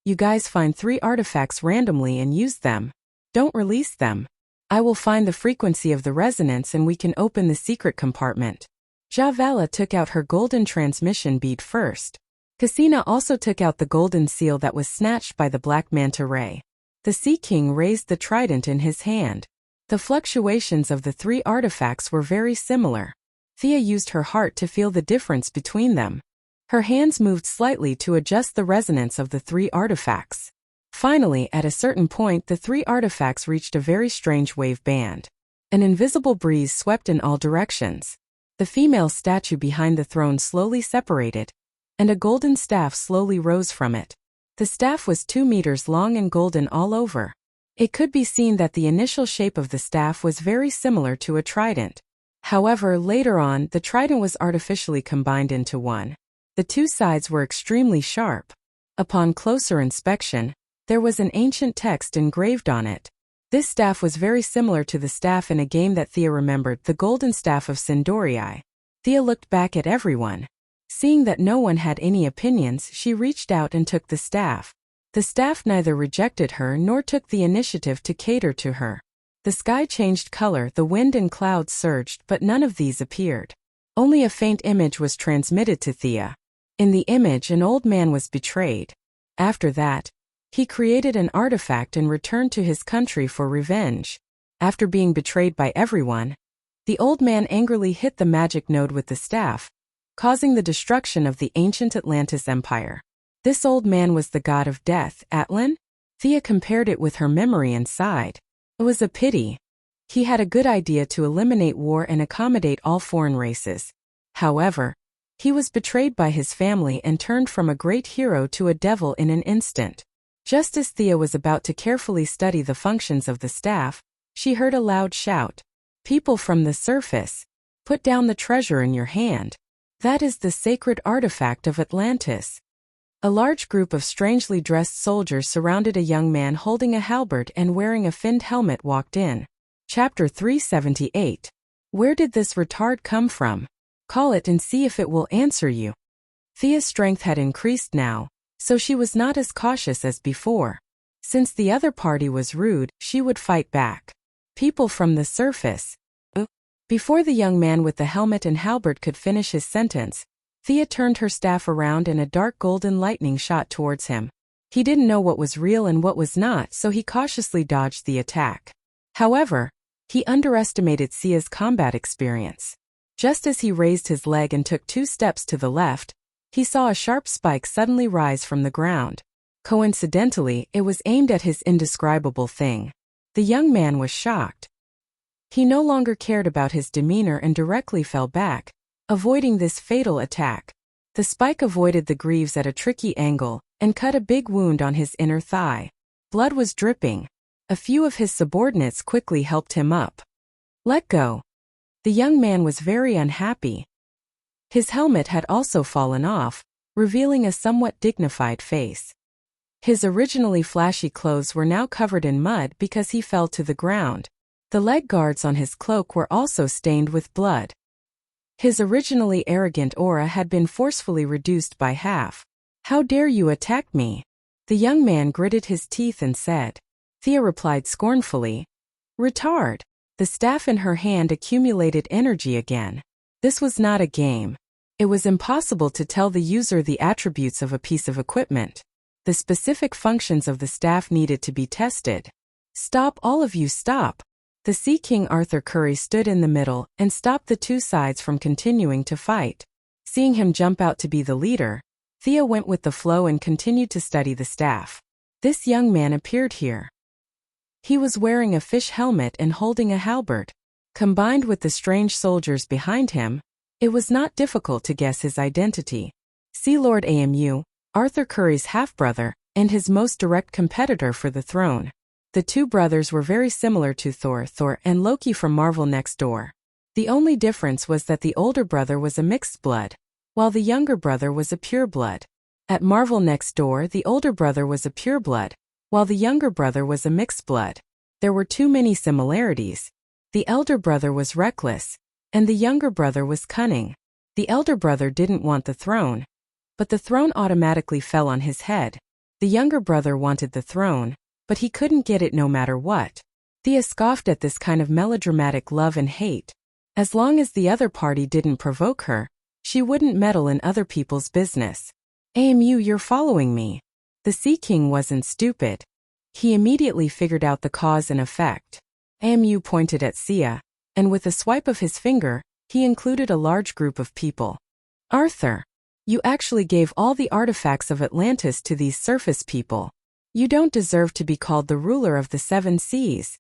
You guys find 3 artifacts randomly and use them. Don't release them. I will find the frequency of the resonance and we can open the secret compartment. Javala took out her golden transmission bead first. Cassina also took out the golden seal that was snatched by the black manta ray. The Sea King raised the trident in his hand. The fluctuations of the 3 artifacts were very similar. Thea used her heart to feel the difference between them. Her hands moved slightly to adjust the resonance of the 3 artifacts. Finally, at a certain point, the 3 artifacts reached a very strange wave band. An invisible breeze swept in all directions. The female statue behind the throne slowly separated, and a golden staff slowly rose from it. The staff was 2 meters long and golden all over. It could be seen that the initial shape of the staff was very similar to a trident. However, later on, the trident was artificially combined into one. The 2 sides were extremely sharp. Upon closer inspection, there was an ancient text engraved on it. This staff was very similar to the staff in a game that Thea remembered, the Golden Staff of Sindorii. Thea looked back at everyone. Seeing that no one had any opinions, she reached out and took the staff. The staff neither rejected her nor took the initiative to cater to her. The sky changed color, the wind and clouds surged, but none of these appeared. Only a faint image was transmitted to Thea. In the image, an old man was betrayed. After that, he created an artifact and returned to his country for revenge. After being betrayed by everyone, the old man angrily hit the magic node with the staff, causing the destruction of the ancient Atlantis Empire. This old man was the god of death, Atlan? Thea compared it with her memory and sighed. It was a pity. He had a good idea to eliminate war and accommodate all foreign races. However, he was betrayed by his family and turned from a great hero to a devil in an instant. Just as Thea was about to carefully study the functions of the staff, she heard a loud shout. "People from the surface, put down the treasure in your hand. That is the sacred artifact of Atlantis." A large group of strangely dressed soldiers surrounded a young man holding a halberd and wearing a finned helmet walked in. Chapter 378. Where did this retard come from? Call it and see if it will answer you. Thea's strength had increased now, so she was not as cautious as before. Since the other party was rude, she would fight back. People from the surface. Before the young man with the helmet and halberd could finish his sentence, Thea turned her staff around and a dark golden lightning shot towards him. He didn't know what was real and what was not, so he cautiously dodged the attack. However, he underestimated Sia's combat experience. Just as he raised his leg and took 2 steps to the left, he saw a sharp spike suddenly rise from the ground. Coincidentally, it was aimed at his indescribable thing. The young man was shocked. He no longer cared about his demeanor and directly fell back, avoiding this fatal attack. The spike avoided the greaves at a tricky angle and cut a big wound on his inner thigh. Blood was dripping. A few of his subordinates quickly helped him up. "Let go." The young man was very unhappy. His helmet had also fallen off, revealing a somewhat dignified face. His originally flashy clothes were now covered in mud because he fell to the ground. The leg guards on his cloak were also stained with blood. His originally arrogant aura had been forcefully reduced by half. "How dare you attack me?" The young man gritted his teeth and said. Thea replied scornfully, "Retard." The staff in her hand accumulated energy again. This was not a game. It was impossible to tell the user the attributes of a piece of equipment. The specific functions of the staff needed to be tested. "Stop, all of you, stop." The Sea King Arthur Curry stood in the middle and stopped the 2 sides from continuing to fight. Seeing him jump out to be the leader, Thea went with the flow and continued to study the staff. This young man appeared here. He was wearing a fish helmet and holding a halberd. Combined with the strange soldiers behind him, it was not difficult to guess his identity. Sea Lord Amu, Arthur Curry's half-brother, and his most direct competitor for the throne. The 2 brothers were very similar to Thor and Loki from Marvel Next Door. The only difference was that the older brother was a mixed blood, while the younger brother was a pure blood. At Marvel Next Door, the older brother was a pure blood, while the younger brother was a mixed blood. There were too many similarities. The elder brother was reckless, and the younger brother was cunning. The elder brother didn't want the throne, but the throne automatically fell on his head. The younger brother wanted the throne, but he couldn't get it no matter what. Thea scoffed at this kind of melodramatic love and hate. As long as the other party didn't provoke her, she wouldn't meddle in other people's business. "Amu, you're following me." The Sea King wasn't stupid. He immediately figured out the cause and effect. Amu pointed at Sia, and with a swipe of his finger, he included a large group of people. "Arthur, you actually gave all the artifacts of Atlantis to these surface people. You don't deserve to be called the ruler of the 7 seas."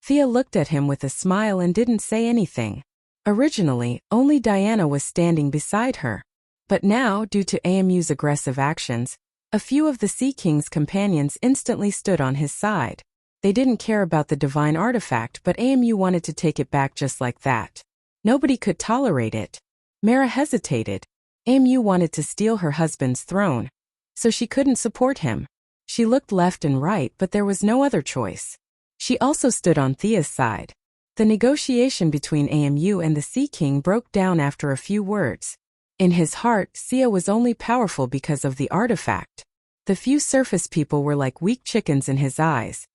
Thea looked at him with a smile and didn't say anything. Originally, only Diana was standing beside her. But now, due to Amu's aggressive actions, a few of the Sea King's companions instantly stood on his side. They didn't care about the divine artifact, but Amu wanted to take it back just like that. Nobody could tolerate it. Mara hesitated. Amu wanted to steal her husband's throne, so she couldn't support him. She looked left and right, but there was no other choice. She also stood on Thea's side. The negotiation between Amu and the Sea King broke down after a few words. In his heart, Sia was only powerful because of the artifact. The few surface people were like weak chickens in his eyes.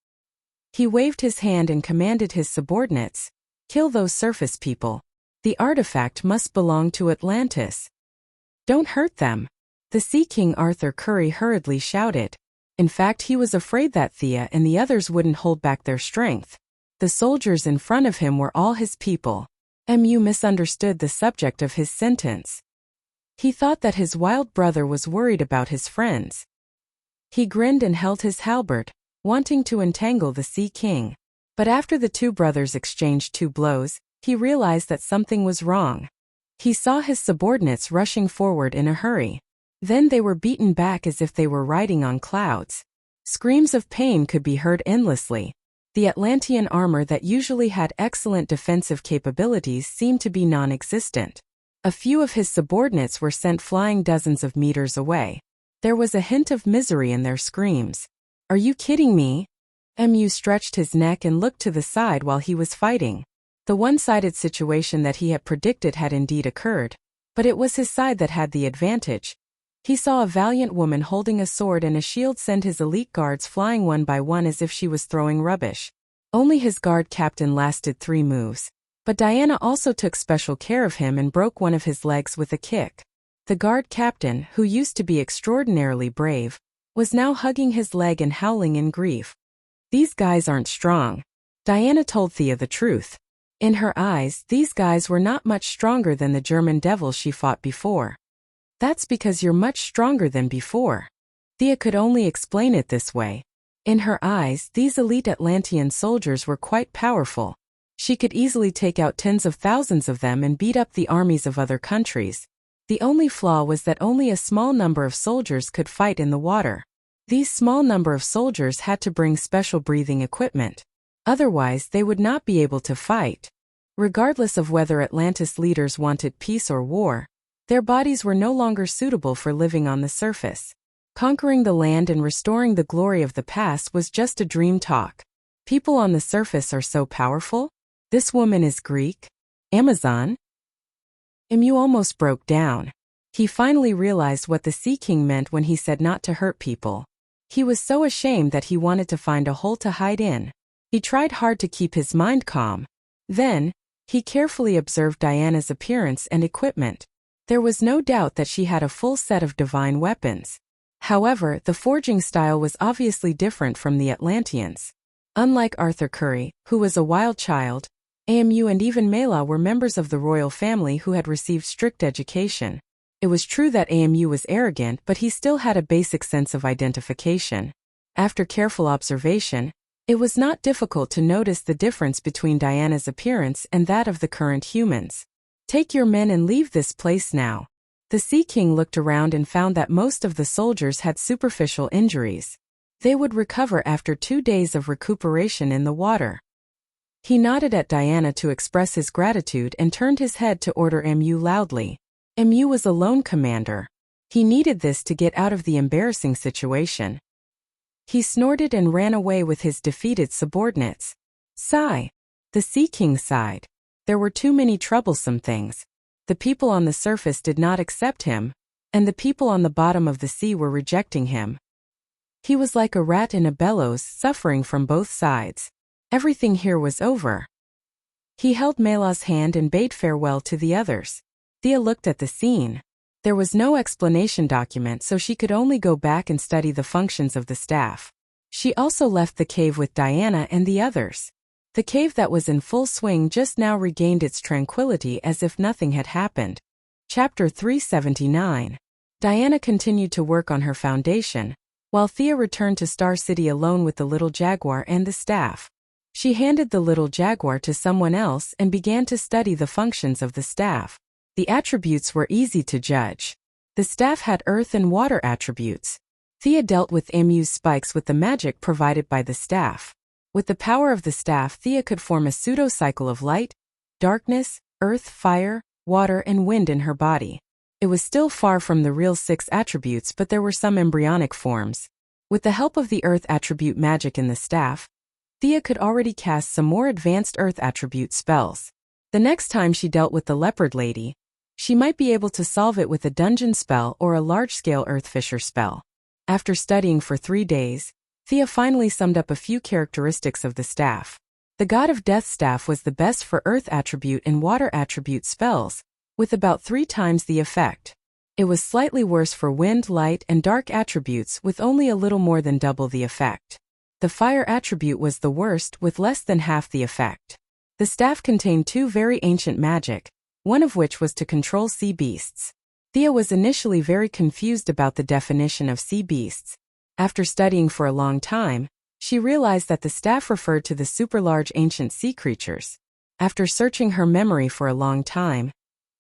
He waved his hand and commanded his subordinates, "Kill those surface people. The artifact must belong to Atlantis. Don't hurt them." The Sea King Arthur Curry hurriedly shouted. In fact, he was afraid that Thea and the others wouldn't hold back their strength. The soldiers in front of him were all his people. Mu misunderstood the subject of his sentence. He thought that his wild brother was worried about his friends. He grinned and held his halberd, wanting to entangle the Sea King. But after the 2 brothers exchanged 2 blows, he realized that something was wrong. He saw his subordinates rushing forward in a hurry. Then they were beaten back as if they were riding on clouds. Screams of pain could be heard endlessly. The Atlantean armor that usually had excellent defensive capabilities seemed to be non-existent. A few of his subordinates were sent flying dozens of meters away. There was a hint of misery in their screams. "Are you kidding me?" Mu stretched his neck and looked to the side while he was fighting. The one-sided situation that he had predicted had indeed occurred, but it was his side that had the advantage. He saw a valiant woman holding a sword and a shield send his elite guards flying one by one as if she was throwing rubbish. Only his guard captain lasted 3 moves. But Diana also took special care of him and broke one of his legs with a kick. The guard captain, who used to be extraordinarily brave, was now hugging his leg and howling in grief. These guys aren't strong. Diana told Thea the truth. In her eyes, these guys were not much stronger than the German devils she fought before. That's because you're much stronger than before. Thea could only explain it this way. In her eyes, these elite Atlantean soldiers were quite powerful. She could easily take out tens of thousands of them and beat up the armies of other countries. The only flaw was that only a small number of soldiers could fight in the water. These small number of soldiers had to bring special breathing equipment. Otherwise, they would not be able to fight. Regardless of whether Atlantis leaders wanted peace or war, their bodies were no longer suitable for living on the surface. Conquering the land and restoring the glory of the past was just a dream talk. People on the surface are so powerful? This woman is Greek? Amazon? Emu almost broke down. He finally realized what the Sea King meant when he said not to hurt people. He was so ashamed that he wanted to find a hole to hide in. He tried hard to keep his mind calm. Then, he carefully observed Diana's appearance and equipment. There was no doubt that she had a full set of divine weapons. However, the forging style was obviously different from the Atlanteans. Unlike Arthur Curry, who was a wild child, Amu and even Mela were members of the royal family who had received strict education. It was true that Amu was arrogant, but he still had a basic sense of identification. After careful observation, it was not difficult to notice the difference between Diana's appearance and that of the current humans. Take your men and leave this place now. The Sea King looked around and found that most of the soldiers had superficial injuries. They would recover after 2 days of recuperation in the water. He nodded at Diana to express his gratitude and turned his head to order Mu loudly. Mu was a lone commander. He needed this to get out of the embarrassing situation. He snorted and ran away with his defeated subordinates. Sigh. The Sea King sighed. There were too many troublesome things. The people on the surface did not accept him, and the people on the bottom of the sea were rejecting him. He was like a rat in a bellows, suffering from both sides. Everything here was over. He held Mela's hand and bade farewell to the others. Thea looked at the scene. There was no explanation document, so she could only go back and study the functions of the staff. She also left the cave with Diana and the others. The cave that was in full swing just now regained its tranquility as if nothing had happened. Chapter 379. Diana continued to work on her foundation, while Thea returned to Star City alone with the little jaguar and the staff. She handed the little jaguar to someone else and began to study the functions of the staff. The attributes were easy to judge. The staff had earth and water attributes. Thea dealt with Mu's spikes with the magic provided by the staff. With the power of the staff, Thea could form a pseudo-cycle of light, darkness, earth, fire, water, and wind in her body. It was still far from the real 6 attributes, but there were some embryonic forms. With the help of the earth attribute magic in the staff, Thea could already cast some more advanced earth attribute spells. The next time she dealt with the leopard lady, she might be able to solve it with a dungeon spell or a large-scale earth fissure spell. After studying for 3 days, Thea finally summed up a few characteristics of the staff. The God of Death staff was the best for earth attribute and water attribute spells, with about 3 times the effect. It was slightly worse for wind, light, and dark attributes with only a little more than double the effect. The fire attribute was the worst with less than half the effect. The staff contained 2 very ancient magic, one of which was to control sea beasts. Thea was initially very confused about the definition of sea beasts. After studying for a long time, she realized that the staff referred to the super-large ancient sea creatures. After searching her memory for a long time,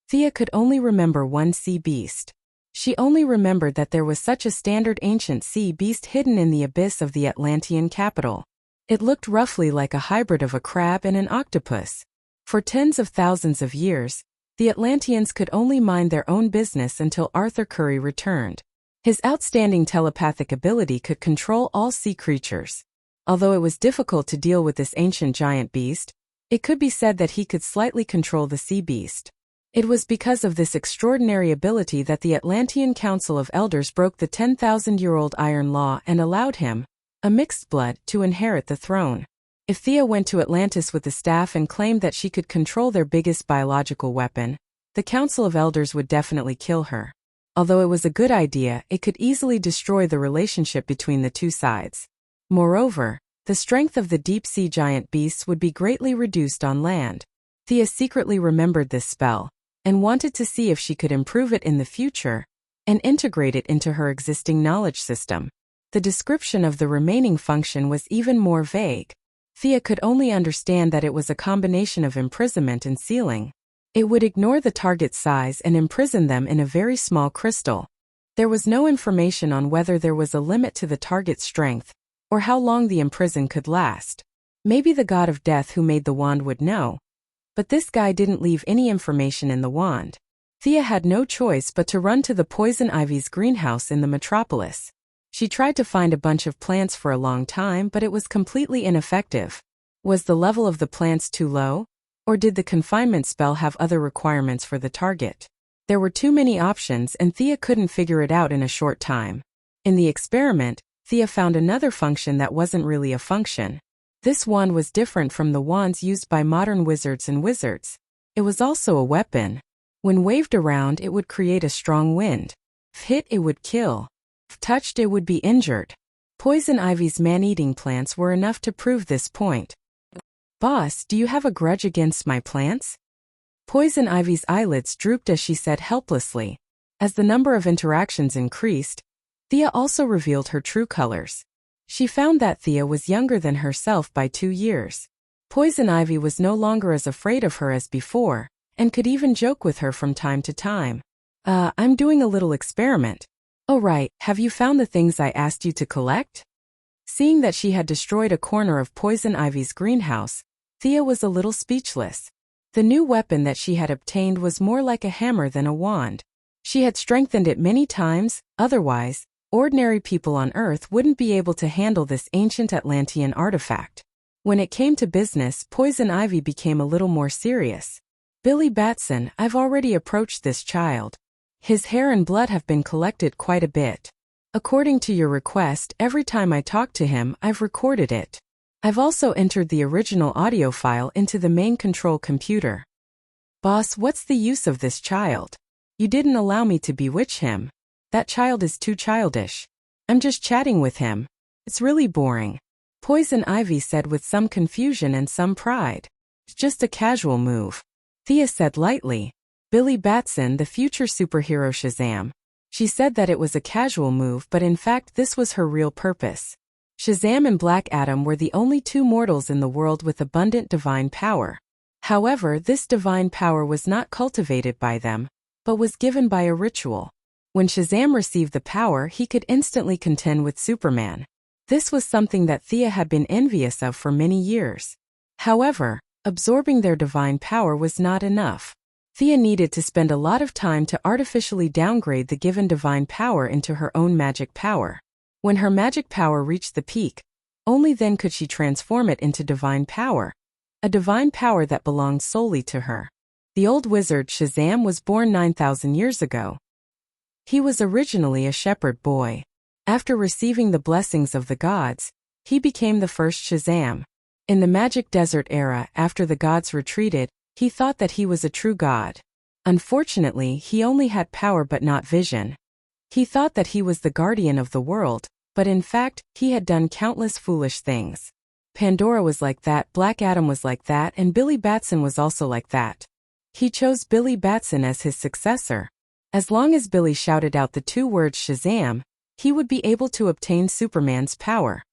Thea could only remember one sea beast. She only remembered that there was such a standard ancient sea beast hidden in the abyss of the Atlantean capital. It looked roughly like a hybrid of a crab and an octopus. For tens of thousands of years, the Atlanteans could only mind their own business until Arthur Curry returned. His outstanding telepathic ability could control all sea creatures. Although it was difficult to deal with this ancient giant beast, it could be said that he could slightly control the sea beast. It was because of this extraordinary ability that the Atlantean Council of Elders broke the 10,000-year-old Iron Law and allowed him, a mixed blood, to inherit the throne. If Thea went to Atlantis with the staff and claimed that she could control their biggest biological weapon, the Council of Elders would definitely kill her. Although it was a good idea, it could easily destroy the relationship between the two sides. Moreover, the strength of the deep-sea giant beasts would be greatly reduced on land. Thea secretly remembered this spell, and wanted to see if she could improve it in the future, and integrate it into her existing knowledge system. The description of the remaining function was even more vague. Thea could only understand that it was a combination of imprisonment and sealing. It would ignore the target's size and imprison them in a very small crystal. There was no information on whether there was a limit to the target's strength, or how long the imprison could last. Maybe the god of death who made the wand would know. But this guy didn't leave any information in the wand. Thea had no choice but to run to the poison ivy's greenhouse in the metropolis. She tried to find a bunch of plants for a long time, but it was completely ineffective. Was the level of the plants too low? Or did the confinement spell have other requirements for the target? There were too many options and Thea couldn't figure it out in a short time. In the experiment, Thea found another function that wasn't really a function. This wand was different from the wands used by modern wizards and wizards. It was also a weapon. When waved around, it would create a strong wind. If hit, it would kill. If touched, it would be injured. Poison ivy's man-eating plants were enough to prove this point. "Boss, do you have a grudge against my plants?" Poison ivy's eyelids drooped as she said helplessly. As the number of interactions increased, Thea also revealed her true colors. She found that Thea was younger than herself by 2 years. Poison ivy was no longer as afraid of her as before, and could even joke with her from time to time. I'm doing a little experiment." "Oh right, have you found the things I asked you to collect?" Seeing that she had destroyed a corner of Poison Ivy's greenhouse, Thea was a little speechless. The new weapon that she had obtained was more like a hammer than a wand. She had strengthened it many times, otherwise, ordinary people on Earth wouldn't be able to handle this ancient Atlantean artifact. When it came to business, Poison Ivy became a little more serious. "Billy Batson, I've already approached this child. His hair and blood have been collected quite a bit. According to your request, every time I talk to him, I've recorded it. I've also entered the original audio file into the main control computer." "Boss, what's the use of this child? You didn't allow me to bewitch him. That child is too childish. I'm just chatting with him. It's really boring," Poison Ivy said with some confusion and some pride. "It's just a casual move," Thea said lightly. Billy Batson, the future superhero Shazam. She said that it was a casual move, but in fact this was her real purpose. Shazam and Black Adam were the only two mortals in the world with abundant divine power. However, this divine power was not cultivated by them, but was given by a ritual. When Shazam received the power, he could instantly contend with Superman. This was something that Thea had been envious of for many years. However, absorbing their divine power was not enough. Thea needed to spend a lot of time to artificially downgrade the given divine power into her own magic power. When her magic power reached the peak, only then could she transform it into divine power. A divine power that belonged solely to her. The old wizard Shazam was born 9,000 years ago. He was originally a shepherd boy. After receiving the blessings of the gods, he became the first Shazam. In the Magic Desert era, after the gods retreated, he thought that he was a true god. Unfortunately, he only had power but not vision. He thought that he was the guardian of the world, but in fact, he had done countless foolish things. Pandora was like that, Black Adam was like that, and Billy Batson was also like that. He chose Billy Batson as his successor. As long as Billy shouted out the 2 words Shazam, he would be able to obtain Superman's power.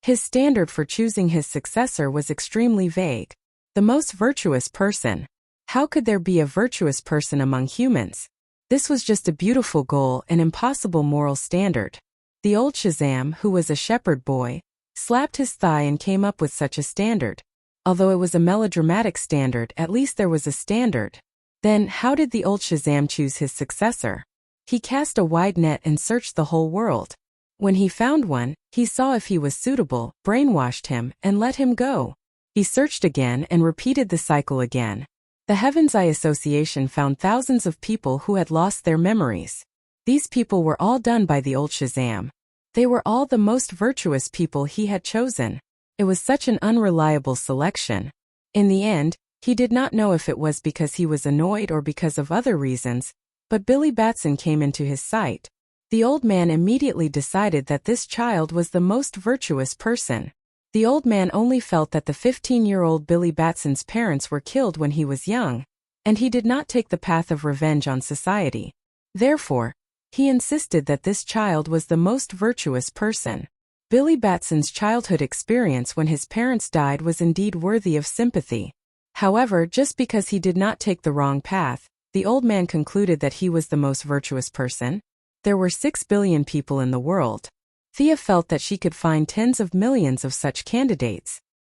His standard for choosing his successor was extremely vague. The most virtuous person. How could there be a virtuous person among humans? This was just a beautiful goal, an impossible moral standard. The old Shazam, who was a shepherd boy, slapped his thigh and came up with such a standard. Although it was a melodramatic standard, at least there was a standard. Then, how did the old Shazam choose his successor? He cast a wide net and searched the whole world. When he found one, he saw if he was suitable, brainwashed him, and let him go. He searched again and repeated the cycle again. The Heaven's Eye Association found thousands of people who had lost their memories. These people were all done by the old Shazam. They were all the most virtuous people he had chosen. It was such an unreliable selection. In the end, he did not know if it was because he was annoyed or because of other reasons, but Billy Batson came into his sight. The old man immediately decided that this child was the most virtuous person. The old man only felt that the 15-year-old Billy Batson's parents were killed when he was young, and he did not take the path of revenge on society. Therefore, he insisted that this child was the most virtuous person. Billy Batson's childhood experience when his parents died was indeed worthy of sympathy. However, just because he did not take the wrong path, the old man concluded that he was the most virtuous person. There were 6 billion people in the world. Thea felt that she could find tens of millions of such candidates.